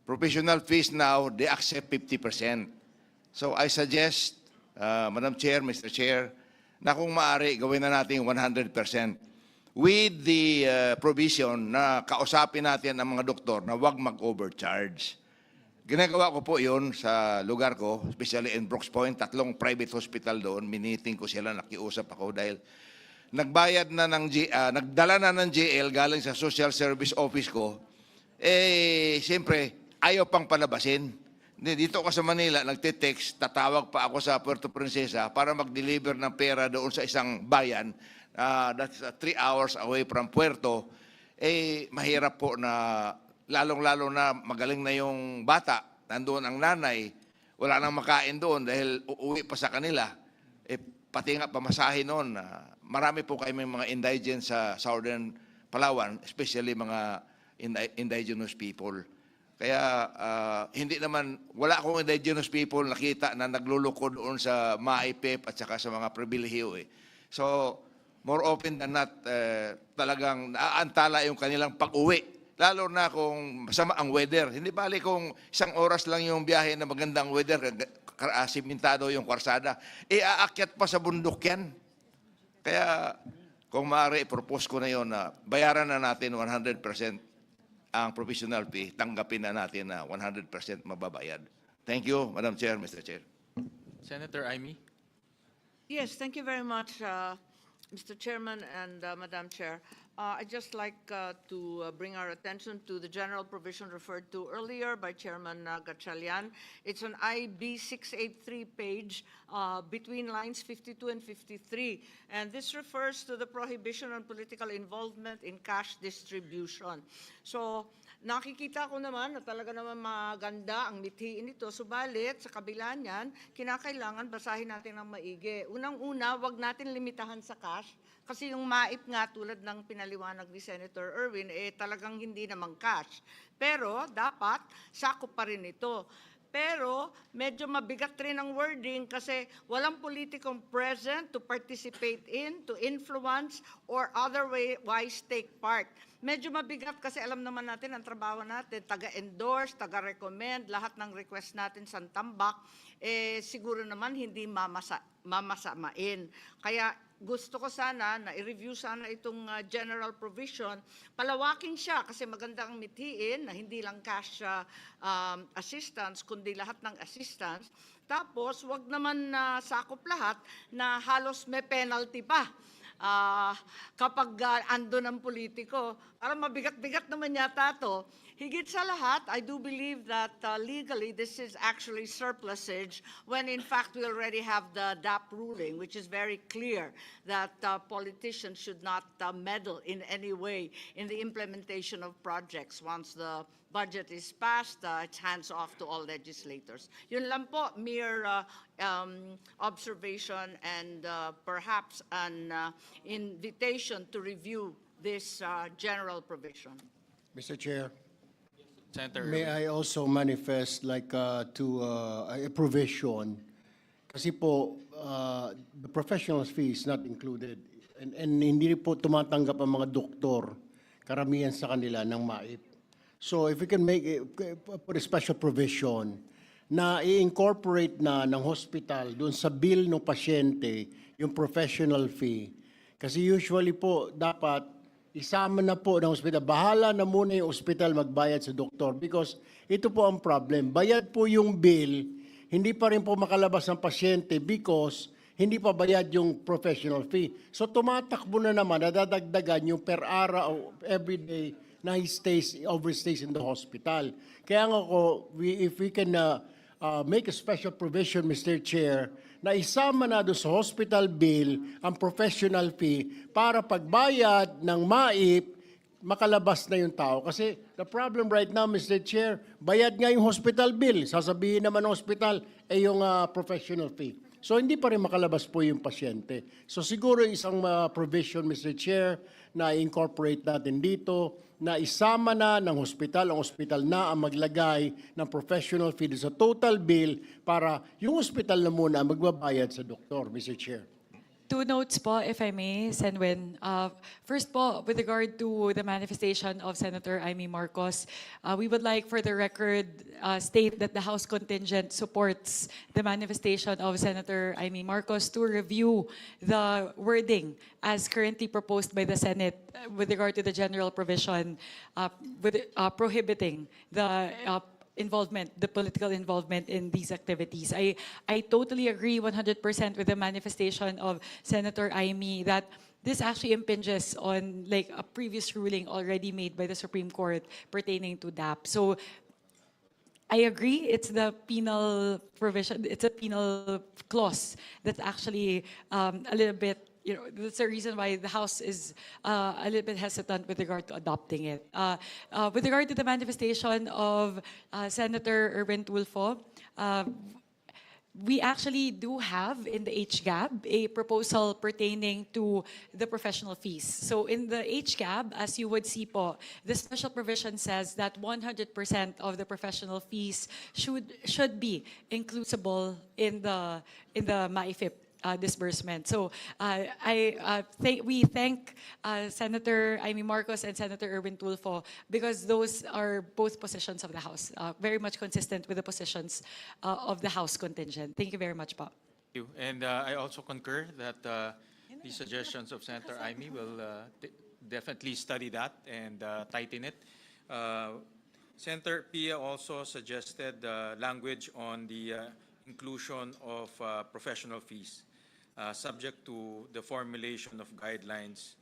Professional fees now, they accept 50%. So I suggest, Madam Chair, Mr. Chair, na kung maaari, gawin na natin 100%. With the provision na kausapin natin ang mga doktor na huwag mag-overcharge. Ginagawa ko po yun sa lugar ko, especially in Brooks Point, 3 private hospital doon, miniting ko sila, nakiusap ako dahil nagbayad na nagdala na ng JL galing sa social service office ko, siyempre, ayaw pang palabasin. Dito ako sa Manila, nagte-text, tatawag pa ako sa Puerto Princesa para mag-deliver ng pera doon sa isang bayan, that's 3 hours away from Puerto. Mahirap po na, lalong-lalo na magaling na yung bata, nandoon ang nanay, wala nang makain doon dahil uuwi pa sa kanila. Pati nga pamasahe noon, marami po kayo mga indigents sa Southern Palawan, especially mga indigenous people. Kaya hindi naman, wala akong indigenous people nakita na nagluluko doon sa MAIPEP at saka sa mga pribilehiyo eh. So, more often than not, talagang naaantala yung kanilang pag-uwi. Lalo na kung masama ang weather. Hindi bali kung 1 oras lang yung biyahe na magandang weather, simentado yung kwarsada, aakyat pa sa bundok yan. Kaya, kung maaari, propose ko na yun na bayaran na natin 100% ang professional fee, tanggapin na natin na 100% mababayad. Thank you, Madam Chair, Mr. Chair. Senator Amy? Yes, thank you very much, Mr. Chairman and Madam Chair. I'd just like to bring our attention to the general provision referred to earlier by Chairman Gatchalian. It's on IB 683 page between lines 52 and 53. And this refers to the prohibition on political involvement in cash distribution. So, nakikita ko naman na talaga naman maganda ang mithiin nito. Subalit, sa kabila niyan, kinakailangan basahin natin ng maigi. Unang-una, wag natin limitahan sa cash. Kasi yung MAIP nga, tulad ng pinaliwanag ni Senator Erwin, talagang hindi naman cash. Pero, dapat, sakop pa rin ito. Pero, medyo mabigat rin ang wording kasi walang politikong present to participate in, to influence, or otherwise take part. Medyo mabigat kasi alam naman natin ang trabaho natin, taga-endorse, taga-recommend, lahat ng request natin sa tambak, siguro naman hindi mamasamain. Kaya gusto ko sana na i-review sana itong general provision, palawakin siya kasi magandang mithiin na hindi lang cash assistance kundi lahat ng assistance. Tapos wag naman na sakop lahat na halos may penalty pa. Kapag andun ang politiko, parang mabigat-bigat naman yata to. Higit sa lahat, I do believe that legally this is actually surplusage when in fact we already have the DAP ruling, which is very clear that politicians should not meddle in any way in the implementation of projects. Once the budget is passed, it's hands off to all legislators. Yun lang po, mere observation and perhaps an invitation to review this general provision. Mr. Chair, Senator may Erwin. I also manifest to a provision kasi po the professional fee is not included and hindi po tumatanggap ang mga doktor karamihan sa kanila ng MAIP. So if we can put a special provision na i-incorporate na ng hospital doon sa bill ng pasyente yung professional fee. Kasi usually po dapat isama na po ng hospital. Bahala na muna yung hospital magbayad sa doktor because ito po ang problem. Bayad po yung bill, hindi pa rin po makalabas ang pasyente because hindi pa bayad yung professional fee. So tumatakbo na naman, nadadagdagan yung per araw every day na he overstays in the hospital. Kaya nga if we can make a special provision, Mr. Chair, na isama na doon sa hospital bill ang professional fee para pagbayad ng MAIP, makalabas na yung tao. Kasi the problem right now, Mr. Chair, bayad nga yung hospital bill. Sasabihin naman ng hospital, yung professional fee. So hindi pa rin makalabas po yung pasyente. So siguro isang provision, Mr. Chair, na incorporate natin dito, na isama na ng hospital, ang hospital na ang maglagay ng professional fee sa total bill para yung hospital na muna magbabayad sa doktor, Mr. Chair. Two notes po, if I may, Senwin. First po, with regard to the manifestation of Senator Amy Marcos, we would like for the record state that the House contingent supports the manifestation of Senator Amy Marcos to review the wording as currently proposed by the Senate with regard to the general provision prohibiting the political involvement in these activities. I totally agree 100% with the manifestation of Senator Amy that this actually impinges on like a previous ruling already made by the Supreme Court pertaining to DAP. So I agree, it's the penal provision, it's a penal clause that's actually a little bit, that's the reason why the House is a little bit hesitant with regard to adopting it. With regard to the manifestation of Senator Erwin Tulfo, we actually do have in the HGAB a proposal pertaining to the professional fees. So in the HGAB, as you would see po, the special provision says that 100% of the professional fees should be inclusible in the MAIFIP disbursement. So we thank Senator Amy Marcos and Senator Erwin Tulfo because those are both positions of the House, very much consistent with the positions of the House contingent. Thank you very much, Pa. Thank you. And I also concur that the suggestions of Senator Amy will definitely study that and tighten it. Senator Pia also suggested language on the inclusion of professional fees, subject to the formulation of guidelines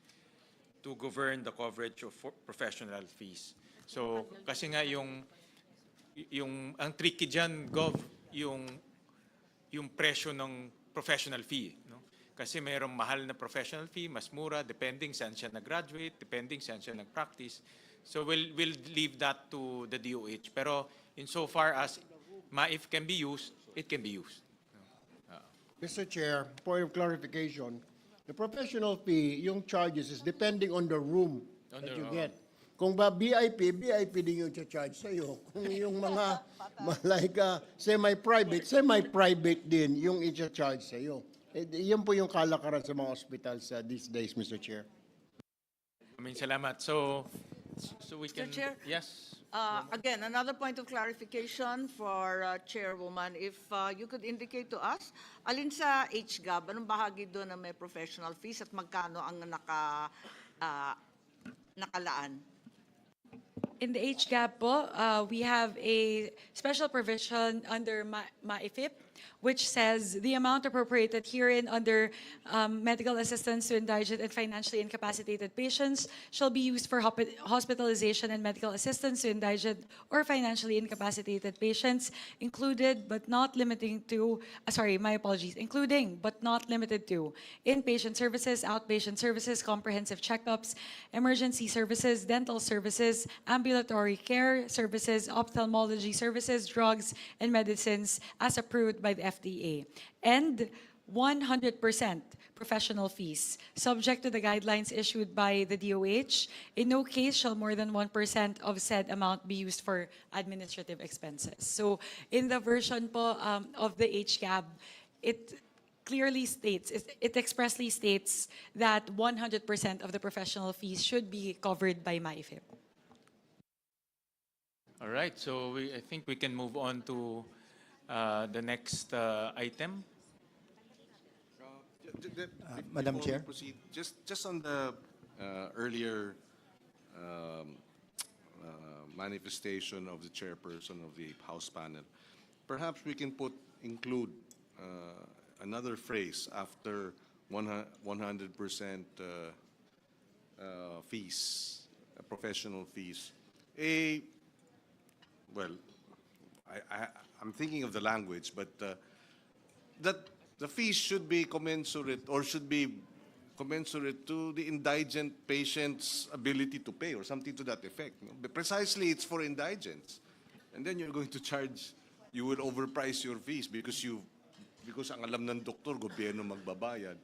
to govern the coverage of professional fees. So, kasi nga ang tricky dyan, Gov, yung presyo ng professional fee. No? Kasi mayroong mahal na professional fee, mas mura, depending saan siya nag-graduate, depending saan siya nag-practice. So, we'll leave that to the DOH. Pero, insofar as MAIF can be used, it can be used. Mr. Chair, point of clarification, the professional fee, yung charges is depending on the room that you get. Kung ba VIP din yung charge sa'yo. Kung yung mga like semi-private din yung i-charge sa'yo. Yan po yung kalakaran sa mga hospitals these days, Mr. Chair. Maraming salamat. So we can... Mr. Chair? Yes. Again, another point of clarification for Chairwoman. If you could indicate to us, alin sa HGAB, anong bahagi doon na may professional fees at magkano ang nakalaan? In the HGAP po, we have a special provision under MAIFIP, which says the amount appropriated herein under medical assistance to indigent and financially incapacitated patients shall be used for hospitalization and medical assistance to indigent or financially incapacitated patients, included but not limiting to, including but not limited to inpatient services, outpatient services, comprehensive checkups, emergency services, dental services, ambulatory care services, ophthalmology services, drugs, and medicines as approved by the FDA. And 100% professional fees, subject to the guidelines issued by the DOH. In no case shall more than 1% of said amount be used for administrative expenses. So in the version po of the HCAB, it clearly states, it expressly states that 100% of the professional fees should be covered by MAIFIP. All right, so I think we can move on to the next item. Madam Before we Chair. proceed, just on the earlier manifestation of the chairperson of the House panel, perhaps we can include another phrase after 100% fees, professional fees. Well, I'm thinking of the language, but that the fees should be commensurate or should be commensurate to the indigent patient's ability to pay or something to that effect. No? But precisely, it's for indigents. And then you're going to charge, you will overprice your fees because ang alam ng doktor, gobyerno magbabayad.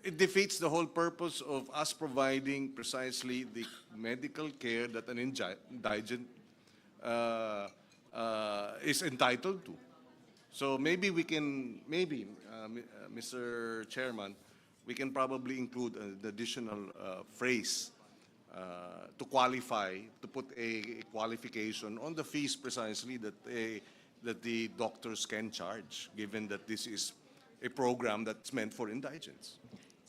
It defeats the whole purpose of us providing precisely the medical care that an indigent is entitled to. So maybe we can, Mr. Chairman, we can probably include an additional phrase to qualify, to put a qualification on the fees precisely that the doctors can charge, given that this is a program that's meant for indigents.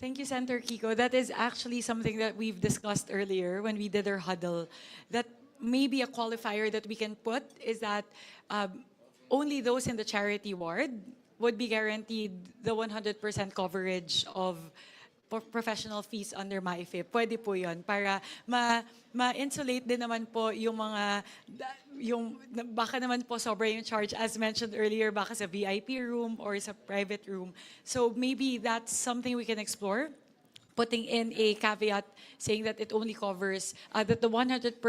Thank you, Senator Kiko. That is actually something that we've discussed earlier when we did our huddle. That maybe a qualifier that we can put is that only those in the charity ward would be guaranteed the 100% coverage of professional fees under MAIFIP. Pwede po yun para ma-insulate din naman po yung mga, baka naman po sobra yung charge as mentioned earlier, baka sa VIP room or sa private room. So maybe that's something we can explore, putting in a caveat saying that it only covers, that the 100%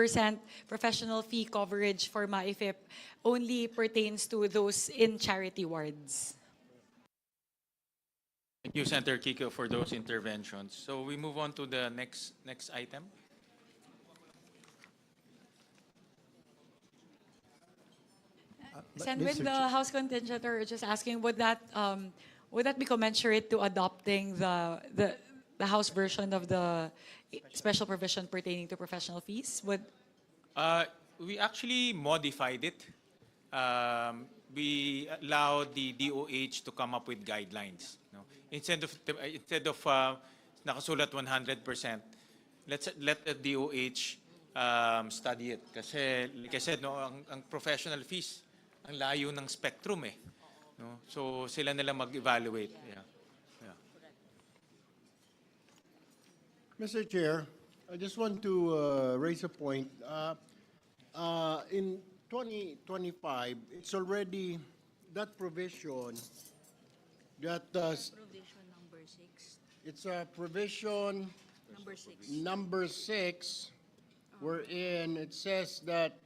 professional fee coverage for MAIFIP only pertains to those in charity wards. Thank you, Senator Kiko, for those interventions. So we move on to the next item. Send with the House contingent, or just asking, would that be commensurate to adopting the House version of the special provision pertaining to professional fees? We actually modified it. We allowed the DOH to come up with guidelines. No? Instead of nakasulat 100%, let the DOH study it. Kasi, like I said, no, ang professional fees, ang layo ng spectrum eh. No? So sila nila mag-evaluate. Yeah. Mr. Chair, I just want to raise a point. In 2025, it's already that provision that Provision number 6. it's a provision number 6, wherein it says that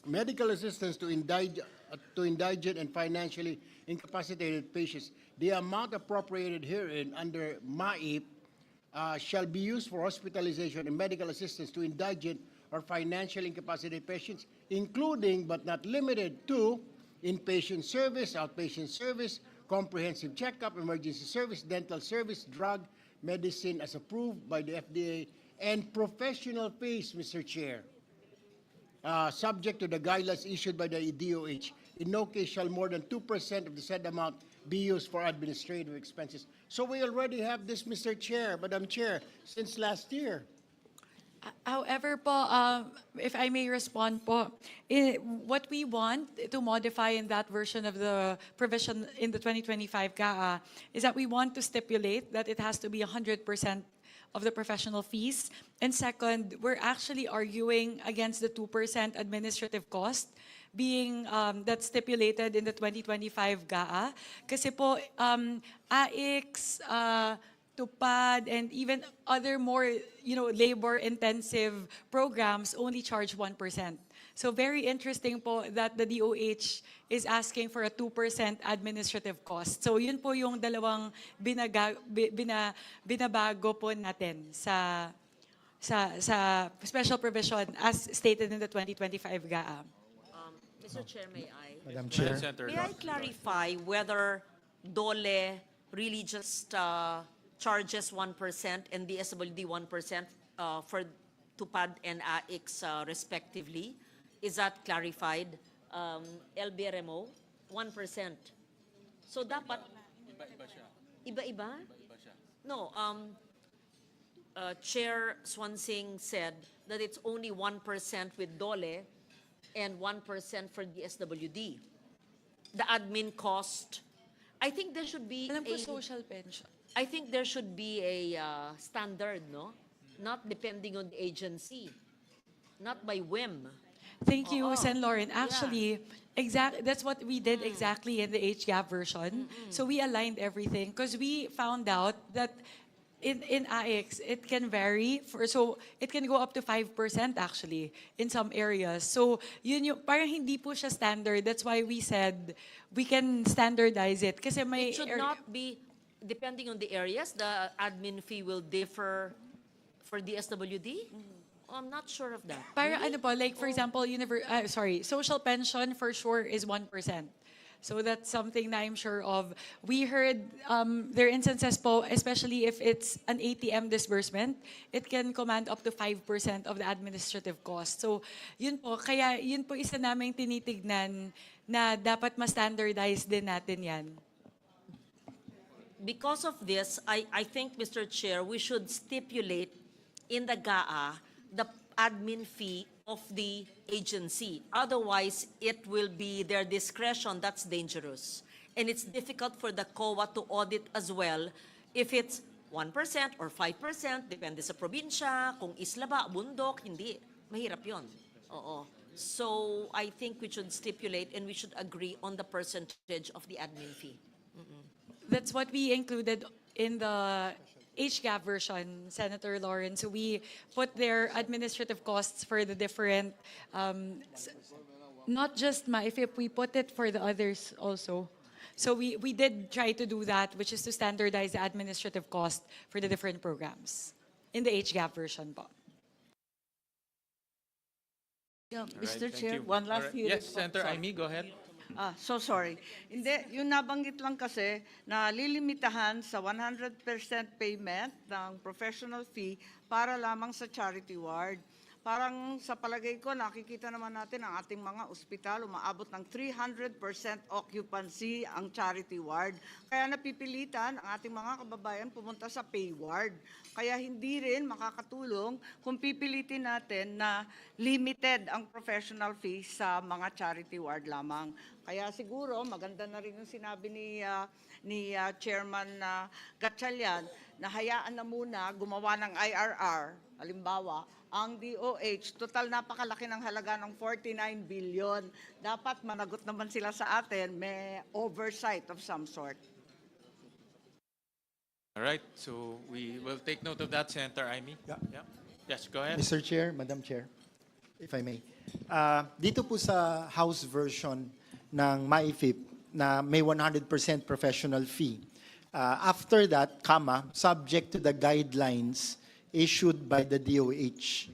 medical assistance to indigent and financially incapacitated patients, the amount appropriated herein under MAIP shall be used for hospitalization and medical assistance to indigent or financially incapacitated patients, including but not limited to inpatient service, outpatient service, comprehensive checkup, emergency service, dental service, drug, medicine as approved by the FDA, and professional fees, Mr. Chair. subject to the guidelines issued by the DOH. In no case shall more than 2% of the said amount be used for administrative expenses. So we already have this, Mr. Chair, Madam Chair, since last year. However po, if I may respond po, what we want to modify in that version of the provision in the 2025 CAA is that we want to stipulate that it has to be 100% of the professional fees. And second, we're actually arguing against the 2% administrative cost being that's stipulated in the 2025 GAA. Kasi po, AIX, Tupad, and even other more, labor-intensive programs only charge 1%. So very interesting po that the DOH is asking for a 2% administrative cost. So yun po yung dalawang binabago po natin sa special provision as stated in the 2025 GAA. Mr. Chair, may I? Madam Chair. May I clarify whether DOLE really just charges 1% and DSWD 1% for Tupad and AIX respectively? Is that clarified? LBRMO, 1%. So dapat... Iba-iba siya. Iba-iba? Iba-iba siya. No, Chair Swansing said that it's only 1% with DOLE and 1% for DSWD. The admin cost, I think there should be Alam ko social pension. I think there should be a standard, no? Not depending on the agency, not by whim. Thank you, Oo. Sen. Lauren. Actually, that's what we did exactly in the HGAP version. So we aligned everything because we found out that in AIX, it can vary. So it can go up to 5% actually in some areas. So yun yung, parang hindi po siya standard. That's why we said we can standardize it. Kasi may It should not be, depending on the areas, the admin fee will differ for DSWD? I'm not sure of that. Para Really? ano po, like for example, social pension for sure is 1%. So that's something na I'm sure of. We heard there are instances po, especially if it's an ATM disbursement, it can command up to 5% of the administrative cost. So yun po, kaya yun po isa naming tinitignan na dapat ma-standardize din natin yan. Because of this, I think, Mr. Chair, we should stipulate in the GAA the admin fee of the agency. Otherwise, it will be their discretion. That's dangerous. And it's difficult for the COA to audit as well if it's 1% or 5%, depende sa probinsya, kung isla ba, bundok, hindi. Mahirap yun. Oo. So, I think we should stipulate and we should agree on the percentage of the admin fee. That's what we included in the HGAP version, Senator Lawrence. So we put their administrative costs for the different, not just MAIFIP, we put it for the others also. So we did try to do that, which is to standardize the administrative cost for the different programs in the HGAP version po. Yeah, All right, Mr. thank Chair, you. one All last right. hearing. Yes, Senator Amy, go ahead. So sorry. Hindi, yung nabanggit lang kasi na lilimitahan sa 100% payment ng professional fee para lamang sa charity ward. Parang sa palagay ko, nakikita naman natin ang ating mga ospital, umaabot ng 300% occupancy ang charity ward. Kaya napipilitan ang ating mga kababayan pumunta sa pay ward. Kaya hindi rin makakatulong kung pipilitin natin na limited ang professional fee sa mga charity ward lamang. Kaya siguro maganda na rin yung sinabi ni Chairman Gatchalian na hayaan na muna gumawa ng IRR, halimbawa, ang DOH, total napakalaki ng halaga ng 49 billion. Dapat managot naman sila sa atin, may oversight of some sort. All right, so we will take note of that, Senator Amy. Yeah. Yes, go ahead. Mr. Chair, Madam Chair, if I may. Dito po sa House version ng MAIFIP na may 100% professional fee. After that, subject to the guidelines issued by the DOH.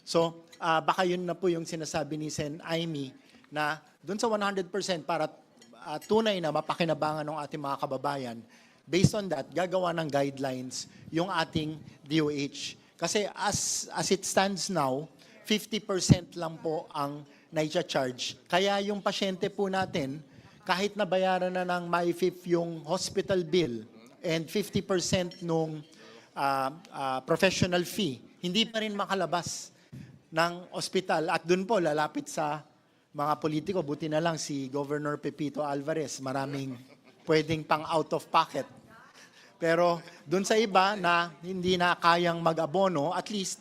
So, baka yun na po yung sinasabi ni Sen. Amy na dun sa 100% para tunay na mapakinabangan ng ating mga kababayan, based on that, gagawa ng guidelines yung ating DOH. Kasi as it stands now, 50% lang po ang naitcha-charge. Kaya yung pasyente po natin, kahit nabayaran na ng MyFIP yung hospital bill and 50% nung professional fee, hindi pa rin makalabas ng ospital. At dun po, lalapit sa mga politiko, buti na lang si Governor Pepito Alvarez, maraming pwedeng pang out of pocket. Pero dun sa iba na hindi na kayang mag-abono, at least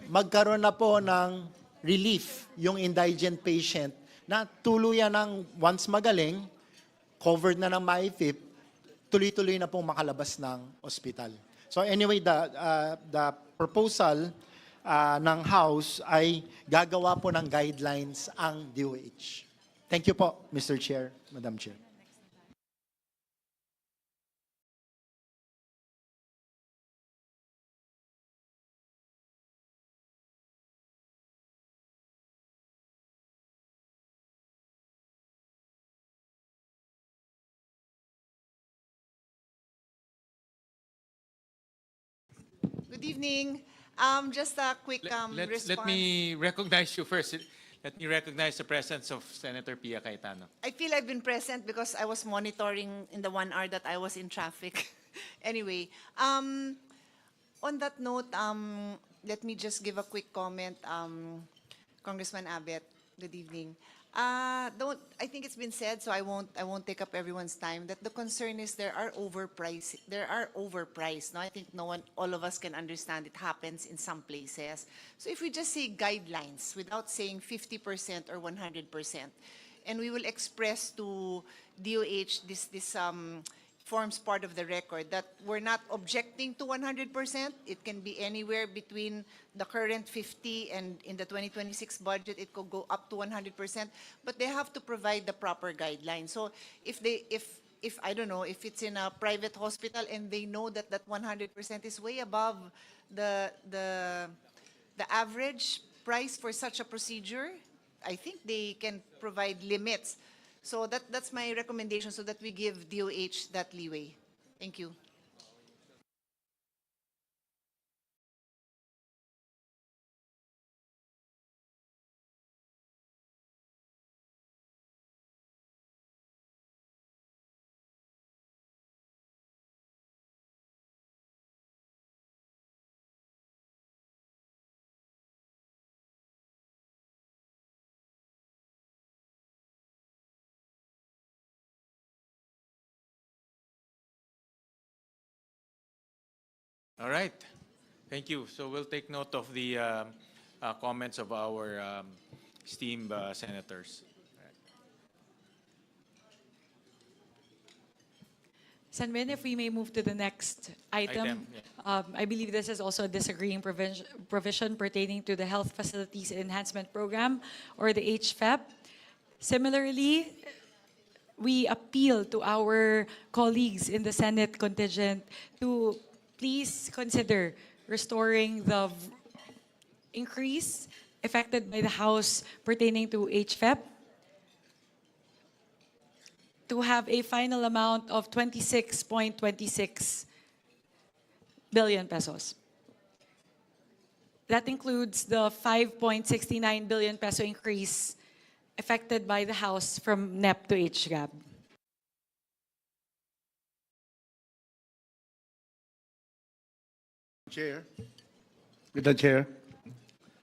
magkaroon na po ng relief yung indigent patient na tuluyan ng once magaling, covered na ng MyFIP, tuloy-tuloy na pong makalabas ng ospital. So anyway, the proposal ng House ay gagawa po ng guidelines ang DOH. Thank you po, Mr. Chair, Madam Chair. Good evening. Just a quick response. Let me recognize you first. Let me recognize the presence of Senator Pia Cayetano. I feel I've been present because I was monitoring in the 1 hour that I was in traffic. Anyway, on that note, let me just give a quick comment. Congressman Abet, good evening. I think it's been said, so I won't take up everyone's time, that the concern is there are overpriced. No? I think all of us can understand it happens in some places. So if we just say guidelines without saying 50% or 100%, and we will express to DOH this forms part of the record that we're not objecting to 100%. It can be anywhere between the current 50 and in the 2026 budget, it could go up to 100%, but they have to provide the proper guidelines. So if I don't know, if it's in a private hospital and they know that that 100% is way above the average price for such a procedure, I think they can provide limits. So that's my recommendation, so that we give DOH that leeway. Thank you. All right. Thank you. So we'll take note of the comments of our esteemed senators. Senwin, if we may move to the next item. I believe this is also a disagreeing provision pertaining to the Health Facilities Enhancement Program, or the HFEP. Similarly, we appeal to our colleagues in the Senate contingent to please consider restoring the increase effected by the House pertaining to HFEP to have a final amount of 26.26 billion pesos. That includes the 5.69 billion peso increase effected by the House from NEP to HGAB. Chair. With the chair.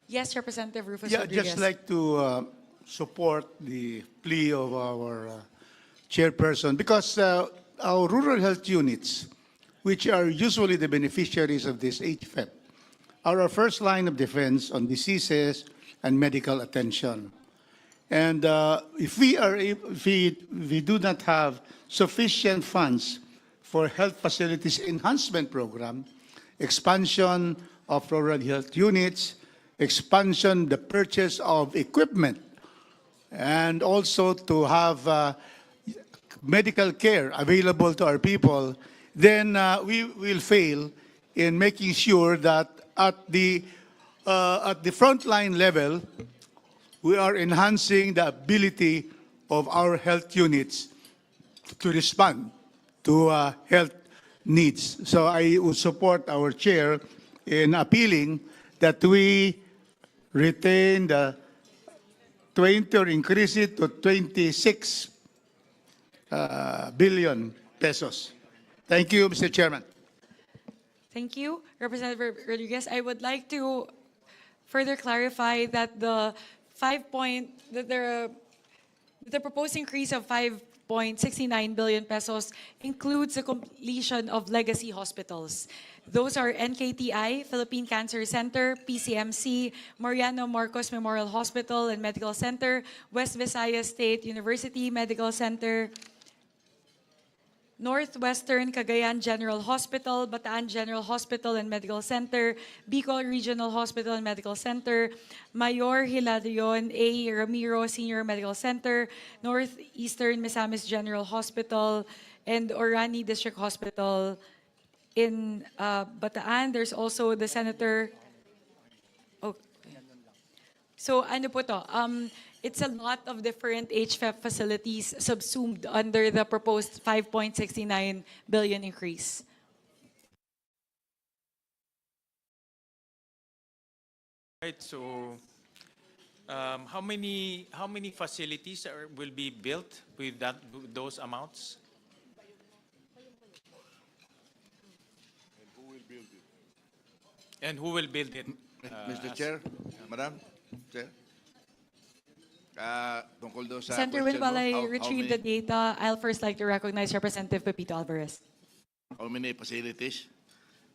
Yes, Representative Rufus Yeah, Rodriguez. just like to support the plea of our chairperson, because our rural health units, which are usually the beneficiaries of this HFEP, are our first line of defense on diseases and medical attention. And if we do not have sufficient funds for health facilities enhancement program, expansion of rural health units, expansion, the purchase of equipment, and also to have medical care available to our people, then we will fail in making sure that at the frontline level, we are enhancing the ability of our health units to respond to health needs. So I would support our chair in appealing that we retain the 20 or increase it to 26 billion pesos. Thank you, Mr. Chairman. Thank you, Representative Rodriguez. I would like to further clarify that the proposed increase of 5.69 billion pesos includes the completion of legacy hospitals. Those are NKTI, Philippine Cancer Center, PCMC, Mariano Marcos Memorial Hospital and Medical Center, West Visayas State University Medical Center, Northwestern Cagayan General Hospital, Bataan General Hospital and Medical Center, Bicol Regional Hospital and Medical Center, Mayor Hilarion A. Ramiro Senior Medical Center, Northeastern Misamis General Hospital, and Orani District Hospital. In Bataan, there's also the Senator... Oh. So ano po to? It's a lot of different HFEP facilities subsumed under the proposed 5.69 billion increase. Right, so how many facilities will be built with those amounts? And who will build it? Mr. Chair, Madam Chair. Tungkol doon sa Senator question Win, while mo, I how retrieve the many- data, I'll first like to recognize Representative Pepito Alvarez. How many facilities?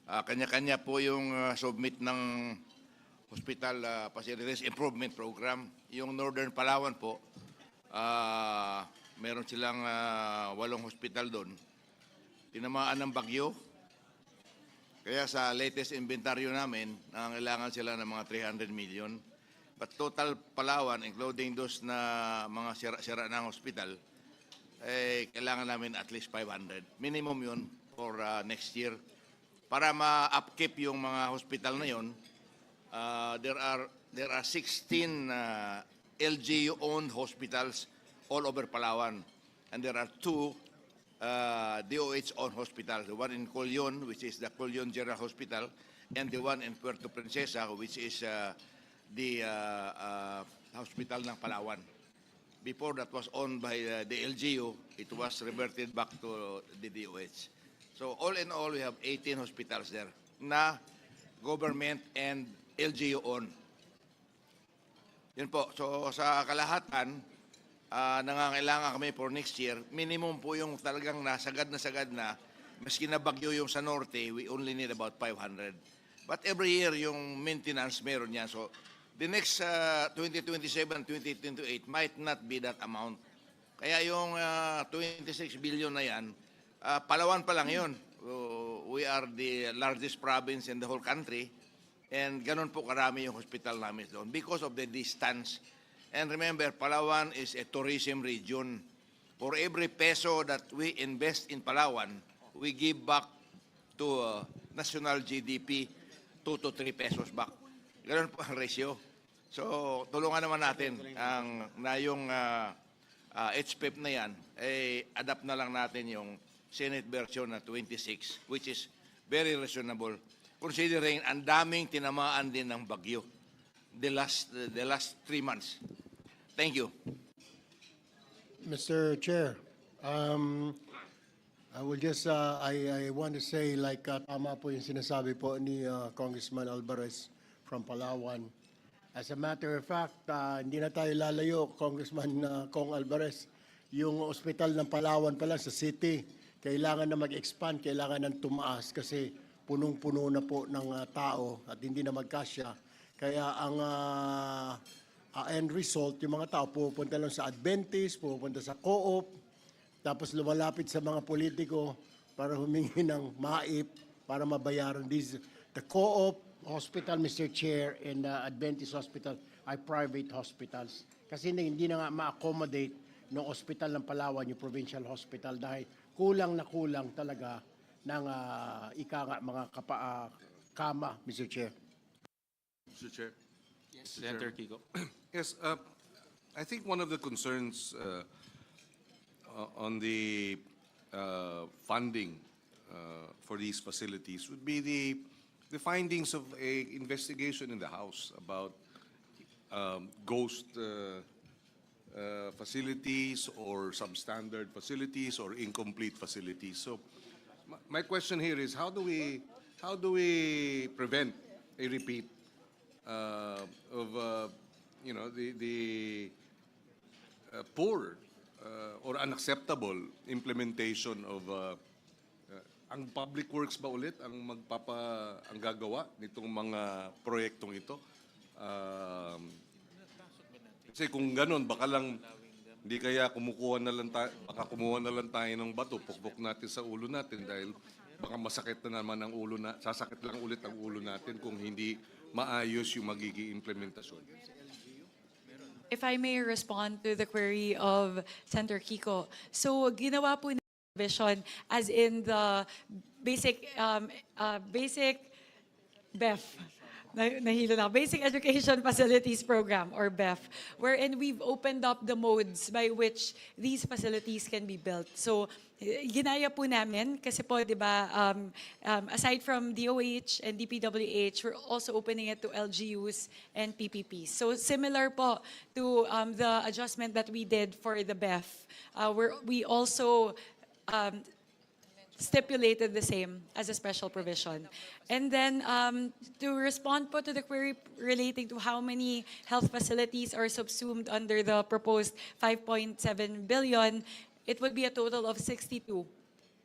Kanya-kanya po yung submit ng hospital facilities improvement program. Yung Northern Palawan po, meron silang 8 hospital doon. Tinamaan ng bagyo. Kaya sa latest inventaryo namin, nangangailangan sila ng mga 300 million. But total Palawan, including those na mga sira ng hospital, kailangan namin at least 500. Minimum yun for next year. Para ma-upkeep yung mga hospital na yun, there are 16 LGU-owned hospitals all over Palawan. And there are 2 DOH-owned hospitals. The one in Colyon, which is the Colyon General Hospital, and the one in Puerto Princesa, which is the hospital ng Palawan. Before that was owned by the LGU, it was reverted back to the DOH. So all in all, we have 18 hospitals there na government and LGU owned. Yun po. So sa kalahatan, nangangailangan kami for next year, minimum po yung talagang nasagad na, maski na bagyo yung sa norte, we only need about 500. But every year, yung maintenance meron yan. So the next 2027, 2028 might not be that amount. Kaya yung 26 billion na yan, Palawan pa lang yun. We are the largest province in the whole country. And ganun po karami yung hospital namin doon because of the distance. And remember, Palawan is a tourism region. For every peso that we invest in Palawan, we give back to national GDP 2 to 3 pesos back. Ganun po ang ratio. So, tulungan naman natin yung HPEP na yan, adapt na lang natin yung Senate version na 26, which is very reasonable, considering ang daming tinamaan din ng bagyo the last 3 months. Thank you. Mr. Chair, I will just, I want to say, like, tama po yung sinasabi po ni Congressman Alvarez from Palawan. As a matter of fact, hindi na tayo lalayo, Congressman Cong Alvarez. Yung ospital ng Palawan pala sa city, kailangan na mag-expand, kailangan ng tumaas kasi punong-puno na po ng tao at hindi na magkasya. Kaya ang end result, yung mga tao pupunta lang sa Adventist, pupunta sa Co-op, tapos lumalapit sa mga politiko para humingi ng maip para mabayaran. The Co-op Hospital, Mr. Chair, and the Adventist Hospital ay private hospitals. Kasi hindi na nga ma-accommodate ng hospital ng Palawan, yung provincial hospital, dahil kulang na kulang talaga ng mga kama, Mr. Chair. Mr. Chair. Yes. Senator Kiko. Yes, I think one of the concerns on the funding for these facilities would be the findings of a investigation in the House about ghost facilities or substandard facilities or incomplete facilities. So my question here is how do we prevent a repeat of the poor or unacceptable implementation of ang public works ba ulit ang gagawa nitong mga proyektong ito? Kasi kung ganun, baka lang hindi kaya kumukuha na lang tayo ng bato, pukpok natin sa ulo natin dahil baka masakit na naman ang ulo sasakit lang ulit ang ulo natin kung hindi maayos yung magiging implementasyon. If I may respond to the query of Senator Kiko. So, ginawa po na vision as in the basic BEF. Nahilo na. Basic Education Facilities Program or BEF, wherein we've opened up the modes by which these facilities can be built. So, ginaya po namin kasi po, di ba, aside from DOH and DPWH, we're also opening it to LGUs and PPPs. So, similar po to the adjustment that we did for the BEF, we also stipulated the same as a special provision. And then to respond po to the query relating to how many health facilities are subsumed under the proposed 5.7 billion, it would be a total of 62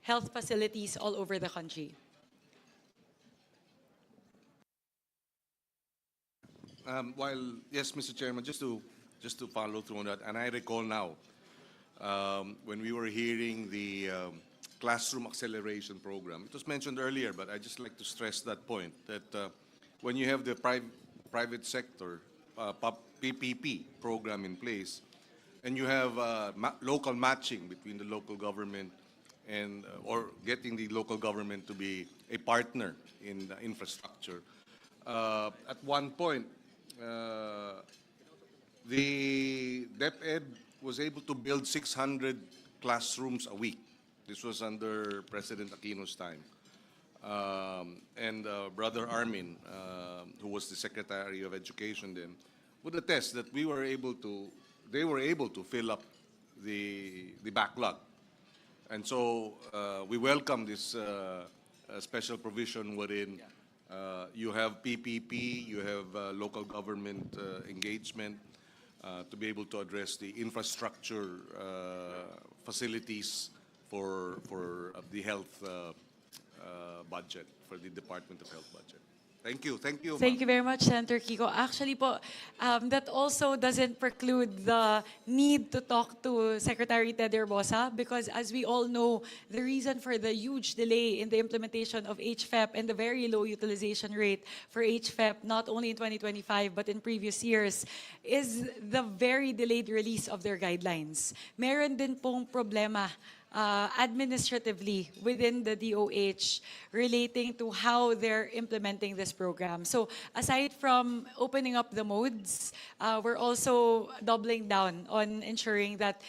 health facilities all over the country. Yes, Mr. Chairman, just to follow through on that, and I recall now when we were hearing the classroom acceleration program. It was mentioned earlier, but I just like to stress that point, that when you have the private sector PPP program in place, and you have local matching between the local government and or getting the local government to be a partner in the infrastructure. At one point, the DepEd was able to build 600 classrooms a week. This was under President Aquino's time. And Brother Armin, who was the Secretary of Education then, would attest that they were able to fill up the backlog. And so we welcome this special provision wherein you have PPP, you have local government engagement to be able to address the infrastructure facilities for the health budget, for the Department of Health budget. Thank you. Thank you. Thank you very much, Senator Kiko. Actually po, that also doesn't preclude the need to talk to Secretary Ted Herbosa because as we all know, the reason for the huge delay in the implementation of HFEP and the very low utilization rate for HFEP, not only in 2025 but in previous years, is the very delayed release of their guidelines. Meron din pong problema administratively within the DOH relating to how they're implementing this program. So aside from opening up the modes, we're also doubling down on ensuring that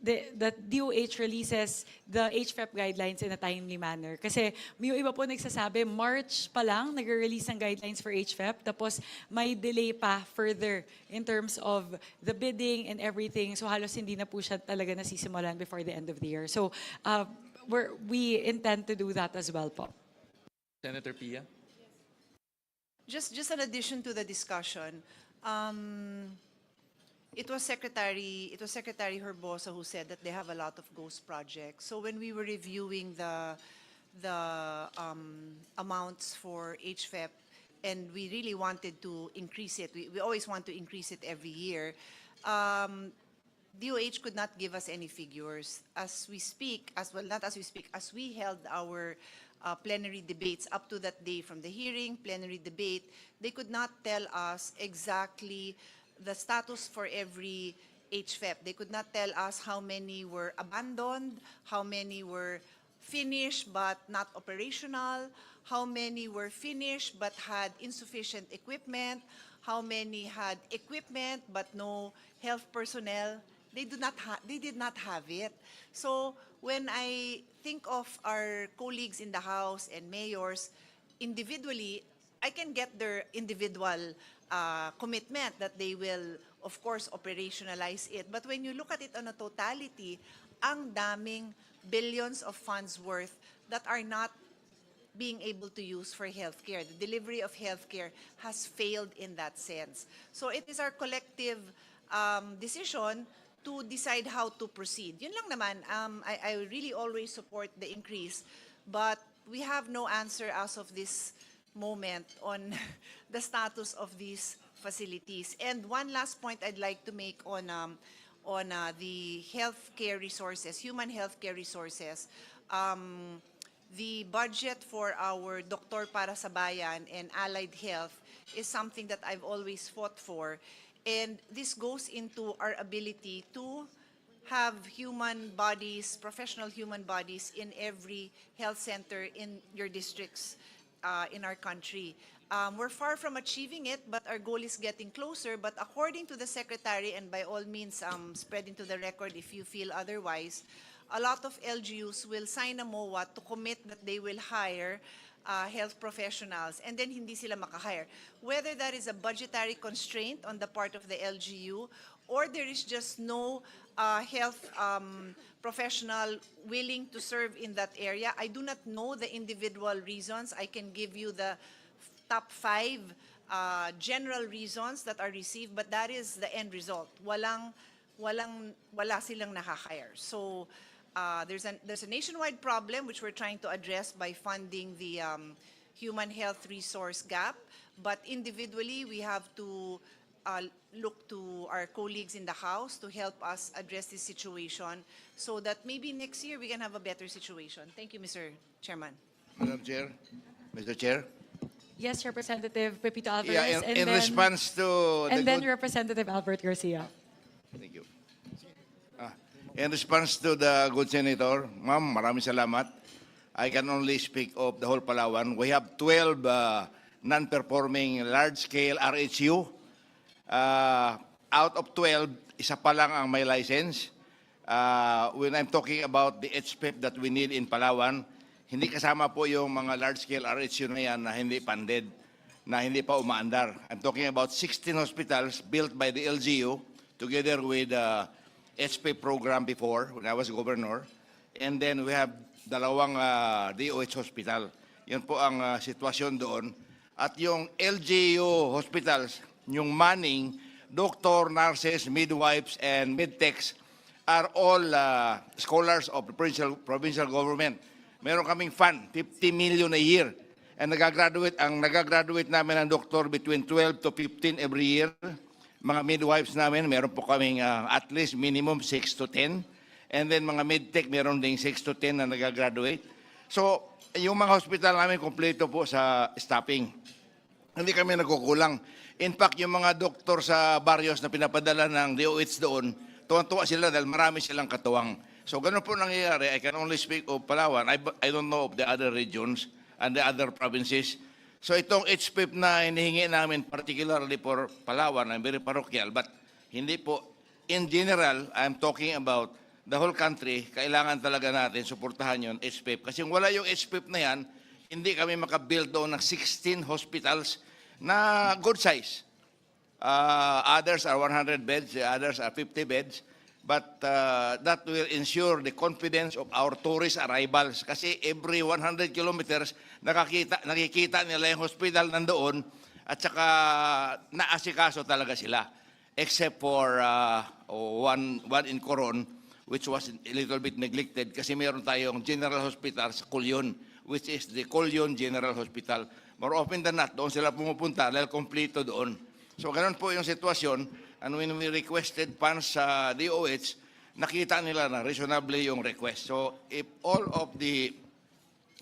the DOH releases the HFEP guidelines in a timely manner. Kasi may iba po nagsasabi, March pa lang nag-release ng guidelines for HFEP, tapos may delay pa further in terms of the bidding and everything. So halos hindi na po siya talaga nasisimulan before the end of the year. So we intend to do that as well po. Senator Pia? Just an addition to the discussion. It was Secretary Herbosa who said that they have a lot of ghost projects. So when we were reviewing the amounts for HFEP, and we really wanted to increase it, we always want to increase it every year. DOH could not give us any figures. As we speak, as we held our plenary debates up to that day from the hearing, plenary debate, they could not tell us exactly the status for every HFEP. They could not tell us how many were abandoned, how many were finished but not operational, how many were finished but had insufficient equipment, how many had equipment but no health personnel. They did not have it. So when I think of our colleagues in the House and mayors, individually, I can get their individual commitment that they will, of course, operationalize it. But when you look at it on a totality, ang daming billions of funds worth that are not being able to use for healthcare. The delivery of healthcare has failed in that sense. So it is our collective decision to decide how to proceed. Yun lang naman, I really always support the increase, but we have no answer as of this moment on the status of these facilities. And one last point I'd like to make on the healthcare resources, human healthcare resources. The budget for our Doktor para sa Bayan and allied health is something that I've always fought for. And this goes into our ability to have human bodies, professional human bodies in every health center in your districts in our country. We're far from achieving it, but our goal is getting closer. But according to the Secretary, and by all means spread into the record if you feel otherwise, a lot of LGUs will sign a MOA to commit that they will hire health professionals, and then hindi sila makahire. Whether that is a budgetary constraint on the part of the LGU, or there is just no health professional willing to serve in that area, I do not know the individual reasons. I can give you the top 5 general reasons that are received, but that is the end result. Wala silang nakahire. So there's a nationwide problem which we're trying to address by funding the human health resource gap, but individually we have to look to our colleagues in the House to help us address this situation so that maybe next year we can have a better situation. Thank you, Mr. Chairman. Madam Chair, Mr. Chair. Yes, Representative Pepito Alvarez. Yeah, in response to and then Representative Albert Garcia. Thank you. In response to the good senator, ma'am, maraming salamat. I can only speak of the whole Palawan. We have 12 non-performing large-scale RHU. Out of 12, isa pa lang ang may license. When I'm talking about the HPEP that we need in Palawan, hindi kasama po yung mga large-scale RHU na yan na hindi funded, na hindi pa umaandar. I'm talking about 16 hospitals built by the LGU together with HPEP program before when I was governor. And then we have dalawang DOH hospital. Yan po ang sitwasyon doon. At yung LGU hospitals, yung manning, doctor, nurses, midwives, and medtechs are all scholars of the provincial government. Meron kaming fund, 50 million a year. And ang nagagraduate namin ng doktor between 12 to 15 every year. Mga midwives namin, meron po kaming at least minimum 6 to 10. And then mga medtech, meron ding 6 to 10 na nagagraduate. So, yung mga hospital namin, kompleto po sa staffing. Hindi kami nagkukulang. In fact, yung mga doktor sa barrios na pinapadala ng DOH doon, tuwan-tuwa sila dahil marami silang katuwang. So, ganun po nangyayari. I can only speak of Palawan. I don't know of the other regions and the other provinces. So itong HPEP na hinihingi namin, particularly for Palawan, I'm very parochial, but hindi po, in general, I'm talking about the whole country, kailangan talaga natin suportahan yun, HPEP. Kasi kung wala yung HPEP na yan, hindi kami makabuild doon ng 16 hospitals na good size. Others are 100 beds, others are 50 beds. But that will ensure the confidence of our tourist arrivals. Kasi every 100 kilometers, nakikita nila yung hospital nandoon at saka naasikaso talaga sila. Except for one in Coron, which was a little bit neglected kasi meron tayong general hospital sa Colyon, which is the Colyon General Hospital. More often than not, doon sila pumupunta dahil kompleto doon. So ganun po yung sitwasyon. And when we requested funds sa DOH, nakita nila na reasonably yung request. So if all of the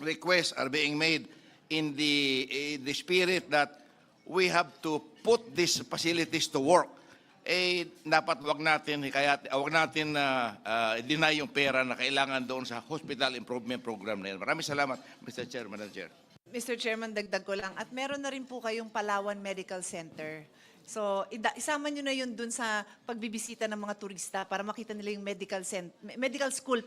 requests are being made in the spirit that we have to put these facilities to work, dapat wag natin deny yung pera na kailangan doon sa hospital improvement program na yan. Maraming salamat, Mr. Chair, Madam Chair. Mr. Chairman, dagdag ko lang. At meron na rin po kayong Palawan Medical Center. So, isama nyo na yun dun sa pagbibisita ng mga turista para makita nila yung medical school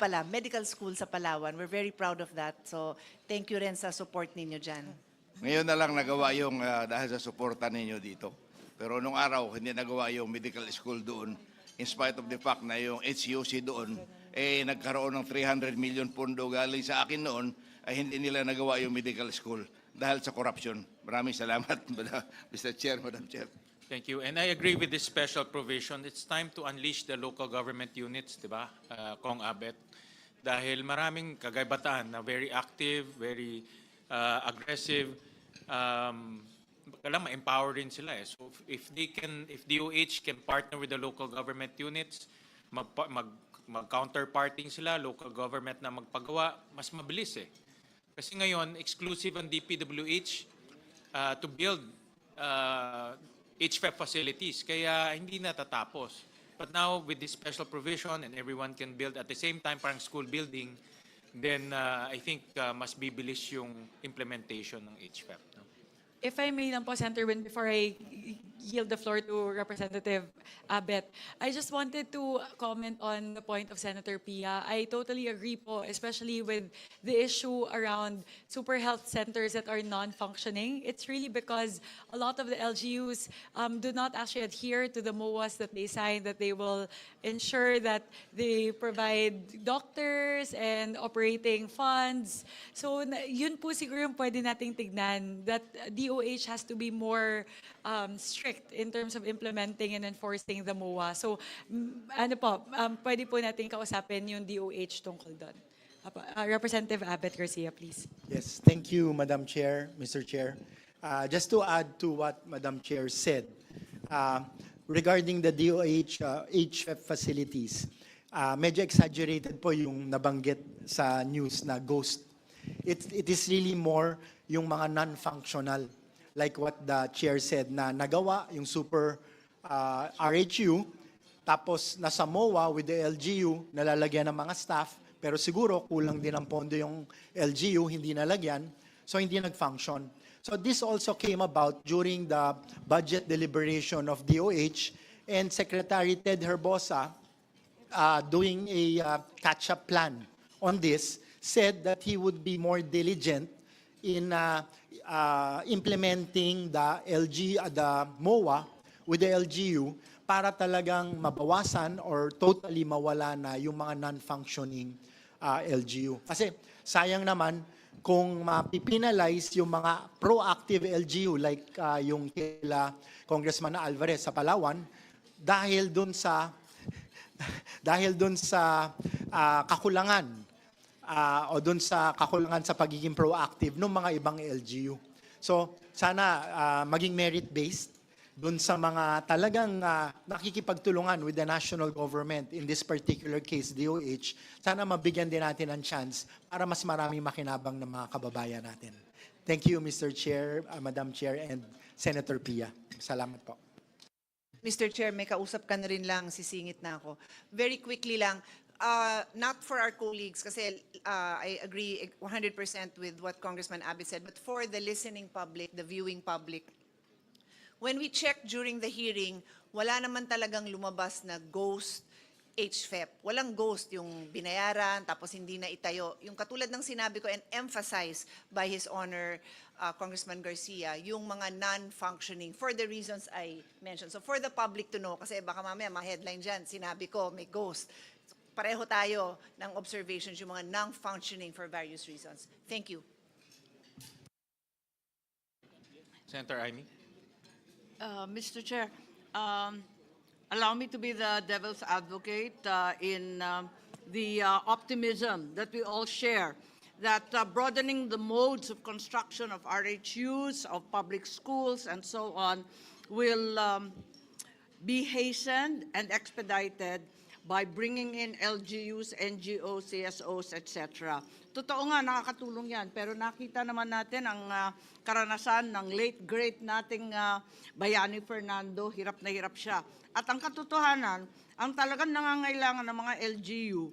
sa Palawan. We're very proud of that. So, thank you rin sa support ninyo dyan. Ngayon na lang nagawa yung dahil sa suporta ninyo dito. Pero nung araw, hindi nagawa yung medical school doon. In spite of the fact na yung HUC doon, nagkaroon ng 300 million pondo galing sa akin noon, ay hindi nila nagawa yung medical school dahil sa corruption. Maraming salamat, Mr. Chair, Madam Chair. Thank you. And I agree with this special provision. It's time to unleash the local government units, di ba, Kong Abet? Dahil maraming kagaybataan na very active, very aggressive. Kailangan ma-empower rin sila eh. So if DOH can partner with the local government units, mag-counterparting sila, local government na magpagawa, mas mabilis eh. Kasi ngayon, exclusive ang DPWH to build HFEP facilities, kaya hindi natatapos. But now, with this special provision and everyone can build at the same time, parang school building, then I think mas bibilis yung implementation ng HFEP. No? If I may lang po, Senator Win, before I yield the floor to Representative Abet, I just wanted to comment on the point of Senator Pia. I totally agree po, especially with the issue around super health centers that are non-functioning. It's really because a lot of the LGUs do not actually adhere to the MOAs that they sign, that they will ensure that they provide doctors and operating funds. So yun po siguro yung pwede nating tignan, that DOH has to be more strict in terms of implementing and enforcing the MOA. So, ano po, pwede po natin kausapin yung DOH tungkol doon. Representative Abet Garcia, please. Yes, thank you, Madam Chair, Mr. Chair. Just to add to what Madam Chair said, regarding the DOH HFEP facilities, medyo exaggerated po yung nabanggit sa news na ghost. It is really more yung mga non-functional, like what the chair said, na nagawa yung super RHU, tapos nasa MOA with the LGU, nalalagyan ng mga staff, pero siguro kulang din ang pondo yung LGU, hindi nalagyan, so hindi nag-function. So this also came about during the budget deliberation of DOH, and Secretary Ted Herbosa, doing a catch-up plan on this, said that he would be more diligent in implementing the MOA with the LGU para talagang mabawasan or totally mawala na yung mga non-functioning LGU. Kasi sayang naman kung mapipinalize yung mga proactive LGU like yung kila Congressman Alvarez sa Palawan dahil dun sa kakulangan o dun sa kakulangan sa pagiging proactive ng mga ibang LGU. So, sana maging merit-based dun sa mga talagang nakikipagtulungan with the national government, in this particular case, DOH, sana mabigyan din natin ng chance para mas maraming makinabang ng mga kababayan natin. Thank you, Mr. Chair, Madam Chair, and Senator Pia. Salamat po. Mr. Chair, may kausap ka na rin lang, sisingit na ako. Very quickly lang, not for our colleagues, kasi I agree 100% with what Congressman Abit said, but for the listening public, the viewing public, when we checked during the hearing, wala naman talagang lumabas na ghost HFEP. Walang ghost, yung binayaran, tapos hindi na itayo. Yung katulad ng sinabi ko and emphasized by His Honor, Congressman Garcia, yung mga non-functioning for the reasons I mentioned. So for the public to know, kasi baka mamaya ma-headline dyan, sinabi ko may ghost. Pareho tayo ng observations, yung mga non-functioning for various reasons. Thank you. Senator Amy. Mr. Chair, allow me to be the devil's advocate in the optimism that we all share, that broadening the modes of construction of RHUs, of public schools, and so on, will be hastened and expedited by bringing in LGUs, NGOs, CSOs, etc. Totoo nga, nakakatulong yan. Pero nakita naman natin ang karanasan ng late great nating Bayani Fernando, hirap na hirap siya. At ang katotohanan, ang talagang nangangailangan ng mga LGU,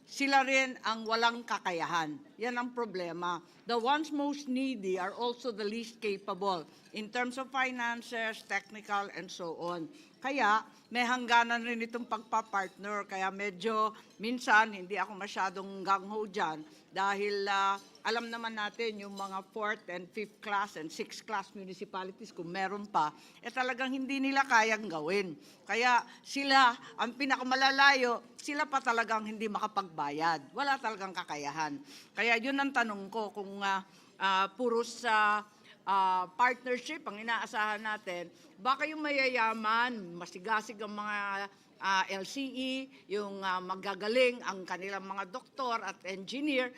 sila rin ang walang kakayahan. Yan ang problema. The ones most needy are also the least capable in terms of finances, technical, and so on. Kaya may hangganan rin itong pagpapartner. Kaya medyo minsan hindi ako masyadong gung-ho dyan dahil alam naman natin yung mga 4th and 5th class and 6th class municipalities kung meron pa, talagang hindi nila kayang gawin. Kaya sila, ang pinakamalalayo, sila pa talagang hindi makapagbayad. Wala talagang kakayahan. Kaya yun ang tanong ko kung puros partnership ang inaasahan natin, baka yung mayayaman, masigasig ang mga LCE, yung magagaling ang kanilang mga doktor at engineer,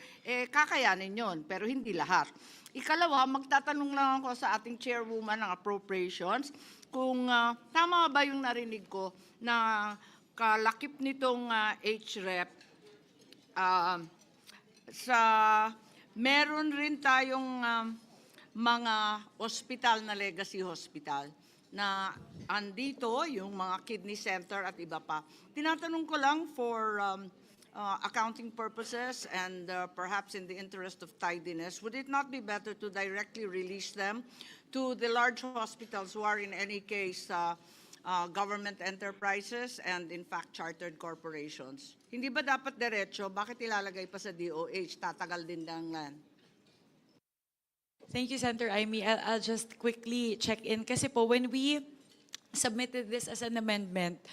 kakayanin yon, pero hindi lahat. Ikalawa, magtatanong lang ako sa ating chairwoman ng appropriations kung tama ba yung narinig ko na kalakip nitong HREP sa meron rin tayong mga hospital na legacy hospital na andito yung mga kidney center at iba pa. Tinatanong ko lang for accounting purposes and perhaps in the interest of tidiness, would it not be better to directly release them to the large hospitals who are in any case government enterprises and in fact chartered corporations? Hindi ba dapat diretso? Bakit ilalagay pa sa DOH? Tatagal din lang yan. Thank you, Senator Amy. I'll just quickly check in. Kasi po, when we submitted this as an amendment,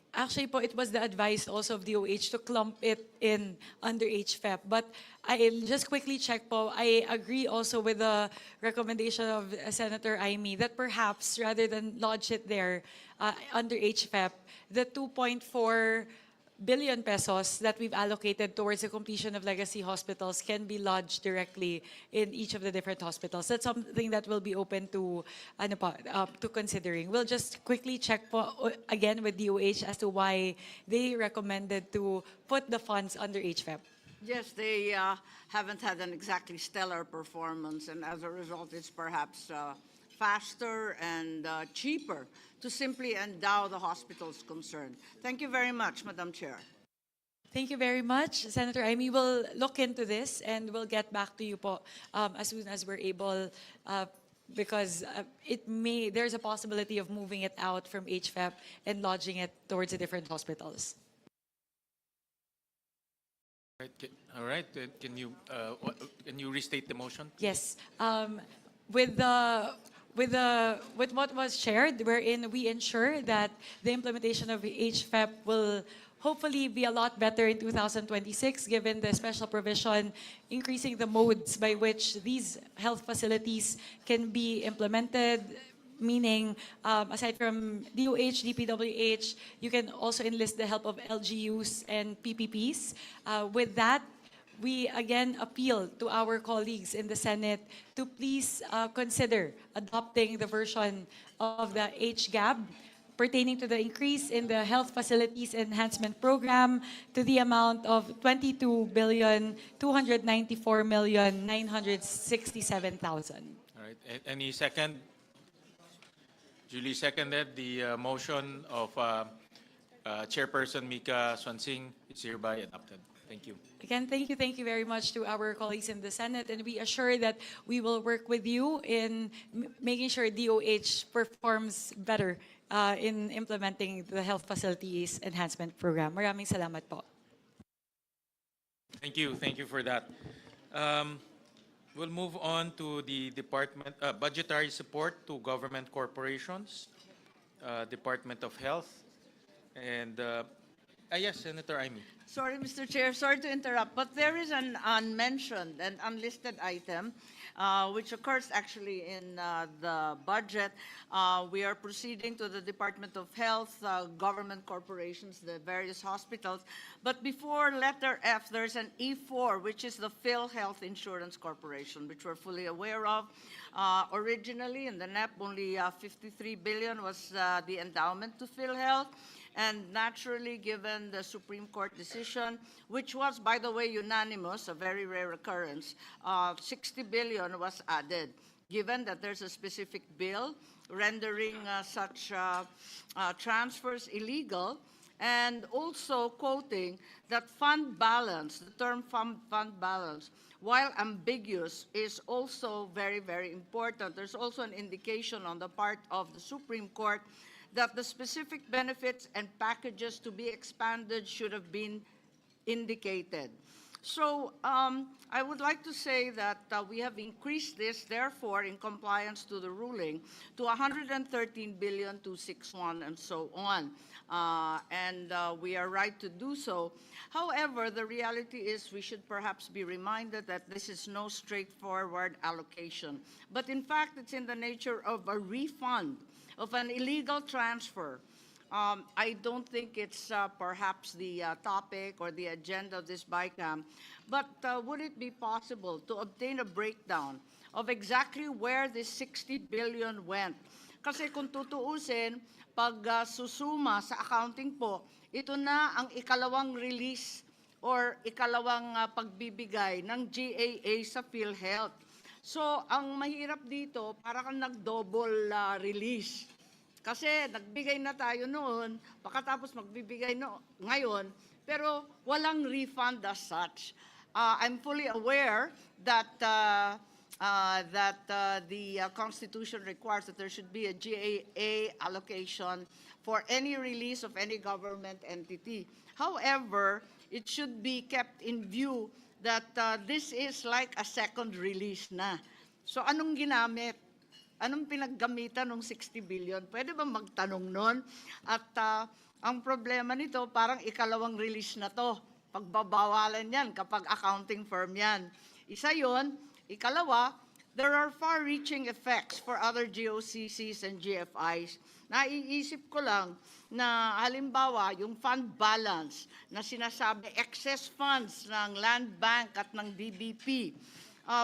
actually po, it was the advice also of DOH to clump it in under HFEP. But I'll just quickly check po, I agree also with the recommendation of Senator Amy that perhaps rather than lodge it there under HFEP, the 2.4 billion pesos that we've allocated towards the completion of legacy hospitals can be lodged directly in each of the different hospitals. That's something that will be open to to considering. We'll just quickly check po, again with DOH as to why they recommended to put the funds under HFEP. Yes, they haven't had an exactly stellar performance, and as a result, it's perhaps faster and cheaper to simply endow the hospitals concerned. Thank you very much, Madam Chair. Thank you very much, Senator Amy. We'll look into this and we'll get back to you po as soon as we're able, because there's a possibility of moving it out from HFEP and lodging it towards the different hospitals. All right. Can you restate the motion? Yes. With what was shared, wherein we ensure that the implementation of HFEP will hopefully be a lot better in 2026, given the special provision increasing the modes by which these health facilities can be implemented, meaning aside from DOH, DPWH, you can also enlist the help of LGUs and PPPs. With that, we again appeal to our colleagues in the Senate to please consider adopting the version of the HGAB pertaining to the increase in the Health Facilities Enhancement Program to the amount of 22,294,967,000. All right. Any second? Julie seconded the motion of Chairperson Mika Swansing. It's hereby adopted. Thank you. Again, thank you very much to our colleagues in the Senate, and we assure that we will work with you in making sure DOH performs better in implementing the Health Facilities Enhancement Program. Maraming salamat po. Thank you for that. We'll move on to the department budgetary support to government corporations, Department of Health, and yes, Senator Amy. Sorry, Mr. Chair, sorry to interrupt, but there is an unmentioned and unlisted item which occurs actually in the budget. We are proceeding to the Department of Health, government corporations, the various hospitals. But before letter F, there's an E4, which is the PhilHealth Insurance Corporation, which we're fully aware of. Originally, in the NEP, only 53 billion was the endowment to PhilHealth. And naturally, given the Supreme Court decision, which was, by the way, unanimous, a very rare occurrence, 60 billion was added. Given that there's a specific bill rendering such transfers illegal, and also quoting that fund balance, the term fund balance, while ambiguous, is also very, very important. There's also an indication on the part of the Supreme Court that the specific benefits and packages to be expanded should have been indicated. So I would like to say that we have increased this, therefore, in compliance to the ruling, to 113,261,000,000 and so on. We are right to do so. However, the reality is we should perhaps be reminded that this is no straightforward allocation. But in fact, it's in the nature of a refund of an illegal transfer. I don't think it's perhaps the topic or the agenda of this BICAM, but would it be possible to obtain a breakdown of exactly where this 60 billion went? Kasi kung tutuusin, pag susuma sa accounting po, ito na ang ikalawang release or ikalawang pagbibigay ng GAA sa PhilHealth. So, ang mahirap dito, para kang nag-double release. Kasi nagbigay na tayo noon, pagkatapos magbibigay ngayon, pero walang refund as such. I'm fully aware that the Constitution requires that there should be a GAA allocation for any release of any government entity. However, it should be kept in view that this is like a second release na. So anong ginamit? Anong pinaggamitan ng 60 billion? Pwede ba magtanong nun? At ang problema nito, parang ikalawang release na to. Pagbabawalan yan kapag accounting firm yan. Isa yon. Ikalawa, there are far-reaching effects for other GOCCs and GFIs. Naiisip ko lang na halimbawa yung fund balance na sinasabi excess funds ng Land Bank at ng DBP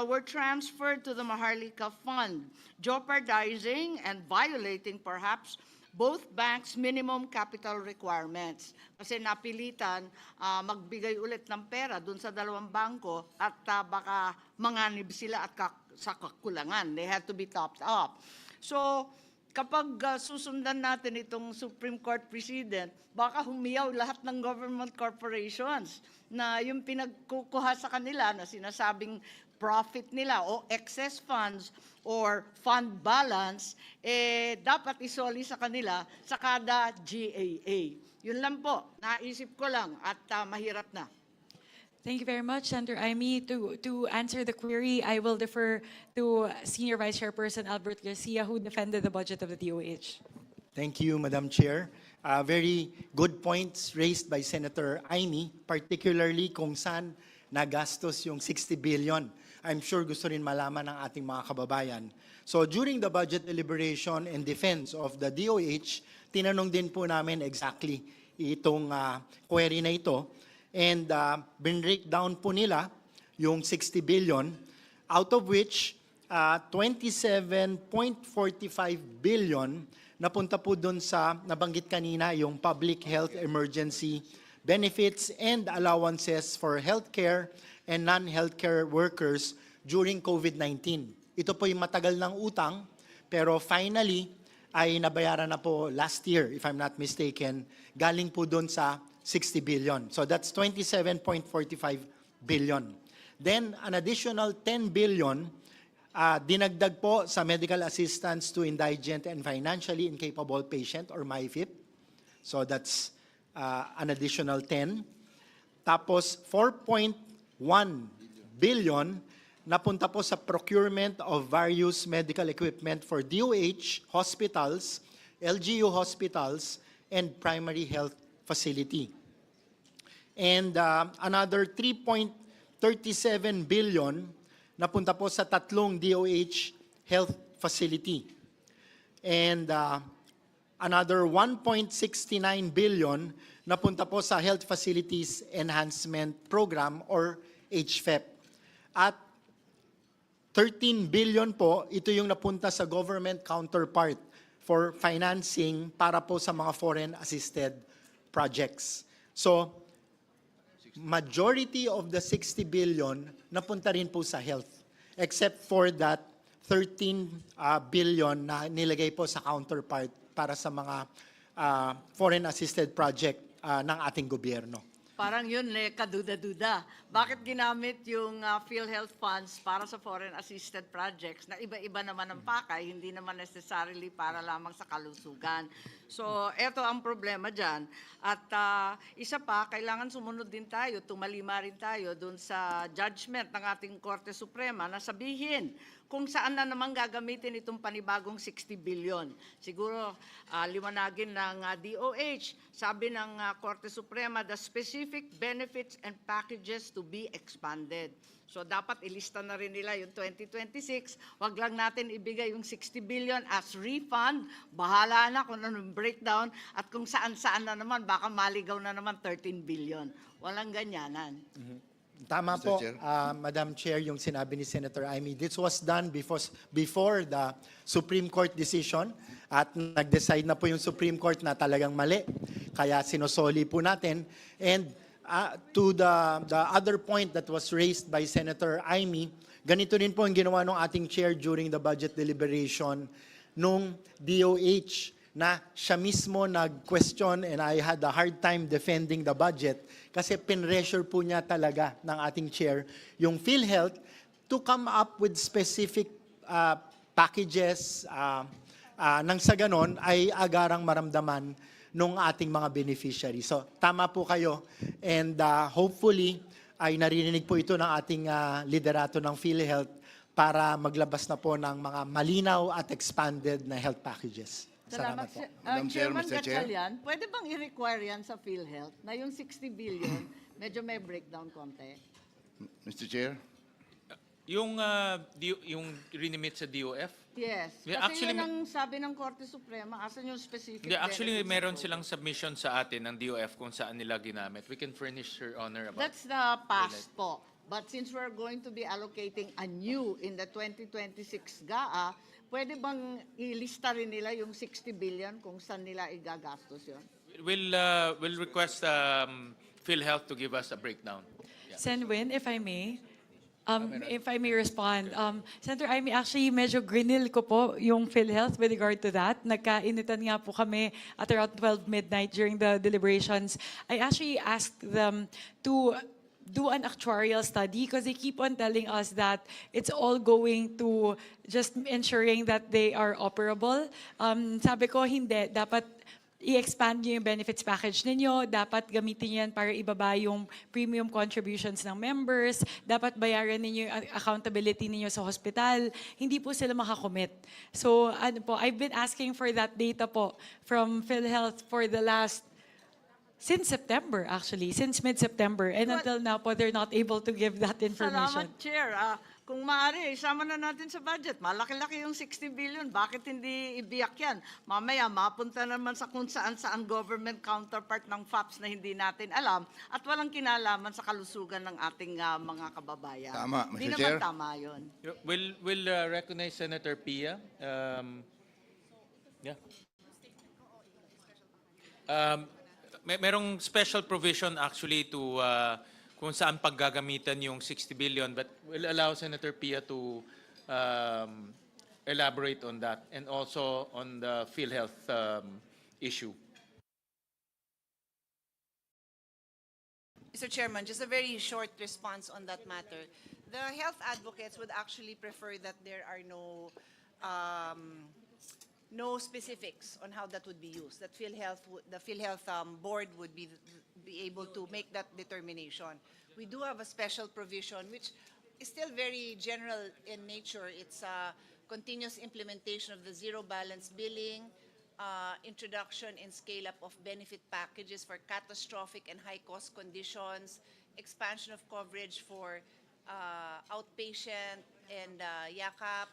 were transferred to the Maharlika Fund, jeopardizing and violating perhaps both banks' minimum capital requirements. Kasi napilitan magbigay ulit ng pera dun sa dalawang bangko at baka manganib sila at sa kakulangan. They had to be topped up. So, kapag susundan natin itong Supreme Court precedent, baka humiyaw lahat ng government corporations na yung pinagkukuha sa kanila na sinasabing profit nila o excess funds or fund balance, dapat isoli sa kanila sa kada GAA. Yun lang po, naisip ko lang at mahirap na. Thank you very much, Senator Aimee. To answer the query, I will defer to Senior Vice Chairperson Albert Garcia, who defended the budget of the DOH. Thank you, Madam Chair. Very good points raised by Senator Aimee, particularly kung saan nagastos yung 60 billion. I'm sure gusto rin malaman ng ating mga kababayan. So during the budget deliberation and defense of the DOH, tinanong din po namin exactly itong query na ito. And binreak down po nila yung 60 billion, out of which 27.45 billion napunta po dun sa nabanggit kanina yung public health emergency benefits and allowances for healthcare and non-healthcare workers during COVID-19. Ito po yung matagal ng utang, pero finally ay nabayaran na po last year, if I'm not mistaken, galing po doon sa 60 billion. So that's 27.45 billion. Then an additional 10 billion dinagdag po sa medical assistance to indigent and financially incapable patient or MIFIP. So that's an additional 10. Tapos 4.1 billion napunta po sa procurement of various medical equipment for DOH, hospitals, LGU hospitals, and primary health facility. And another 3.37 billion napunta po sa tatlong DOH health facility. And another 1.69 billion napunta po sa Health Facilities Enhancement Program or HFEP. At 13 billion po, ito yung napunta sa government counterpart for financing para po sa mga foreign assisted projects. So, majority of the 60 billion napunta rin po sa health, except for that 13 billion na nilagay po sa counterpart para sa mga foreign assisted project ng ating gobyerno. Parang yun, kaduda-duda. Bakit ginamit yung PhilHealth funds para sa foreign assisted projects na iba-iba naman ang pakay, hindi naman necessarily para lamang sa kalusugan. So, eto ang problema dyan. At isa pa, kailangan sumunod din tayo, tumalima rin tayo dun sa judgment ng ating Korte Suprema na sabihin kung saan na naman gagamitin itong panibagong 60 billion. Siguro, liwanagin ng DOH, sabi ng Korte Suprema, the specific benefits and packages to be expanded. So dapat ilista na rin nila yung 2026, wag lang natin ibigay yung 60 billion as refund, bahala na kung anong breakdown, at kung saan-saan na naman, baka maligaw na naman 13 billion. Walang ganyanan. Tama Mr. po, Chair. Madam Chair, yung sinabi ni Senator Amy. This was done before the Supreme Court decision at nag-decide na po yung Supreme Court na talagang mali. Kaya sinosoli po natin. And to the other point that was raised by Senator Amy, ganito rin po ang ginawa ng ating chair during the budget deliberation nung DOH na siya mismo nag-question and I had a hard time defending the budget kasi pinressure po niya talaga ng ating chair yung PhilHealth to come up with specific packages nang sa ganon ay agarang maramdaman ng ating mga beneficiaries. So tama po kayo and hopefully ay naririnig po ito ng ating liderato ng PhilHealth para maglabas na po ng mga malinaw at expanded na health packages. Salamat po. Madam Chair, Chairman Mr. Chair. Gatchalian, pwede bang i-require yan sa PhilHealth na yung 60 billion, medyo may breakdown konti? Mr. Chair. Yung rinimit sa DOF? Yes. Yeah, Kasi actually, yun ang sabi ng Korte Suprema, asan yung specific Yeah, actually, benefits meron program? silang submission sa atin ng DOF kung saan nila ginamit. We can furnish Your Honor about That's the past po. But since we're going to be allocating anew in the 2026 GAA, pwede bang ilista rin nila yung 60 billion kung saan nila igagastos yun? We'll request PhilHealth to give us a breakdown. Sen Win, if I may, respond. Senator Amy, actually, medyo grinil ko po yung PhilHealth with regard to that. Nagkainitan nga po kami at around 12 midnight during the deliberations. I actually asked them to do an actuarial study because they keep on telling us that it's all going to just ensuring that they are operable. Sabi ko, hindi. Dapat i-expand nyo yung benefits package ninyo. Dapat gamitin yan para ibaba yung premium contributions ng members. Dapat bayaran ninyo yung accountability ninyo sa hospital. Hindi po sila makakommit. So, I've been asking for that data po from PhilHealth for the last since September, actually. Since mid-September. And until now po, they're not able to give that information. Salamat, Chair. Kung maaari, isama na natin sa budget. Malaki-laki yung 60 billion. Bakit hindi ibiyak yan? Mamaya, mapunta naman sa kung saan-saan government counterpart ng FAPS na hindi natin alam at walang kinalaman sa kalusugan ng ating mga kababayan. Tama, Mr. Hindi Chair. naman tama yun. We'll recognize Senator Pia. Yeah. Merong special provision actually to kung saan paggagamitan yung 60 billion, but we'll allow Senator Pia to elaborate on that and also on the PhilHealth issue. Mr. Chairman, just a very short response on that matter. The health advocates would actually prefer that there are no specifics on how that would be used. That the PhilHealth board would be able to make that determination. We do have a special provision which is still very general in nature. It's a continuous implementation of the zero balance billing, introduction and scale-up of benefit packages for catastrophic and high-cost conditions, expansion of coverage for outpatient and YACAP,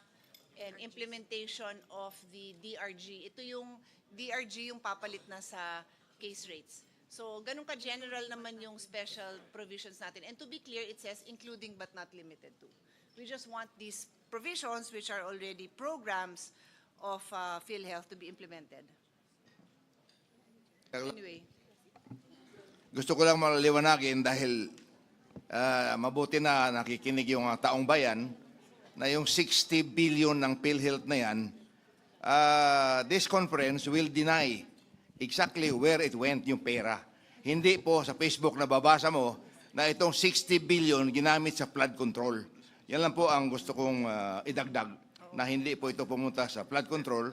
and implementation of the DRG. Ito yung DRG yung papalit na sa case rates. So, ganun ka-general naman yung special provisions natin. And to be clear, it says including but not limited to. We just want these provisions, which are already programs of PhilHealth, to be implemented. Anyway. Gusto ko lang maliwanagin dahil mabuti na nakikinig yung taong bayan na yung 60 billion ng PhilHealth na yan, this conference will deny exactly where it went yung pera. Hindi po sa Facebook na babasa mo na itong 60 billion ginamit sa flood control. Yan lang po ang gusto kong idagdag, na hindi po ito pumunta sa flood control.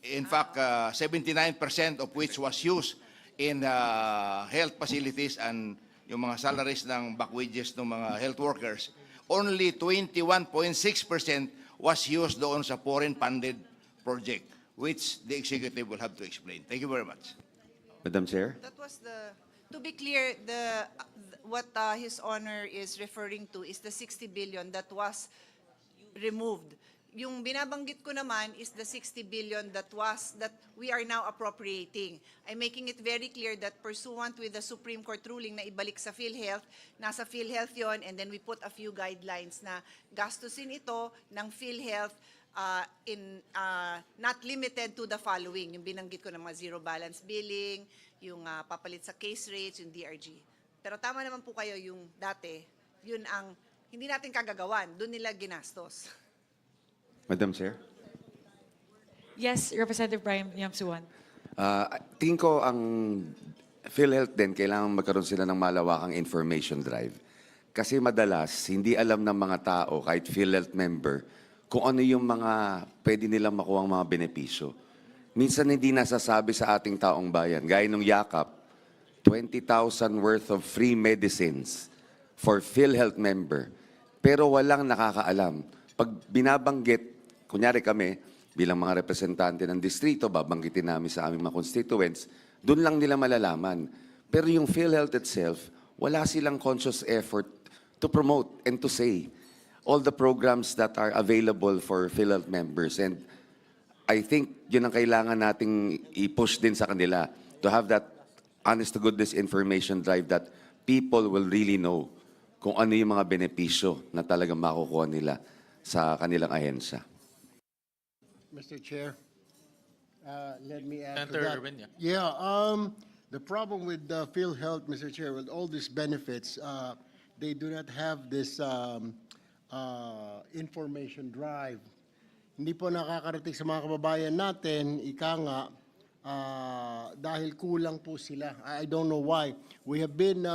In fact, 79% of which was used in health facilities and yung mga salaries ng back wages ng mga health workers. Only 21.6% was used doon sa foreign funded project, which the executive will have to explain. Thank you very much. Madam Chair? That was to be clear, what His Honor is referring to is the 60 billion that was removed. Yung binabanggit ko naman is the 60 billion that we are now appropriating. I'm making it very clear that pursuant with the Supreme Court ruling na ibalik sa PhilHealth, nasa PhilHealth yon, and then we put a few guidelines na gastusin ito ng PhilHealth not limited to the following. Yung binanggit ko ng mga zero balance billing, yung papalit sa case rates, yung DRG. Pero tama naman po kayo, yung dati, yun ang hindi natin kagagawan, doon nila ginastos. Madam Chair? Yes, Representative Brian Yamsuan. Tingin ko ang PhilHealth din, kailangan magkaroon sila ng malawakang information drive. Kasi madalas, hindi alam ng mga tao, kahit PhilHealth member, kung ano yung mga pwede nilang makuha ang mga benepisyo. Minsan hindi nasasabi sa ating taong bayan. Gaya nung yakap, 20,000 worth of free medicines for PhilHealth member. Pero walang nakakaalam. Pag binabanggit, kunyari kami, bilang mga representante ng distrito, babanggitin namin sa aming mga constituents, doon lang nila malalaman. Pero yung PhilHealth itself, wala silang conscious effort to promote and to say all the programs that are available for PhilHealth members. And I think yun ang kailangan nating i-push din sa kanila, to have that honest-to-goodness information drive that people will really know kung ano yung mga benepisyo na talagang makukuha nila sa kanilang ahensya. Mr. Chair, let me add to Senator that. Erwin, yeah. Yeah, the problem with PhilHealth, Mr. Chair, with all these benefits, they do not have this information drive. Hindi po nakakarating sa mga kababayan natin, ika nga, dahil kulang po sila. I don't know why. We have been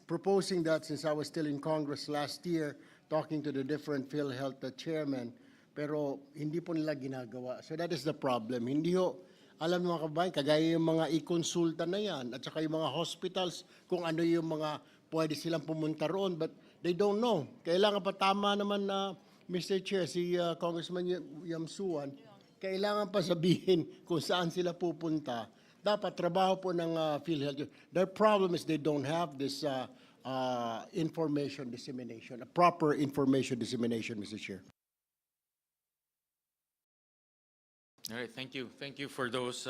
proposing that since I was still in Congress last year, talking to the different PhilHealth chairmen, pero hindi po nila ginagawa. So that is the problem. Hindi ho, alam ng mga kababayan, kagaya yung mga i-consulta na yan, at saka yung mga hospitals, kung ano yung mga pwede silang pumunta roon, but they don't know. Kailangan pa, tama naman na, Mr. Chair, si Congressman Yamsuan, kailangan pa sabihin kung saan sila pupunta. Dapat trabaho po ng PhilHealth. Their problem is they don't have this information dissemination, a proper information dissemination, Mr. Chair. All right, thank you. Thank you for those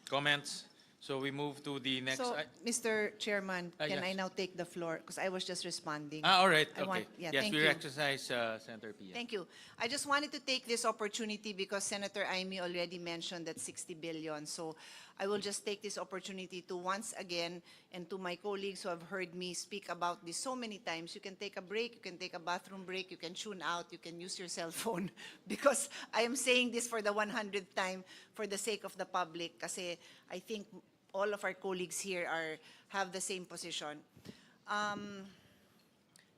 comments. So we move to the next. So, Mr. Chairman, can yes. I now take the floor? Because I was just responding. All right, I okay. yes, Yes, thank we you. exercise Senator Pia. Thank you. I just wanted to take this opportunity because Senator Aimee already mentioned that 60 billion. So I will just take this opportunity to once again, and to my colleagues who have heard me speak about this so many times, you can take a break, you can take a bathroom break, you can tune out, you can use your cell phone, because I am saying this for the 100th time for the sake of the public, kasi I think all of our colleagues here have the same position.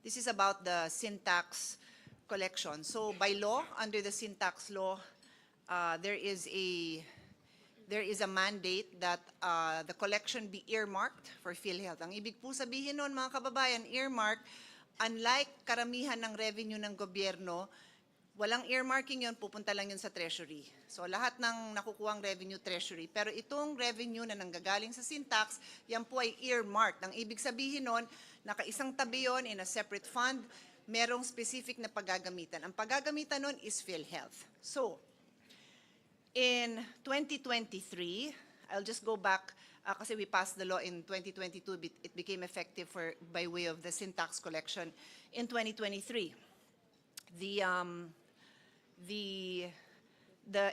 This is about the sin tax collection. So by law, under the sin tax law, there is a mandate that the collection be earmarked for PhilHealth. Ang ibig po sabihin nun, mga kababayan, earmark, unlike karamihan ng revenue ng gobyerno, walang earmarking yun, pupunta lang yun sa treasury. So lahat ng nakukuhang revenue, treasury. Pero itong revenue na nanggagaling sa sin tax, yan po ay earmarked. Ang ibig sabihin nun, nakaisang tabi yun in a separate fund, merong specific na paggagamitan. Ang paggagamitan nun is PhilHealth. So, in 2023, I'll just go back, kasi we passed the law in 2022, it became effective by way of the sin tax collection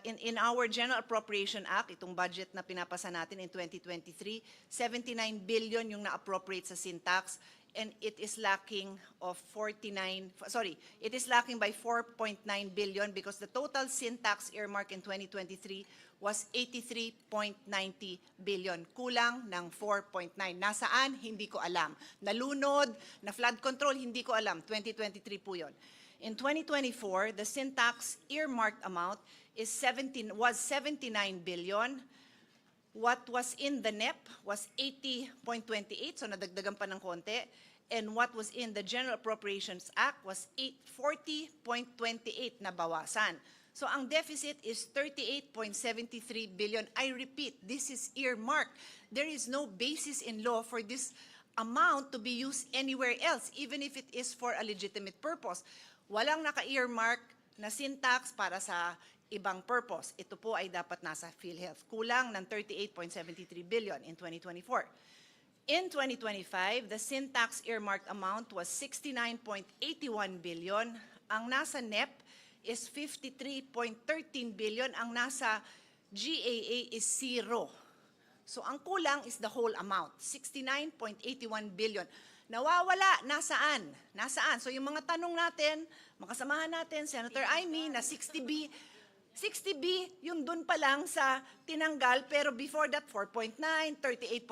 in our General Appropriation Act, itong budget na pinapasa natin in 2023, 79 billion yung na-appropriate sa sin tax, and it is lacking it is lacking by 4.9 billion because the total sin tax earmark in 2023 was 83.90 billion. Kulang ng 4.9. Nasaan? Hindi ko alam. Nalunod, na flood control, hindi ko alam. 2023 po yun. In 2024, the sin tax earmarked amount was 79 billion. What was in the NEP was 80.28, so nadagdagan pa ng konti. And what was in the General Appropriations Act was 40.28 na bawasan. So ang deficit is 38.73 billion. I repeat, this is earmarked. There is no basis in law for this amount to be used anywhere else, even if it is for a legitimate purpose. Walang naka-earmark na sin tax para sa ibang purpose. Ito po ay dapat nasa PhilHealth. Kulang ng 38.73 billion in 2024. In 2025, the sin tax earmarked amount was 69.81 billion. Ang nasa NEP is 53.13 billion. Ang nasa GAA is 0. So ang kulang is the whole amount, 69.81 billion. Nawawala, nasaan? Nasaan? So yung mga tanong natin, makasamahan natin, Senator Amy, na 60B, yung dun pa lang sa tinanggal, pero before that, 4.9, 38.73,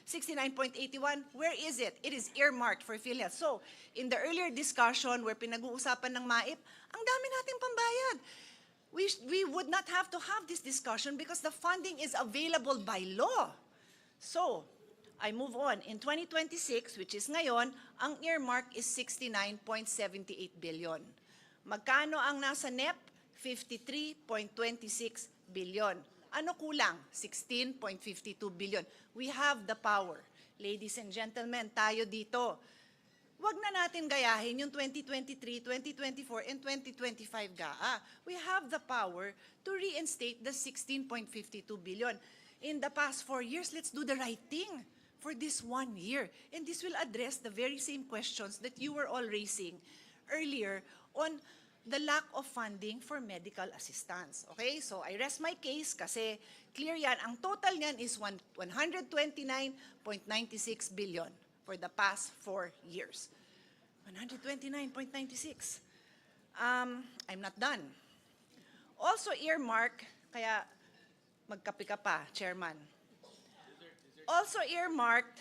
69.81, where is it? It is earmarked for PhilHealth. So, in the earlier discussion where pinag-uusapan ng MAIP, ang dami nating pambayad. We would not have to have this discussion because the funding is available by law. So, I move on. In 2026, which is ngayon, ang earmark is 69.78 billion. Magkano ang nasa NEP? 53.26 billion. Ano kulang? 16.52 billion. We have the power. Ladies and gentlemen, tayo dito. Wag na natin gayahin yung 2023, 2024, and 2025 GAA. We have the power to reinstate the 16.52 billion. In the past 4 years, let's do the right thing for this 1 year. And this will address the very same questions that you were all raising earlier on the lack of funding for medical assistance. Okay? So I rest my case kasi clear yan. Ang total niyan is 129.96 billion for the past 4 years. 129.96. I'm not done. Also earmark, kaya magkape ka pa, Chairman. Also earmarked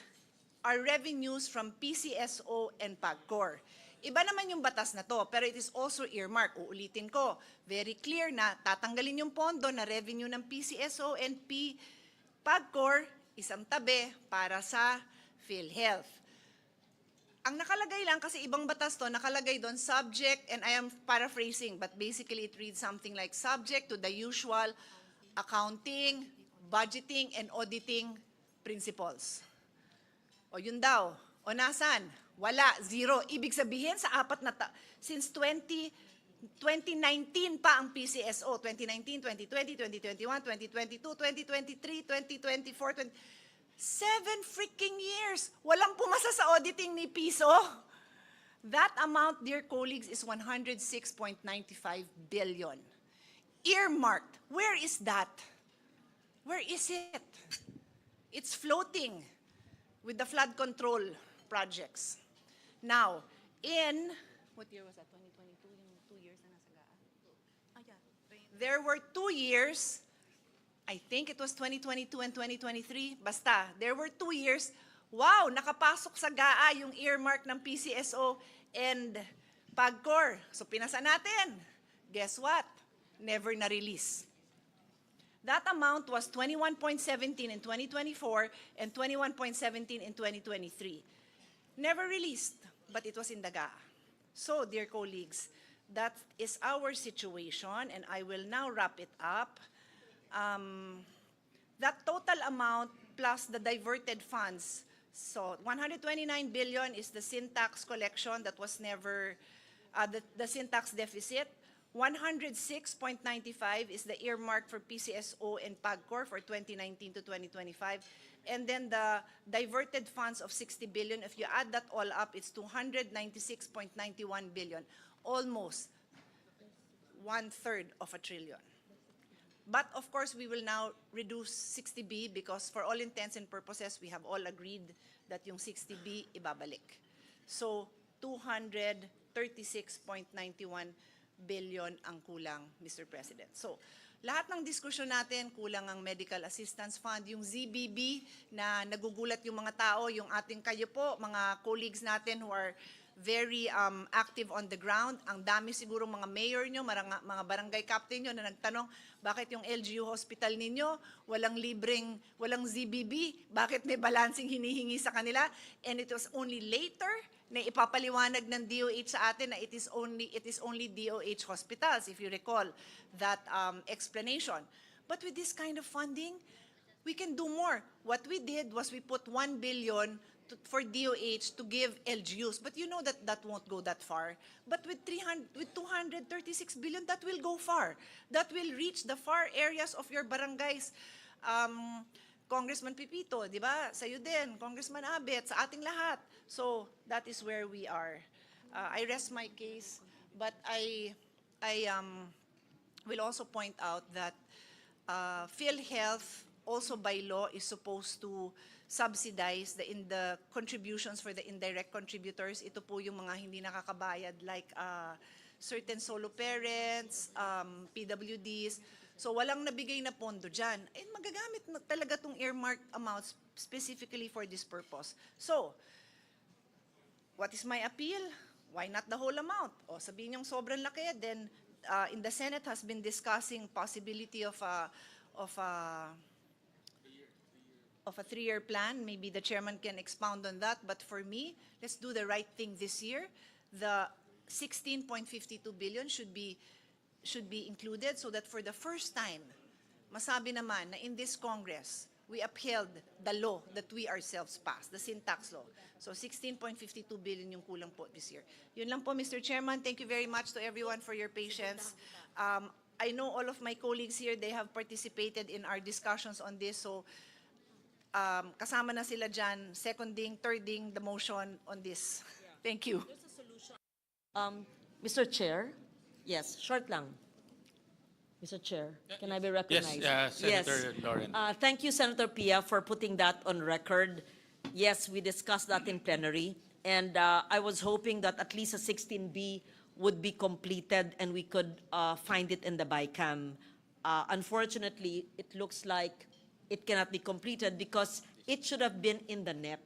are revenues from PCSO and PAGCOR. Iba naman yung batas na to, pero it is also earmarked. Uulitin ko, very clear na tatanggalin yung pondo na revenue ng PCSO and PAGCOR, isang tabi para sa PhilHealth. Ang nakalagay lang, kasi ibang batas to, nakalagay doon subject, and I am paraphrasing, but basically it reads something like subject to the usual accounting, budgeting, and auditing principles. O yun daw. O nasan? Wala, zero. Ibig sabihin sa apat na since 2019 pa ang PCSO, 2019, 2020, 2021, 2022, 2023, 2024, 7 freaking years. Walang pumasa sa auditing ni piso. That amount, dear colleagues, is 106.95 billion. Earmarked. Where is that? Where is it? It's floating with the flood control projects. Now, what year was that? 2022, yung 2 years na nasa GAA? There were 2 years, I think it was 2022 and 2023, basta, there were 2 years, wow, nakapasok sa GAA yung earmark ng PCSO and PAGCOR. So pinasa natin. Guess what? Never na-release. That amount was 21.17 in 2024 and 21.17 in 2023. Never released, but it was in the GAA. So, dear colleagues, that is our situation, and I will now wrap it up. That total amount plus the diverted funds, so 129 billion is the sin tax collection that was never, the sin tax deficit. 106.95 is the earmark for PCSO and PAGCOR for 2019 to 2025. And then the diverted funds of 60 billion, if you add that all up, it's 296.91 billion. Almost 1/3 of a trillion. But of course, we will now reduce 60B because for all intents and purposes, we have all agreed that yung 60B ibabalik. So 236.91 billion ang kulang, Mr. President. So lahat ng diskusyon natin, kulang ang Medical Assistance Fund, yung ZBB na nagugulat yung mga tao, yung ating kayo po, mga colleagues natin who are very active on the ground. Ang dami siguro mga mayor nyo, mga barangay captain nyo na nagtanong, bakit yung LGU hospital ninyo, walang ZBB, bakit may balancing hinihingi sa kanila? And it was only later na ipapaliwanag ng DOH sa atin na it is only DOH hospitals, if you recall that explanation. But with this kind of funding, we can do more. What we did was we put 1 billion for DOH to give LGUs. But you know that that won't go that far. But with 236 billion, that will go far. That will reach the far areas of your barangays. Congressman Pipito, di ba? Sa'yo din, Congressman Abet, sa ating lahat. So that is where we are. I rest my case, but I will also point out that PhilHealth also by law is supposed to subsidize the contributions for the indirect contributors. Ito po yung mga hindi nakakabayad like certain solo parents, PWDs. So walang nabigay na pondo dyan. Eh, magagamit na talaga itong earmarked amounts specifically for this purpose. So, what is my appeal? Why not the whole amount? O sabihin yung sobrang laki, then in the Senate has been discussing possibility of a 3-year plan. Maybe the chairman can expound on that. But for me, let's do the right thing this year. The 16.52 billion should be included so that for the first time, masabi naman na in this Congress, we upheld the law that we ourselves passed, the sin tax law. So 16.52 billion yung kulang po this year. Yun lang po, Mr. Chairman. Thank you very much to everyone for your patience. I know all of my colleagues here, they have participated in our discussions on this. So kasama na sila dyan, seconding, thirding the motion on this. Thank you. Mr. Chair, yes, short lang. Mr. Chair, can I be recognized? Yes, Senator Lauren. Thank you, Senator Pia, for putting that on record. Yes, we discussed that in plenary, and I was hoping that at least a 16B would be completed and we could find it in the BICAM. Unfortunately, it looks like it cannot be completed because it should have been in the NEP,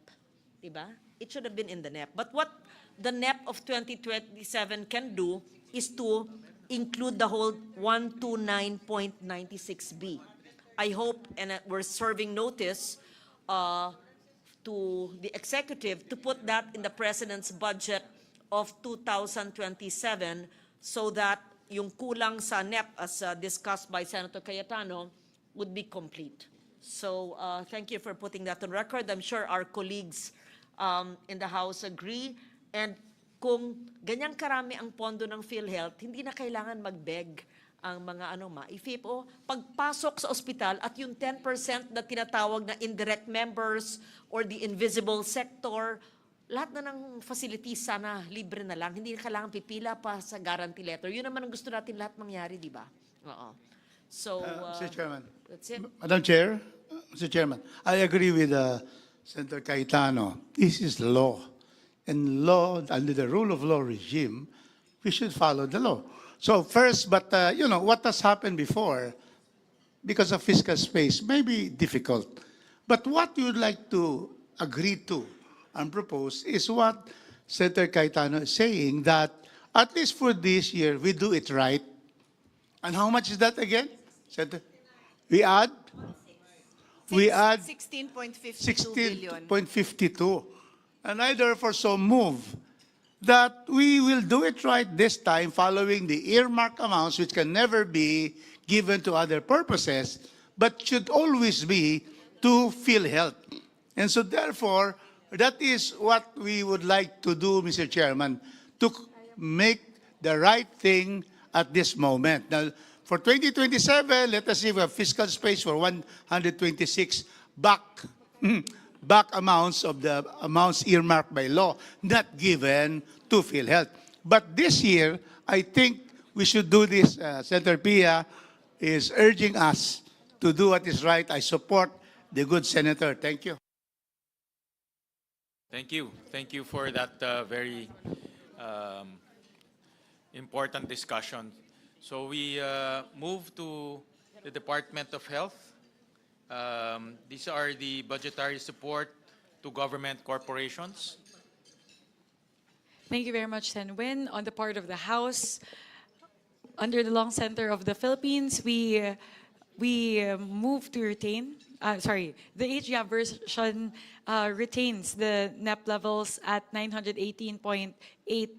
diba? It should have been in the NEP. But what the NEP of 2027 can do is to include the whole 129.96B. I hope, and we're serving notice to the executive to put that in the President's budget of 2027 so that yung kulang sa NEP as discussed by Senator Cayetano would be complete. So thank you for putting that on record. I'm sure our colleagues in the House agree. And kung ganyang karami ang pondo ng PhilHealth, hindi na kailangan mag-beg ang mga ma-IFIP o pagpasok sa ospital at yung 10% na tinatawag na indirect members or the invisible sector, lahat na ng facilities sana libre na lang. Hindi na kailangan pipila pa sa guarantee letter. Yun naman ang gusto natin lahat mangyari, di ba? Oo. So, Mr. Chairman. That's it. Madam Chair, Mr. Chairman, I agree with Senator Cayetano. This is law. And law, under the rule of law regime, we should follow the law. So first, but what has happened before, because of fiscal space, may be difficult. But what we would like to agree to and propose is what Senator Cayetano is saying, that at least for this year, we do it right. And how much is that again? Senator? We add 16.52 billion. 16.52. And I therefore so move that we will do it right this time following the earmark amounts which can never be given to other purposes but should always be to PhilHealth. And so therefore, that is what we would like to do, Mr. Chairman, to make the right thing at this moment. Now, for 2027, let us see if we have fiscal space for 126 back amounts of the amounts earmarked by law, not given to PhilHealth. But this year, I think we should do this. Senator Pia is urging us to do what is right. I support the good senator. Thank you. Thank you. Thank you for that very um, important discussion. So we move to the Department of Health. These are the budgetary support to government corporations. Thank you very much, Sen Win. On the part of the House, under the Long Center of the Philippines, we move to retain, the HGAB version retains the NEP levels at 918.8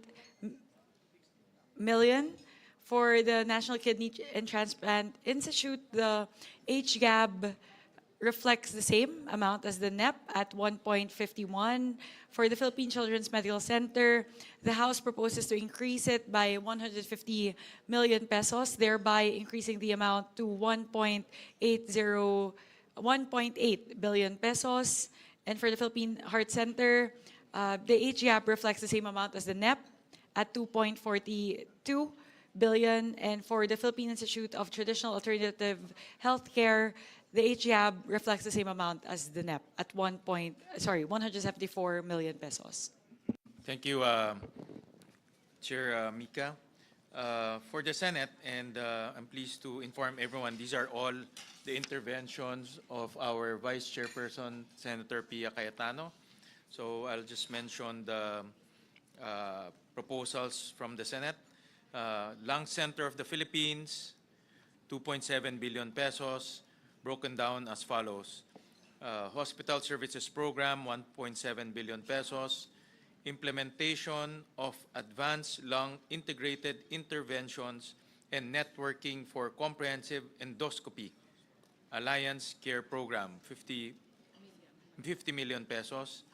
million. For the National Kidney and Transplant Institute, the HGAB reflects the same amount as the NEP at 1.51. For the Philippine Children's Medical Center, the House proposes to increase it by 150 million pesos, thereby increasing the amount to 1.8 billion pesos. And for the Philippine Heart Center, the HGAB reflects the same amount as the NEP at 2.42 billion. And for the Philippine Institute of Traditional Alternative Healthcare, the HGAB reflects the same amount as the NEP at 174 million pesos. Thank you, Chair Mika. For the Senate, and I'm pleased to inform everyone, these are all the interventions of our Vice Chairperson, Senator Pia Cayetano. So I'll just mention the proposals from the Senate. Lung Center of the Philippines, 2.7 billion pesos, broken down as follows. Hospital Services Program, 1.7 billion pesos. Implementation of advanced lung integrated interventions and networking for comprehensive endoscopy. Alliance Care Program, 50 million pesos.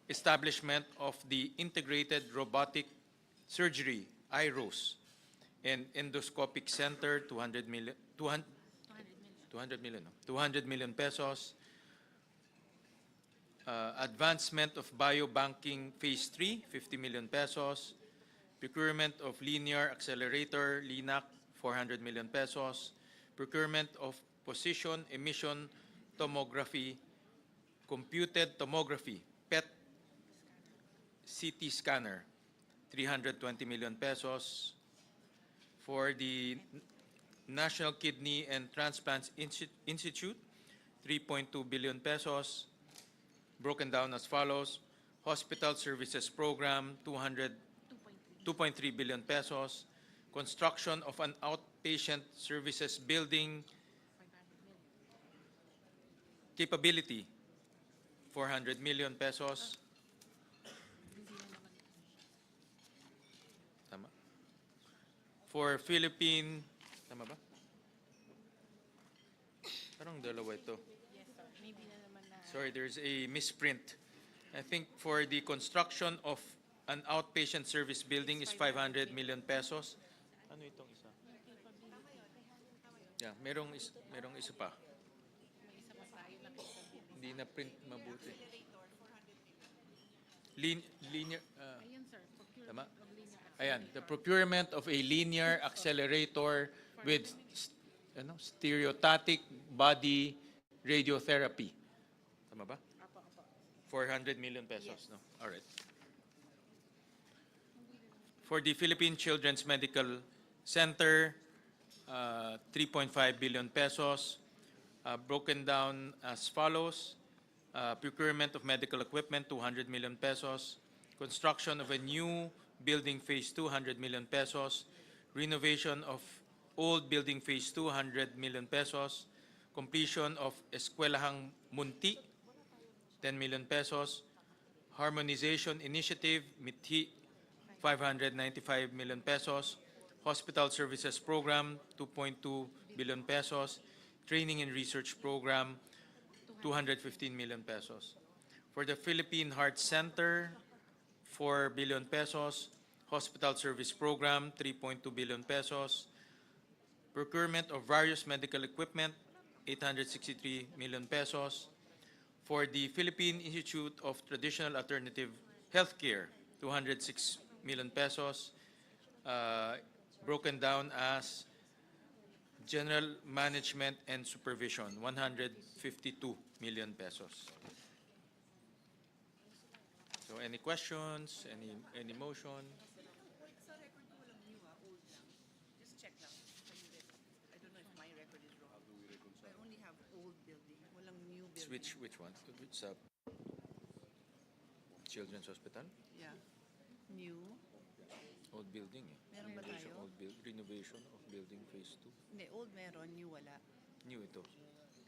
Establishment of the Integrated Robotic Surgery, IROS, and Endoscopic Center, 200 million pesos. Advancement of biobanking phase 3, 50 million pesos. Procurement of linear accelerator, LINAC, 400 million pesos. Procurement of position emission tomography, computed tomography, PET CT scanner, 320 million pesos. For the National Kidney and Transplant Institute, 3.2 billion pesos, broken down as follows. Hospital Services Program, 2.3 billion pesos. Construction of an outpatient services building capability, 400 million pesos. Tama. For Philippine, tama ba? Parang dalawa ito. Sorry, there's a misprint. I think for the construction of an outpatient service building is 500 million pesos. Ano itong isa? Yeah, merong isa pa. Hindi na print mabuti. Linear, tama? Ayan, the procurement of a linear accelerator with stereotatic body radiotherapy. Tama ba? 400 million pesos, no? All right. For the Philippine Children's Medical Center, 3.5 billion pesos, broken down as follows. Procurement of medical equipment, 200 million pesos. Construction of a new building phase 200 million pesos. Renovation of old building phase 200 million pesos. Completion of Eskwelahang Munti, 10 million pesos. Harmonization Initiative, MITHI, 595 million pesos. Hospital Services Program, 2.2 billion pesos. Training and Research Program, 215 million pesos. For the Philippine Heart Center, 4 billion pesos. Hospital Service Program, 3.2 billion pesos. Procurement of various medical equipment, 863 million pesos. For the Philippine Institute of Traditional Alternative Healthcare, 206 million pesos. broken down as General Management and Supervision, 152 million pesos. So any questions, any motion? Just check lang. I don't know if my record is wrong. I only have old building, walang new building. Which one? Which Children's Hospital? Yeah. New. Old building eh. Meron ba tayo? Renovation of building phase 2. Hindi, old meron, new wala. New ito.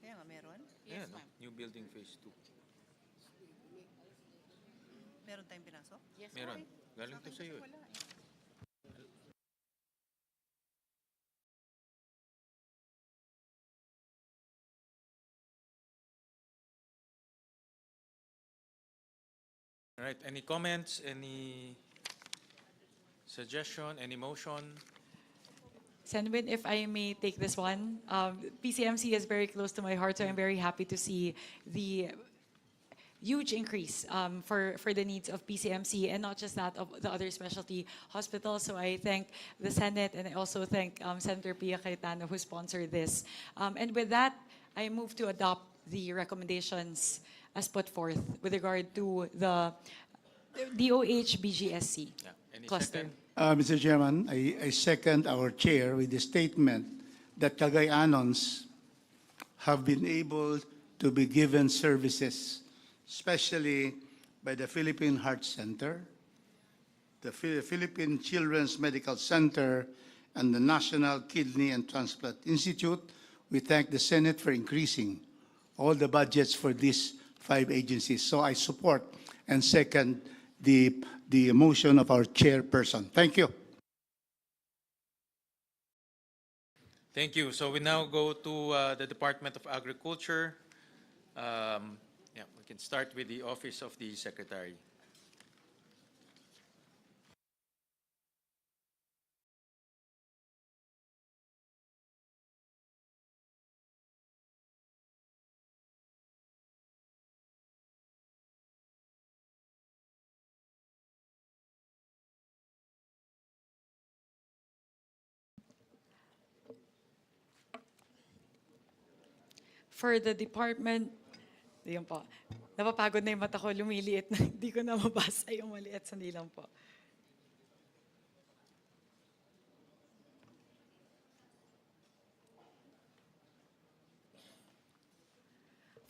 Kaya nga meron? Ayan, no? New building phase 2. Meron tayong pinasok? Yes, Meron. Galing to sa'yo eh. All right, any comments, any suggestion, any motion? Senwin, if I may take this one, PCMC is very close to my heart, so I'm very happy to see the huge increase for the needs of PCMC, and not just that, of the other specialty hospitals. So I thank the Senate, and I also thank Senator Pia Cayetano, who sponsored this. And with that, I move to adopt the recommendations as put forth with regard to the DOH BGSC Yeah. Any cluster. second? Mr. Chairman, I second our chair with the statement that Cagayanons have been able to be given services, especially by the Philippine Heart Center, the Philippine Children's Medical Center, and the National Kidney and Transplant Institute. We thank the Senate for increasing all the budgets for these 5 agencies. So I support and second the motion of our chairperson. Thank you. Thank you. So we now go to the Department of Agriculture. Yeah, we can start with the Office of the Secretary. For the department, yun po, napapagod na yung mata ko, lumiliit na, hindi ko na mabasa yung maliit, sandali lang po.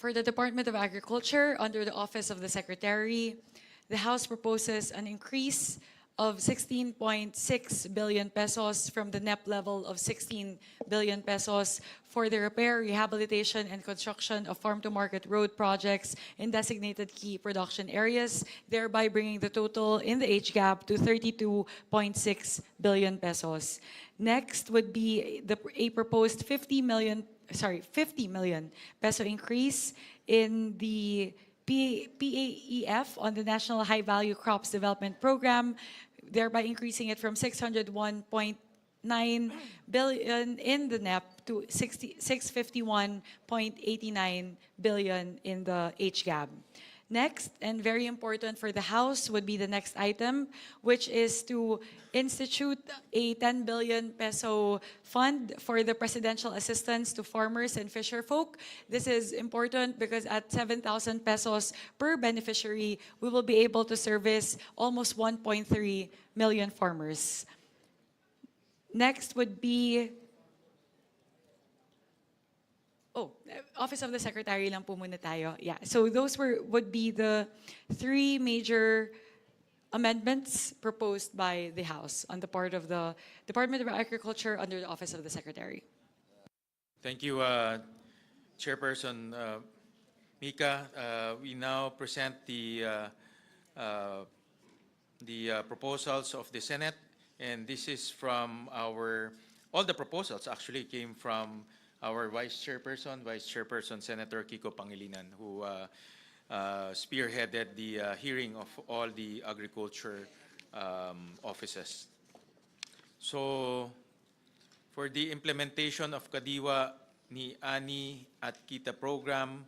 For the Department of Agriculture, under the Office of the Secretary, the House proposes an increase of 16.6 billion pesos from the NEP level of 16 billion pesos for the repair, rehabilitation, and construction of farm-to-market road projects in designated key production areas, thereby bringing the total in the age gap to 32.6 billion pesos. Next would be a proposed 50 million peso increase in the PAEF on the National High Value Crops Development Program, thereby increasing it from 601.9 billion in the NEP to 651.89 billion in the HGAB. Next, and very important for the House, would be the next item, which is to institute a 10 billion peso fund for the presidential assistance to farmers and fisherfolk. This is important because at 7,000 pesos per beneficiary, we will be able to service almost 1.3 million farmers. Next would be Office of the Secretary lang po muna tayo. Yeah. So those would be the 3 major amendments proposed by the House on the part of the Department of Agriculture under the Office of the Secretary. Thank you, Chairperson Mika. We now present the proposals of the Senate, and this is from all the proposals actually came from our Vice Chairperson Senator Kiko Pangilinan, who spearheaded the hearing of all the agriculture offices. So, for the implementation of Kadiwa ni Ani at Kita program,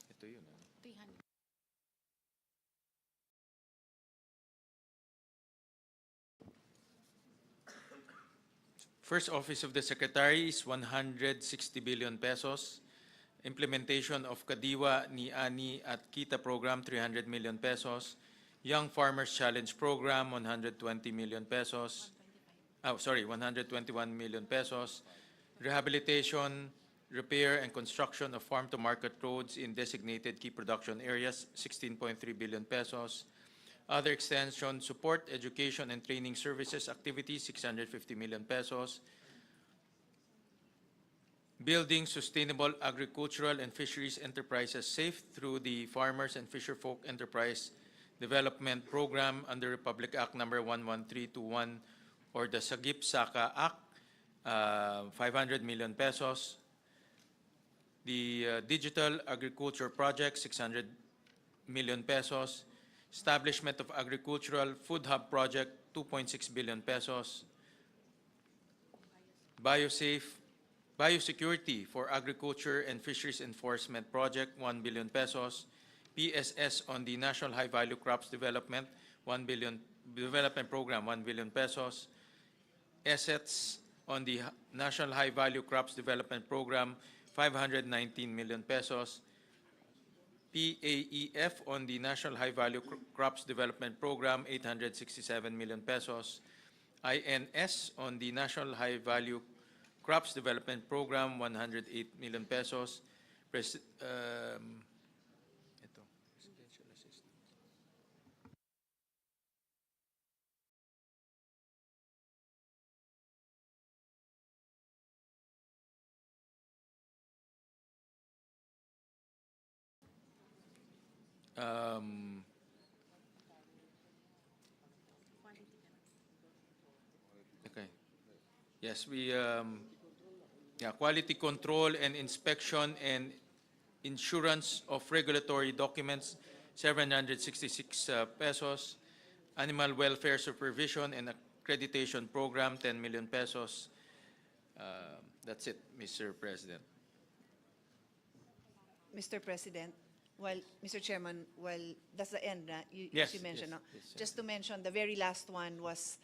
ito yun. First Office of the Secretary is 160 billion pesos. Implementation of Kadiwa ni Ani at Kita Program, 300 million pesos. Young Farmers Challenge Program, 120 million pesos. 121 million pesos. Rehabilitation, repair, and construction of farm-to-market roads in designated key production areas, 16.3 billion pesos. Other extension, support, education, and training services activities, 650 million pesos. Building sustainable agricultural and fisheries enterprises safe through the Farmers and Fisherfolk Enterprise Development Program under Republic Act number 11321 or the Sagip-Saka Act, 500 million pesos. The Digital Agriculture Project, 600 million pesos. Establishment of Agricultural Food Hub Project, 2.6 billion pesos. Biosecurity for Agriculture and Fisheries Enforcement Project, 1 billion pesos. PSS on the National High Value Crops Development, 1 billion Development Program, 1 billion pesos. Assets on the National High Value Crops Development Program, 519 million pesos. PAEF on the National High Value Crops Development Program, 867 million pesos. INS on the National High Value Crops Development Program, 108 million pesos. Presidential assistance. Okay. Yes, quality control and inspection and insurance of regulatory documents, 766 pesos. Animal welfare supervision and accreditation program, 10 million pesos. That's it, Mr. President. Mr. President, Mr. Chairman, that's the end, Yes, as you mentioned. yes, No? yes, Just to mention, the very last one was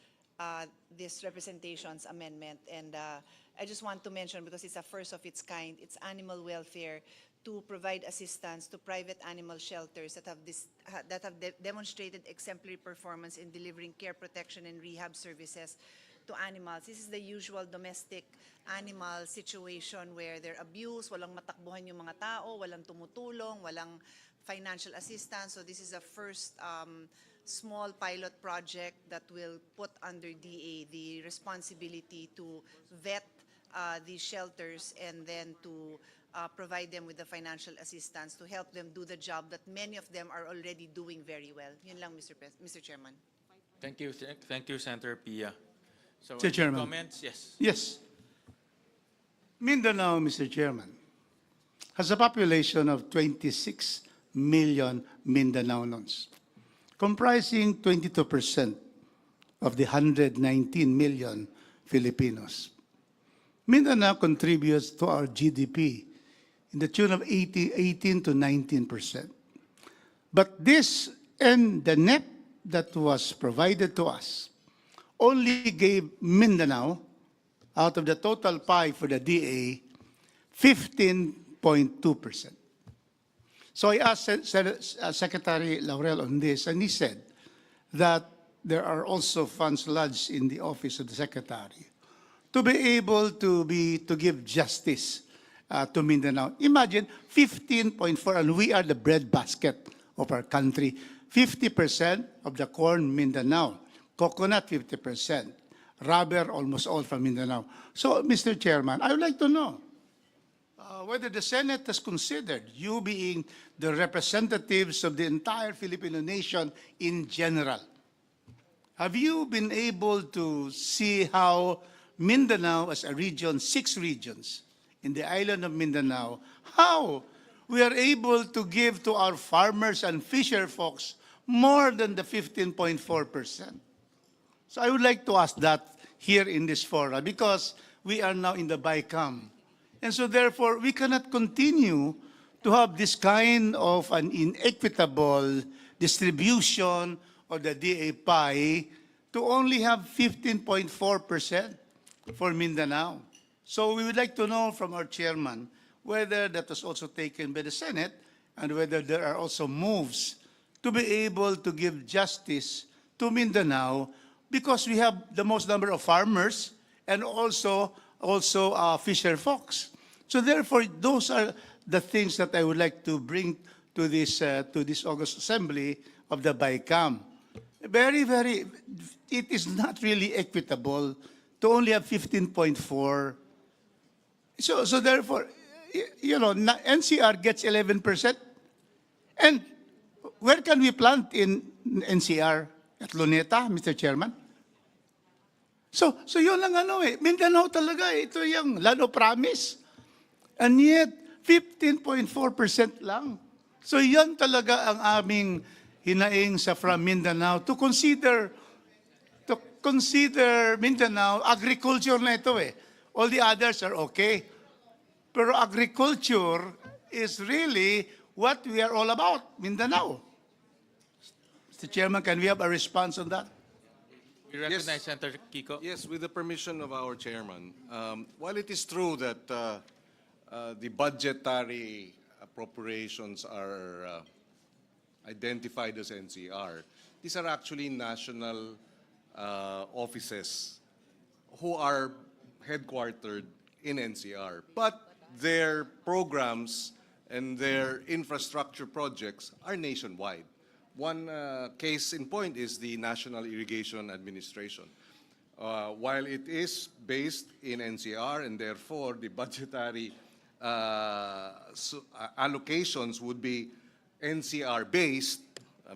this representations amendment. And I just want to mention, because it's a first of its kind, it's animal welfare to provide assistance to private animal shelters that have demonstrated exemplary performance in delivering care, protection, and rehab services to animals. This is the usual domestic animal situation where they're abused, walang matakbuhan yung mga tao, walang tumutulong, walang financial assistance. So this is a first small pilot project that will put under DA the responsibility to vet these shelters and then to provide them with the financial assistance to help them do the job that many of them are already doing very well. Yun lang, Mr. Chairman. Thank you, Senator Pia. So, Mr. Chairman. comments? Yes. Yes. Mindanao, Mr. Chairman, has a population of 26 million Mindanaonons, comprising 22% of the 119 million Filipinos. Mindanao contributes to our GDP in the tune of 18 to 19%. But this and the net that was provided to us only gave Mindanao, out of the total pie for the DA, 15.2%. So I asked Secretary Laurel on this, and he said that there are also funds lodged in the office of the Secretary to be able to give justice to Mindanao. Imagine 15.4, and we are the breadbasket of our country. 50% of the corn, Mindanao. Coconut, 50%. Rubber, almost all from Mindanao. So, Mr. Chairman, I would like to know whether the Senate has considered you being the representatives of the entire Filipino nation in general. Have you been able to see how Mindanao as a region, 6 regions in the island of Mindanao, how we are able to give to our farmers and fisher folks more than the 15.4%? So I would like to ask that here in this forum, because we are now in the BICAM. And so therefore, we cannot continue to have this kind of an inequitable distribution of the DA pie to only have 15.4%. for Mindanao. So we would like to know from our chairman whether that was also taken by the Senate and whether there are also moves to be able to give justice to Mindanao, because we have the most number of farmers and also fisher folks. So therefore, those are the things that I would like to bring to this August Assembly of the BICAM. It is not really equitable to only have 15.4. So therefore, NCR gets 11%. And where can we plant in NCR? At Luneta, Mr. Chairman? So yun lang Mindanao talaga ito yung land of promise. And yet, 15.4% lang. So yan talaga ang aming hinaing sa from Mindanao to consider Mindanao, agriculture na ito All the others are okay. Pero agriculture is really what we are all about, Mindanao. Mr. Chairman, can we have a response on that? We recognize Senator Kiko. Yes, with the permission of our chairman. While it is true that the budgetary appropriations are identified as NCR, these are actually national offices who are headquartered in NCR. But their programs and their infrastructure projects are nationwide. One case in point is the National Irrigation Administration. While it is based in NCR and therefore the budgetary allocations would be NCR-based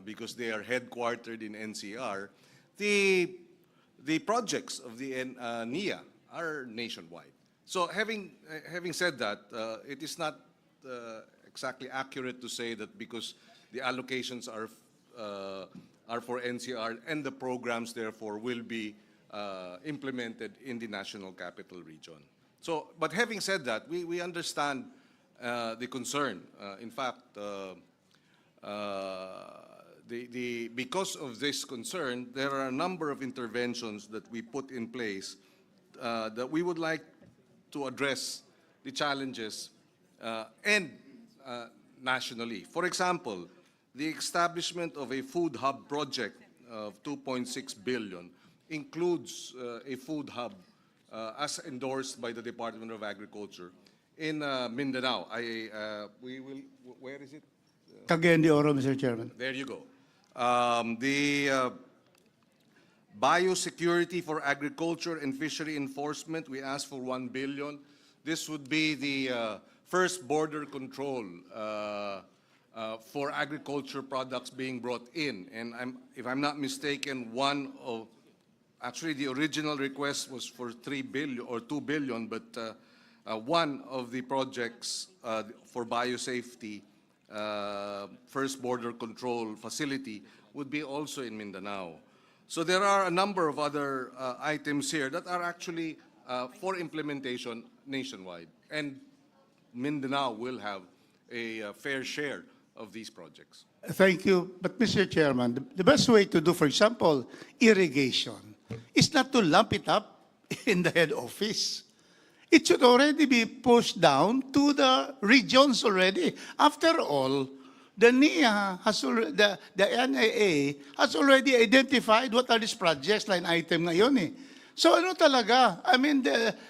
because they are headquartered in NCR, the projects of the NIA are nationwide. So having said that, it is not exactly accurate to say that because the allocations are for NCR and the programs therefore will be implemented in the National Capital Region. So, but having said that, we understand the concern. In fact, because of this concern, there are a number of interventions that we put in place that we would like to address the challenges and nationally. For example, the establishment of a food hub project of 2.6 billion includes a food hub as endorsed by the Department of Agriculture in Mindanao. Where is it? Cagayan de Oro, Mr. Chairman. There you go. The biosecurity for agriculture and fishery enforcement, we asked for 1 billion. This would be the first border control for agriculture products being brought in. And if I'm not mistaken, actually the original request was for 3 billion or 2 billion, but one of the projects for biosafety, first border control facility, would be also in Mindanao. So there are a number of other items here that are actually for implementation nationwide. And Mindanao will have a fair share of these projects. Thank you. But Mr. Chairman, the best way to do, for example, irrigation is not to lump it up in the head office. It should already be pushed down to the regions already. After all, the NIA the NIA has already identified what are these projects, line item ngayon So ano talaga? I mean,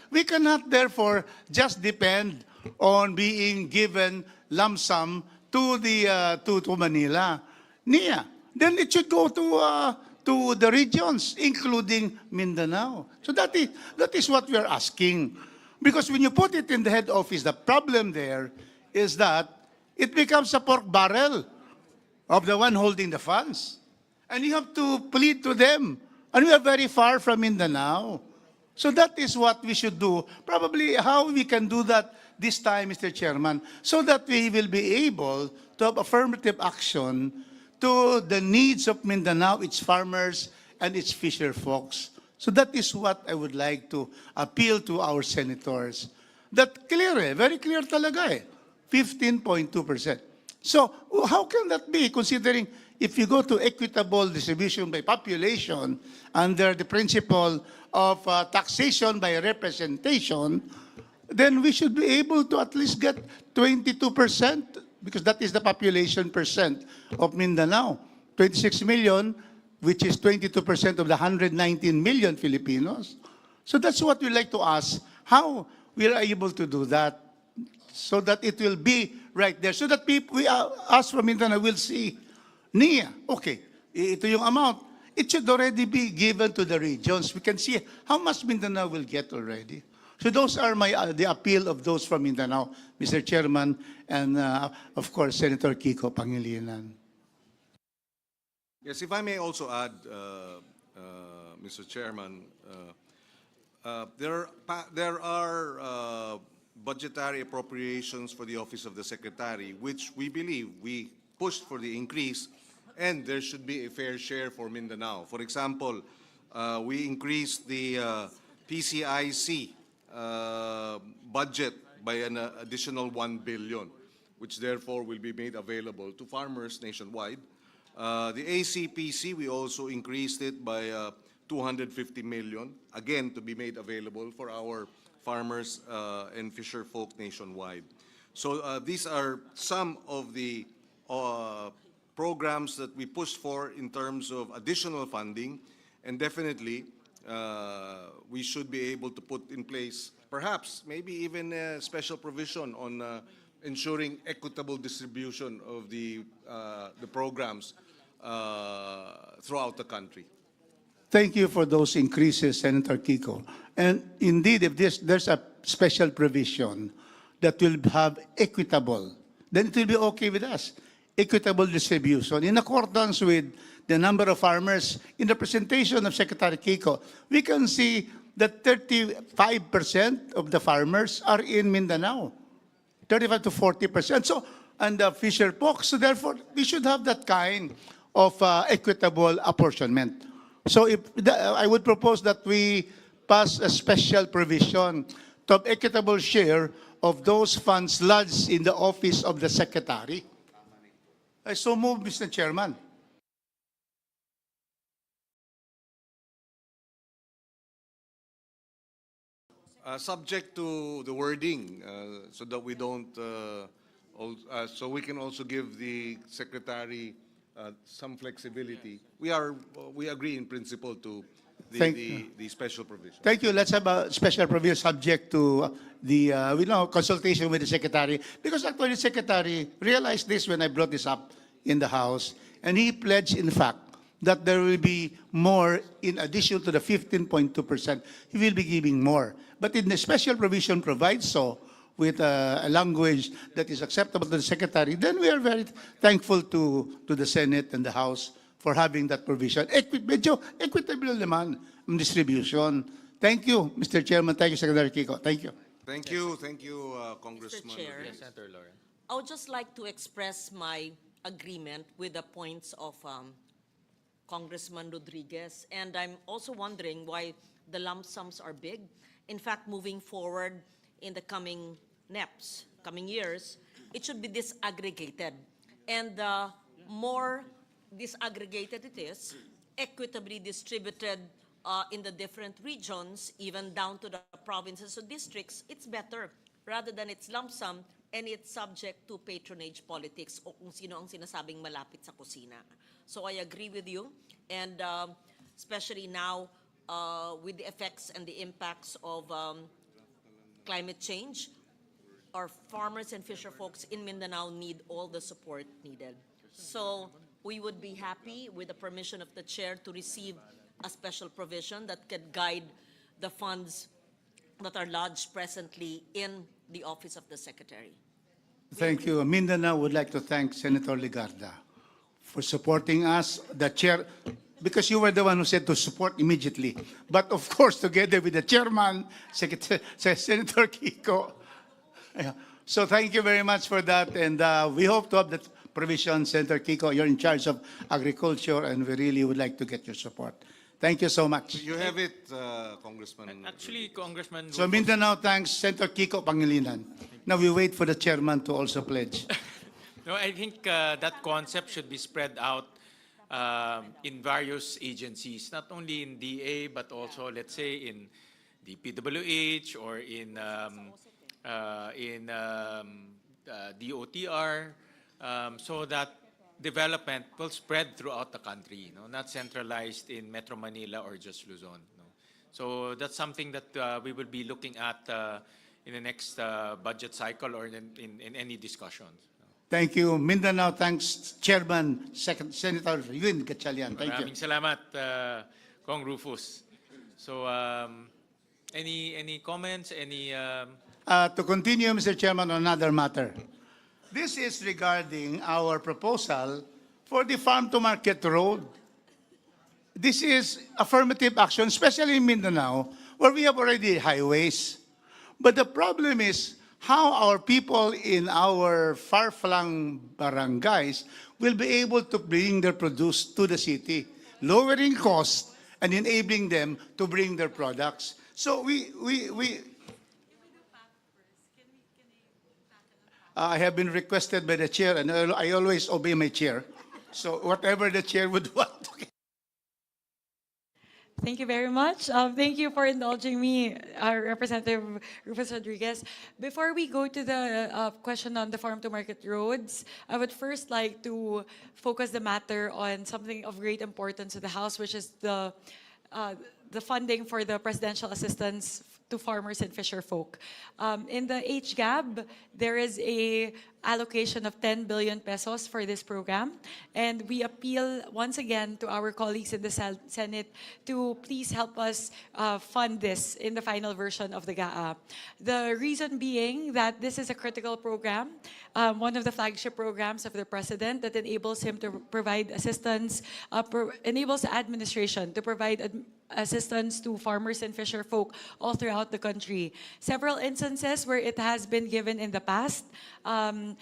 we cannot therefore just depend on being given lump sum to Manila. NIA. Then it should go to the regions, including Mindanao. So that is what we are asking. Because when you put it in the head office, the problem there is that it becomes a pork barrel of the one holding the funds. And you have to plead to them. And we are very far from Mindanao. So that is what we should do. Probably how we can do that this time, Mr. Chairman, so that we will be able to have affirmative action to the needs of Mindanao, its farmers, and its fisher folks. So that is what I would like to appeal to our senators. That clear very clear talaga 15.2%. So how can that be, considering if you go to equitable distribution by population under the principle of taxation by representation, then we should be able to at least get 22%, because that is the population percent of Mindanao. 26 million, which is 22% of the 119 million Filipinos. So that's what we like to ask, how we are able to do that so that it will be right there. So that people, us from Mindanao will see, Nia, okay, ito yung amount. It should already be given to the regions. We can see how much Mindanao will get already. So those are the appeal of those from Mindanao, Mr. Chairman, and of course, Senator Kiko Pangilinan. Yes, if I may also add, Mr. Chairman, there are budgetary appropriations for the Office of the Secretary, which we believe we pushed for the increase, and there should be a fair share for Mindanao. For example, we increased the PCIC budget by an additional 1 billion, which therefore will be made available to farmers nationwide. The ACPC, we also increased it by 250 million, again to be made available for our farmers and fisher folk nationwide. So these are some of the programs that we pushed for in terms of additional funding, and definitely we should be able to put in place perhaps maybe even a special provision on ensuring equitable distribution of the programs throughout the country. Thank you for those increases, Senator Kiko. And indeed, if there's a special provision that will have equitable, then it will be okay with us. Equitable distribution in accordance with the number of farmers. In the presentation of Secretary Kiko, we can see that 35% of the farmers are in Mindanao, 35 to 40%. So, and the fisher folk. So therefore, we should have that kind of equitable apportionment. So I would propose that we pass a special provision to have equitable share of those funds lodged in the office of the Secretary. I so move, Mr. Chairman. Subject to the wording, so that we don't, so we can also give the Secretary some flexibility. We agree in principle to the special provision. Thank you. Let's have a special provision subject to the consultation with the Secretary. Because actually the Secretary realized this when I brought this up in the House, and he pledged, in fact, that there will be more in addition to the 15.2%. He will be giving more. But in the special provision provides so, with a language that is acceptable to the Secretary, then we are very thankful to the Senate and the House for having that provision. Medyo equitable naman ang distribution. Thank you, Mr. Chairman. Thank you, Secretary Kiko. Thank you. Thank you, Congressman. Mr. Chair, Yes. Senator Lauren. I would just like to express my agreement with the points of Congressman Rodriguez. And I'm also wondering why the lump sums are big. In fact, moving forward in the coming NEPs, coming years, it should be disaggregated. And the more disaggregated it is, equitably distributed in the different regions, even down to the provinces or districts, it's better rather than it's lump sum and it's subject to patronage politics o kung sino ang sinasabing malapit sa kusina. So I agree with you, and especially now with the effects and the impacts of climate change, our farmers and fisher folks in Mindanao need all the support needed. So we would be happy with the permission of the chair to receive a special provision that could guide the funds that are lodged presently in the office of the Secretary. Thank you. Mindanao would like to thank Senator Ligarda for supporting us, the chair, because you were the one who said to support immediately. But of course, together with the chairman, Senator Kiko. Yeah. So thank you very much for that. And we hope to have that provision, Senator Kiko. You're in charge of agriculture, and we really would like to get your support. Thank you so much. You have it, Congressman. Actually, Congressman. So Mindanao thanks Senator Kiko Pangilinan. Now we wait for the chairman to also pledge. No, I think that concept should be spread out in various agencies, not only in DA, but also, let's say, in DPWH or in DOTR, so that development will spread throughout the country, not centralized in Metro Manila or just Luzon. So that's something that we will be looking at in the next budget cycle or in any discussions. Thank you. Mindanao, thanks, Chairman, Senator Yun Gatchalian. Thank you. Maraming salamat, Kong Rufus. So, any comments? To continue, Mr. Chairman, on another matter. This is regarding our proposal for the farm-to-market road. This is affirmative action, especially in Mindanao, where we have already highways. But the problem is how our people in our far-flung barangays will be able to bring their produce to the city, lowering costs and enabling them to bring their products. So I have been requested by the chair, and I always obey my chair. So whatever the chair would want. Thank you very much. Thank you for indulging me, Representative Rufus Rodriguez. Before we go to the question on the farm-to-market roads, I would first like to focus the matter on something of great importance to the House, which is the funding for the presidential assistance to farmers and fisher folk. In the HGAB, there is a allocation of 10 billion pesos for this program, and we appeal once again to our colleagues in the Senate to please help us fund this in the final version of the GAA. The reason being that this is a critical program, one of the flagship programs of the President that enables him to provide assistance, enables the administration to provide assistance to farmers and fisher folk all throughout the country. Several instances where it has been given in the past, in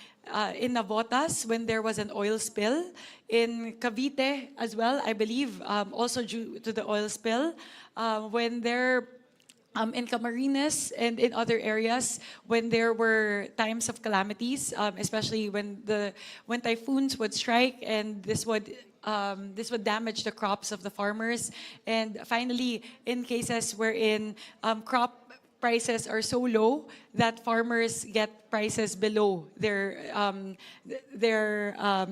Navotas when there was an oil spill, in Cavite as well, I believe, also due to the oil spill, when there in Camarines and in other areas when there were times of calamities, especially when typhoons would strike, and this would damage the crops of the farmers. And finally, in cases wherein crop prices are so low that farmers get prices below their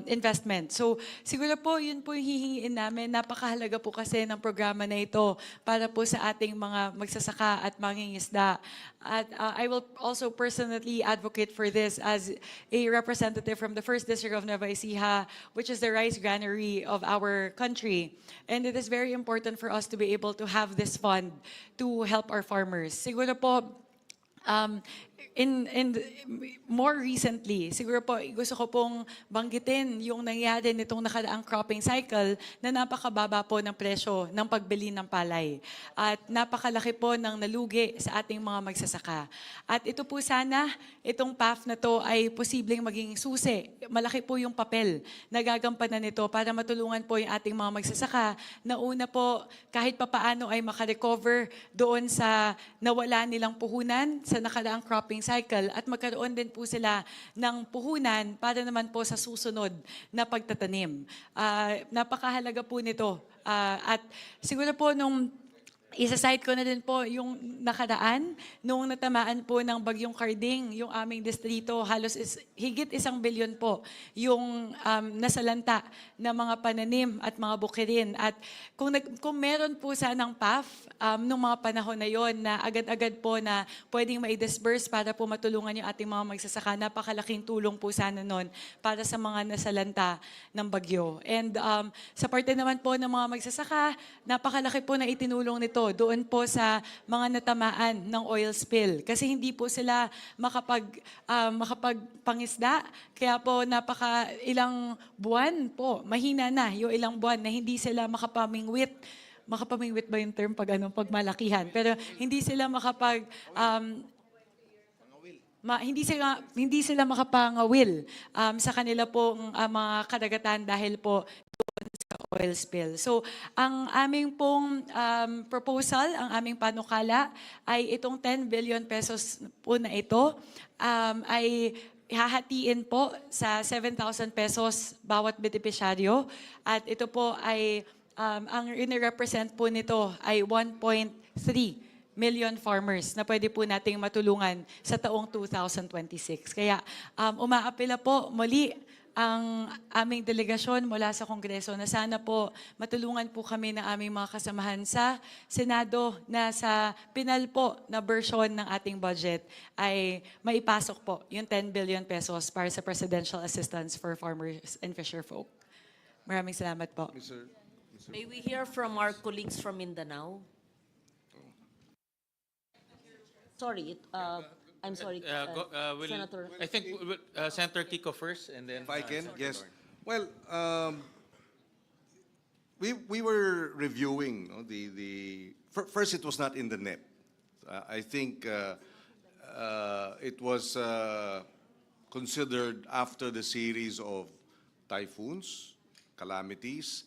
investment. So siguro po yun po yung hihingiin namin. Napakahalaga po kasi ng programa na ito para po sa ating mga magsasaka at mangingisda. At I will also personally advocate for this as a representative from the 1st District of Nueva Ecija, which is the rice granary of our country. And it is very important for us to be able to have this fund to help our farmers. Siguro po, more recently, siguro po gusto ko pong banggitin yung nangyari nitong nakaraang cropping cycle na napakababa po ng presyo ng pagbili ng palay. At napakalaki po ng nalugi sa ating mga magsasaka. At ito po sana, itong path na to ay posibleng maging susi. Malaki po yung papel na gagampanan nito para matulungan po yung ating mga magsasaka na una po kahit papaano ay makarecover doon sa nawala nilang puhunan sa nakaraang cropping cycle at magkaroon din po sila ng puhunan para naman po sa susunod na pagtatanim. Napakahalaga po nito. At siguro po nung isa-cite ko na din po yung nakaraan, nung natamaan po ng Bagyong Carding, yung aming distrito, halos higit 1 bilyon po yung nasalanta na mga pananim at mga bukirin. At kung meron po sanang PAF nung mga panahon na yon na agad-agad po na pwedeng mai-disburse para po matulungan yung ating mga magsasaka, napakalaking tulong po sana nun para sa mga nasalanta ng bagyo. And sa parte naman po ng mga magsasaka, napakalaki po na itinulong nito doon po sa mga natamaan ng oil spill. Kasi hindi po sila makapagpangisda. Kaya po ilang buwan po, mahina na yung ilang buwan na hindi sila makapamingwit. Makapamingwit ba yung term pag malakihan? Pero hindi sila hindi sila makapangawil sa kanila pong mga kadagatan dahil po oil spill. So, ang aming pong proposal, ang aming panukala ay itong 10 billion pesos po na ito ay hahatiin po sa 7,000 pesos bawat benepisyaryo. At ito po ay, ang represent po nito ay 1.3 million farmers na pwede po nating matulungan sa taong 2026. Kaya umaapela po muli ang aming delegasyon mula sa Kongreso na sana po matulungan po kami ng aming mga kasamahan sa Senado na sa pinal po na version ng ating budget ay maipasok po yung 10 billion pesos para sa presidential assistance for farmers and fisher folk. Maraming salamat po. May we hear from our colleagues from Mindanao? Sorry, I'm sorry, Senator. I think Senator Kiko first, and then. If I can, Senator yes. Lorne. Well, we were reviewing first it was not in the NEP. I think it was considered after the series of typhoons, calamities,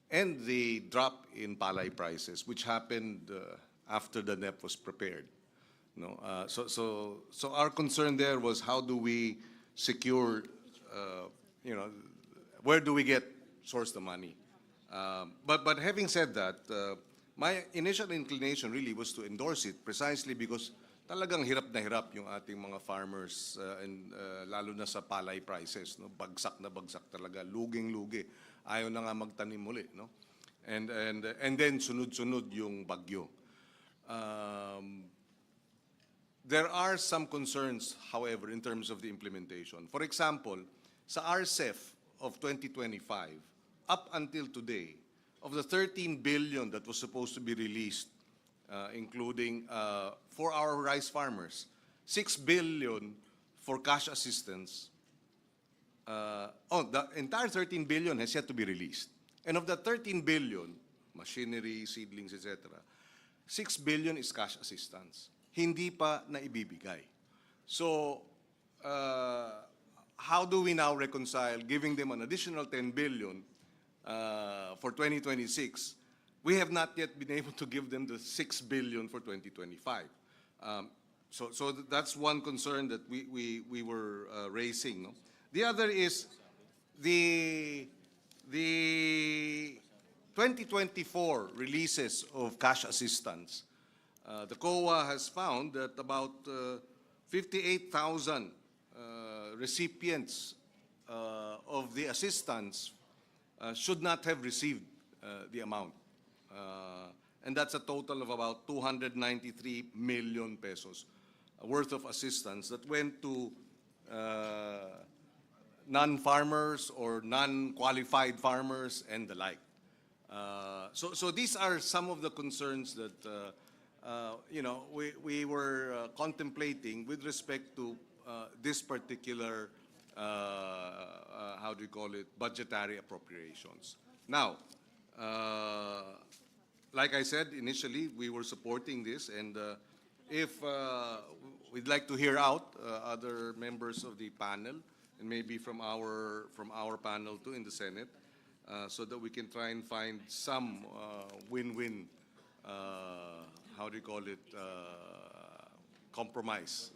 and the drop in palay prices, which happened after the NEP was prepared. No, so our concern there was how do we secure, where do we source the money? But having said that, my initial inclination really was to endorse it precisely because talagang hirap na hirap yung ating mga farmers and lalo na sa palay prices, no? Bagsak na bagsak talaga, luging-lugi. Ayaw na nga magtanim muli, no? And then sunod-sunod yung bagyo. There are some concerns, however, in terms of the implementation. For example, sa RCEF of 2025, up until today, of the 13 billion that was supposed to be released, including for our rice farmers, 6 billion for cash assistance. The entire 13 billion has yet to be released. And of the 13 billion, machinery, seedlings, etc., 6 billion is cash assistance. Hindi pa na ibibigay. So, how do we now reconcile giving them an additional 10 billion for 2026? We have not yet been able to give them the 6 billion for 2025. So that's one concern that we were raising. No? The other is the 2024 releases of cash assistance. The COA has found that about 58,000 recipients of the assistance should not have received the amount. And that's a total of about 293 million pesos worth of assistance that went to non-farmers or non-qualified farmers and the like. So these are some of the concerns that we were contemplating with respect to this particular, how do you call it, budgetary appropriations. Now, like I said, initially, we were supporting this, and if we'd like to hear out other members of the panel, and maybe from our panel too in the Senate, so that we can try and find some win-win, how do you call it, compromise.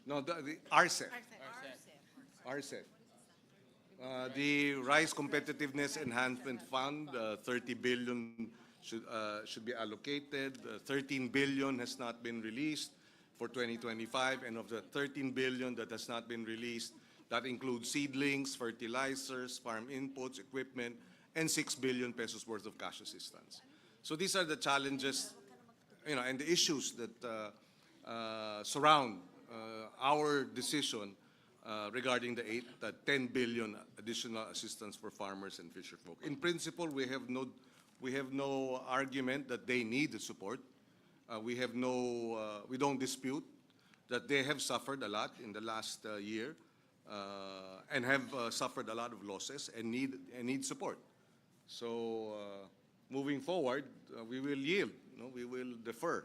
No, the RCEF. RCEF. The Rice Competitiveness Enhancement Fund, 30 billion should be allocated. 13 billion has not been released for 2025, and of the 13 billion that has not been released, that includes seedlings, fertilizers, farm inputs, equipment, and 6 billion pesos worth of cash assistance. So these are the challenges, and the issues that surround our decision regarding the 10 billion additional assistance for farmers and fisherfolk. In principle, we have no argument that they need the support. We don't dispute that they have suffered a lot in the last year and have suffered a lot of losses and need support. So moving forward, we will yield. We will defer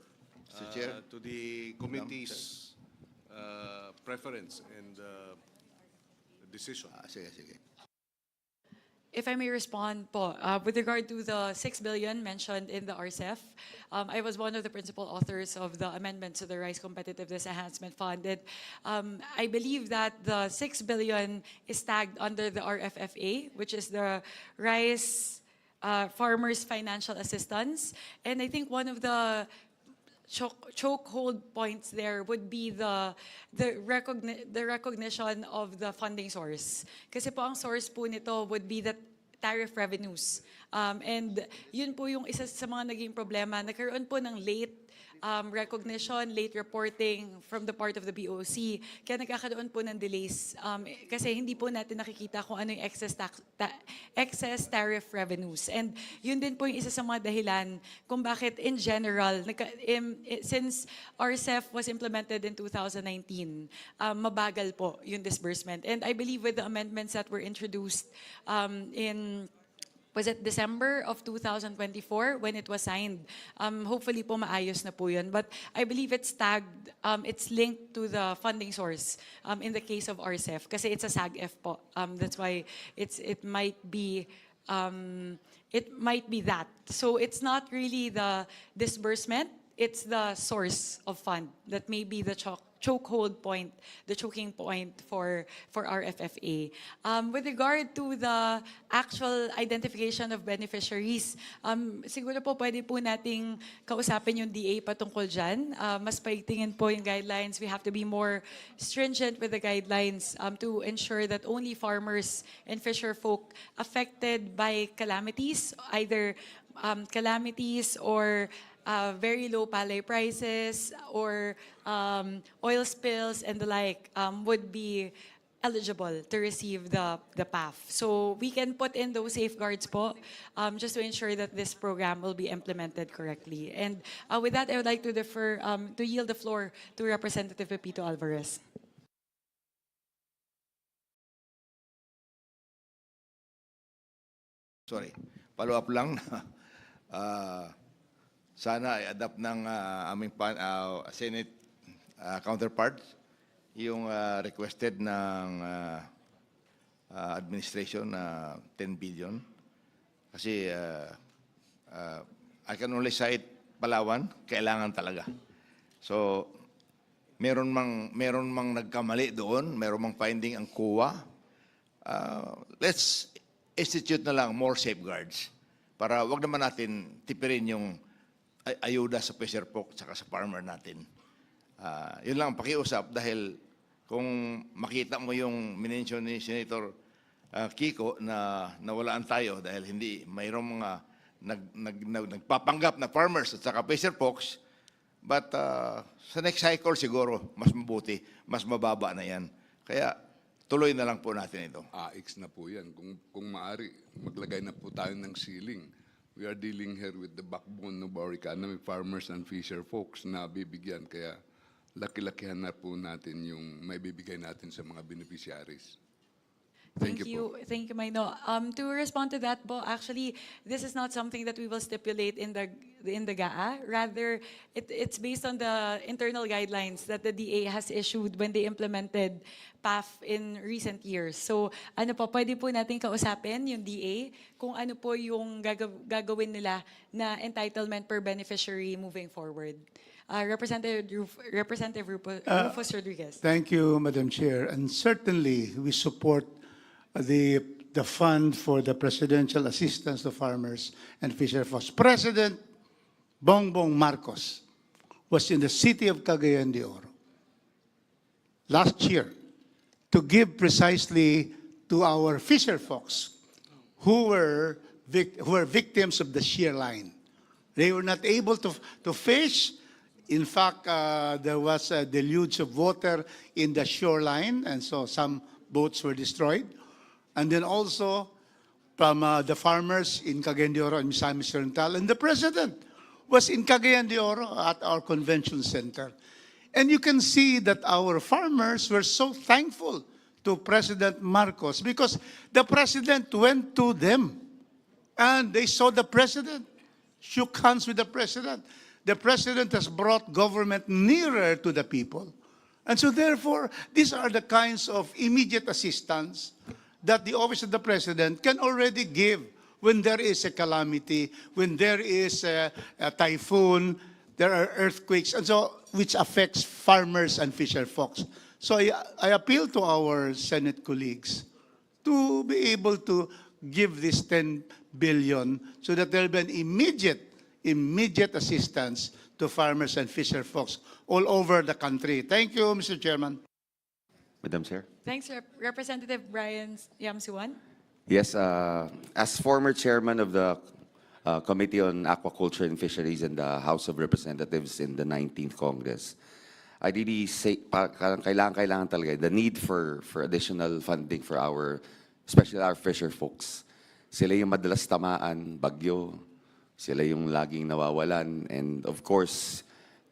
Mr. Chair. to the committee's preference and decision. Sige. If I may respond po, with regard to the 6 billion mentioned in the RCEF, I was one of the principal authors of the amendments to the Rice Competitiveness Enhancement Fund. And I believe that the 6 billion is tagged under the RFFA, which is the Rice Farmers Financial Assistance. And I think one of the chokehold points there would be the recognition of the funding source. Kasi po ang source po nito would be the tariff revenues. And yun po yung isa sa mga naging problema. Nagkaroon po ng late recognition, late reporting from the part of the BOC. Kaya nagkakaroon po ng delays kasi hindi po natin nakikita kung ano yung excess tariff revenues. And yun din po yung isa sa mga dahilan kung bakit in general, since RCEF was implemented in 2019, mabagal po yung disbursement. And I believe with the amendments that were introduced was it December of 2024 when it was signed? Hopefully po maayos na po yun. But I believe it's tagged, it's linked to the funding source in the case of RCEF kasi it's a SAG-F po. That's why it might be that. So it's not really the disbursement, it's the source of fund that may be the chokehold point, the choking point for RFFA. With regard to the actual identification of beneficiaries, siguro po pwede po nating kausapin yung DA patungkol dyan. Mas paigtingin po yung guidelines. We have to be more stringent with the guidelines to ensure that only farmers and fisher folk affected by calamities, either calamities or very low palay prices or oil spills and the like would be eligible to receive the PAF. So we can put in those safeguards po just to ensure that this program will be implemented correctly. And with that, I would like to yield the floor to Representative Pepito Alvarez. Sorry, follow up lang. Sana i-adapt ng aming Senate counterparts yung requested ng administration na 10 billion. Kasi I can only cite Palawan, kailangan talaga. So, meron mang nagkamali doon, meron mang finding ang COA. Let's institute na lang more safeguards para wag naman natin tipirin yung ayuda sa fisher folk at sa farmer natin. Yun lang ang pakiusap dahil kung makita mo yung minention ni Senator Kiko na nawalaan tayo dahil hindi mayroong mga nagpapanggap na farmers at saka fisher folks, but sa next cycle siguro mas mabuti, mas mababa na yan. Kaya tuloy na lang po natin ito. AX na po yan. Kung maaari, maglagay na po tayo ng ceiling. We are dealing here with the backbone of our economy, farmers and fisher folks na bibigyan. Kaya laki-lakihan na po natin yung may bibigay natin sa mga beneficiaries. Thank you. Thank you, Maino. To respond to that, Bo, actually, this is not something that we will stipulate in the GAA. Rather, it's based on the internal guidelines that the DA has issued when they implemented PAF in recent years. So, ano po, pwede po natin kausapin yung DA kung ano po yung gagawin nila na entitlement per beneficiary moving forward. Representative Rufus Rodriguez. Thank you, Madam Chair. And certainly, we support the fund for the presidential assistance to farmers and fisher folks. President Bongbong Marcos was in the city of Cagayan de Oro last year to give precisely to our fisher folks who were victims of the shear line. They were not able to fish. In fact, there was a deluge of water in the shoreline, and so some boats were destroyed. And then also from the farmers in Cagayan de Oro and Misamis Oriental. And the president was in Cagayan de Oro at our convention center. And you can see that our farmers were so thankful to President Marcos because the president went to them and they saw the president, shook hands with the president. The president has brought government nearer to the people. And so therefore, these are the kinds of immediate assistance that the Office of the President can already give when there is a calamity, when there is a typhoon, there are earthquakes, and so which affects farmers and fisher folks. So I appeal to our Senate colleagues to be able to give this 10 billion so that there will be an immediate assistance to farmers and fisher folks all over the country. Thank you, Mr. Chairman. Madam Chair. Thanks, Representative Brian Yamsuan. Yes, as former chairman of the Committee on Aquaculture and Fisheries in the House of Representatives in the 19th Congress, I really say, kailangan talaga, the need for additional funding for especially our fisher folks. Sila yung madalas tamaan, bagyo, sila yung laging nawawalan, and of course,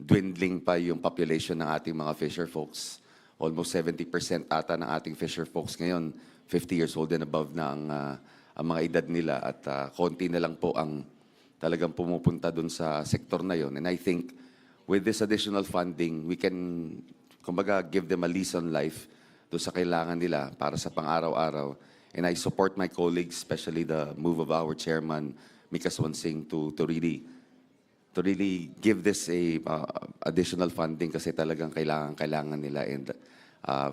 dwindling pa yung population ng ating mga fisher folks. Almost 70% ata ng ating fisher folks ngayon, 50 years old and above na ang mga edad nila, at konti na lang po ang talagang pumupunta dun sa sektor na yon. And I think with this additional funding, we can, kumbaga, give them a lease on life doon sa kailangan nila para sa pang-araw-araw. And I support my colleagues, especially the move of our chairman, Mika Swansing, to really give this a additional funding kasi talagang kailangan nila. And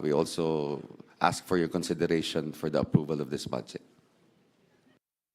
we also ask for your consideration for the approval of this budget.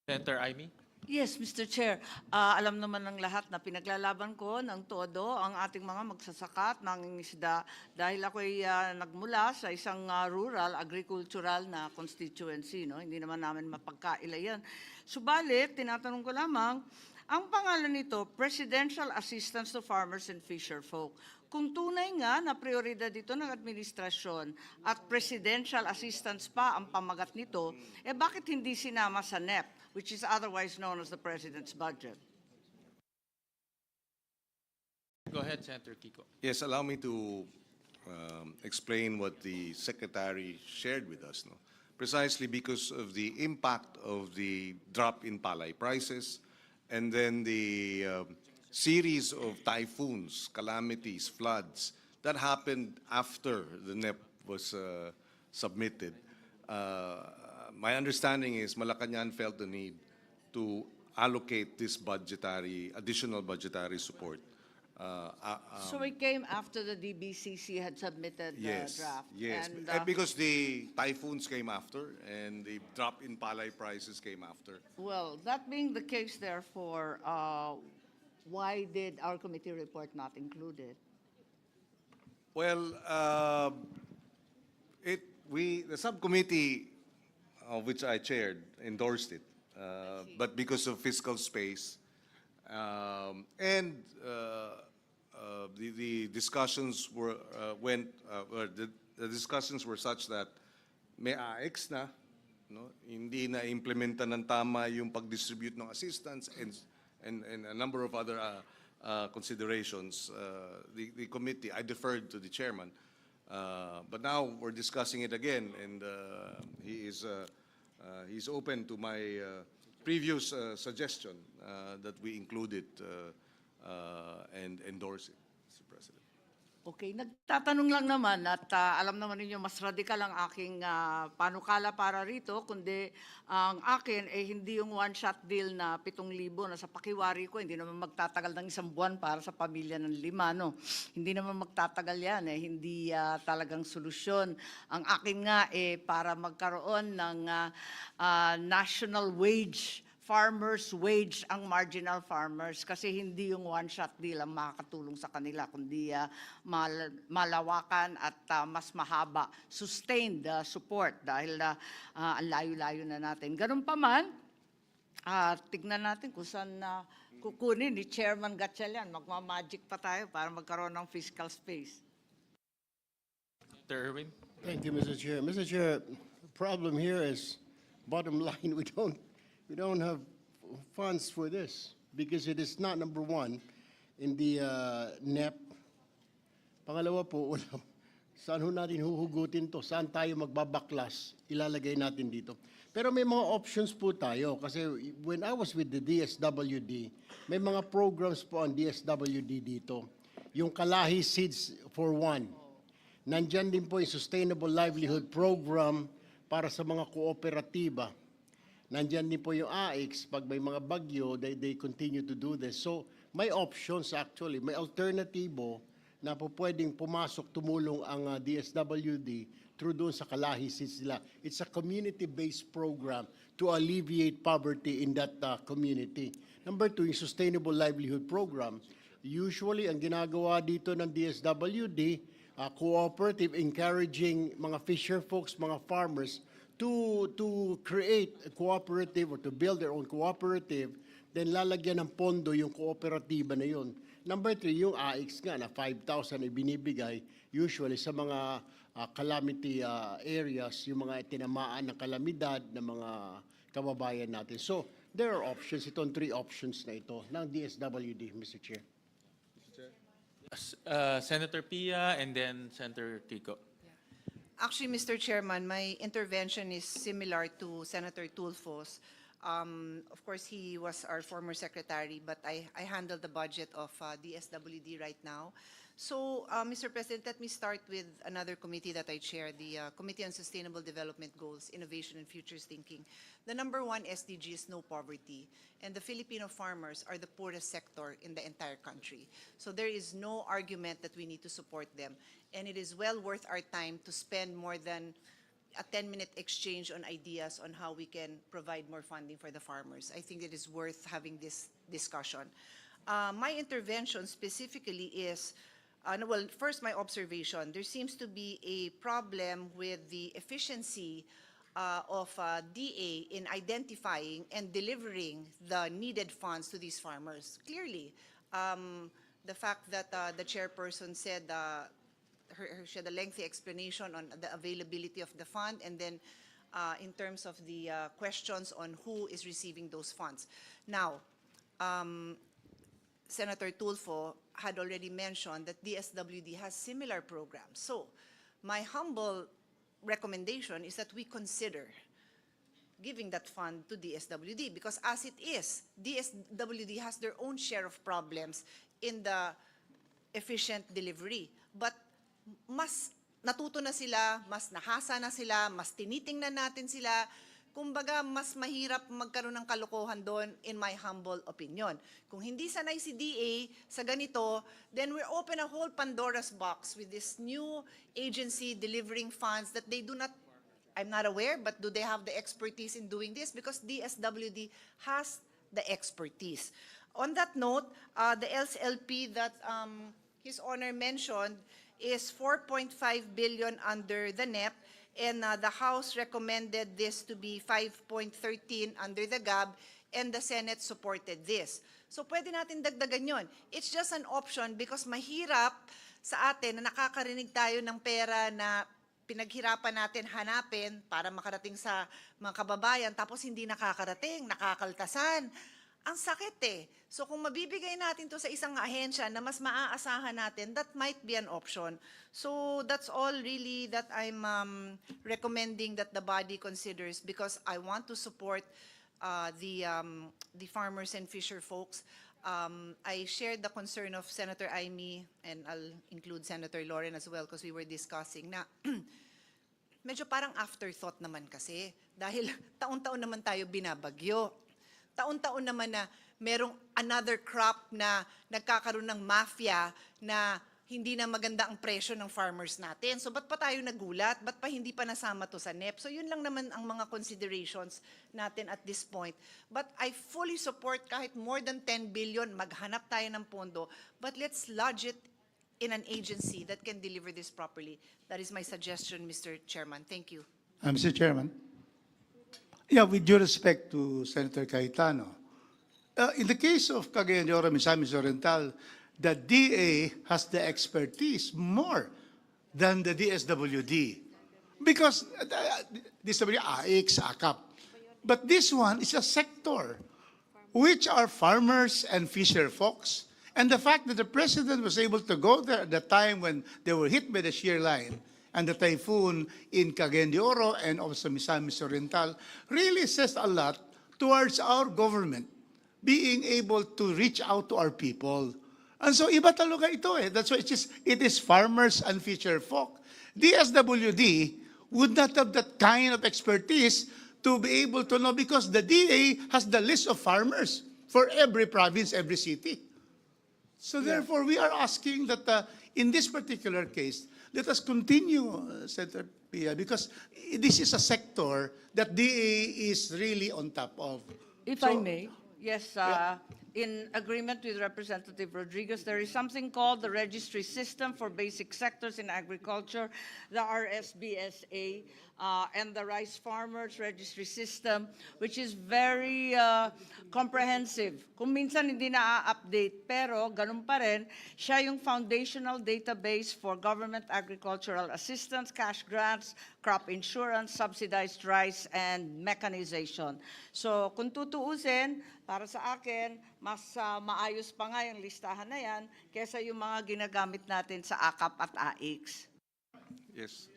Senator Amy? Yes, Mr. Chair. Alam naman ng lahat na pinaglalaban ko ng todo ang ating mga magsasaka at nangingisda dahil ako ay nagmula sa isang rural, agricultural na constituency. No? Hindi naman namin mapagkaila yan. Subalit, tinatanong ko lamang, ang pangalan nito, Presidential Assistance to Farmers and Fisher Folk. Kung tunay nga na prioridad dito ng administrasyon at presidential assistance pa ang pamagat nito, bakit hindi sinama sa NEP, which is otherwise known as the President's budget? Go ahead, Senator Kiko. Yes, allow me to explain what the Secretary shared with us. No? Precisely because of the impact of the drop in palay prices, and then the series of typhoons, calamities, floods that happened after the NEP was submitted. My understanding is Malacanang felt the need to allocate this additional budgetary support. So it came after the DBCC had submitted the draft? Yes, And, because the typhoons came after and the drop in palay prices came after. well, that being the case, therefore, why did our committee report not include it? Well, the subcommittee of which I chaired endorsed it, but because of fiscal space, and the discussions were the discussions were such that may AX na, no, hindi na implementa ng tama yung pag-distribute ng assistance and a number of other considerations. The committee, I deferred to the chairman, but now we're discussing it again, and he's open to my previous suggestion that we include it and endorse it, Mr. President. Okay, nagtatanong lang naman at alam naman ninyo mas radikal ang aking panukala para rito, kundi ang akin hindi yung one-shot deal na 7,000 na sa pakiwari ko, hindi naman magtatagal ng 1 buwan para sa pamilya ng 5, no? Hindi naman magtatagal yan, hindi talagang solusyon. Ang akin nga para magkaroon ng national wage, farmers' wage ang marginal farmers kasi hindi yung one-shot deal ang makakatulong sa kanila, kundi malawakan at mas mahaba, sustained support dahil ang layo-layo na natin. Ganun pa man, tignan natin kung saan kukunin ni Chairman Gatchalian. Magmamagic pa tayo para magkaroon ng fiscal space. Senator Erwin? Thank you, Mr. Chair. Mr. Chair, the problem here is, bottom line, we don't have funds for this because it is not number one in the NEP. Pangalawa po, saan ho natin huhugutin to? Saan tayo magbabaklas? Ilalagay natin dito. Pero may mga options po tayo kasi when I was with the DSWD, may mga programs po ang DSWD dito. Yung Kalahi Seeds for One. Nandyan din po yung Sustainable Livelihood Program para sa mga kooperatiba. Nandyan din po yung AIX, pag may mga bagyo, they continue to do this. So may options actually, may alternatibo na po pwedeng pumasok, tumulong ang DSWD through doon sa kalahisin sila. It's a community-based program to alleviate poverty in that community. Number two, yung Sustainable Livelihood Program. Usually, ang ginagawa dito ng DSWD, cooperative, encouraging mga fisher folks, mga farmers, to create a cooperative or to build their own cooperative, then lalagyan ng pondo yung kooperatiba na yun. Number three, yung AIX nga na 5,000 ibinibigay usually sa mga calamity areas, yung mga tinamaan ng kalamidad ng mga kababayan natin. So, there are options. Itong 3 options na ito ng DSWD, Mr. Chair. Senator Pia and then Senator Kiko. Actually, Mr. Chairman, my intervention is similar to Senator Tulfo's. Of course, he was our former secretary, but I handle the budget of DSWD right now. So, Mr. President, let me start with another committee that I chair, the Committee on Sustainable Development Goals, Innovation and Futures Thinking. The number 1 SDG is no poverty, and the Filipino farmers are the poorest sector in the entire country. So there is no argument that we need to support them, and it is well worth our time to spend more than a 10-minute exchange on ideas on how we can provide more funding for the farmers. I think it is worth having this discussion. My intervention specifically is, well, first my observation, there seems to be a problem with the efficiency of DA in identifying and delivering the needed funds to these farmers. Clearly, the fact that the chairperson said she had a lengthy explanation on the availability of the fund, and then in terms of the questions on who is receiving those funds. Now, Senator Tulfo had already mentioned that DSWD has similar programs. So, my humble recommendation is that we consider giving that fund to DSWD, because as it is, DSWD has their own share of problems in the efficient delivery. But mas natuto na sila, mas nahasa na sila, mas tinitingnan natin sila. Kumbaga, mas mahirap magkaroon ng kalokohan doon, in my humble opinion. Kung hindi sanay si DA sa ganito, then we open a whole Pandora's box with this new agency delivering funds that they do not, I'm not aware, but do they have the expertise in doing this? Because DSWD has the expertise. On that note, the LSLP that His Honor mentioned is 4.5 billion under the NEP, and the House recommended this to be 5.13 under the GAB, and the Senate supported this. So pwede natin dagdagan yon. It's just an option because mahirap sa atin na nakakarinig tayo ng pera na pinaghirapan natin hanapin para makarating sa mga kababayan, tapos hindi nakakarating, nakakaltasan. Ang sakit eh. So kung mabibigay natin to sa isang ahensya na mas maaasahan natin, that might be an option. So that's all really that I'm recommending that the body considers, because I want to support the farmers and fisher folks. I shared the concern of Senator Aimee, and I'll include Senator Lauren as well, because we were discussing na medyo parang afterthought naman kasi, dahil taon-taon naman tayo binabagyo. Taon-taon naman na merong another crop na nagkakaroon ng mafia na hindi na maganda ang presyo ng farmers natin. So ba't pa tayo nagulat? Ba't pa hindi pa nasama to sa NEP? So yun lang naman ang mga considerations natin at this point. But I fully support kahit more than 10 billion, maghanap tayo ng pondo, but let's lodge it in an agency that can deliver this properly. That is my suggestion, Mr. Chairman. Thank you. Mr. Chairman. Yeah, with due respect to Senator Cayetano, in the case of Cagayan de Oro, Misamis Oriental, the DA has the expertise more than the DSWD. Because DSWD, AIX, AKAP. But this one is a sector, which are farmers and fisher folks. And the fact that the President was able to go there at the time when they were hit by the shear line and the typhoon in Cagayan de Oro and also Misamis Oriental really says a lot towards our government being able to reach out to our people. And so iba talaga ito eh. That's why it is farmers and fisher folk. DSWD would not have that kind of expertise to be able to know, because the DA has the list of farmers for every province, every city. So therefore, we are asking that in this particular case, let us continue, Senator Pia, because this is a sector that DA is really on top of. If So- I may, yes, in agreement with Representative Rodriguez, there is something called the Registry System for Basic Sectors in Agriculture, the RSBSA, and the Rice Farmers Registry System, which is very comprehensive. Kung minsan hindi na-update, pero ganun pa rin, siya yung foundational database for government agricultural assistance, cash grants, crop insurance, subsidized rice, and mechanization. So kung tutuusin, para sa akin, mas maayos pa nga yung listahan na yan kesa yung mga ginagamit natin sa AKAP at AIX. Yes.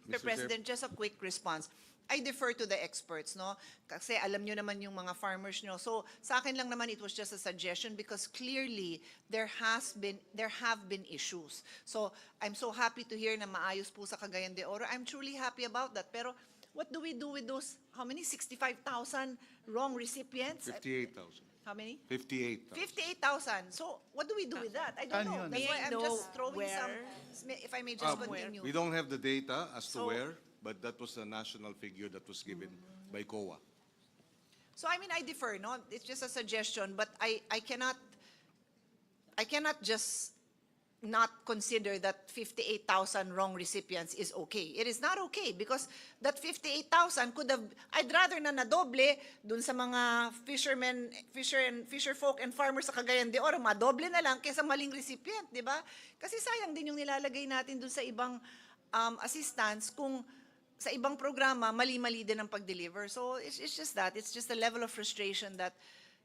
Mr. President, just a quick response. I defer to the experts, no? Kasi alam nyo naman yung mga farmers nyo. So sa akin lang naman, it was just a suggestion because clearly there have been issues. So I'm so happy to hear na maayos po sa Cagayan de Oro. I'm truly happy about that. Pero what do we do with those, how many? 65,000 wrong recipients? 58,000. How many? 58,000. 58,000. So what do we do with that? I don't know. That's why I'm just throwing some, if I may just continue. We don't have the data as to So- where, but that was the national figure that was given by COA. So I mean, I defer, no? It's just a suggestion, but I cannot just not consider that 58,000 wrong recipients is okay. It is not okay because that 58,000 could have, I'd rather na nadoble dun sa mga fisher folk and farmers sa Cagayan de Oro, madoble na lang kesa maling recipient, di ba? Kasi sayang din yung nilalagay natin dun sa ibang assistance kung sa ibang programa, mali-mali din ang pag-deliver. So it's just that. It's just a level of frustration that,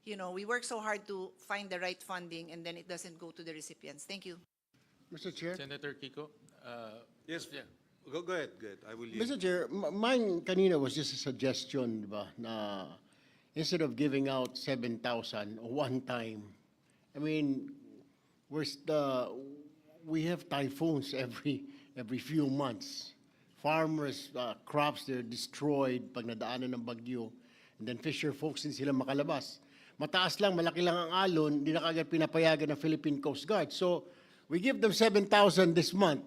you know, we work so hard to find the right funding and then it doesn't go to the recipients. Thank you. Mr. Chair? Senator Kiko? Yes. Yeah. Go ahead. I will yield. Mr. Chair, mine kanina was just a suggestion, di ba, na instead of giving out 7,000 one time, I mean, we have typhoons every few months. Farmers, crops, they're destroyed pag nadaanan ng bagyo. And then fisher folks din sila makalabas. Mataas lang, malaki lang ang alon, hindi na kagad pinapayagan ng Philippine Coast Guard. So, we give them 7,000 this month,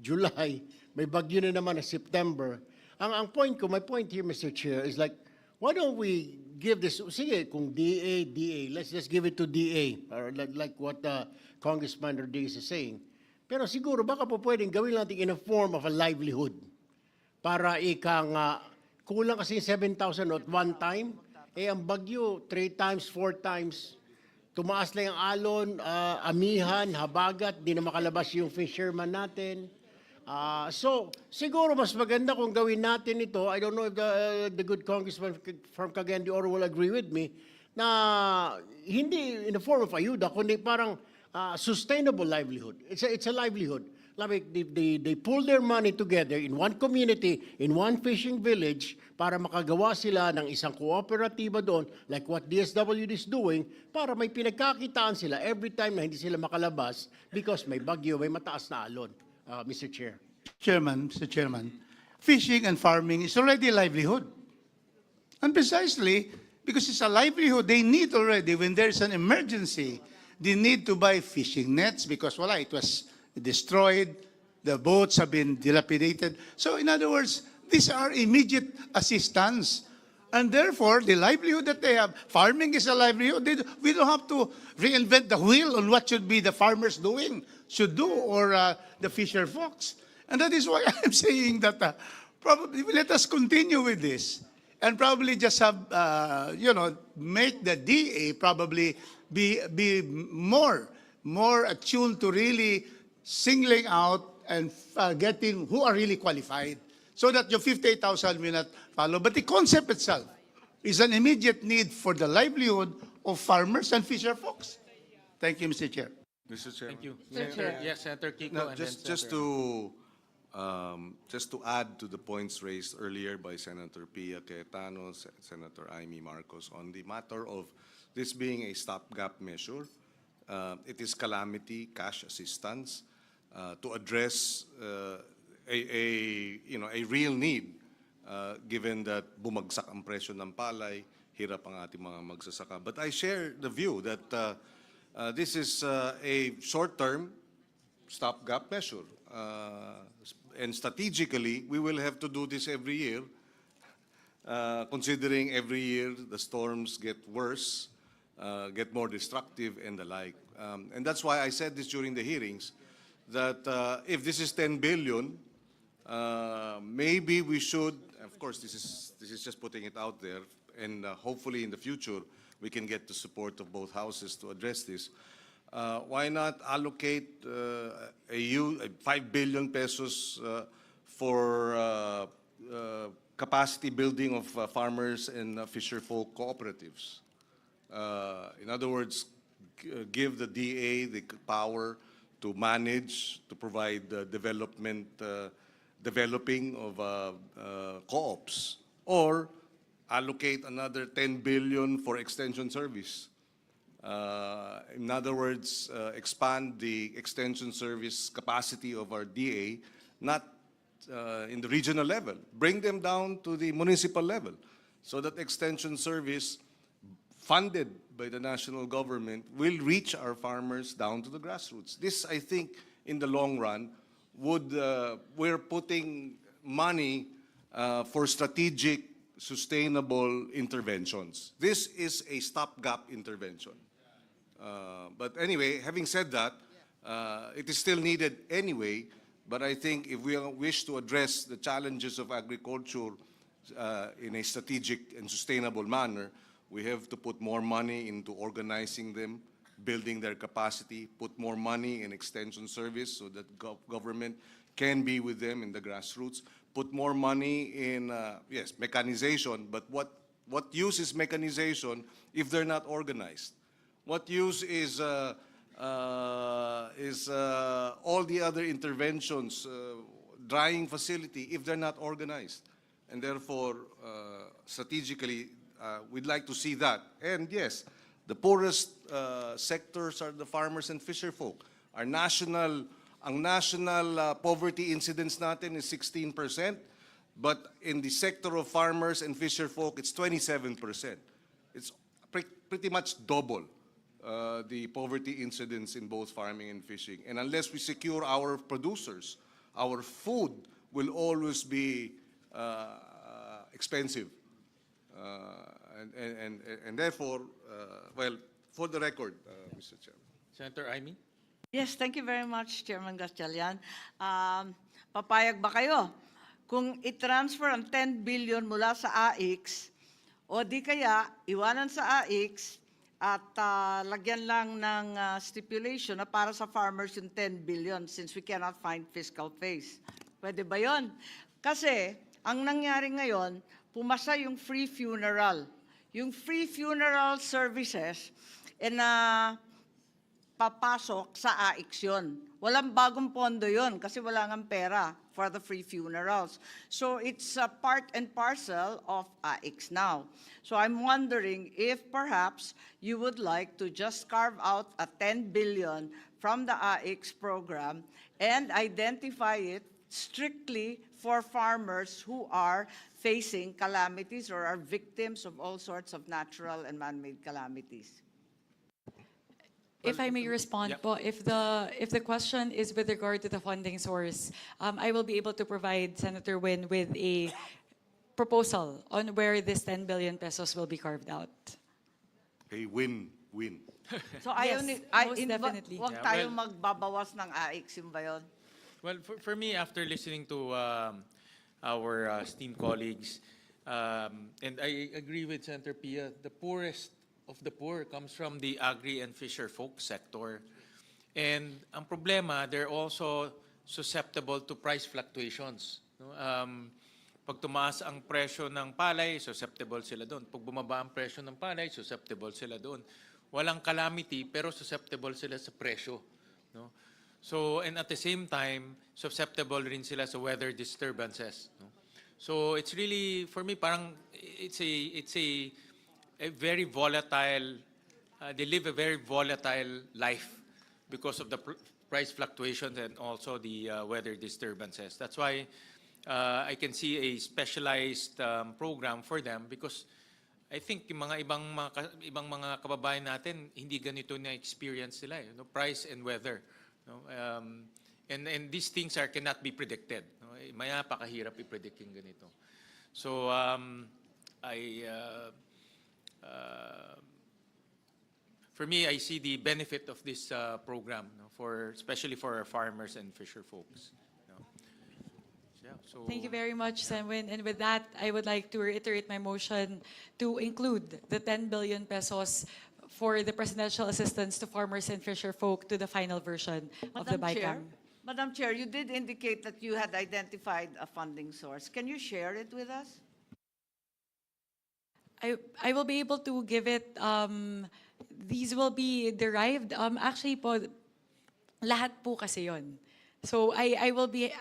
July, may bagyo na naman na September. My point here, Mr. Chair, is like, why don't we give this, sige, kung DA, let's just give it to DA, or like what Congressman Rodriguez is saying. Pero siguro, baka po pwedeng gawin natin in a form of a livelihood. Para kulang kasi 7,000 at one time, ang bagyo, 3 times, 4 times, tumaas lang yung alon, amihan, habagat, di na makalabas yung fisherman natin. So, siguro mas maganda kung gawin natin ito. I don't know if the good congressman from Cagayan de Oro will agree with me, na hindi in the form of ayuda, kundi parang sustainable livelihood. It's a livelihood. Like they pull their money together in one community, in one fishing village, para makagawa sila ng isang kooperatiba doon, like what DSWD is doing, para may pinagkakitaan sila every time na hindi sila makalabas because may bagyo, may mataas na alon, Mr. Chair. Mr. Chairman, fishing and farming is already a livelihood. And precisely because it's a livelihood, they need already, when there's an emergency, they need to buy fishing nets because it was destroyed, the boats have been dilapidated. So in other words, these are immediate assistance. And therefore, the livelihood that they have, farming is a livelihood. We don't have to reinvent the wheel on what should be the farmers should do, or the fisher folks. And that is why I'm saying that probably let us continue with this and probably just have, make the DA probably be more attuned to really singling out and getting who are really qualified, so that your 58,000 will not follow. But the concept itself is an immediate need for the livelihood of farmers and fisher folks. Thank you, Mr. Chair. Mr. Chair. Thank you. Mr. Chair. Yes, Senator Kiko. No, and just then to add to the points raised earlier by Senator Pia Cayetano, Senator Amy Marcos, on the matter of this being a stopgap measure. It is calamity cash assistance to address a real need, given that bumagsak ang presyo ng palay, hirap ang ating mga magsasaka. But I share the view that this is a short-term stopgap measure. And strategically, we will have to do this every year, considering every year the storms get worse, get more destructive, and the like. And that's why I said this during the hearings, that if this is 10 billion, maybe we should, of course, this is just putting it out there, and hopefully in the future we can get the support of both houses to address this. Why not allocate 5 billion pesos for capacity building of farmers and fisher folk cooperatives? In other words, give the DA the power to manage, to provide developing of co-ops, or allocate another 10 billion for extension service. In other words, expand the extension service capacity of our DA, not in the regional level. Bring them down to the municipal level, so that extension service funded by the national government will reach our farmers down to the grassroots. This, I think, in the long run, we're putting money for strategic, sustainable interventions. This is a stopgap intervention. But anyway, having said that, it is still needed anyway, but I think if we wish to address the challenges of agriculture in a strategic and sustainable manner, we have to put more money into organizing them, building their capacity, put more money in extension service so that government can be with them in the grassroots, put more money in, yes, mechanization, but what use is mechanization if they're not organized? What use is all the other interventions, drying facility, if they're not organized? And therefore, strategically, we'd like to see that. And yes, the poorest sectors are the farmers and fisher folk. Ang national poverty incidence natin is 16%, but in the sector of farmers and fisher folk, it's 27%. It's pretty much double the poverty incidence in both farming and fishing. And unless we secure our producers, our food will always be expensive. And therefore, well, for the record, Mr. Chairman. Senator Amy? Yes, thank you very much, Chairman Gatchalian. Papayag ba kayo kung i-transfer ang 10 billion mula sa AIX, o di kaya iwanan sa AIX at lagyan lang ng stipulation na para sa farmers yung 10 billion since we cannot find fiscal face? Pwede ba yun? Kasi ang nangyari ngayon, pumasa yung free funeral. Yung free funeral services, papasok sa AIX yun. Walang bagong pondo yun kasi wala ngang pera for the free funerals. So it's a part and parcel of AIX now. So I'm wondering if perhaps you would like to just carve out a 10 billion from the AIX program and identify it strictly for farmers who are facing calamities or are victims of all sorts of natural and man-made calamities. If I may respond po, if the question is with regard to the funding source, I will be able to provide Senator Win with a proposal on where this 10 billion pesos will be carved out. A win-win. So Yes, most definitely. Huwag Yeah, tayong magbabawas ng AIX, yun ba yun? Well, for me, after listening to our esteemed colleagues, and I agree with Senator Pia, the poorest of the poor comes from the agri and fisher folk sector. And ang problema, they're also susceptible to price fluctuations. No? Pag tumaas ang presyo ng palay, susceptible sila doon. Pag bumaba ang presyo ng palay, susceptible sila doon. Walang calamity, pero susceptible sila sa presyo. No? So, and at the same time, susceptible rin sila sa weather disturbances. No? So, it's really, for me, parang it's a very volatile, they live a very volatile life because of the price fluctuations and also the weather disturbances. That's why I can see a specialized program for them because I think yung mga ibang mga kababayan natin hindi ganito na experience nila, no? Price and weather, no? And these things cannot be predicted, no? Maya pakahirap i-predict yung ganito. So for me, I see the benefit of this program, no, especially for our farmers and fisher folks. No. Yeah, so Thank you very much, Senwin. And with that, I would like to reiterate my motion to include the 10 billion pesos for the presidential assistance to farmers and fisher folk to the final version of the BICAM. Madam Chair, you did indicate that you had identified a funding source. Can you share it with us? I will be able to give it, these will be derived, actually po, lahat po kasi yon. So I will be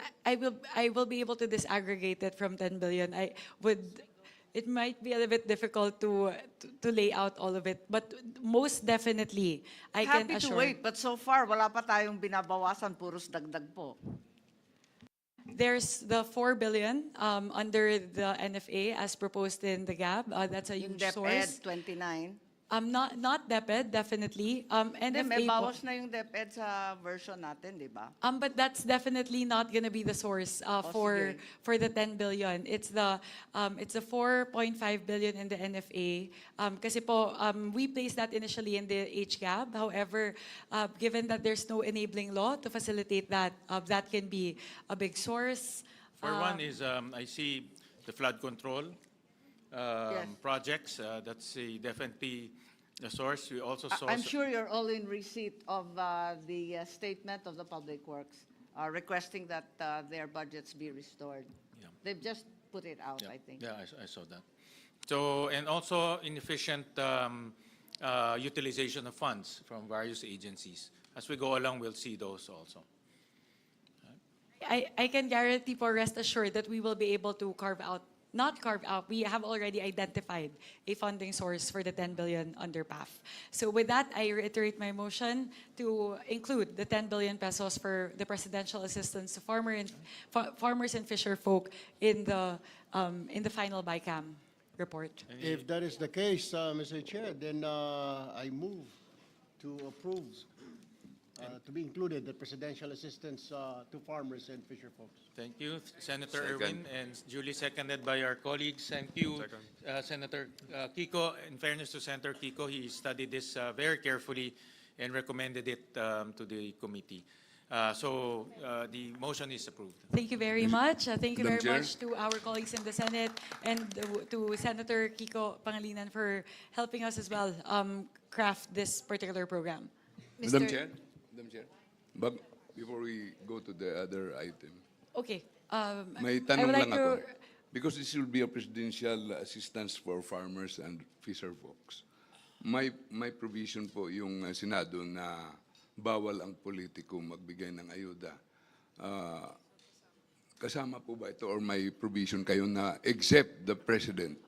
able to disaggregate it from 10 billion. It might be a little bit difficult to lay out all of it, but most definitely, I can Happy assure. to wait, but so far, wala pa tayong binabawasan, puros dagdag po. There's the 4 billion under the NFA as proposed in the GAB. That's a Yung huge source. DepEd 29. Not DepEd, definitely. Hindi, may NFA po. bawas na yung DepEd sa version natin, di ba? But that's definitely not going to be the source sige. for the 10 billion. It's the 4.5 billion in the NFA. Kasi po we placed that initially in the HGAB. However, given that there's no enabling law to facilitate that, that can be a big source. for one is I see the flood control projects. That's definitely the source. We also saw. I'm sure you're all in receipt of the statement of the Public Works requesting that their budgets be restored. Yeah. They've just put it out, Yeah, I think. yeah, I saw that. So, and also inefficient utilization of funds from various agencies. As we go along, we'll see those also. I can guarantee for rest assured that we will be able to not carve out, we have already identified a funding source for the 10 billion under PAF. So with that, I reiterate my motion to include the 10 billion pesos for the presidential assistance to farmers and fisher folk in the final BICAM report. If that is the case, Mr. Chair, then I move to approve to be included the presidential assistance to farmers and fisher folks. Thank you, Senator Second. Erwin, and duly seconded by our colleagues. Thank you, Senator Kiko. In fairness to Senator Kiko, he studied this very carefully and recommended it to the committee. So the motion is approved. Thank you very much. Thank you Madam very Chair. much to our colleagues in the Senate and to Senator Kiko Pangilinan for helping us as well craft this particular program. Madam Chair, but before we go to the other item, Okay. may I tanong would like lang ako. to Because this will be a presidential assistance for farmers and fisher folks. May provision po yung Senado na bawal ang politiko magbigay ng ayuda. Kasama po ba ito or may provision kayo na except the president?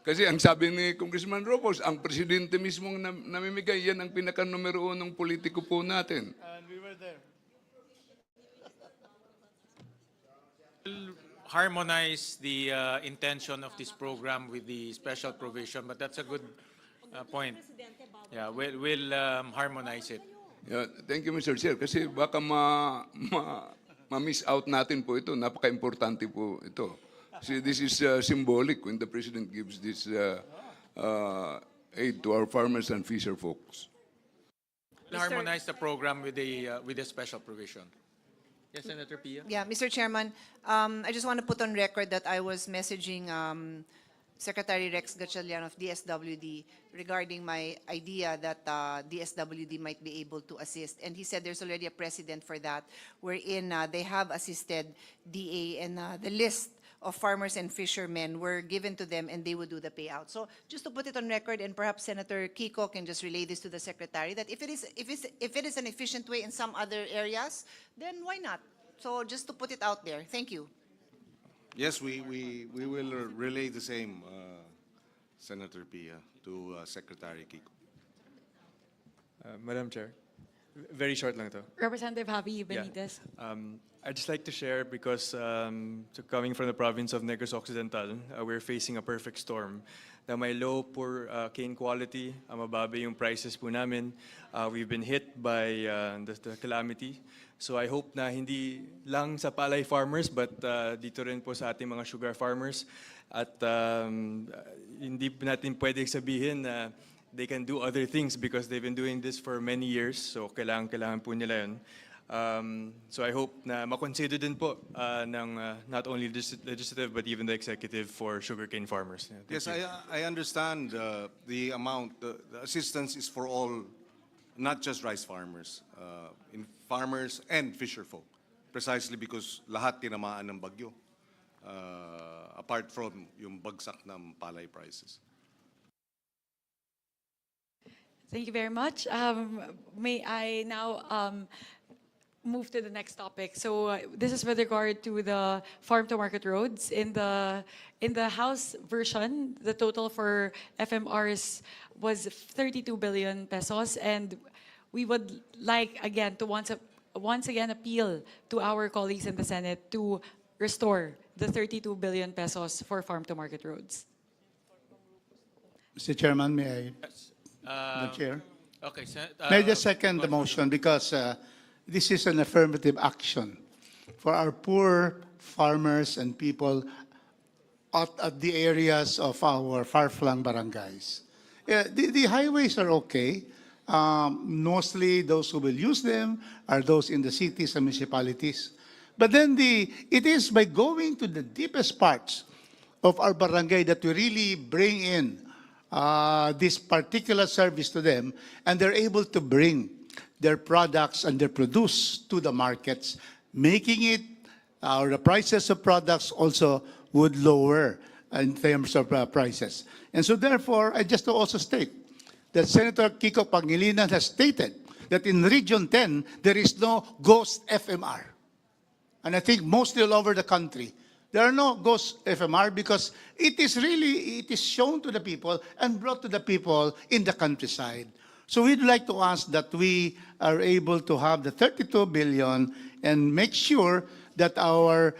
Kasi ang sabi ni Congressman Robos, ang presidente mismong namimigay, yan ang pinaka-numero unong politiko po natin. And we were there. Harmonize the intention of this program with the special provision, but that's a good point. Yeah, we'll harmonize it. Yeah, thank you, Mr. Chair. Kasi baka ma-miss out natin po ito. Napaka-importante po ito. See, this is symbolic when the President gives this aid to our farmers and fisher folks. We'll harmonize the program with the special provision. Yes, Senator Pia? Yeah, Mr. Chairman, I just want to put on record that I was messaging Secretary Rex Gatchalian of DSWD regarding my idea that DSWD might be able to assist. And he said there's already a precedent for that, wherein they have assisted DA, and the list of farmers and fishermen were given to them and they would do the payout. So just to put it on record, and perhaps Senator Kiko can just relay this to the Secretary, that if it is an efficient way in some other areas, then why not? So just to put it out there. Thank you. Yes, we will relay the same, Senator Pia, to Secretary Kiko. Madam Chair, Very short lang to. Representative Javi Benitez. I'd just like to share because coming from the province of Negros Occidental, we're facing a perfect storm. Na may low, poor cane quality, mababa yung prices po namin. We've been hit by the calamity. So I hope na hindi lang sa palay farmers but dito rin po sa ating mga sugar farmers. At hindi natin pwedeng sabihin na they can do other things because they've been doing this for many years. So kailangan po nila yun. So I hope na makonsider din po ng not only legislative but even the executive for sugarcane farmers. Yeah, Yes, thank you. I understand the amount, the assistance is for all, not just rice farmers, in farmers and fisher folk, precisely because lahat tinamaan ng bagyo, apart from yung bagsak ng palay prices. Thank you very much. May I now move to the next topic? So this is with regard to the farm-to-market roads. In the House version, the total for FMRs was 32 billion pesos, and we would like again to once again appeal to our colleagues in the Senate to restore the 32 billion pesos for farm-to-market roads. Mr. Chairman, may I? The Chair. Okay, May I just second the motion because this is an affirmative action for our poor farmers and people at the areas of our far-flung barangays. The highways are okay. Mostly those who will use them are those in the cities and municipalities. But then it is by going to the deepest parts of our barangay that we really bring in this particular service to them, and they're able to bring their products and their produce to the markets, making it, the prices of products also would lower in terms of prices. And so therefore, I just also state that Senator Kiko Pangilinan has stated that in Region 10, there is no ghost FMR. And I think mostly all over the country, there are no ghost FMR because it is shown to the people and brought to the people in the countryside. So we'd like to ask that we are able to have the 32 billion and make sure that our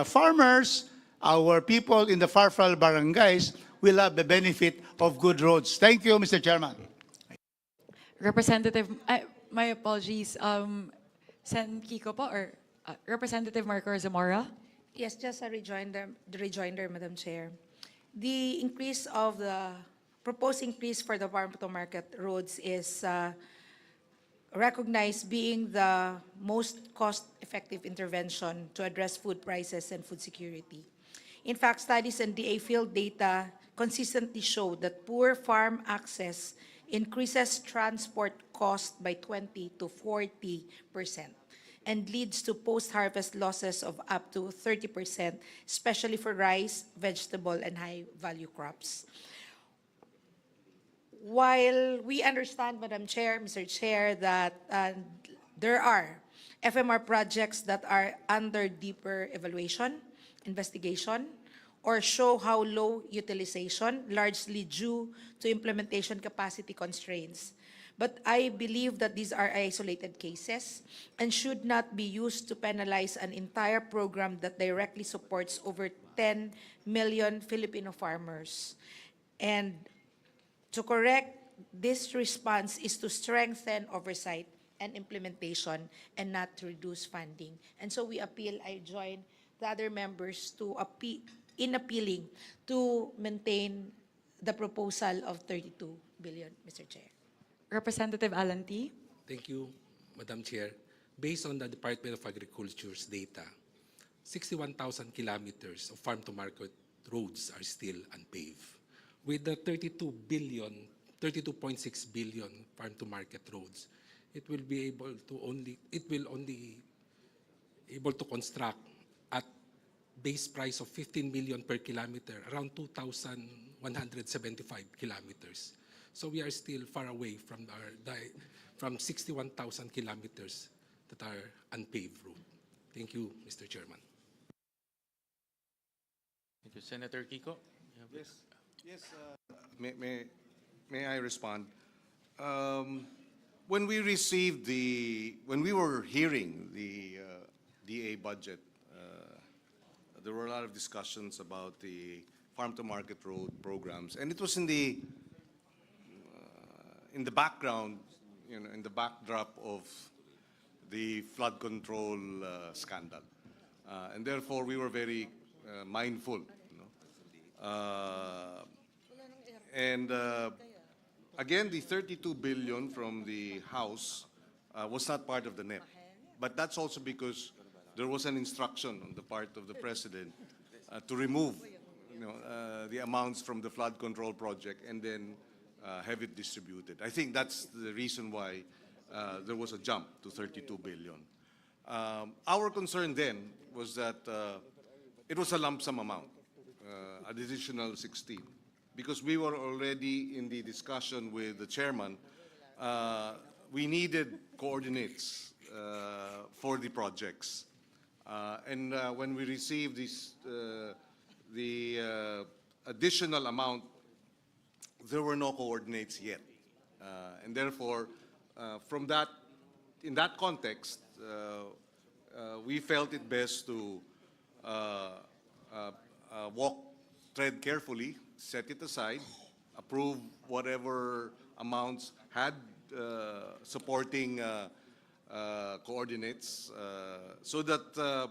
farmers, our people in the far-flung barangays will have the benefit of good roads. Thank you, Mr. Chairman. Representative, my apologies, Sen Kiko po, or Representative Marcos Zamora? Yes, just a rejoinder, Madam Chair. The increase of the proposed increase for the farm-to-market roads is recognized being the most cost-effective intervention to address food prices and food security. In fact, studies and DA field data consistently show that poor farm access increases transport cost by 20 to 40% and leads to post-harvest losses of up to 30%, especially for rice, vegetable, and high-value crops. While we understand, Madam Chair, Mr. Chair, that there are FMR projects that are under deeper evaluation, investigation, or show how low utilization, largely due to implementation capacity constraints. But I believe that these are isolated cases and should not be used to penalize an entire program that directly supports over 10 million Filipino farmers. And to correct this response is to strengthen oversight and implementation and not to reduce funding. And so we appeal, I join the other members in appealing to maintain the proposal of 32 billion, Mr. Chair. Representative Alan T. Thank you, Madam Chair. Based on the Department of Agriculture's data, 61,000 kilometers of farm-to-market roads are still unpaved. With the 32.6 billion farm-to-market roads, it will only able to construct at base price of 15 million per kilometer, around 2,175 kilometers. So we are still far away from 61,000 kilometers that are unpaved road. Thank you, Mr. Chairman. Thank you. Senator Kiko? Yes. May I respond? When we received when we were hearing the DA budget, there were a lot of discussions about the farm-to-market road programs, and it was in the background, in the backdrop of the flood control scandal, and therefore we were very mindful. And again, the 32 billion from the House was not part of the NEP. But that's also because there was an instruction on the part of the President to remove the amounts from the flood control project and then have it distributed. I think that's the reason why there was a jump to 32 billion. Our concern then was that it was a lump sum amount, an additional 16. Because we were already in the discussion with the chairman, we needed coordinates for the projects. And when we received the additional amount, there were no coordinates yet. And therefore, in that context, we felt it best to tread carefully, set it aside, approve whatever amounts had supporting coordinates, so that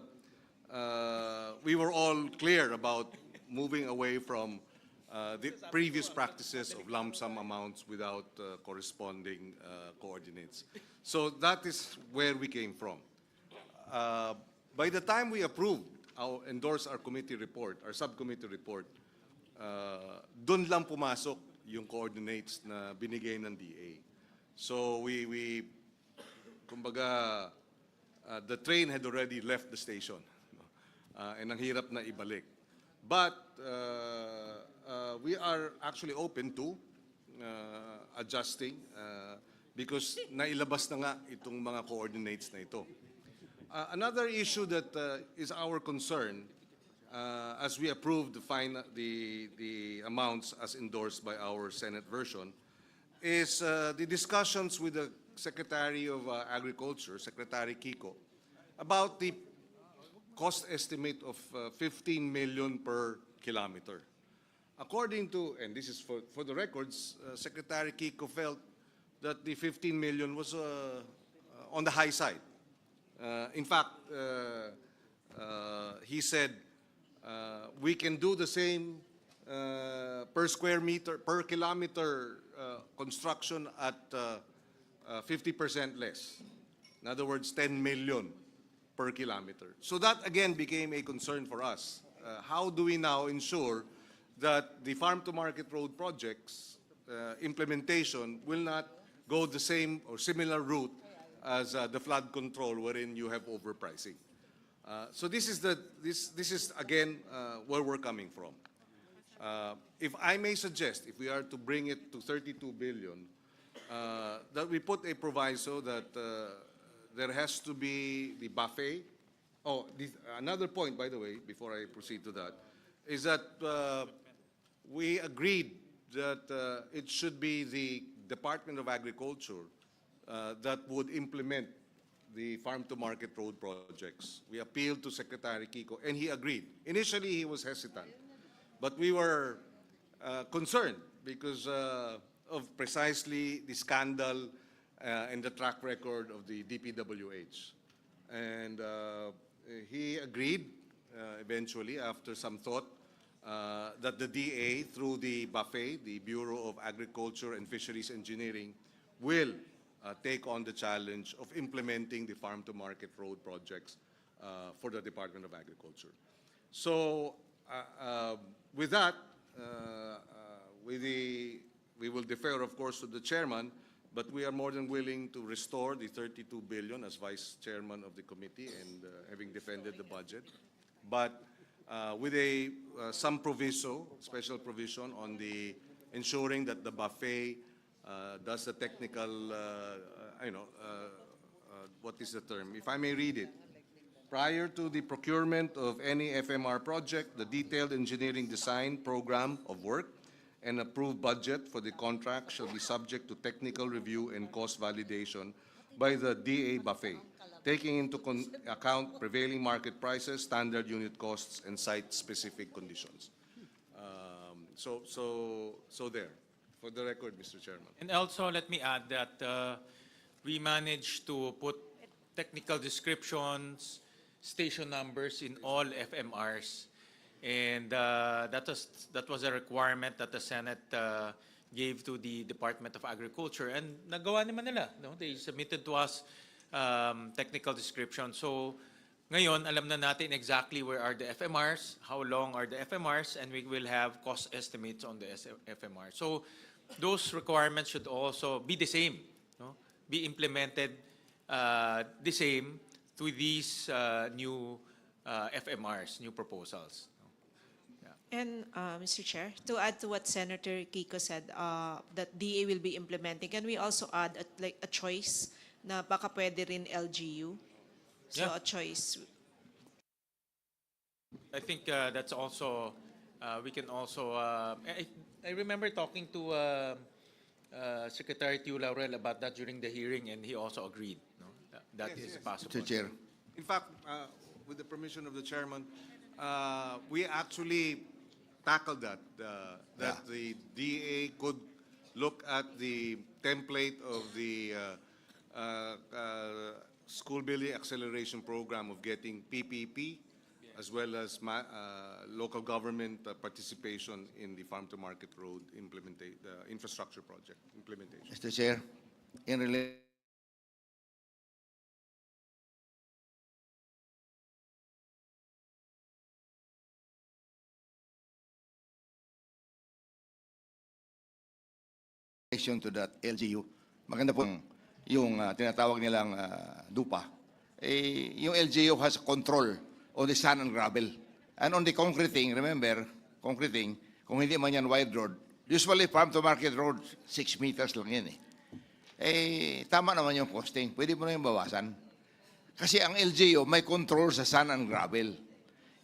we were all clear about moving away from the previous practices of lump sum amounts without corresponding coordinates. So that is where we came from. By the time we endorsed our committee report, our subcommittee report, dun lang pumasok yung coordinates na binigay ng DA. So kumbaga, the train had already left the station, and ang hirap na ibalik. But we are actually open to adjusting because nailabas na nga itong mga coordinates na ito. Another issue that is our concern as we approve the amounts as endorsed by our Senate version is the discussions with the Secretary of Agriculture, Secretary Kiko, about the cost estimate of 15 million per kilometer. According to, and this is for the records, Secretary Kiko felt that the 15 million was on the high side. In fact, he said, we can do the same per square meter, per kilometer construction at 50% less. In other words, 10 million per kilometer. So that again became a concern for us. How do we now ensure that the farm-to-market road projects implementation will not go the same or similar route as the flood control, wherein you have overpricing? So this is again where we're coming from. If I may suggest, if we are to bring it to 32 billion, that we put a proviso that there has to be the buffet. Oh, another point, by the way, before I proceed to that, is that we agreed that it should be the Department of Agriculture that would implement the farm-to-market road projects. We appealed to Secretary Kiko, and he agreed. Initially, he was hesitant, but we were concerned because of precisely the scandal and the track record of the DPWH. And he agreed eventually, after some thought, that the DA, through the buffet, the Bureau of Agriculture and Fisheries Engineering, will take on the challenge of implementing the farm-to-market road projects for the Department of Agriculture. So with that, we will defer, of course, to the chairman, but we are more than willing to restore the 32 billion as vice chairman of the committee and having defended the budget. But with some proviso, special provision on the ensuring that the buffet does the technical, what is the term? If I may read it. Prior to the procurement of any FMR project, the detailed engineering design program of work and approved budget for the contract shall be subject to technical review and cost validation by the DA buffet, taking into account prevailing market prices, standard unit costs, and site-specific conditions. So there, for the record, Mr. Chairman. And also, let me add that we managed to put technical descriptions, station numbers in all FMRs. And that was a requirement that the Senate gave to the Department of Agriculture. And nagawa naman nila. No? They submitted to us technical descriptions. So ngayon, alam na natin exactly where are the FMRs, how long are the FMRs, and we will have cost estimates on the FMR. So those requirements should also be the same, no? Be implemented the same to these new FMRs, new proposals. And Mr. Chair, to add to what Senator Kiko said, that DA will be implementing, can we also add a choice na baka pwede rin LGU? So Yeah. a choice. I think that's also, we can also, I remember talking to Secretary Tiu Laurel about that during the hearing, and he also agreed. No? That is possible. Mr. Chair. In fact, with the permission of the chairman, we actually tackled that, that the DA could look at the template of the school building acceleration program of getting PPP, as well as local government participation in the farm-to-market road infrastructure project implementation. Mr. Chair, in relation to that LGU, maganda po yung tinatawag nilang DUPA. Yung LGU has control on the sand and gravel. And on the concreting, remember, concreting, kung hindi man yan wide road, usually farm-to-market road, 6 meters lang yan tama naman yung costing. Pwede mo na yung bawasan. Kasi ang LGU may control sa sand and gravel.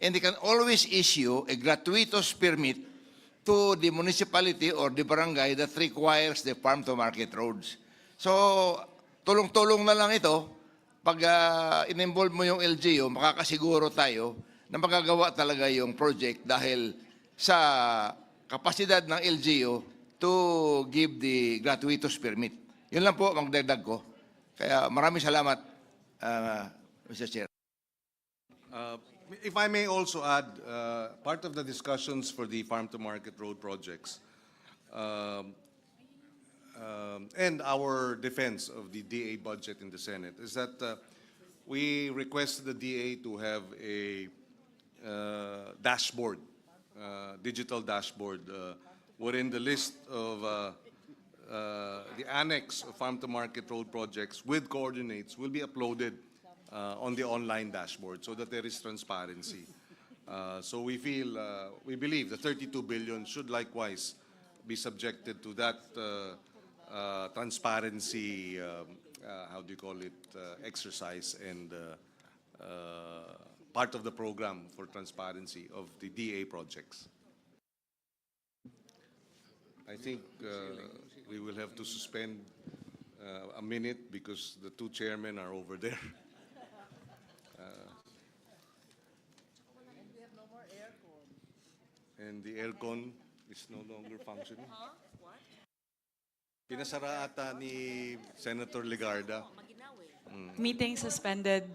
And they can always issue a gratuitous permit to the municipality or the barangay that requires the farm-to-market roads. So, tulong-tulong na lang ito. Pag in-involve mo yung LGU, makakasiguro tayo na magagawa talaga yung project dahil sa kapasidad ng LGU to give the gratuitous permit. Yun lang po, magdagdag ko. Kaya maraming salamat, Mr. Chair. If I may also add, part of the discussions for the farm-to-market road projects and our defense of the DA budget in the Senate is that we requested the DA to have a dashboard, digital dashboard, wherein the list of the annex of farm-to-market road projects with coordinates will be uploaded on the online dashboard so that there is transparency. So we believe the 32 billion should likewise be subjected to that transparency, how do you call it, exercise and part of the program for transparency of the DA projects. I think we will have to suspend a minute because the two chairmen are over there. And the aircon is no longer functioning. Pinasara ata ni Senator Legarda. Meeting suspended.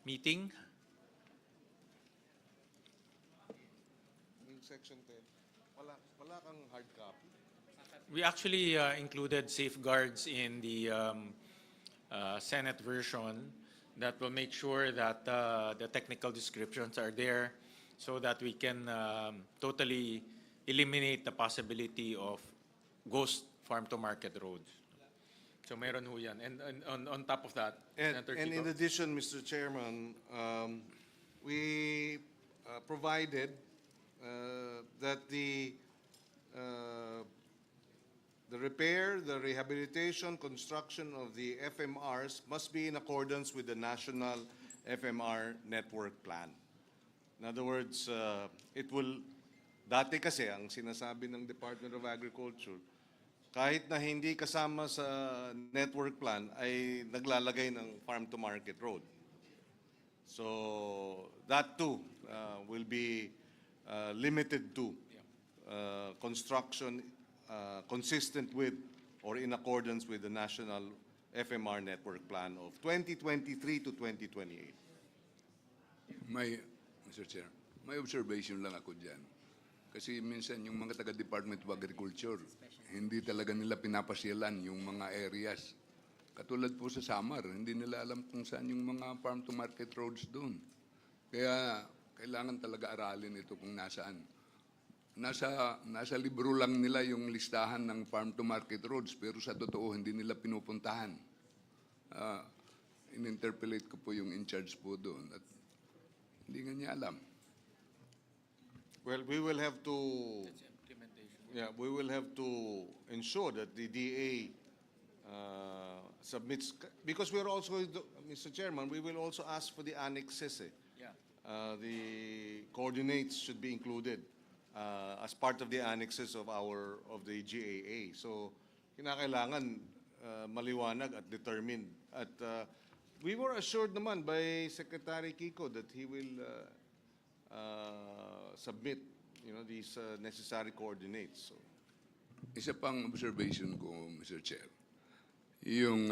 meeting. Yung section 10, wala kang hard copy. We actually included safeguards in the Senate version that will make sure that the technical descriptions are there so that we can totally eliminate the possibility of ghost farm-to-market roads. So meron ho yan. And on top of that, Senator And in Kiko? addition, Mr. Chairman, we provided that the repair, the rehabilitation, construction of the FMRs must be in accordance with the National FMR Network Plan. In other words, dati kasi ang sinasabi ng Department of Agriculture, kahit na hindi kasama sa network plan, ay naglalagay ng farm-to-market road. So that too will be limited to construction consistent with or in accordance with the National FMR Network Plan of 2023 to 2028. Mr. Chair, may observation lang ako dyan. Kasi minsan yung mga taga-Department of Agriculture, hindi talaga nila pinapasyalan yung mga areas. Katulad po sa Samar, hindi nila alam kung saan yung mga farm-to-market roads doon. Kaya kailangan talaga aralin ito kung nasaan. Nasa libro lang nila yung listahan ng farm-to-market roads, pero sa totoo hindi nila pinupuntahan. In-interpolate ko po yung in-charge po doon at hindi nga niya alam. Well, we will have to ensure that the DA submits, because we're also, Mr. Chairman, we will also ask for the annexes. The coordinates should be included as part of the annexes of the GAA. So, kinakailangan maliwanag at determined. At we were assured naman by Secretary Kiko that he will submit, these necessary coordinates. So. Isa pang observation ko, Mr. Chair, yung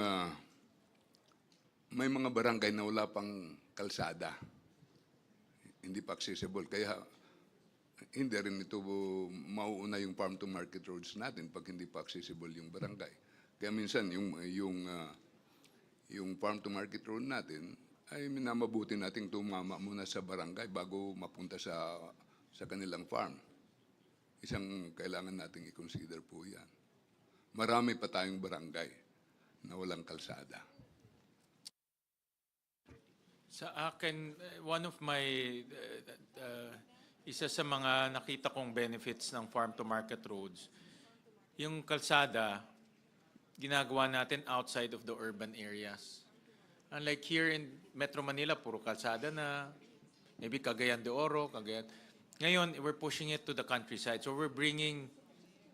may mga barangay na wala pang kalsada, hindi pa accessible, kaya hindi rin ito mauuna yung farm-to-market roads natin pag hindi pa accessible yung barangay. Kaya minsan yung farm-to-market road natin ay minamabuti nating tumama muna sa barangay bago mapunta sa kanilang farm. Isang kailangan nating i-consider po yan. Marami pa tayong barangay na walang kalsada. Sa akin, one of my, isa sa mga nakita kong benefits ng farm-to-market roads, yung kalsada, ginagawa natin outside of the urban areas. Unlike here in Metro Manila, puro kalsada na, maybe Cagayan de Oro, Cagayan. Ngayon, we're pushing it to the countryside. So we're bringing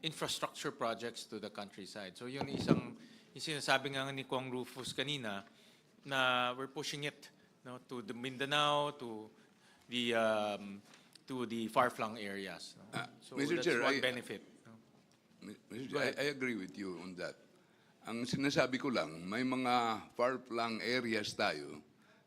infrastructure projects to the countryside. So yun yung sinasabi nga ni Kong Rufus kanina, na we're pushing it to the Mindanao, to the far-flung areas. So Mr. that's Chair, one benefit. Mr. Chair, I agree with you on that. Ang sinasabi ko lang, may mga far-flung areas tayo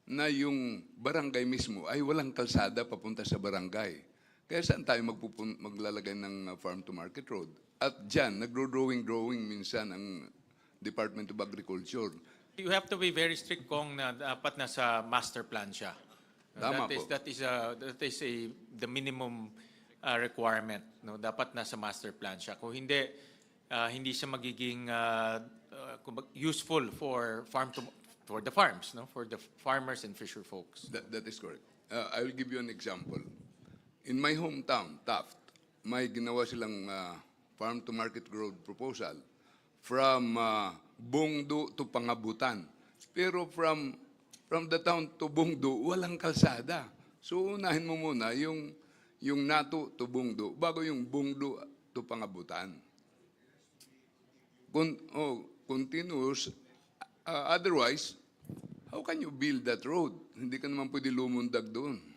na yung barangay mismo ay walang kalsada papunta sa barangay. Kaya saan tayo maglalagay ng farm-to-market road? At dyan, nagro-drawing minsan ang Department of Agriculture. You have to be very strict kung na dapat nasa master plan siya. Tama po. That is the minimum requirement. Dapat nasa master plan siya. Kung hindi, hindi siya magiging useful for the farms, for the farmers and fisher folks. That is correct. I will give you an example. In my hometown, Taft, may ginawa silang farm-to-market road proposal from Bungdo to Pangabutan. Pero from the town to Bungdo, walang kalsada. So unahin mo muna yung Nato to Bungdo bago yung Bungdo to Pangabutan. Continuous. Otherwise, how can you build that road? Hindi ka naman pwede lumundag doon.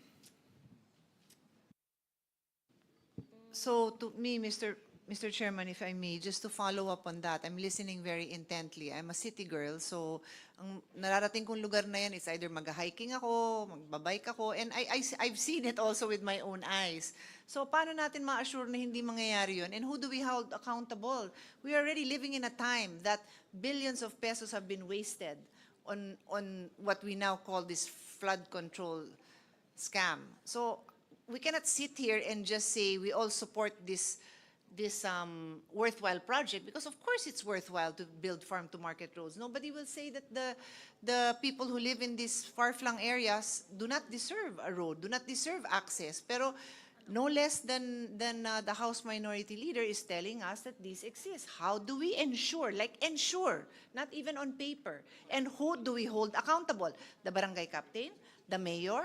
So to me, Mr. Mr. Chairman, if I may, just to follow up on that, I'm listening very intently. I'm a city girl, so ang nararating kong lugar na yan is either mag-hiking ako, magbabike ako, and I've seen it also with my own eyes. So paano natin ma-assure na hindi mangyayari yun? And who do we hold accountable? We are already living in a time that billions of pesos have been wasted on what we now call this flood control scam. So we cannot sit here and just say we all support this worthwhile project, because of course it's worthwhile to build farm-to-market roads. Nobody will say that the people who live in these far-flung areas do not deserve a road, do not deserve access. Pero no less than the House Minority Leader is telling us that this exists. How do we ensure, not even on paper, and who do we hold accountable? The barangay captain, the mayor,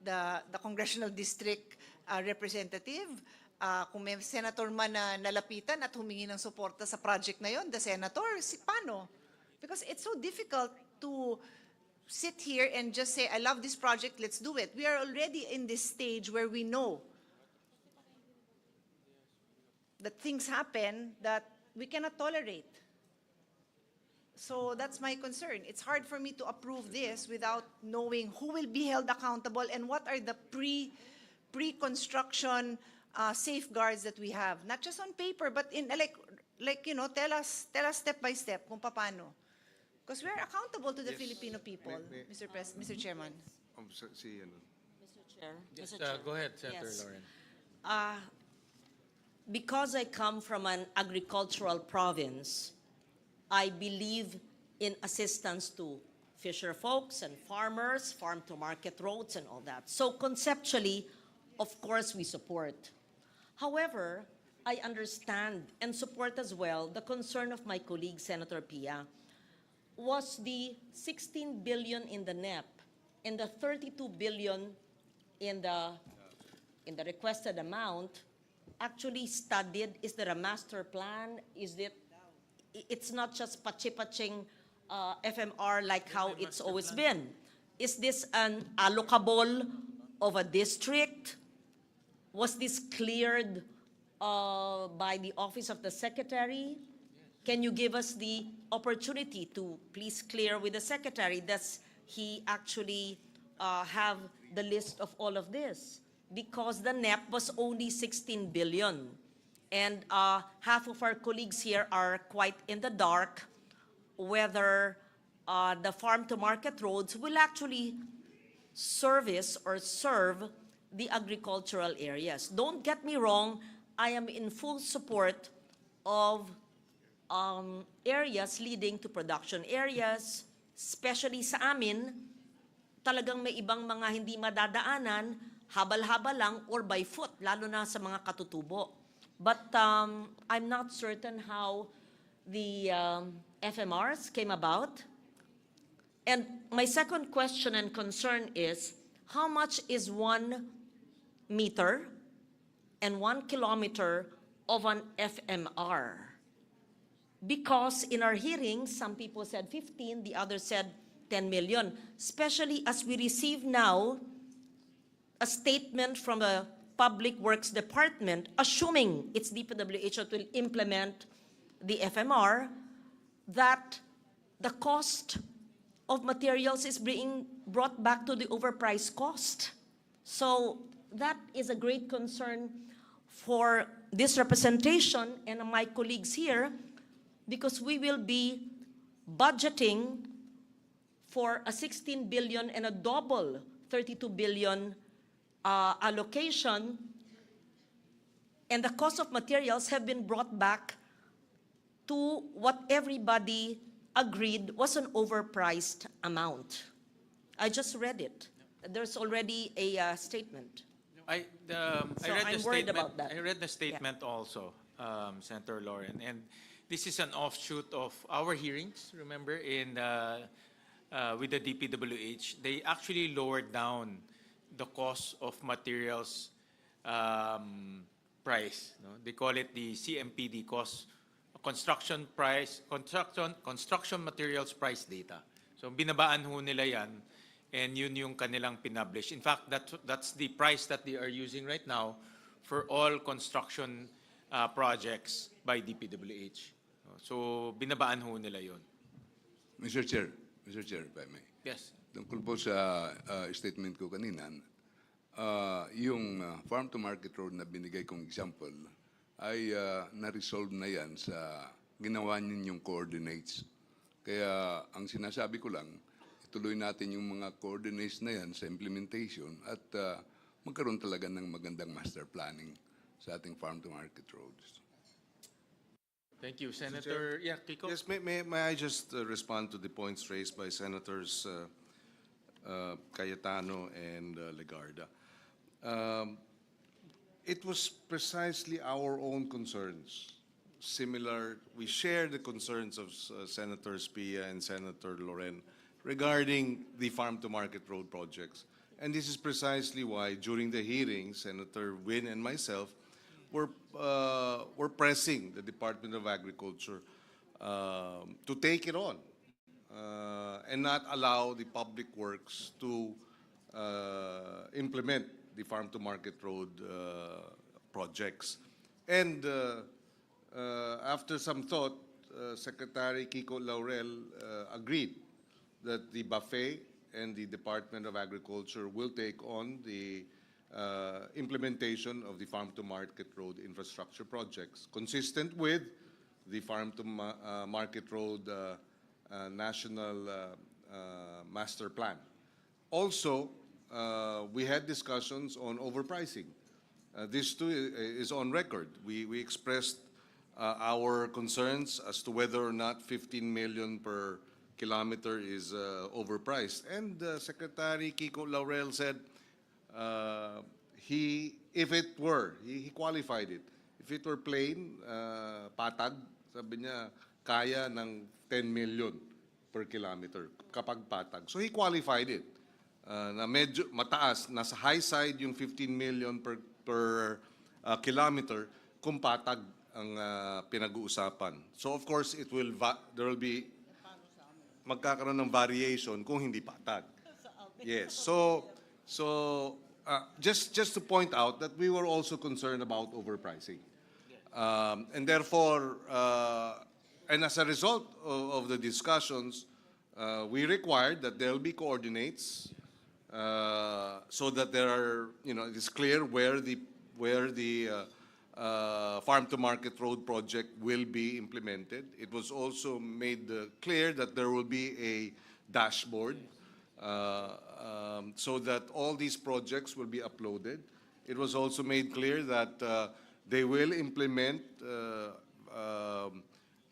the congressional district representative, kung may senator man na nalapitan at humingi ng suporta sa project na yon, the senator, paano? Because it's so difficult to sit here and just say, I love this project, let's do it. We are already in this stage where we know that things happen that we cannot tolerate. So that's my concern. It's hard for me to approve this without knowing who will be held accountable and what are the pre-construction safeguards that we have, not just on paper, but in tell us step by step kung paano. Because we are accountable to the Filipino people, Mr. Chairman. Mr. Chair. Yes, Mr. Chair. go ahead, Senator Yes. Lauren. Because I come from an agricultural province, I believe in assistance to fisher folks and farmers, farm-to-market roads and all that. So conceptually, of course, we support. However, I understand and support as well the concern of my colleague, Senator Pia, was the 16 billion in the NEP and the 32 billion in the requested amount actually studied? Is there a master plan? It's not just pachi-paching FMR like how it's always been. Is this an allocable of a district? Was this cleared by the Office of the Secretary? Can you give us the opportunity to please clear with the Secretary? Does he actually have the list of all of this? Because the NEP was only 16 billion. And half of our colleagues here are quite in the dark whether the farm-to-market roads will actually service or serve the agricultural areas. Don't get me wrong, I am in full support of areas leading to production areas, especially sa amin, talagang may ibang mga hindi madadaanan, habal-habal lang or by foot, lalo na sa mga katutubo. But I'm not certain how the FMRs came about. And my second question and concern is, how much is 1 meter and 1 kilometer of an FMR? Because in our hearings, some people said 15, the others said 10 million. Especially as we receive now a statement from the Public Works Department, assuming it's DPWH that will implement the FMR, that the cost of materials is being brought back to the overpriced cost. So that is a great concern for this representation and my colleagues here, because we will be budgeting for a 16 billion and a double 32 billion allocation, and the cost of materials have been brought back to what everybody agreed was an overpriced amount. I just read it. There's already a statement. I So read I'm the worried statement. about that. I read the statement also, Senator Lauren, and this is an offshoot of our hearings. Remember, with the DPWH, they actually lowered down the cost of materials price. No? They call it the CMPD cost, construction materials price data. So binabaan ho nila yan, and yun yung kanilang pinublish. In fact, that's the price that they are using right now for all construction projects by DPWH. So binabaan ho nila yon. Mr. Chair, if I may. Yes. Tungkol po sa statement ko kanina, yung farm-to-market road na binigay kong example ay na-resolve na yan sa ginawa ninyong coordinates. Kaya ang sinasabi ko lang, ituloy natin yung mga coordinates na yan sa implementation at magkaroon talaga ng magandang master planning sa ating farm-to-market roads. Thank you, Senator. Yeah, Kiko. Yes, may I just respond to the points raised by Senators Cayetano and Legarda? It was precisely our own concerns. Similar, we share the concerns of Senators Pia and Senator Loren regarding the farm-to-market road projects. And this is precisely why, during the hearing, Senator Win and myself were pressing the Department of Agriculture to take it on and not allow the public works to implement the farm-to-market road projects. And after some thought, Secretary Kiko Laurel agreed that the buffet and the Department of Agriculture will take on the implementation of the farm-to-market road infrastructure projects, consistent with the farm-to-market road national master plan. Also, we had discussions on overpricing. This too is on record. We expressed our concerns as to whether or not 15 million per kilometer is overpriced. And Secretary Kiko Laurel said he qualified it. If it were plain, patag, sabi niya, kaya ng 10 million per kilometer kapag patag. So he qualified it. Na medyo mataas, nasa high side yung 15 million per kilometer kung patag ang pinag-uusapan. So of course, there will be magkakaroon ng variation kung hindi patag. Yes. So just to point out that we were also concerned about overpricing. And therefore, and as a result of the discussions, we required that there will be coordinates so that there are, it is clear where the farm-to-market road project will be implemented. It was also made clear that there will be a dashboard so that all these projects will be uploaded. It was also made clear that they will implement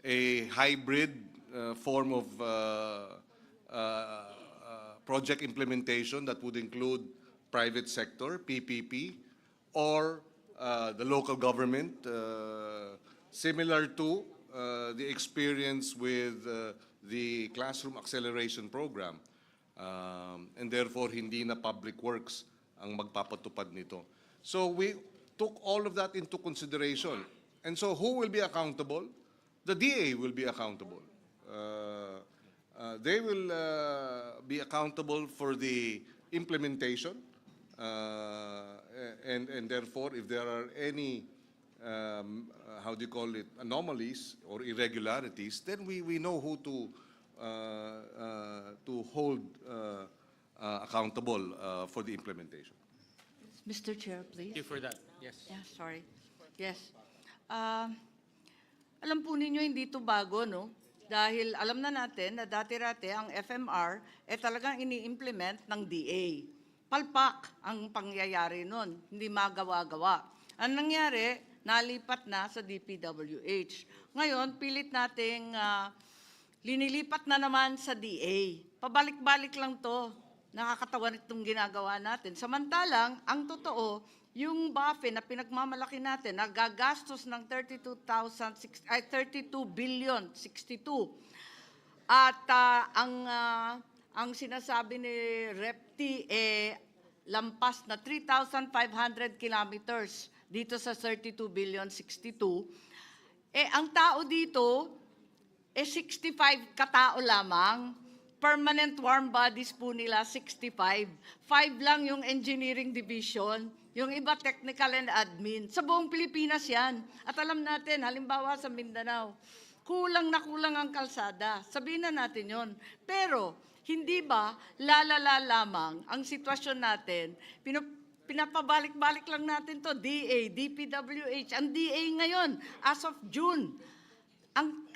a hybrid form of project implementation that would include private sector, PPP, or the local government, similar to the experience with the classroom acceleration program. And therefore, hindi na public works ang magpapatupad nito. So we took all of that into consideration. And so who will be accountable? The DA will be accountable. They will be accountable for the implementation. And therefore, if there are any, anomalies or irregularities, then we know who to hold accountable for the implementation. Mr. Chair, please. Thank you for that. Yes. Yeah, sorry. Yes. Alam po ninyo, hindi ito bago, no? Dahil alam na natin na dati-rati ang FMR talagang ini-implement ng DA. Palpak ang pangyayari nun, hindi magawa-gawa. Ang nangyari, nalipat na sa DPWH. Ngayon, pilit nating linilipat na naman sa DA. Pabalik-balik lang to. Nakakatawa itong ginagawa natin. Samantalang, ang totoo, yung buffet na pinagmamalaki natin, nagagastos ng 32 billion, 62. At ang sinasabi ni Repti, lampas na 3,500 kilometers dito sa 32 billion, 62. Ang tao dito, 65 katao lamang. Permanent warm bodies po nila, 65. 5 lang yung engineering division. Yung iba technical and admin. Sa buong Pilipinas yan. At alam natin, halimbawa sa Mindanao, kulang na kulang ang kalsada. Sabihin na natin yon. Pero, hindi ba lalala lamang ang sitwasyon natin? Pinapabalik-balik lang natin to, DA, DPWH. Ang DA ngayon, as of June,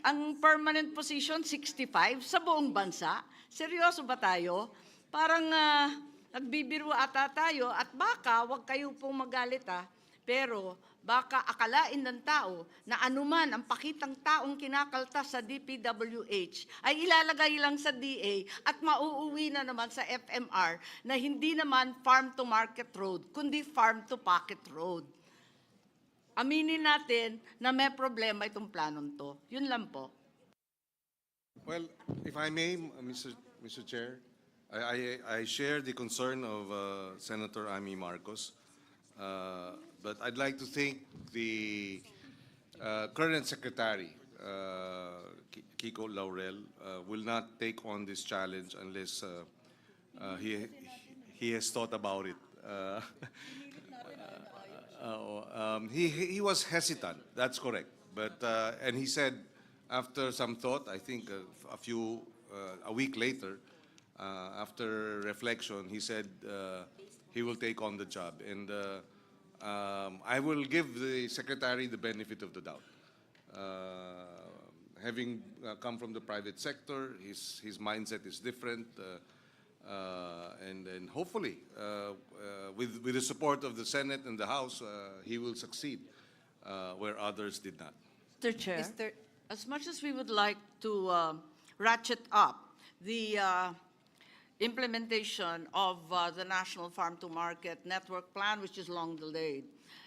ang permanent position, 65 sa buong bansa. Seryoso ba tayo? Parang nagbibiro ata tayo at baka, wag kayo pong magalit pero baka akalain ng tao na anuman ang pakitang taong kinakaltas sa DPWH ay ilalagay lang sa DA at mauuwi na naman sa FMR na hindi naman farm to market road, kundi farm to pocket road. Aminin natin na may problema itong planong to. Yun lang po. Well, if I may, Mr. Chair, I share the concern of Senator Amy Marcos, but I'd like to think the current Secretary, Kiko Laurel, will not take on this challenge unless he has thought about it. He was hesitant, that's correct. But, and he said, after some thought, I think a week later, after reflection, he said he will take on the job. And I will give the Secretary the benefit of the doubt. Having come from the private sector, his mindset is different. And hopefully, with the support of the Senate and the House, he will succeed where others did not. Mr. Chair, as much as we would like to ratchet up the implementation of the National Farm to Market Network Plan, which is long delayed,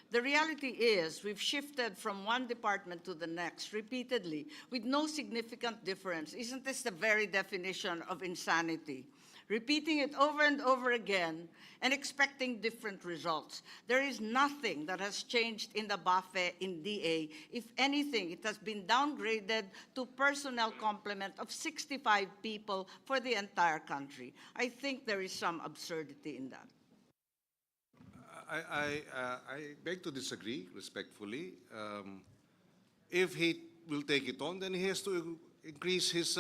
the reality is we've shifted from one department to the next repeatedly with no significant difference. Isn't this the very definition of insanity? Repeating it over and over again and expecting different results. There is nothing that has changed in the BAFE in DA. If anything, it has been downgraded to personnel complement of 65 people for the entire country. I think there is some absurdity in that. I beg to disagree respectfully. If he will take it on, then he has to increase his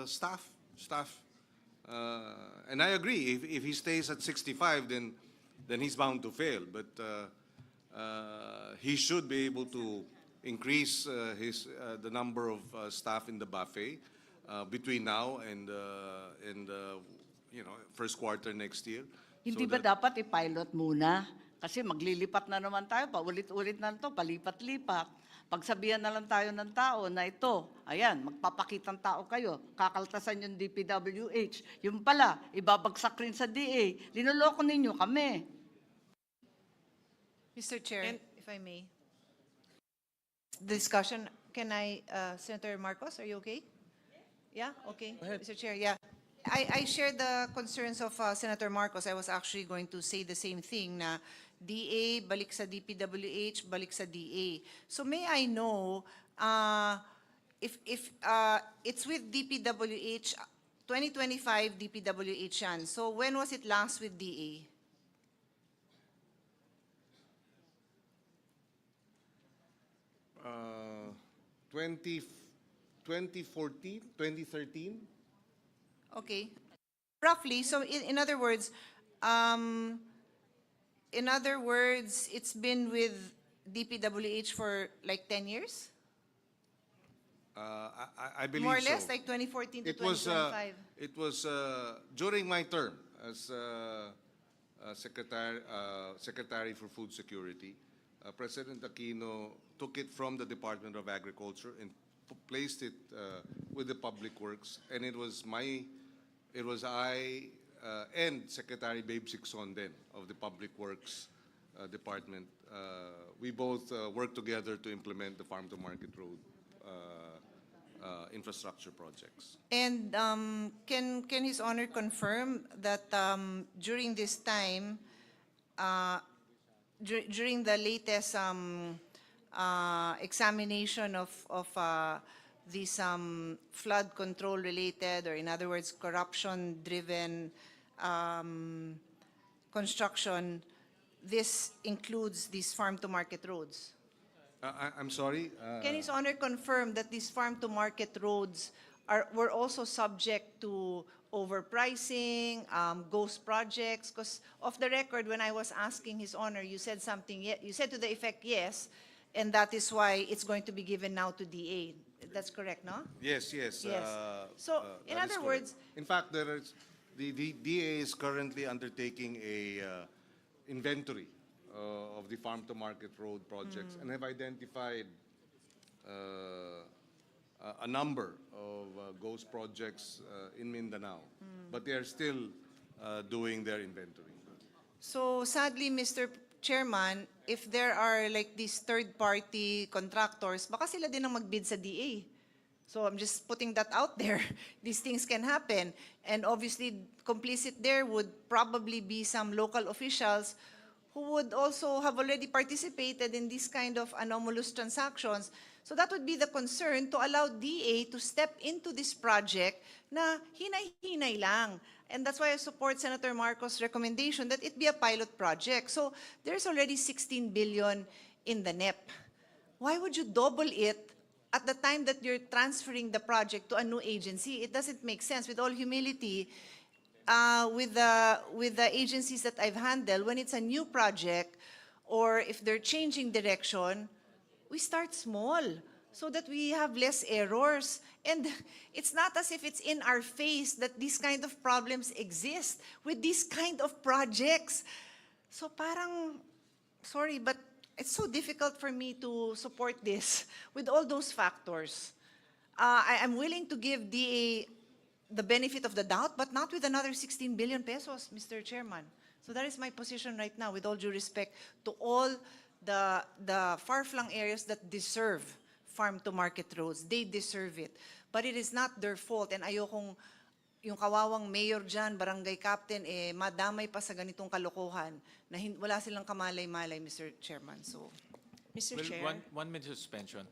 staff. And I agree, if he stays at 65, then he's bound to fail. But he should be able to increase the number of staff in the buffet between now and first quarter next year. Hindi ba dapat i-pilot muna? Kasi maglilipat na naman tayo, paulit-ulit na ito, palipat-lipat. Pagsabihan na lang tayo ng tao na ito, ayan, magpapakitang tao kayo, kakaltasan yung DPWH. Yung pala, ibabagsak rin sa DA. Linuloko ninyo kami. Mr. Chair, if I may. Discussion, can I, Senator Marcos, are you okay? Yeah, okay. Mr. Chair, yeah. I share the concerns of Senator Marcos. I was actually going to say the same thing na DA, balik sa DPWH, balik sa DA. So may I know if it's with DPWH, 2025 DPWH yan. So when was it last with DA? Uh, 2014, 2013? Okay. Roughly, so in other words, it's been with DPWH for like 10 years? I believe so. More or less, like 2014 to 2025? It was during my term as Secretary for Food Security. President Aquino took it from the Department of Agriculture and placed it with the Public Works, and it was I and Secretary Babe Sixon then of the Public Works Department. We both worked together to implement the Farm to Market Road infrastructure projects. And can His Honor confirm that during this time, during the latest examination of these flood control related, or in other words, corruption driven construction, this includes these farm-to-market roads? I'm sorry? Can His Honor confirm that these farm-to-market roads were also subject to overpricing, ghost projects? Because off the record, when I was asking His Honor, you said something, you said to the effect, yes, and that is why it's going to be given now to DA. That's correct, no? Yes, yes. Yes. So, in that is other correct. words, In fact, the DA is currently undertaking a inventory of the farm-to-market road projects and have identified a number of ghost projects in Mindanao, but they are still doing their inventory. so sadly, Mr. Chairman, if there are like these third-party contractors, baka sila din ang magbid sa DA. So I'm just putting that out there. These things can happen. And obviously, complicit there would probably be some local officials who would also have already participated in this kind of anomalous transactions. So that would be the concern, to allow DA to step into this project na hinay-hinay lang. And that's why I support Senator Marcos' recommendation that it be a pilot project. So there's already 16 billion in the NEP. Why would you double it at the time that you're transferring the project to a new agency? It doesn't make sense. With all humility, with the agencies that I've handled, when it's a new project or if they're changing direction, we start small so that we have less errors. And it's not as if it's in our face that these kind of problems exist with these kind of projects. So parang, sorry, but it's so difficult for me to support this with all those factors. I'm willing to give DA the benefit of the doubt, but not with another 16 billion pesos, Mr. Chairman. So that is my position right now, with all due respect to all the far-flung areas that deserve farm-to-market roads. They deserve it. But it is not their fault, and ayokong yung kawawang mayor dyan, barangay captain, madamay pa sa ganitong kalokohan na wala silang kamalay-malay, Mr. Chairman. So, Mr. Well, Chair. one minute suspension.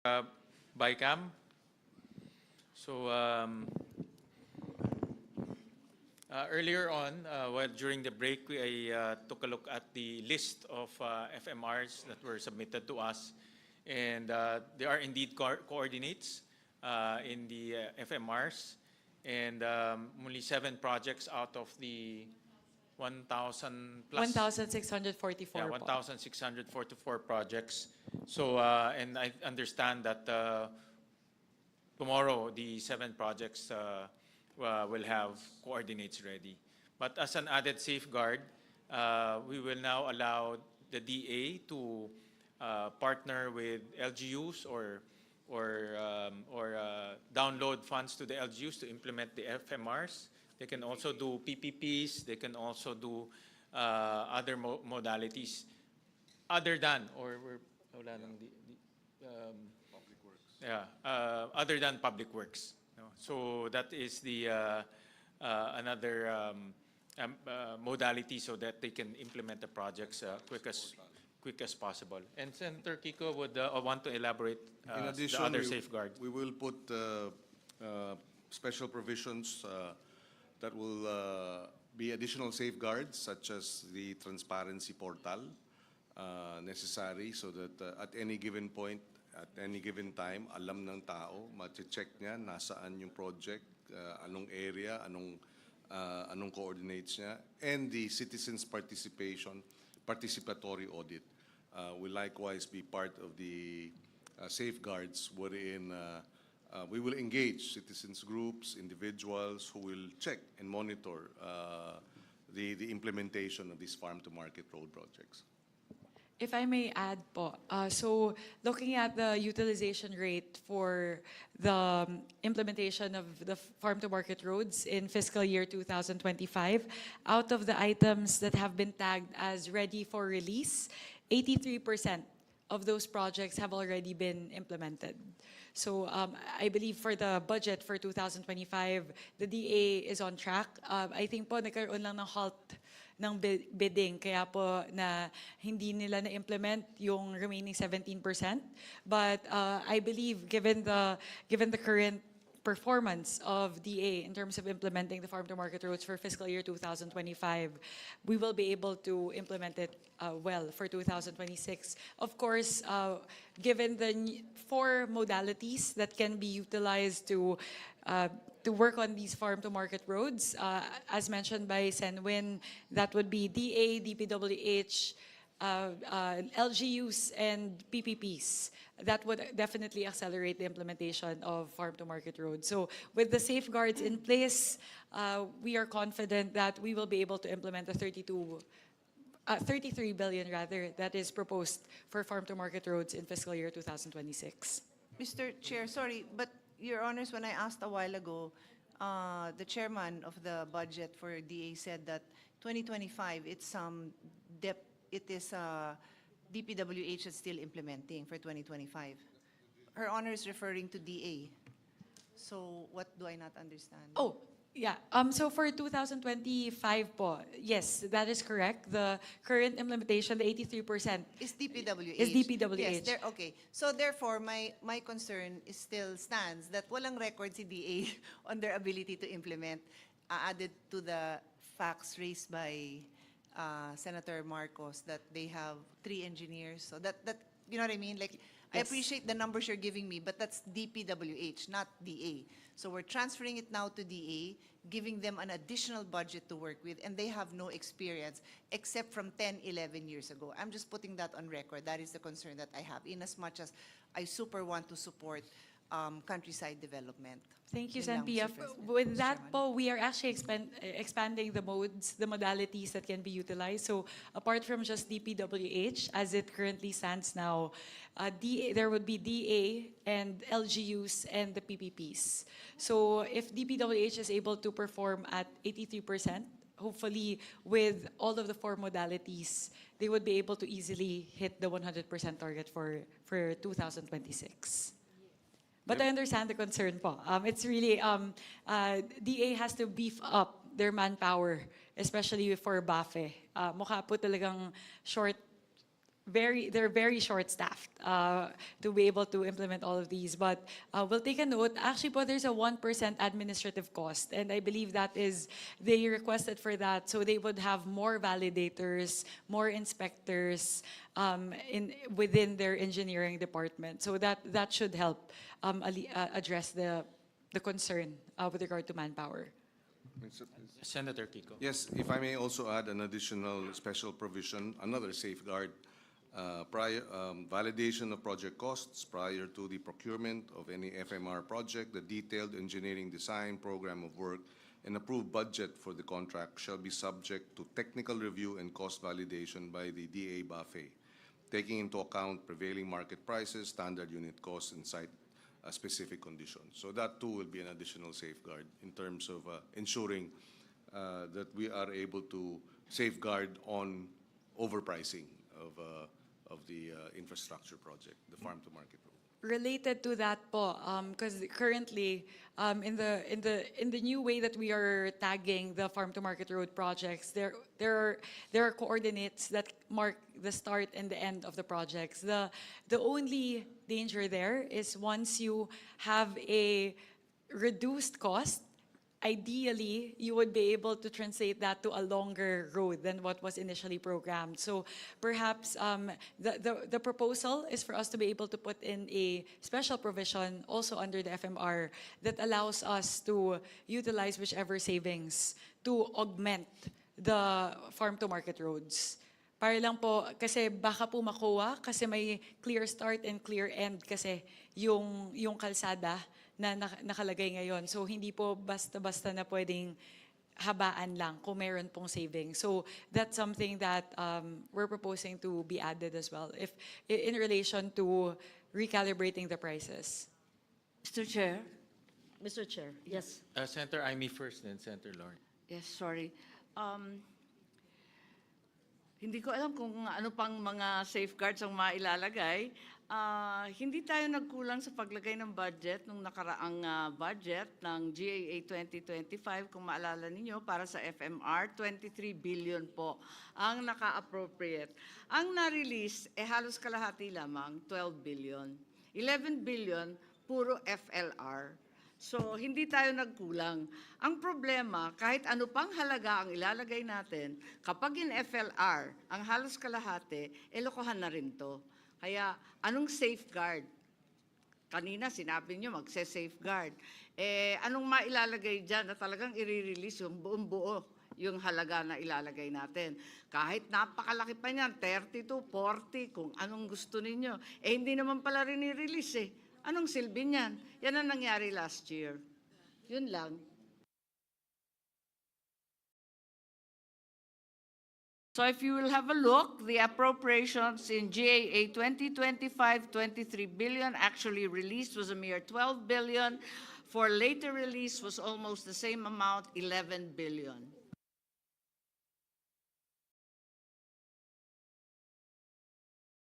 Bicam. So earlier on, during the break, I took a look at the list of FMRs that were submitted to us, and there are indeed coordinates in the FMRs, and only 7 projects out of the 1,000 plus. 1,644 Yeah, po. 1,644 projects. So, and I understand that tomorrow the 7 projects will have coordinates ready. But as an added safeguard, we will now allow the DA to partner with LGUs or download funds to the LGUs to implement the FMRs. They can also do PPPs. They can also do other modalities other than other than public works. No? So that is the another modality so that they can implement the projects quick as possible. And Senator Kiko would want to elaborate In addition, the other safeguard. we will put special provisions that will be additional safeguards, such as the transparency portal necessary so that at any given point, at any given time, alam ng tao, ma-check niya nasaan yung project, anong area, anong coordinates niya, and the citizens' participatory audit will likewise be part of the safeguards wherein we will engage citizens groups, individuals who will check and monitor the implementation of these farm-to-market road projects. If I may add po, so looking at the utilization rate for the implementation of the farm-to-market roads in fiscal year 2025, out of the items that have been tagged as ready for release, 83% of those projects have already been implemented. So I believe for the budget for 2025, the DA is on track. I think po nagkaroon lang ng halt ng bidding, kaya po na hindi nila na-implement yung remaining 17%. But I believe given the current performance of DA in terms of implementing the farm-to-market roads for fiscal year 2025, we will be able to implement it well for 2026. Of course, given the 4 modalities that can be utilized to work on these farm-to-market roads, as mentioned by Senwin, that would be DA, DPWH, LGUs, and PPPs. That would definitely accelerate the implementation of farm-to-market roads. So with the safeguards in place, we are confident that we will be able to implement the 33 billion rather that is proposed for farm-to-market roads in fiscal year 2026. Mr. Chair, sorry, but Your Honors, when I asked a while ago, the chairman of the budget for DA said that 2025, it is DPWH that's still implementing for 2025. Her Honor is referring to DA. So what do I not understand? Oh, yeah. So for 2025 po, yes, that is correct. The current implementation, the 83%, is DPWH. is DPWH. Yes, okay. So therefore, my concern is still stands that walang record si DA on their ability to implement, added to the facts raised by Senator Marcos that they have 3 engineers. So that you know what I mean? Like, I Yes. appreciate the numbers you're giving me, but that's DPWH, not DA. So we're transferring it now to DA, giving them an additional budget to work with, and they have no experience except from 10, 11 years ago. I'm just putting that on record. That is the concern that I have, in as much as I super want to support countryside development. Thank you, Yun lang, Sen. Mr. President. With that po, we are actually expanding the modes, the modalities that can be utilized. So apart from just DPWH, as it currently stands now, there would be DA and LGUs and the PPPs. So if DPWH is able to perform at 83%, hopefully with all of the 4 modalities, they would be able to easily hit the 100% target for 2026. But I understand the concern po. It's really, DA has to beef up their manpower, especially for BAFE. Mukha po talagang short they're very short-staffed to be able to implement all of these. But we'll take a note. Actually, po, there's a 1% administrative cost, and I believe that is, they requested for that, so they would have more validators, more inspectors within their engineering department. So that should help address the concern with regard to manpower. Senator Kiko. Yes, if I may also add an additional special provision, another safeguard, validation of project costs prior to the procurement of any FMR project, the detailed engineering design, program of work, and approved budget for the contract shall be subject to technical review and cost validation by the DA BAFE, taking into account prevailing market prices, standard unit costs, and site specific conditions. So that too will be an additional safeguard in terms of ensuring that we are able to safeguard on overpricing of the infrastructure project, the farm-to-market road. Related to that po, because currently, in the new way that we are tagging the farm-to-market road projects, there are coordinates that mark the start and the end of the projects. The only danger there is once you have a reduced cost, ideally, you would be able to translate that to a longer road than what was initially programmed. So perhaps the proposal is for us to be able to put in a special provision also under the FMR that allows us to utilize whichever savings to augment the farm-to-market roads. Para lang po, kasi baka po makuha, kasi may clear start and clear end kasi yung kalsada na nakalagay ngayon. So hindi po basta-basta na pwedeng habaan lang kung meron pong savings. So that's something that we're proposing to be added as well, if in relation to recalibrating the prices. Mr. Chair? Mr. Chair, yes. Senator Amy first, then Senator Lauren. Yes, sorry. Hindi ko alam kung ano pang mga safeguards ang mailalagay. Hindi tayo nagkulang sa paglagay ng budget nung nakaraang budget ng GAA 2025, kung maalala ninyo, para sa FMR, 23 billion po ang naka-appropriate. Ang na-release, halos kalahati lamang, 12 billion. 11 billion, puro FLR. So, hindi tayo nagkulang. Ang problema, kahit ano pang halaga ang ilalagay natin, kapag in FLR, ang halos kalahati, lokohan na rin to. Kaya, anong safeguard? Kanina, sinabi nyo, magse-safeguard. Anong mailalagay dyan na talagang i-release yung buong buo yung halaga na ilalagay natin? Kahit napakalaki pa niyan, 30 to 40, kung anong gusto ninyo. Hindi naman pala rin i-release Anong silbi niyan? Yan ang nangyari last year. Yun lang. So if you will have a look, the appropriations in GAA 2025, 23 billion, actually released was a mere 12 billion. For later release was almost the same amount, 11 billion.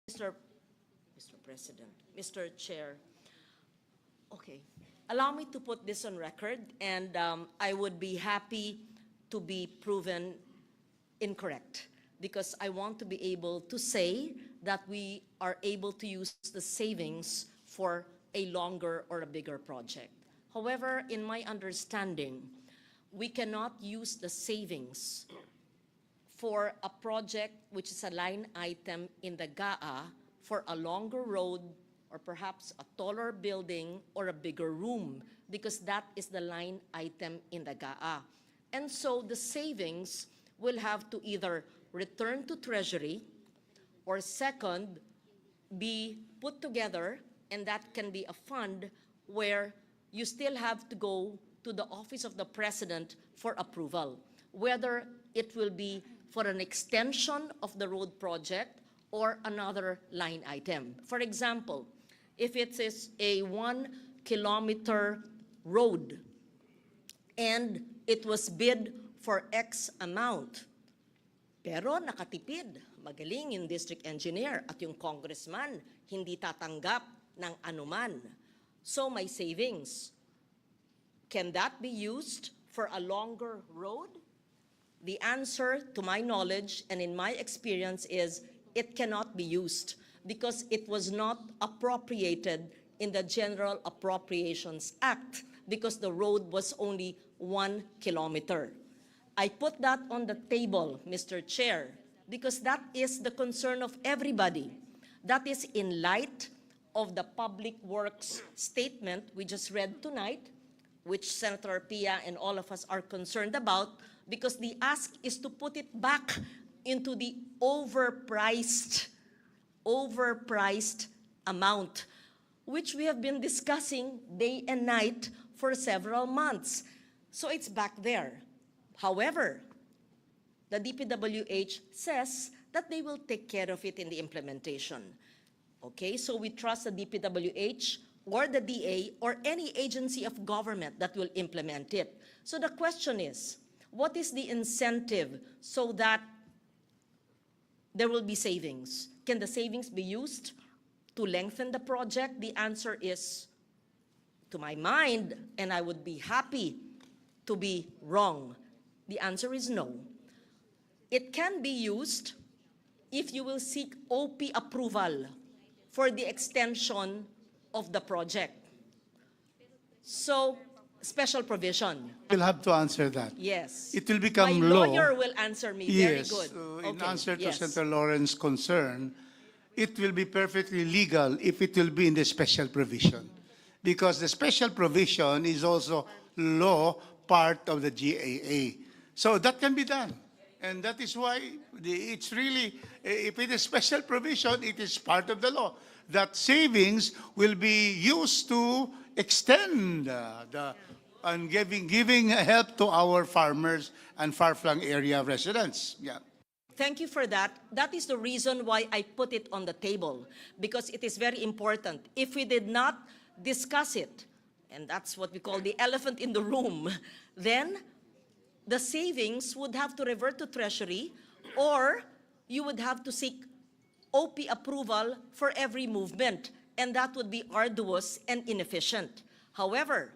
Mr. President, Mr. Chair, okay, allow me to put this on record, and I would be happy to be proven incorrect, because I want to be able to say that we are able to use the savings for a longer or a bigger project. However, in my understanding, we cannot use the savings for a project which is a line item in the GAA for a longer road or perhaps a taller building or a bigger room, because that is the line item in the GAA. And so the savings will have to either return to Treasury or second, be put together, and that can be a fund where you still have to go to the Office of the President for approval, whether it will be for an extension of the road project or another line item. For example, if it is a 1 kilometer road and it was bid for X amount, pero nakatipid, magaling yung district engineer at yung congressman hindi tatanggap ng anuman. So my savings, can that be used for a longer road? The answer, to my knowledge and in my experience, is it cannot be used because it was not appropriated in the General Appropriations Act because the road was only 1 kilometer. I put that on the table, Mr. Chair, because that is the concern of everybody. That is in light of the Public Works statement we just read tonight, which Senator Pia and all of us are concerned about, because the ask is to put it back into the overpriced amount, which we have been discussing day and night for several months. So it's back there. However, the DPWH says that they will take care of it in the implementation. Okay, so we trust the DPWH or the DA or any agency of government that will implement it. So the question is, what is the incentive so that there will be savings? Can the savings be used to lengthen the project? The answer is, to my mind, and I would be happy to be wrong, the answer is no. It can be used if you will seek OP approval for the extension of the project. So, special provision. We'll have to answer that. Yes. It will become My law. lawyer will answer me. Yes. Very good. In Okay, answer to yes. Senator Lawrence's concern, it will be perfectly legal if it will be in the special provision. Because the special provision is also law part of the GAA. So that can be done. And that is why it's really, if it is special provision, it is part of the law. That savings will be used to extend and giving help to our farmers and far-flung area residents. Yeah. Thank you for that. That is the reason why I put it on the table, because it is very important. If we did not discuss it, and that's what we call the elephant in the room, then the savings would have to revert to Treasury, or you would have to seek OP approval for every movement, and that would be arduous and inefficient. However,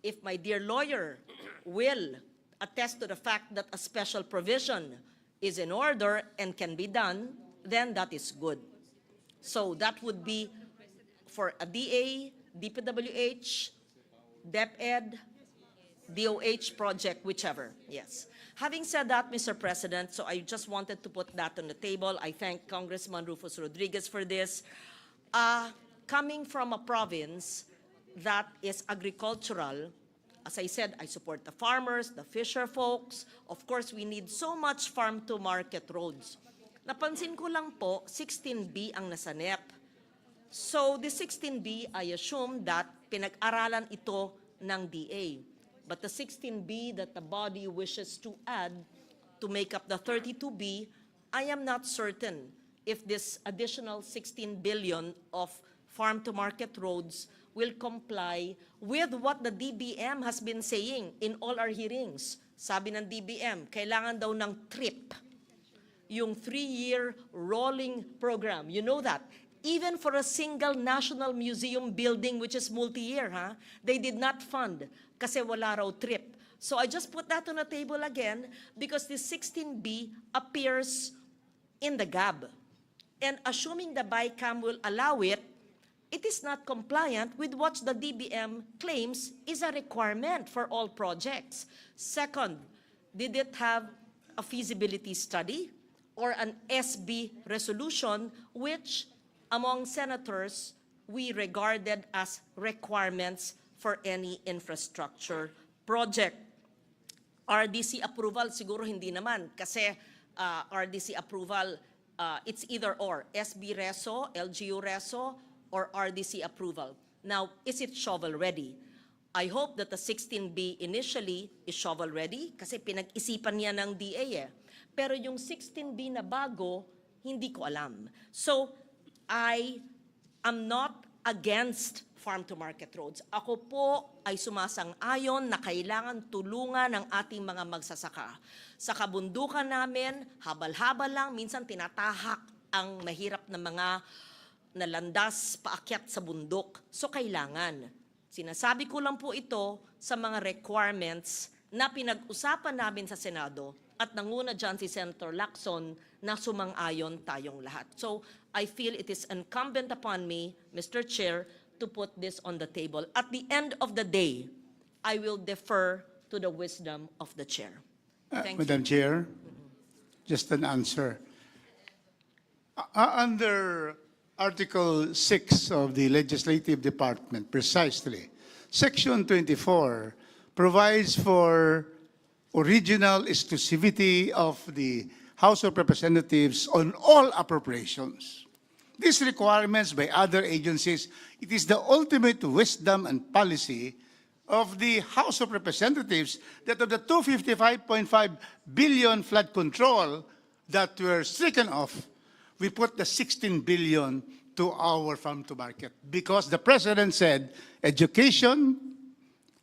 if my dear lawyer will attest to the fact that a special provision is in order and can be done, then that is good. So that would be for a DA, DPWH, DepEd, DOH project, whichever, yes. Having said that, Mr. President, so I just wanted to put that on the table. I thank Congressman Rufus Rodriguez for this. Coming from a province that is agricultural, as I said, I support the farmers, the fisher folks. Of course, we need so much farm-to-market roads. Napansin ko lang po, 16B ang nasa NEP. So the 16B, I assume that pinag-aralan ito ng DA. But the 16B that the body wishes to add to make up the 32B, I am not certain if this additional 16 billion of farm-to-market roads will comply with what the DBM has been saying in all our hearings. Sabi ng DBM, kailangan daw ng TRIP, yung 3-year rolling program. You know that. Even for a single National Museum building, which is multi-year, they did not fund kasi wala raw TRIP. So I just put that on the table again because the 16B appears in the GAB. And assuming the BICAM will allow it, it is not compliant with what the DBM claims is a requirement for all projects. Second, did it have a feasibility study or an SB resolution, which among senators we regarded as requirements for any infrastructure project? RDC approval, siguro hindi naman, kasi RDC approval, it's either or, SB Reso, LGU Reso, or RDC approval. Now, is it shovel-ready? I hope that the 16B initially is shovel-ready kasi pinag-isipan niya ng DA eh. Pero yung 16B na bago, hindi ko alam. So, I am not against farm-to-market roads. Ako po ay sumasang-ayon na kailangan tulungan ng ating mga magsasaka. Sa kabundukan namin, habal-habal lang, minsan tinatahak ang mahirap na mga nalandas paakyat sa bundok. So kailangan. Sinasabi ko lang po ito sa mga requirements na pinag-usapan namin sa Senado at nanguna dyan si Senator Lacson na sumang-ayon tayong lahat. So I feel it is incumbent upon me, Mr. Chair, to put this on the table. At the end of the day, I will defer to the wisdom of the chair. Thank you. Madam Chair, just an answer. Under Article 6 of the Legislative Department, precisely, Section 24 provides for original exclusivity of the House of Representatives on all appropriations. These requirements by other agencies, it is the ultimate wisdom and policy of the House of Representatives that of the 255.5 billion flood control that were stricken off, we put the 16 billion to our farm to market because the President said education,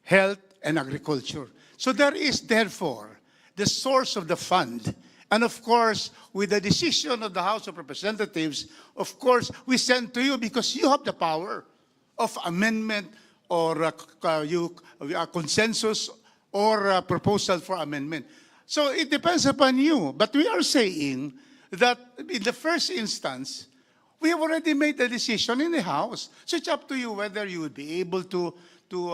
health, and agriculture. So there is therefore the source of the fund. And of course, with the decision of the House of Representatives, of course, we send to you because you have the power of amendment or consensus or proposal for amendment. So it depends upon you. But we are saying that in the first instance, we have already made the decision in the House. So it's up to you whether you would be able to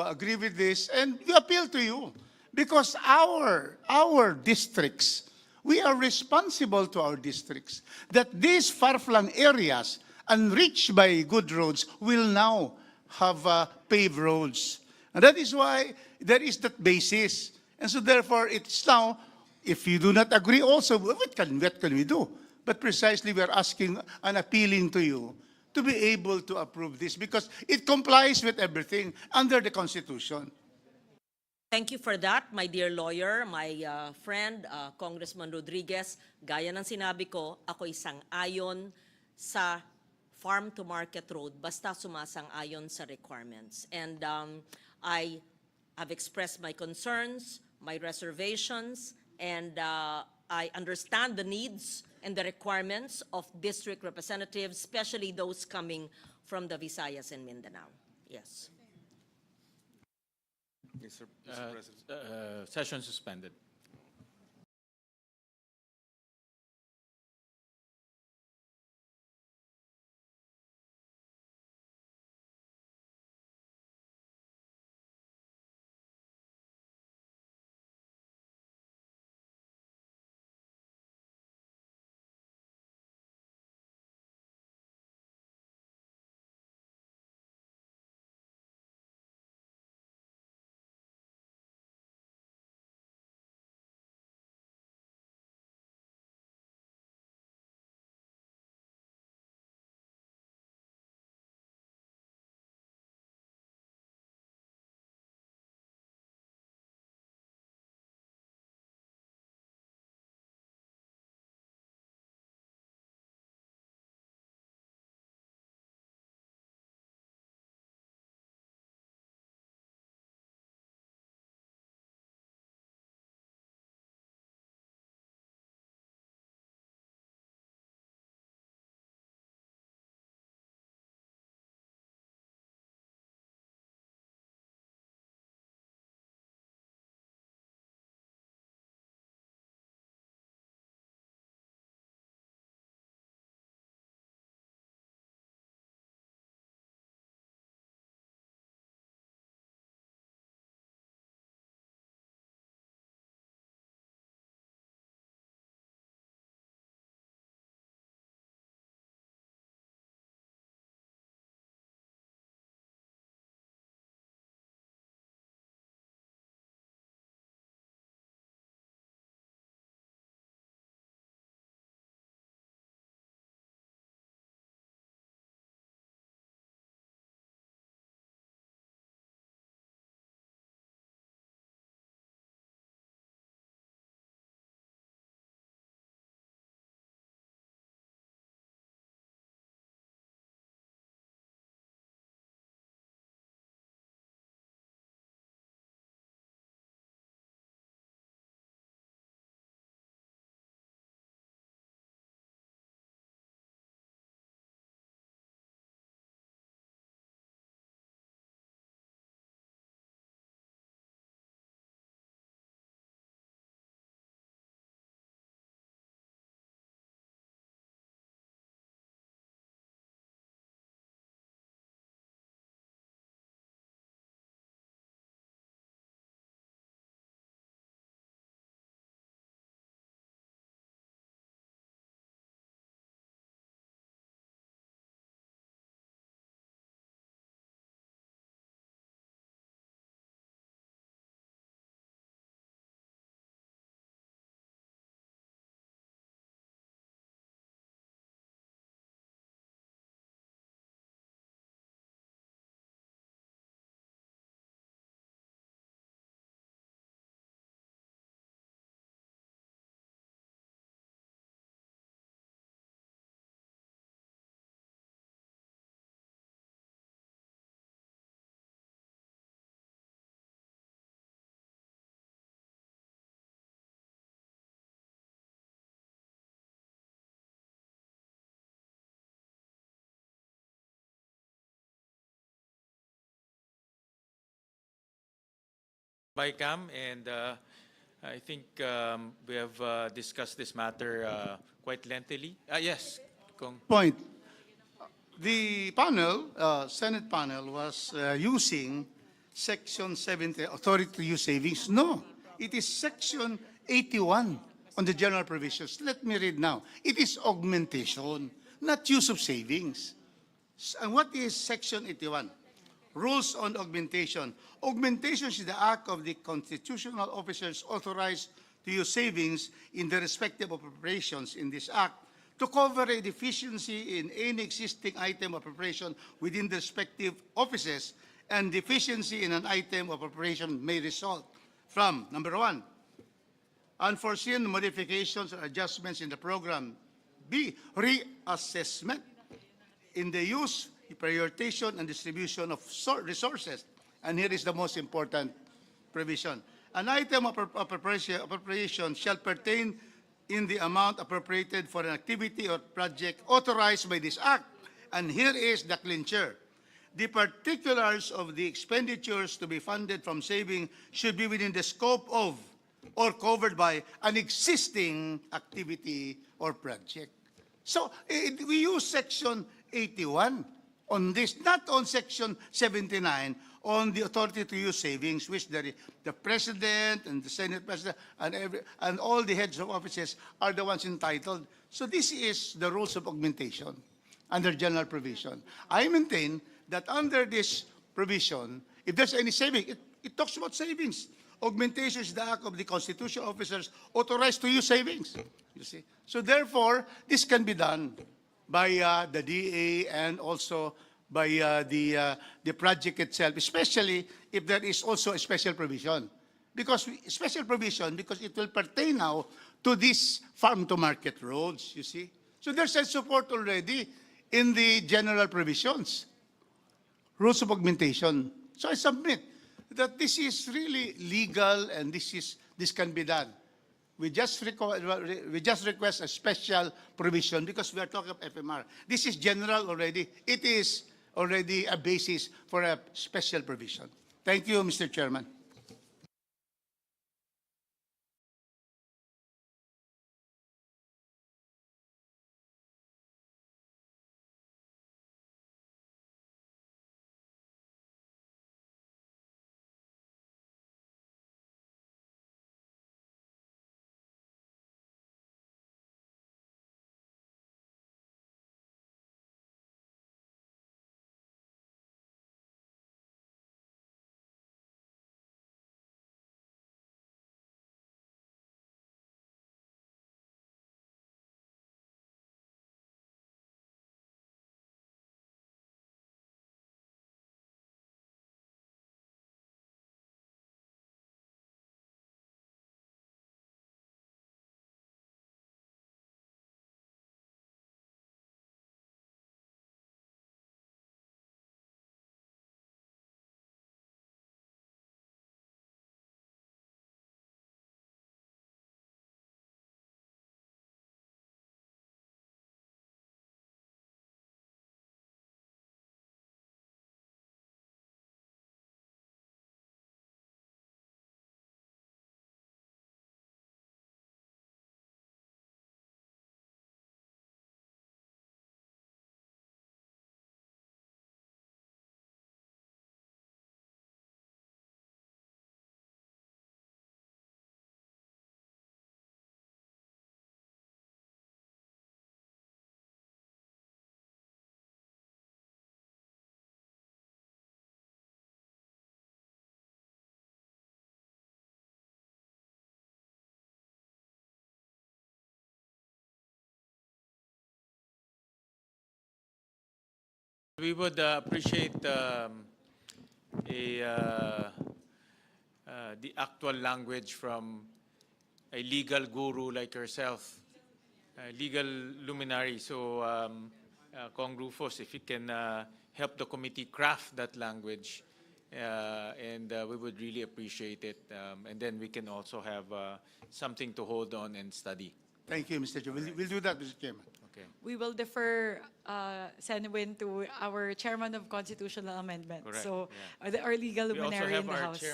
agree with this, and we appeal to you. Because our districts, we are responsible to our districts, that these far-flung areas, unreached by good roads, will now have paved roads. And that is why there is that basis. And so therefore, it's now, if you do not agree also, what can we do? But precisely we are asking and appealing to you to be able to approve this because it complies with everything under the Constitution. Thank you for that, my dear lawyer, my friend, Congressman Rodriguez. Gaya ng sinabi ko, ako isang-ayon sa farm-to-market road, basta sumasang-ayon sa requirements. And I have expressed my concerns, my reservations, and I understand the needs and the requirements of district representatives, especially those coming from the Visayas and Mindanao. Yes. Mr. President. Session suspended. BICAM, and I think we have discussed this matter quite lengthily. Yes, Kong. Point. The panel, Senate panel, was using Section 70, authority to use savings. No, it is Section 81 on the general provisions. Let me read now. It is augmentation, not use of savings. And what is Section 81? Rules on augmentation. Augmentation is the act of the constitutional officers authorized to use savings in the respective appropriations in this act to cover a deficiency in any existing item of appropriation within the respective offices, and deficiency in an item of appropriation may result from, number one, unforeseen modifications or adjustments in the program. B, reassessment in the use, prioritization, and distribution of resources. And here is the most important provision. An item of appropriation shall pertain in the amount appropriated for an activity or project authorized by this act. And here is the clincher. The particulars of the expenditures to be funded from saving should be within the scope of or covered by an existing activity or project. So we use Section 81 on this, not on Section 79 on the authority to use savings, which the President and the Senate President and all the heads of offices are the ones entitled. So this is the rules of augmentation under general provision. I maintain that under this provision, if there's any saving, it talks about savings. Augmentation is the act of the constitutional officers authorized to use savings. You see? So therefore, this can be done by the DA and also by the project itself, especially if there is also a special provision. Because special provision, because it will pertain now to these farm-to-market roads, you see. So there's a support already in the general provisions, rules of augmentation. So I submit that this is really legal and this can be done. We just request a special provision because we are talking of FMR. This is general already. It is already a basis for a special provision. Thank you, Mr. Chairman. We would appreciate the actual language from a legal guru like yourself, a legal luminary. So, Kong Rufus, if you can help the committee craft that language, and we would really appreciate it. And then we can also have something to hold on and study. Thank you, Mr. Chairman. We'll do that, Mr. Chairman. Okay. We will defer, Senwin, to our Chairman of Constitutional Amendment. Correct, So, yeah. our legal We also luminary have in the our House.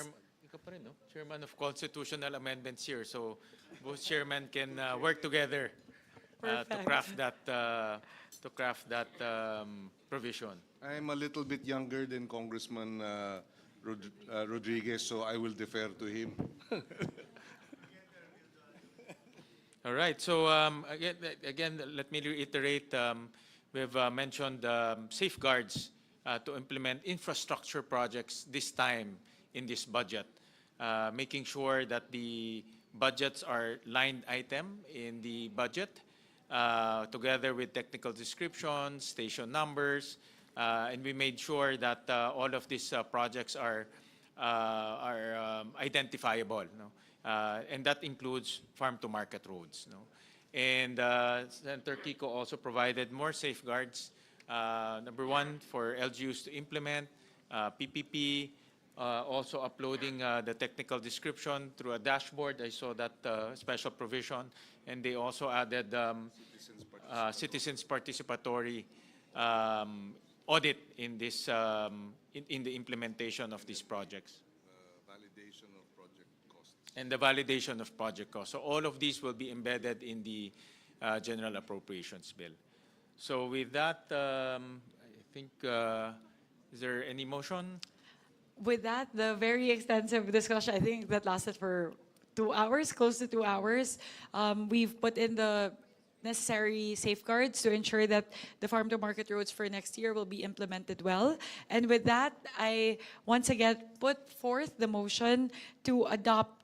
ka pa rin, no? Chairman of Constitutional Amendments here, so both chairmen can work together to Perfect. craft that provision. I'm a little bit younger than Congressman Rodriguez, so I will defer to him. All right. So again, let me reiterate. We've mentioned safeguards to implement infrastructure projects this time in this budget, making sure that the budgets are lined item in the budget, together with technical descriptions, station numbers, and we made sure that all of these projects are identifiable. No? And that includes farm-to-market roads. No? And Senator Kiko also provided more safeguards. Number one, for LGUs to implement PPP, also uploading the technical description through a dashboard. I saw that special provision. And they also added citizens participatory audit in this in the implementation of these projects. Validation of project costs. And the validation of project costs. So all of these will be embedded in the General Appropriations Bill. So with that, I think, is there any motion? With that, the very extensive discussion, I think that lasted for 2 hours, close to 2 hours. We've put in the necessary safeguards to ensure that the farm-to-market roads for next year will be implemented well. And with that, I once again put forth the motion to adopt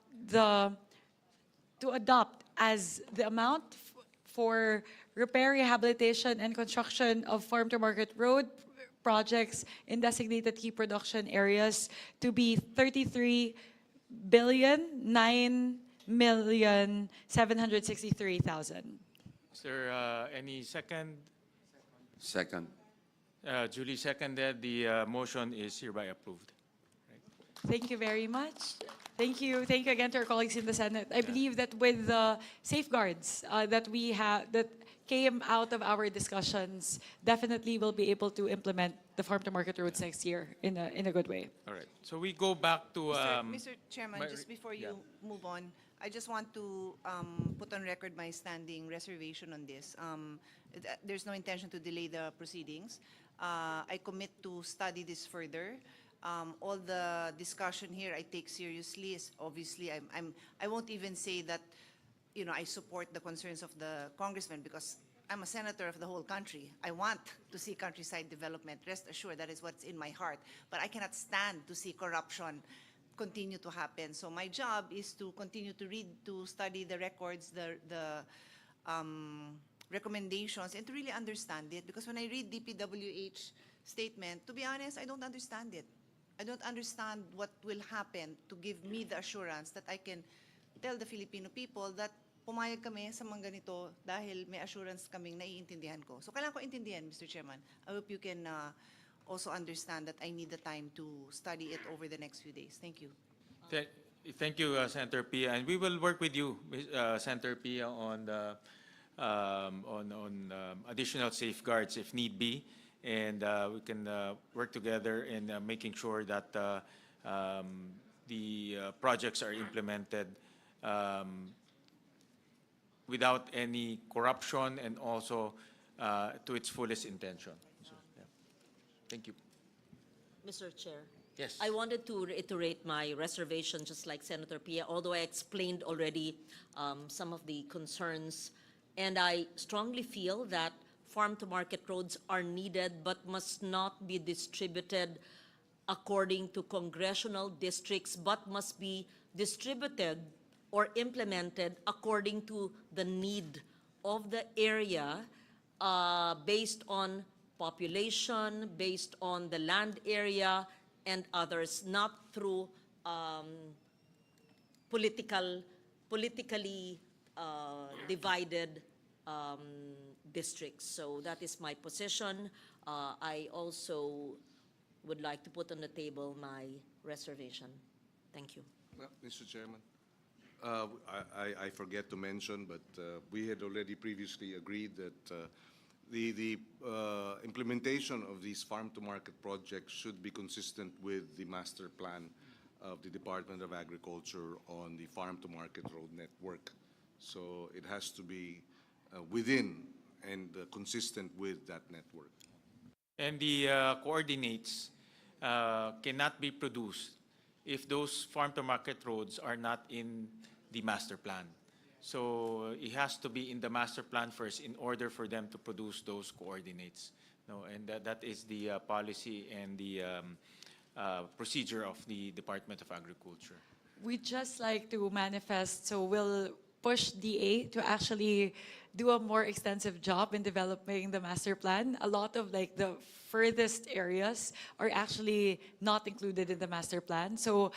as the amount for repair, rehabilitation, and construction of farm-to-market road projects in designated key production areas to be 33,9,763,000. Is there any second? Second. Julie seconded. The motion is hereby approved. Thank you very much. Thank you. Thank you again to our colleagues in the Senate. I believe that with the safeguards that we have, that came out of our discussions, definitely we'll be able to implement the farm-to-market roads next year in a good way. All right. So we go back to... Mr. Chairman, just before you move on, I just want to put on record my standing reservation on this. There's no intention to delay the proceedings. I commit to study this further. All the discussion here I take seriously. Obviously, I won't even say that, you know, I support the concerns of the congressman because I'm a senator of the whole country. I want to see countryside development. Rest assured, that is what's in my heart. But I cannot stand to see corruption continue to happen. So my job is to continue to read, to study the records, the recommendations, and to really understand it. Because when I read DPWH statement, to be honest, I don't understand it. I don't understand what will happen to give me the assurance that I can tell the Filipino people that pumayag kami sa mga ganito dahil may assurance kaming naiintindihan ko. So kailangan ko intindihan, Mr. Chairman. I hope you can also understand that I need the time to study it over the next few days. Thank you. Thank you, Senator Pia, and we will work with you, Senator Pia, on the additional safeguards if need be, and we can work together in making sure that the projects are implemented without any corruption and also to its fullest intention. So, yeah. Thank you. Mr. Chair. Yes. I wanted to reiterate my reservation, just like Senator Pia, although I explained already some of the concerns. And I strongly feel that farm-to-market roads are needed but must not be distributed according to congressional districts, but must be distributed or implemented according to the need of the area, based on population, based on the land area, and others, not through politically divided districts. So that is my position. I also would like to put on the table my reservation. Thank you. Well, Mr. Chairman, I forget to mention, but we had already previously agreed that the implementation of these farm-to-market projects should be consistent with the master plan of the Department of Agriculture on the farm-to-market road network. So it has to be within and consistent with that network. And the coordinates cannot be produced if those farm-to-market roads are not in the master plan. So it has to be in the master plan first in order for them to produce those coordinates. No, and that is the policy and the procedure of the Department of Agriculture. We'd just like to manifest, so we'll push DA to actually do a more extensive job in developing the master plan. A lot of like the furthest areas are actually not included in the master plan. So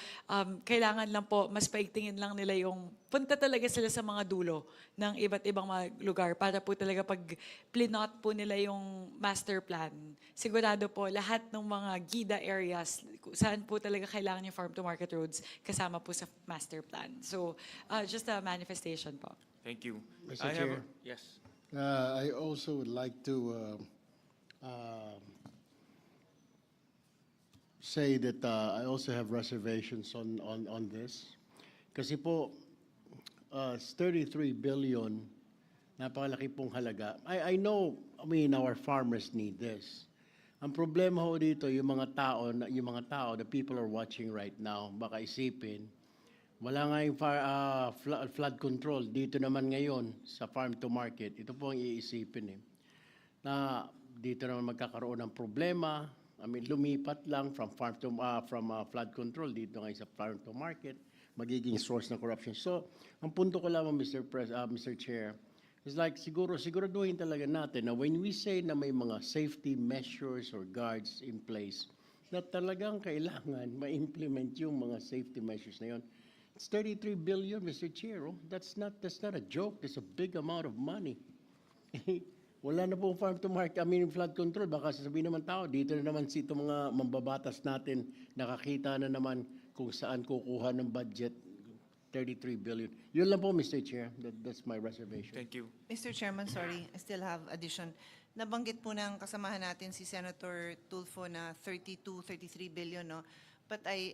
kailangan lang po, mas paigtingin lang nila yung punta talaga sila sa mga dulo ng iba't ibang mga lugar para po talaga pag plinot po nila yung master plan, sigurado po lahat ng mga gida areas saan po talaga kailangan yung farm-to-market roads kasama po sa master plan. So just a manifestation po. Thank you. Mr. Chair. Yes. I also would like to say that I also have reservations on this. Kasi po, 33 billion, napakalaki pong halaga. I know, our farmers need this. Ang problema ho dito, yung mga tao, the people are watching right now, baka isipin, wala nga yung flood control dito naman ngayon sa farm to market. Ito po ang iisipin na dito naman magkakaroon ng problema. Lumipat lang from flood control dito ngayon sa farm to market, magiging source ng corruption. So, ang punto ko lamang, Mr. Chair, is like siguraduhin talaga natin na when we say na may mga safety measures or guards in place, na talagang kailangan ma-implement yung mga safety measures na yun. It's 33 billion, Mr. Chair. Oh. That's not a joke. That's a big amount of money. Wala na pong farm to market, flood control. Baka sasabihin naman tao, dito na naman itong mga mambabatas natin, nakakita na naman kung saan kukuha ng budget, 33 billion. Yun lang po, Mr. Chair. That's my reservation. Thank you. Mr. Chairman, sorry, I still have addition. Nabanggit po ng kasamahan natin si Senator Tulfo na 33 billion, no? But I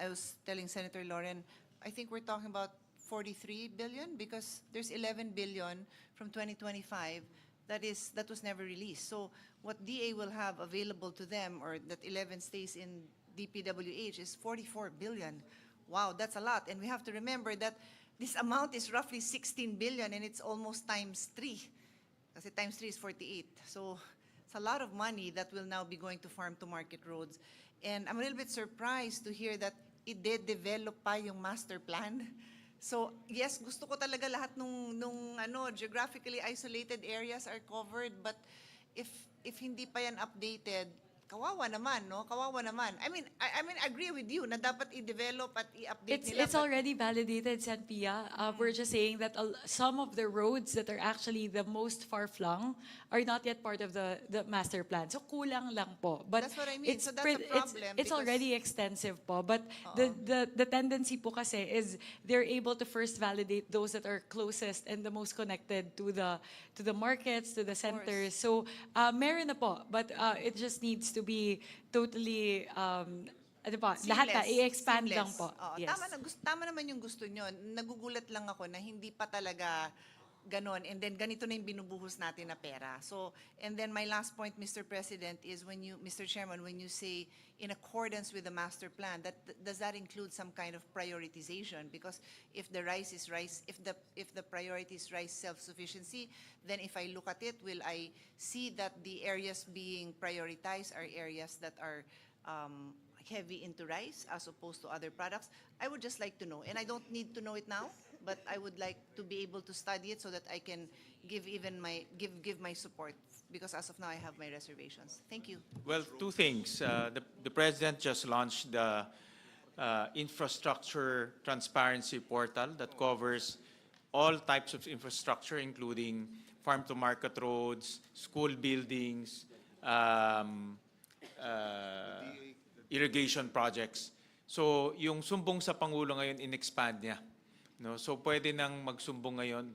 was telling Senator Lauren, I think we're talking about 43 billion because there's 11 billion from 2025 that was never released. So what DA will have available to them, or that 11 stays in DPWH, is 44 billion. Wow, that's a lot. And we have to remember that this amount is roughly 16 billion and it's almost times 3. Kasi times 3 is 48. So it's a lot of money that will now be going to farm-to-market roads. And I'm a little bit surprised to hear that it did develop pa yung master plan. So yes, gusto ko talaga lahat nung geographically isolated areas are covered, but if hindi pa yan updated, kawawa naman, no? Kawawa naman. I mean, I agree with you na dapat i-develop at i-update nila. It's already validated, Sen. Pia. We're just saying that some of the roads that are actually the most far-flung are not yet part of the master plan. So kulang lang po. But that's what I mean. So that's a problem. It's already extensive po. But the tendency po kasi is they're able to first validate those that are closest and the most connected to the markets, to the centers. So meron na po. But it just needs to be totally lahat na i-expand lang po. Yes. Tama naman yung gusto nyo. Nagugulat lang ako na hindi pa talaga ganon, and then ganito na yung binubuhos natin na pera. So, and then my last point, Mr. President, is Mr. Chairman, when you say in accordance with the master plan, does that include some kind of prioritization? Because if the priority is rice self-sufficiency, then if I look at it, will I see that the areas being prioritized are areas that are heavy into rice as opposed to other products? I would just like to know, and I don't need to know it now, but I would like to be able to study it so that I can give my support, because as of now I have my reservations. Thank you. Well, two things. The President just launched the infrastructure transparency portal that covers all types of infrastructure, including farm-to-market roads, school buildings, irrigation projects. So yung sumbong sa Pangulo ngayon, in-expand niya. No? So pwede nang magsumbong ngayon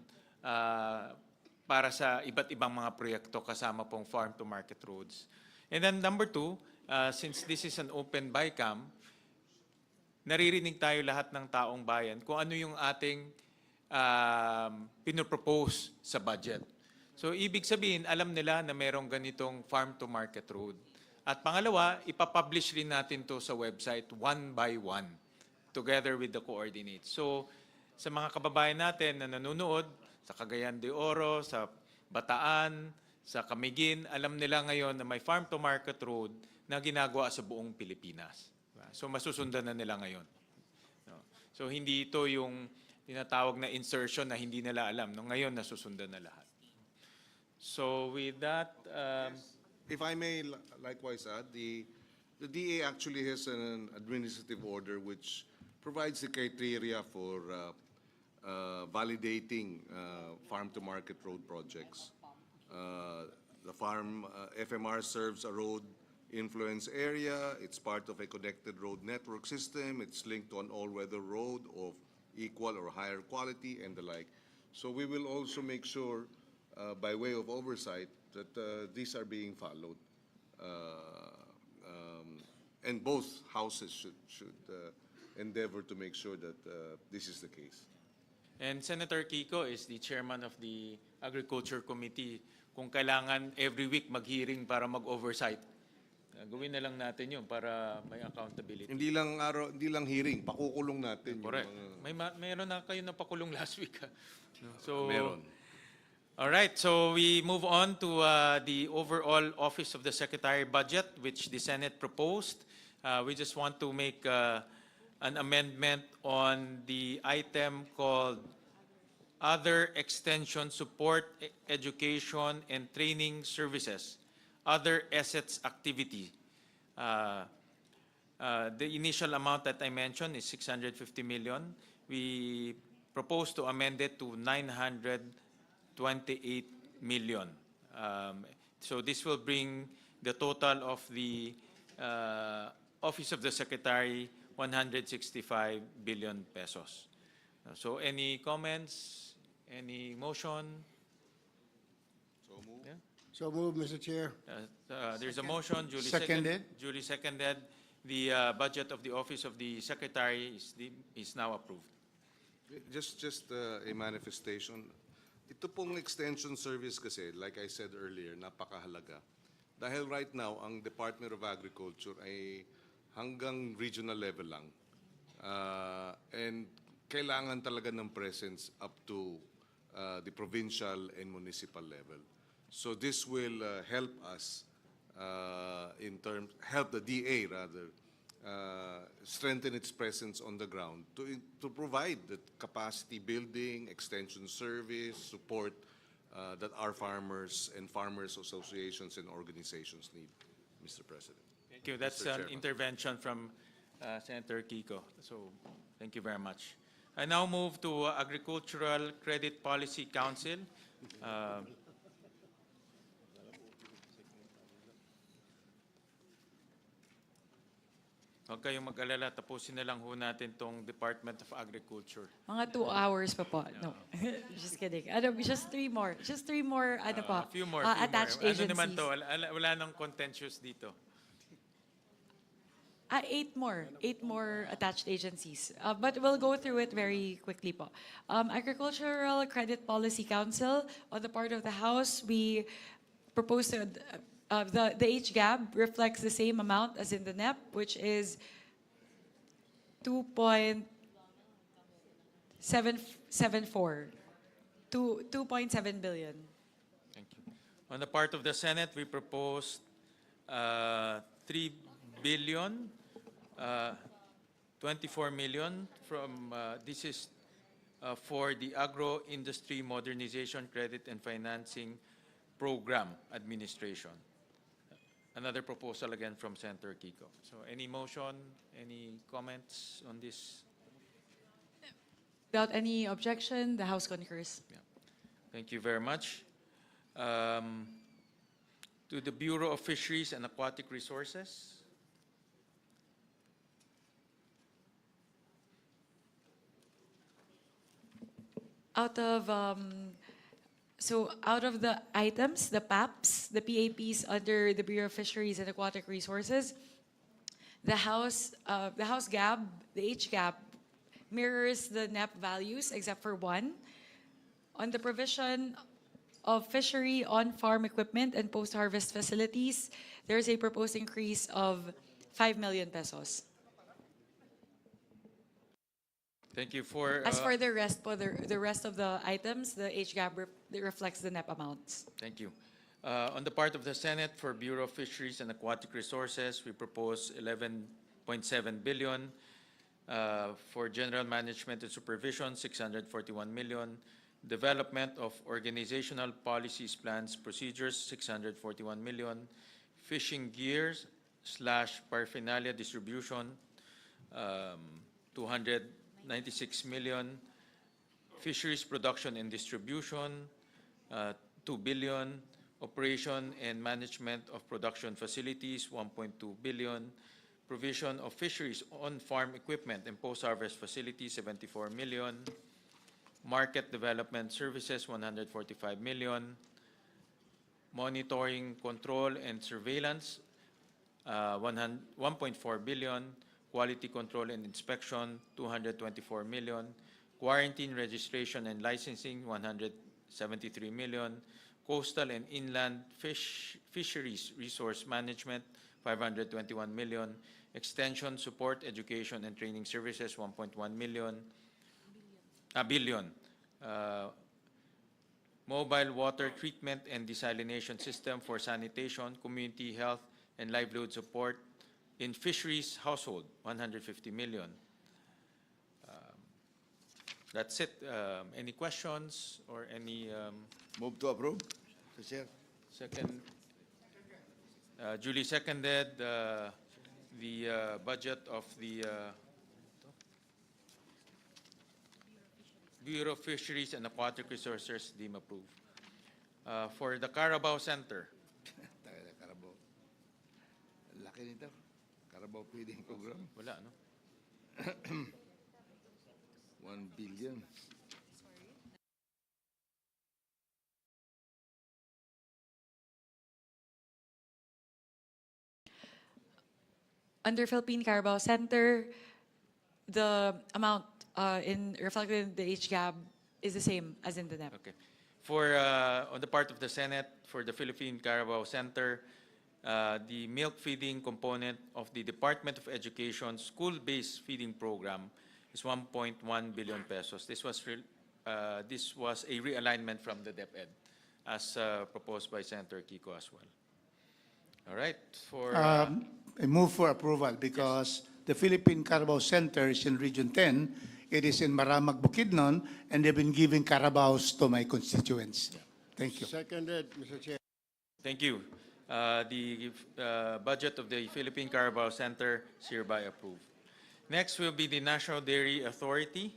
para sa iba't ibang mga proyekto kasama pong farm-to-market roads. And then number two, since this is an open BICAM, naririnig tayo lahat ng taong bayan kung ano yung ating pinopropose sa budget. So, ibig sabihin, alam nila na merong ganitong farm-to-market road. At pangalawa, ipapublish rin natin to sa website one by one, together with the coordinates. So, sa mga kababayan natin na nanonood, sa Cagayan de Oro, sa Bataan, sa Camiguin, alam nila ngayon na may farm-to-market road na ginagawa sa buong Pilipinas. So, masusundan na nila ngayon. No? So, hindi ito yung tinatawag na insertion na hindi nila alam. No, ngayon, nasusundan na lahat. So, with that... If I may likewise add, the DA actually has an administrative order which provides the criteria for validating farm-to-market road projects. The farm FMR serves a road influence area. It's part of a connected road network system. It's linked to an all-weather road of equal or higher quality and the like. So we will also make sure, by way of oversight, that these are being followed. And both houses should endeavor to make sure that this is the case. And Senator Kiko is the chairman of the Agriculture Committee. Kung kailangan every week mag-hearing para mag-oversight, gawin na lang natin yun para may accountability. Hindi lang hearing, pakukulong natin. Correct. Yung Mayroon na kayo na pakulong last week. So, meron. All right, so we move on to the overall Office of the Secretary budget, which the Senate proposed. We just want to make an amendment on the item called Other Extension Support, Education, and Training Services, Other Assets Activity. The initial amount that I mentioned is 650 million. We propose to amend it to 928 million. So this will bring the total of the Office of the Secretary 165 billion pesos. So any comments? Any motion? So move. Yeah. So moved, Mr. Chair. There's a motion, duly Seconded. duly seconded. The budget of the Office of the Secretary is now approved. Just a manifestation. Ito pong extension service kasi, like I said earlier, napakahalaga. Dahil right now, ang Department of Agriculture ay hanggang regional level lang. And kailangan talaga ng presence up to the provincial and municipal level. So this will help us help the DA rather, strengthen its presence on the ground to provide the capacity building, extension service, support that our farmers and farmers associations and organizations need, Mr. President. Thank you. That's Mr. an Chairman. intervention from Senator Kiko. So thank you very much. I now move to Agricultural Credit Policy Council. Huwag kayong mag-alala, tapusin na lang ho natin tong Department of Agriculture. Mga 2 hours pa po. No, just kidding. Just 3 more. Just 3 more, ano po, A few more. attached Ano agencies. naman to? Wala nang contentious dito. 8 more. 8 more attached agencies. But we'll go through it very quickly po. Agricultural Credit Policy Council, on the part of the House, we propose to, the HGAB reflects the same amount as in the NEP, which is 2.7 billion. Thank you. On the part of the Senate, we proposed 3 billion, 24 million from, this is for the Agro-Industry Modernization Credit and Financing Program Administration. Another proposal again from Senator Kiko. So any motion, any comments on this? Without any objection, the House concurs. Yeah. Thank you very much. To the Bureau of Fisheries and Aquatic Resources. Out of the items, the PAPs, the PAPs under the Bureau of Fisheries and Aquatic Resources, The House GAB, the H gap, mirrors the NEP values except for one. On the provision of fishery on-farm equipment and post-harvest facilities, there's a proposed increase of 5 million pesos. Thank you for. As for the rest, the rest of the items, the HGAB reflects the NEP amounts. Thank you. On the part of the Senate, for Bureau of Fisheries and Aquatic Resources, we propose 11.7 billion. For General Management and Supervision, 641 million. Development of Organizational Policies, Plans, Procedures, 641 million. Fishing gears / paraphernalia distribution, 296 million. Fisheries production and distribution, 2 billion. Operation and management of production facilities, 1.2 billion. Provision of fisheries on-farm equipment and post-harvest facilities, 74 million. Market development services, 145 million. Monitoring, control, and surveillance, 1.4 billion. Quality control and inspection, 224 million. Quarantine registration and licensing, 173 million. Coastal and inland fisheries resource management, 521 million. Extension, support, education, and training services, 1.1 billion. Mobile water treatment and desalination system for sanitation, community health, and livelihood support in fisheries household, 150 million. That's it. Any questions or any? Move to approve, Mr. Chair. Second. Duly seconded. The budget of the Bureau of Fisheries and Aquatic Resources deemed approved. For the Carabao Center. Carabao. Laki nito. Carabao feeding program. Wala, no? 1 billion. Under Philippine Carabao Center, the amount reflected in the HGAB is the same as in the NEP. Okay. For on the part of the Senate, for the Philippine Carabao Center, the milk feeding component of the Department of Education school-based feeding program is 1.1 billion pesos. This was a realignment from the DepEd, as proposed by Senator Kiko as well. All right. For I move for approval because the Philippine Carabao Center is in Region 10. It is in Maramag, Bukidnon, and they've been giving carabaos to my constituents. Thank you. Seconded, Mr. Chair. Thank you. The budget of the Philippine Carabao Center is hereby approved. Next will be the National Dairy Authority.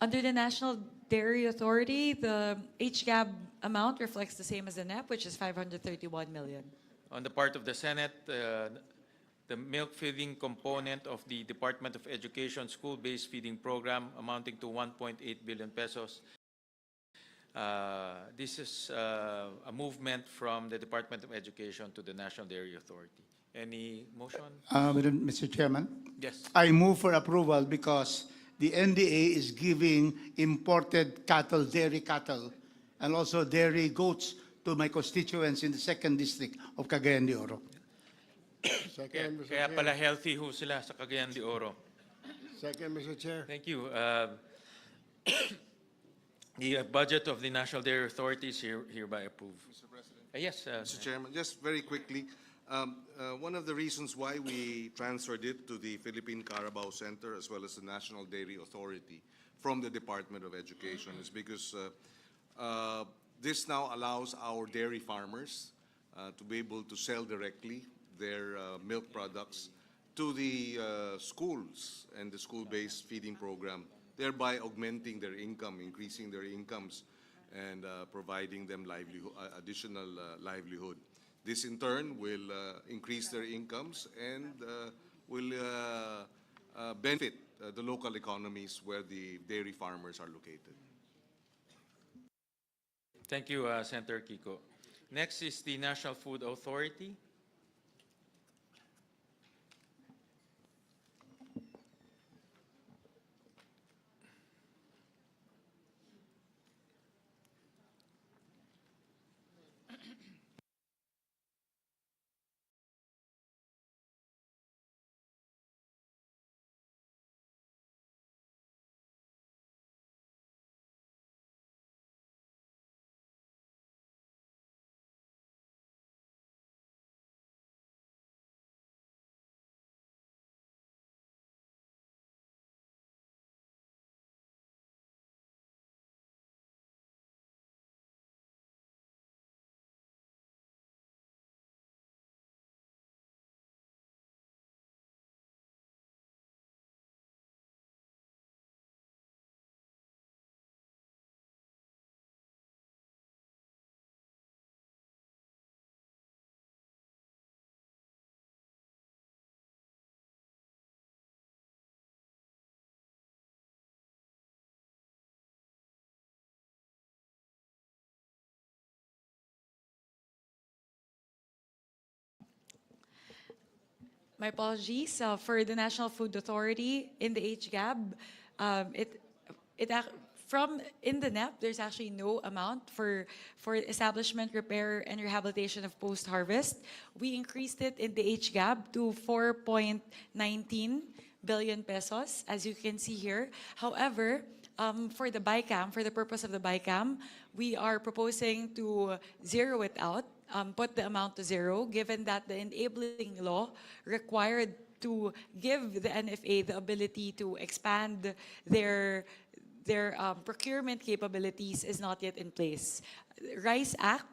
Under the National Dairy Authority, the HGAB amount reflects the same as the NEP, which is 531 million. On the part of the Senate, the milk feeding component of the Department of Education school-based feeding program amounting to 1.8 billion pesos. This is a movement from the Department of Education to the National Dairy Authority. Any motion? Mr. Chairman? Yes. I move for approval because the NDA is giving imported cattle, dairy cattle, and also dairy goats to my constituents in the 2nd District of Cagayan de Oro. Second, Mr. Kaya Chair. pala healthy ho sila sa Cagayan de Oro. Second, Mr. Chair. Thank you. The budget of the National Dairy Authority is hereby approved. Mr. President. Yes. Mr. Chairman, just very quickly, one of the reasons why we transferred it to the Philippine Carabao Center as well as the National Dairy Authority from the Department of Education is because this now allows our dairy farmers to be able to sell directly their milk products to the schools and the school-based feeding program, thereby augmenting their income, increasing their incomes, and providing them additional livelihood. This in turn will increase their incomes and will benefit the local economies where the dairy farmers are located. Thank you, Senator Kiko. Next is the National Food Authority. My apologies. For the National Food Authority in the HGAB, from in the NEP, there's actually no amount for establishment, repair, and rehabilitation of post-harvest. We increased it in the HGAB to 4.19 billion pesos, as you can see here. However, for the BICAM, for the purpose of the BICAM, we are proposing to zero it out, put the amount to zero, given that the enabling law required to give the NFA the ability to expand their procurement capabilities is not yet in place. RICE Act,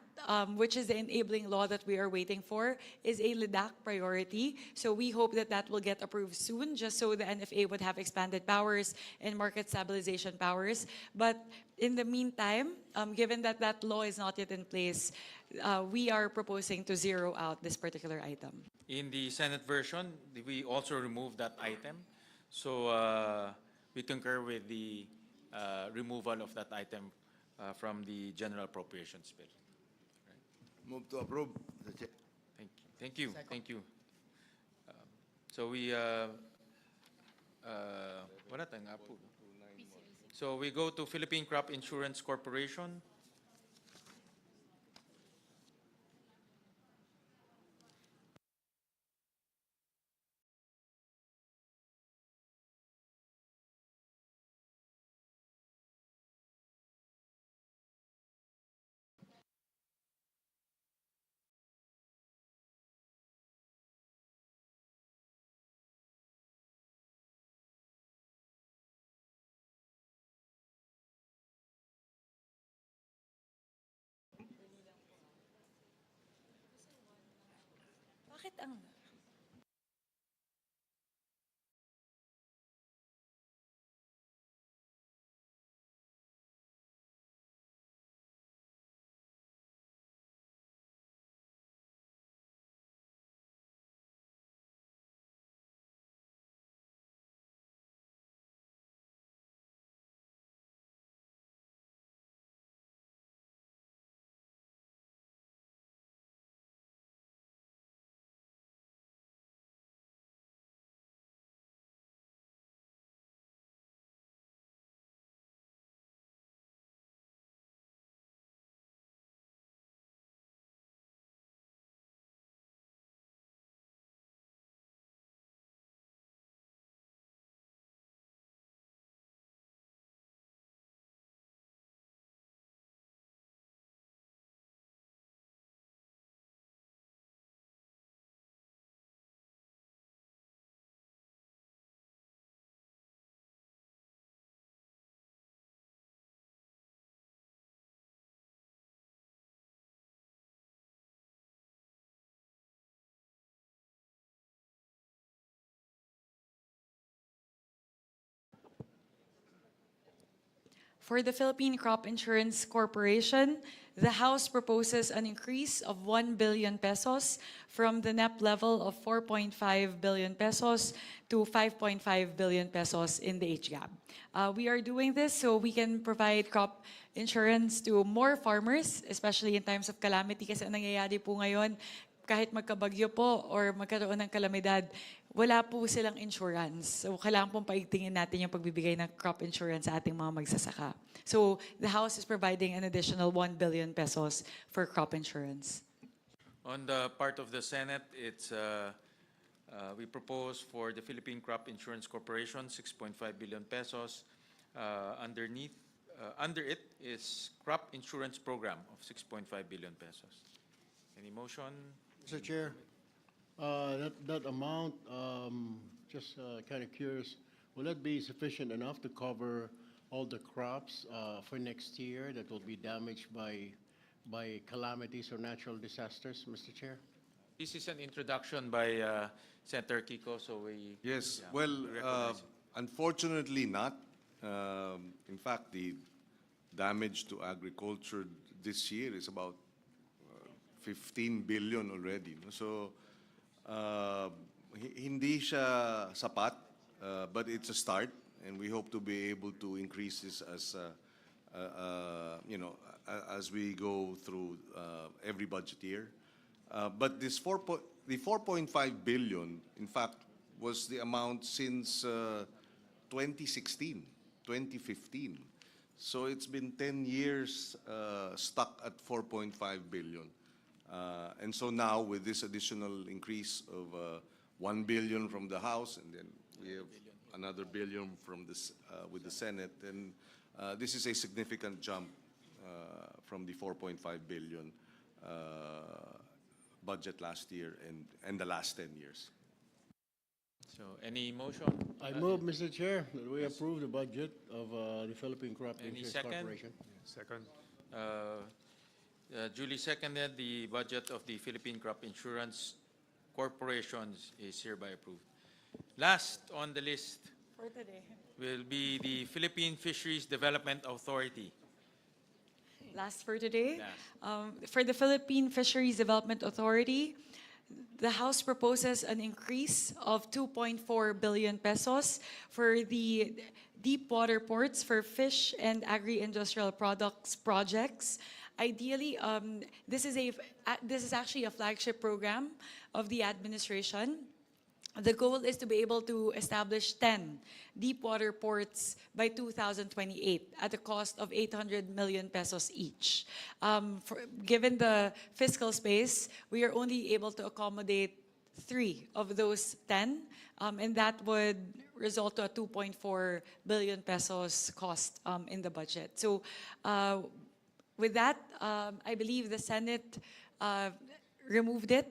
which is the enabling law that we are waiting for, is a LIDAC priority. So we hope that that will get approved soon, just so the NFA would have expanded powers and market stabilization powers. But in the meantime, given that that law is not yet in place, we are proposing to zero out this particular item. In the Senate version, we also removed that item. So we concur with the removal of that item from the General Appropriations Bill. Move to approve. Thank you. Thank you. So we wala tayong approve. So we go to Philippine Crop Insurance Corporation. Bakit ang... For the Philippine Crop Insurance Corporation, the House proposes an increase of 1 billion pesos from the NEP level of 4.5 billion pesos to 5.5 billion pesos in the HGAB. We are doing this so we can provide crop insurance to more farmers, especially in times of calamity. Kasi ang nangyayari po ngayon, kahit magkabagyo po or magkaroon ng kalamidad, wala po silang insurance. So kailangan pong paigtingin natin yung pagbibigay ng crop insurance sa ating mga magsasaka. So the House is providing an additional 1 billion pesos for crop insurance. On the part of the Senate, it's we propose for the Philippine Crop Insurance Corporation 6.5 billion pesos. Under it is crop insurance program of 6.5 billion pesos. Any motion? Mr. Chair, that amount, just kind of curious, will that be sufficient enough to cover all the crops for next year that will be damaged by calamities or natural disasters, Mr. Chair? This is an introduction by Senator Kiko, so we... Yes, yeah, well, we recognize it. unfortunately not. In fact, the damage to agriculture this year is about 15 billion already. No? So, hindi siya sapat, but it's a start, and we hope to be able to increase this as, as we go through every budget year. But this the 4.5 billion, in fact, was the amount since 2016, 2015. So it's been 10 years stuck at 4.5 billion. And so now with this additional increase of 1 billion from the House, and then we have another billion from this with the Senate, and this is a significant jump from the 4.5 billion budget last year and the last 10 years. So any motion? I move, Mr. Chair, that we approve the budget of the Philippine Crop Any Insurance second? Corporation. Second. Duly seconded, the budget of the Philippine Crop Insurance Corporations is hereby approved. Last on the list For today. will be the Philippine Fisheries Development Authority. Last for today. Last. For the Philippine Fisheries Development Authority, the House proposes an increase of 2.4 billion pesos for the deep water ports for fish and agri-industrial products projects. Ideally, this is actually a flagship program of the administration. The goal is to be able to establish 10 deep water ports by 2028 at a cost of 800 million pesos each. Given the fiscal space, we are only able to accommodate 3 of those 10, and that would result to a 2.4 billion pesos cost in the budget. So with that, I believe the Senate removed it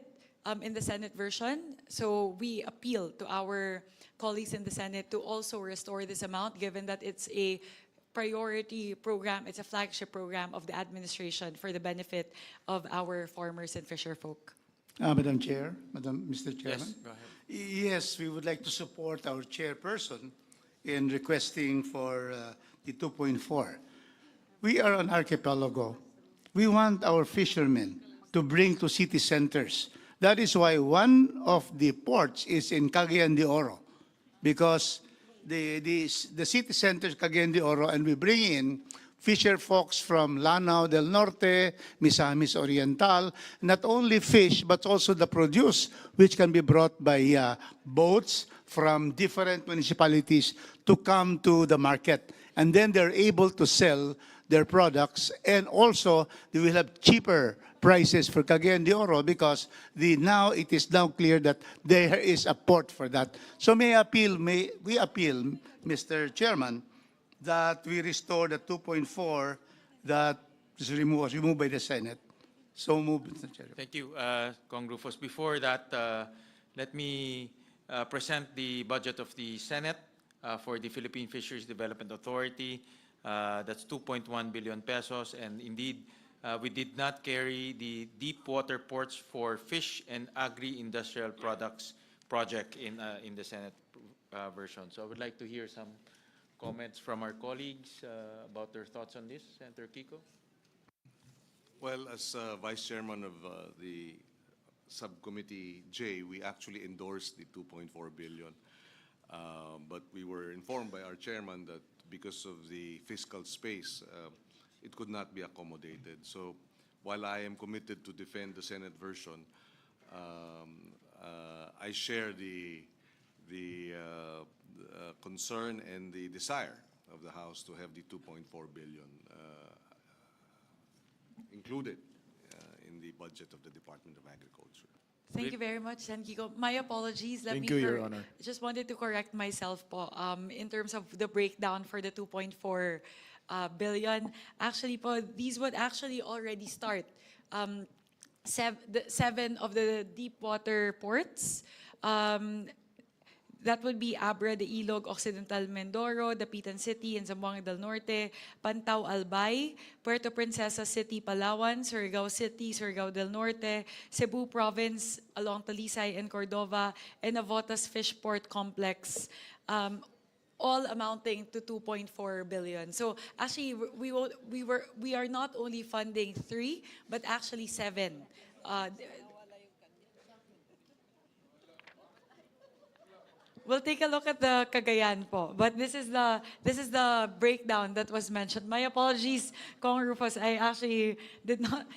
in the Senate version. So we appeal to our colleagues in the Senate to also restore this amount, given that it's a priority program, it's a flagship program of the administration for the benefit of our farmers and fisher folk. Madam Chair, Mr. Chairman. Yes, go ahead. Yes, we would like to support our chairperson in requesting for the 2.4. We are an archipelago. We want our fishermen to bring to city centers. That is why one of the ports is in Cagayan de Oro, because the city center is Cagayan de Oro, and we bring in fisher folks from Lanao del Norte, Misamis Oriental, not only fish, but also the produce, which can be brought by boats from different municipalities to come to the market. And then they're able to sell their products, and also they will have cheaper prices for Cagayan de Oro because it is now clear that there is a port for that. So we appeal, Mr. Chairman, that we restore the 2.4 that was removed by the Senate. So moved, Mr. Chairman. Thank you, Cong Rufus. Before that, let me present the budget of the Senate for the Philippine Fisheries Development Authority. That's 2.1 billion pesos, and indeed, we did not carry the deep water ports for fish and agri-industrial products project in the Senate version. So I would like to hear some comments from our colleagues about their thoughts on this. Senator Kiko? Well, as Vice Chairman of the Subcommittee J, we actually endorsed the 2.4 billion. But we were informed by our chairman that because of the fiscal space, it could not be accommodated. So while I am committed to defend the Senate version, I share the concern and the desire of the House to have the 2.4 billion included in the budget of the Department of Agriculture. Thank you very much, Sen. Kiko. My apologies. Thank you, Your Honor. Just wanted to correct myself po, in terms of the breakdown for the 2.4 billion. Actually po, these would actually already start. 7 of the deep water ports. That would be Abra de Ilog, Occidental Mindoro, Dapitan City, and Zamboanga del Norte, Pantao Albay, Puerto Princesa City, Palawan, Surigao City, Surigao del Norte, Cebu Province along Talisay and Cordova, and Navotas Fishport Complex, all amounting to 2.4 billion. So actually, we are not only funding 3, but actually 7. We'll take a look at the Cagayan po. But this is the breakdown that was mentioned. My apologies, Kong Rufus. I actually did not.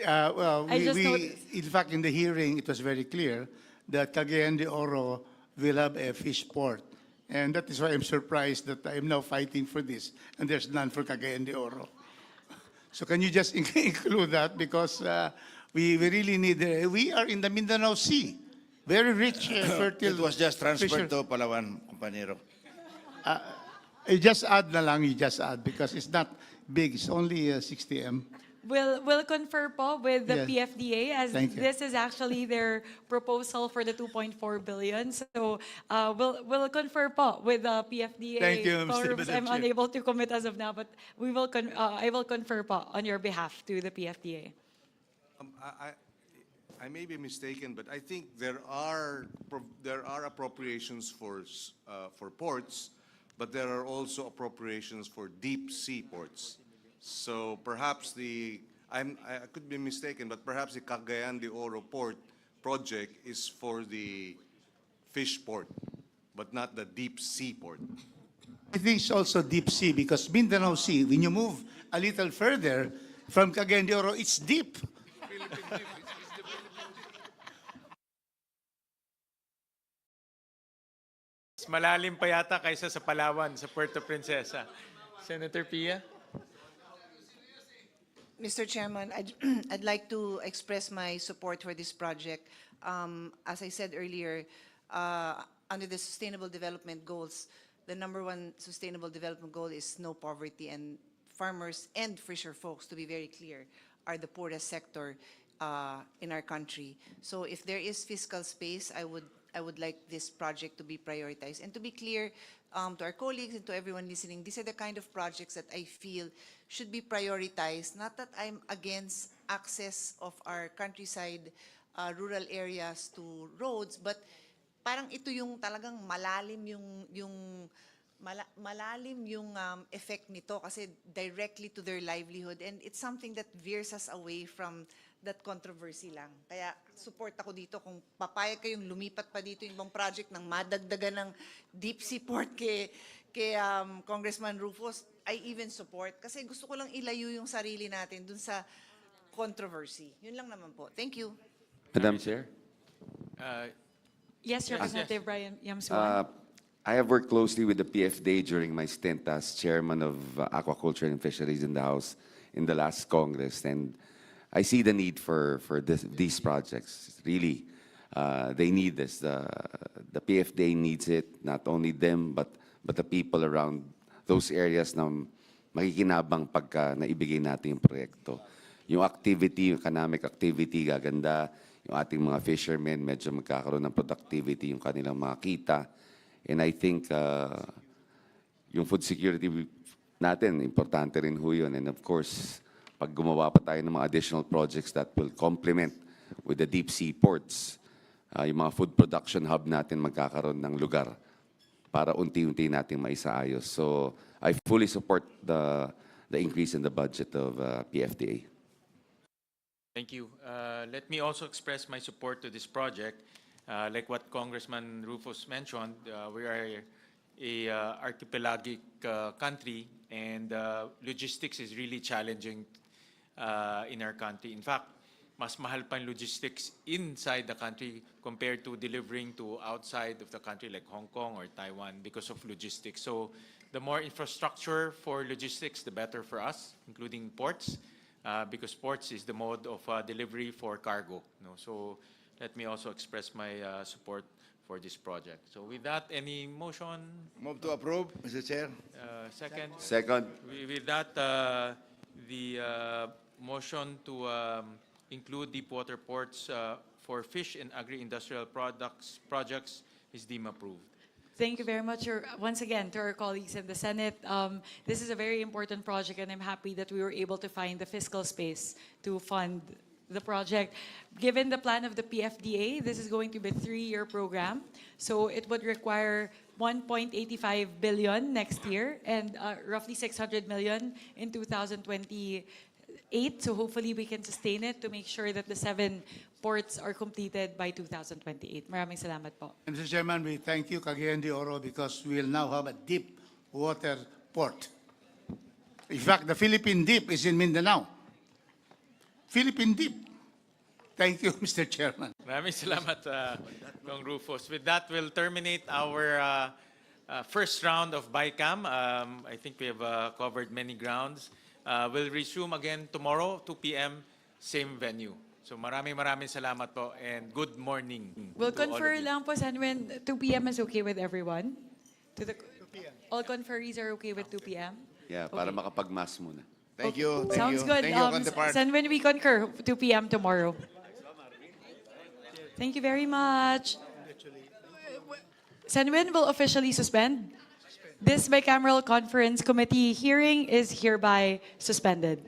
Well, I just noticed. in fact, in the hearing, it was very clear that Cagayan de Oro will have a fish port. And that is why I'm surprised that I'm now fighting for this, and there's none for Cagayan de Oro. So can you just include that? Because we really need, we are in the Mindanao Sea. Very rich, fertile. It was just transferred fisher- to Palawan, compañero. You just add na lang, you just add, because it's not big, it's only 60 M. We'll confer po with the Yes. PFDA as Thank you. this is actually their proposal for the 2.4 billion. So we'll confer po with the PFDA. Thank you, Kong Mr. Rufus, Madam I'm Chair. unable to commit as of now, but I will confer po on your behalf to the PFDA. I may be mistaken, but I think there are appropriations for ports, but there are also appropriations for deep sea ports. So perhaps I could be mistaken, but perhaps the Cagayan de Oro port project is for the fish port, but not the deep sea port. I think it's also deep sea, because Mindanao Sea, when you move a little further from Cagayan de Oro, it's deep. Mas malalim pa yata kaysa sa Palawan, sa Puerto Princesa. Senator Pia? Mr. Chairman, I'd like to express my support for this project. As I said earlier, under the Sustainable Development Goals, the #1 Sustainable Development Goal is no poverty, and farmers and fisher folks, to be very clear, are the poorest sector in our country. So if there is fiscal space, I would like this project to be prioritized. And to be clear to our colleagues and to everyone listening, these are the kind of projects that I feel should be prioritized. Not that I'm against access of our countryside, rural areas to roads, but parang ito yung talagang malalim yung effect nito kasi directly to their livelihood, and it's something that veers us away from that controversy lang. Kaya support ako dito kung papayag kayong lumipat pa dito yung ibang project ng madagdagan ng deep sea port kay Congressman Rufus, I even support kasi gusto ko lang ilayo yung sarili natin dun sa controversy. Yun lang naman po. Thank you. Madam Chair? Yes, Representative Brian Yamsuan. I have worked closely with the PFDA during my stint as chairman of Aquaculture and Fisheries in the House in the last Congress, and I see the need for these projects. Really, they need this. The PFDA needs it, not only them, but the people around those areas na makikinabang pagka naibigay natin yung proyekto. Yung activity, yung economic activity, gaganda. Yung ating mga fishermen, medyo magkakaroon ng productivity, yung kanilang mga kita. And I think yung food security natin, importante rin ho yun. And of course, pag gumawa pa tayo ng mga additional projects that will complement with the deep sea ports, yung mga food production hub natin magkakaroon ng lugar para unti-unti natin maisaayos. So I fully support the increase in the budget of PFDA. Thank you. Let me also express my support to this project. Like what Congressman Rufus mentioned, we are a archipelagic country, and logistics is really challenging in our country. In fact, mas mahal pa yung logistics inside the country compared to delivering to outside of the country like Hong Kong or Taiwan because of logistics. So the more infrastructure for logistics, the better for us, including ports, because ports is the mode of delivery for cargo. So let me also express my support for this project. So with that, any motion? Move to approve, Mr. Chair. Second? Second. With that, the motion to include deep water ports for fish and agri-industrial projects is deemed approved. Thank you very much once again to our colleagues in the Senate. This is a very important project, and I'm happy that we were able to find the fiscal space to fund the project. Given the plan of the PFDA, this is going to be a 3-year program, so it would require 1.85 billion next year and roughly 600 million in 2020 8, so hopefully we can sustain it to make sure that the 7 ports are completed by 2028. Maraming salamat po. Mr. Chairman, we thank you, Cagayan de Oro, because we will now have a deep water port. In fact, the Philippine Deep is in Mindanao. Philippine Deep. Thank you, Mr. Chairman. Maraming salamat, Kong Rufus. With that, we'll terminate our first round of BICAM. I think we have covered many grounds. We'll resume again tomorrow, 2 p.m., same venue. So maraming salamat po and good morning. We'll to all of confer you. lang po, Sen, when 2 p.m. is okay with everyone? All conferees are okay with 2 p.m.? Yeah, para makapag-mass muna. Thank you. Thank Sounds you. good. Thank you, counterpart. Sen, when we concur, 2 p.m. tomorrow. Thank you very much. Senwin will officially suspend. This bicameral conference committee hearing is hereby suspended.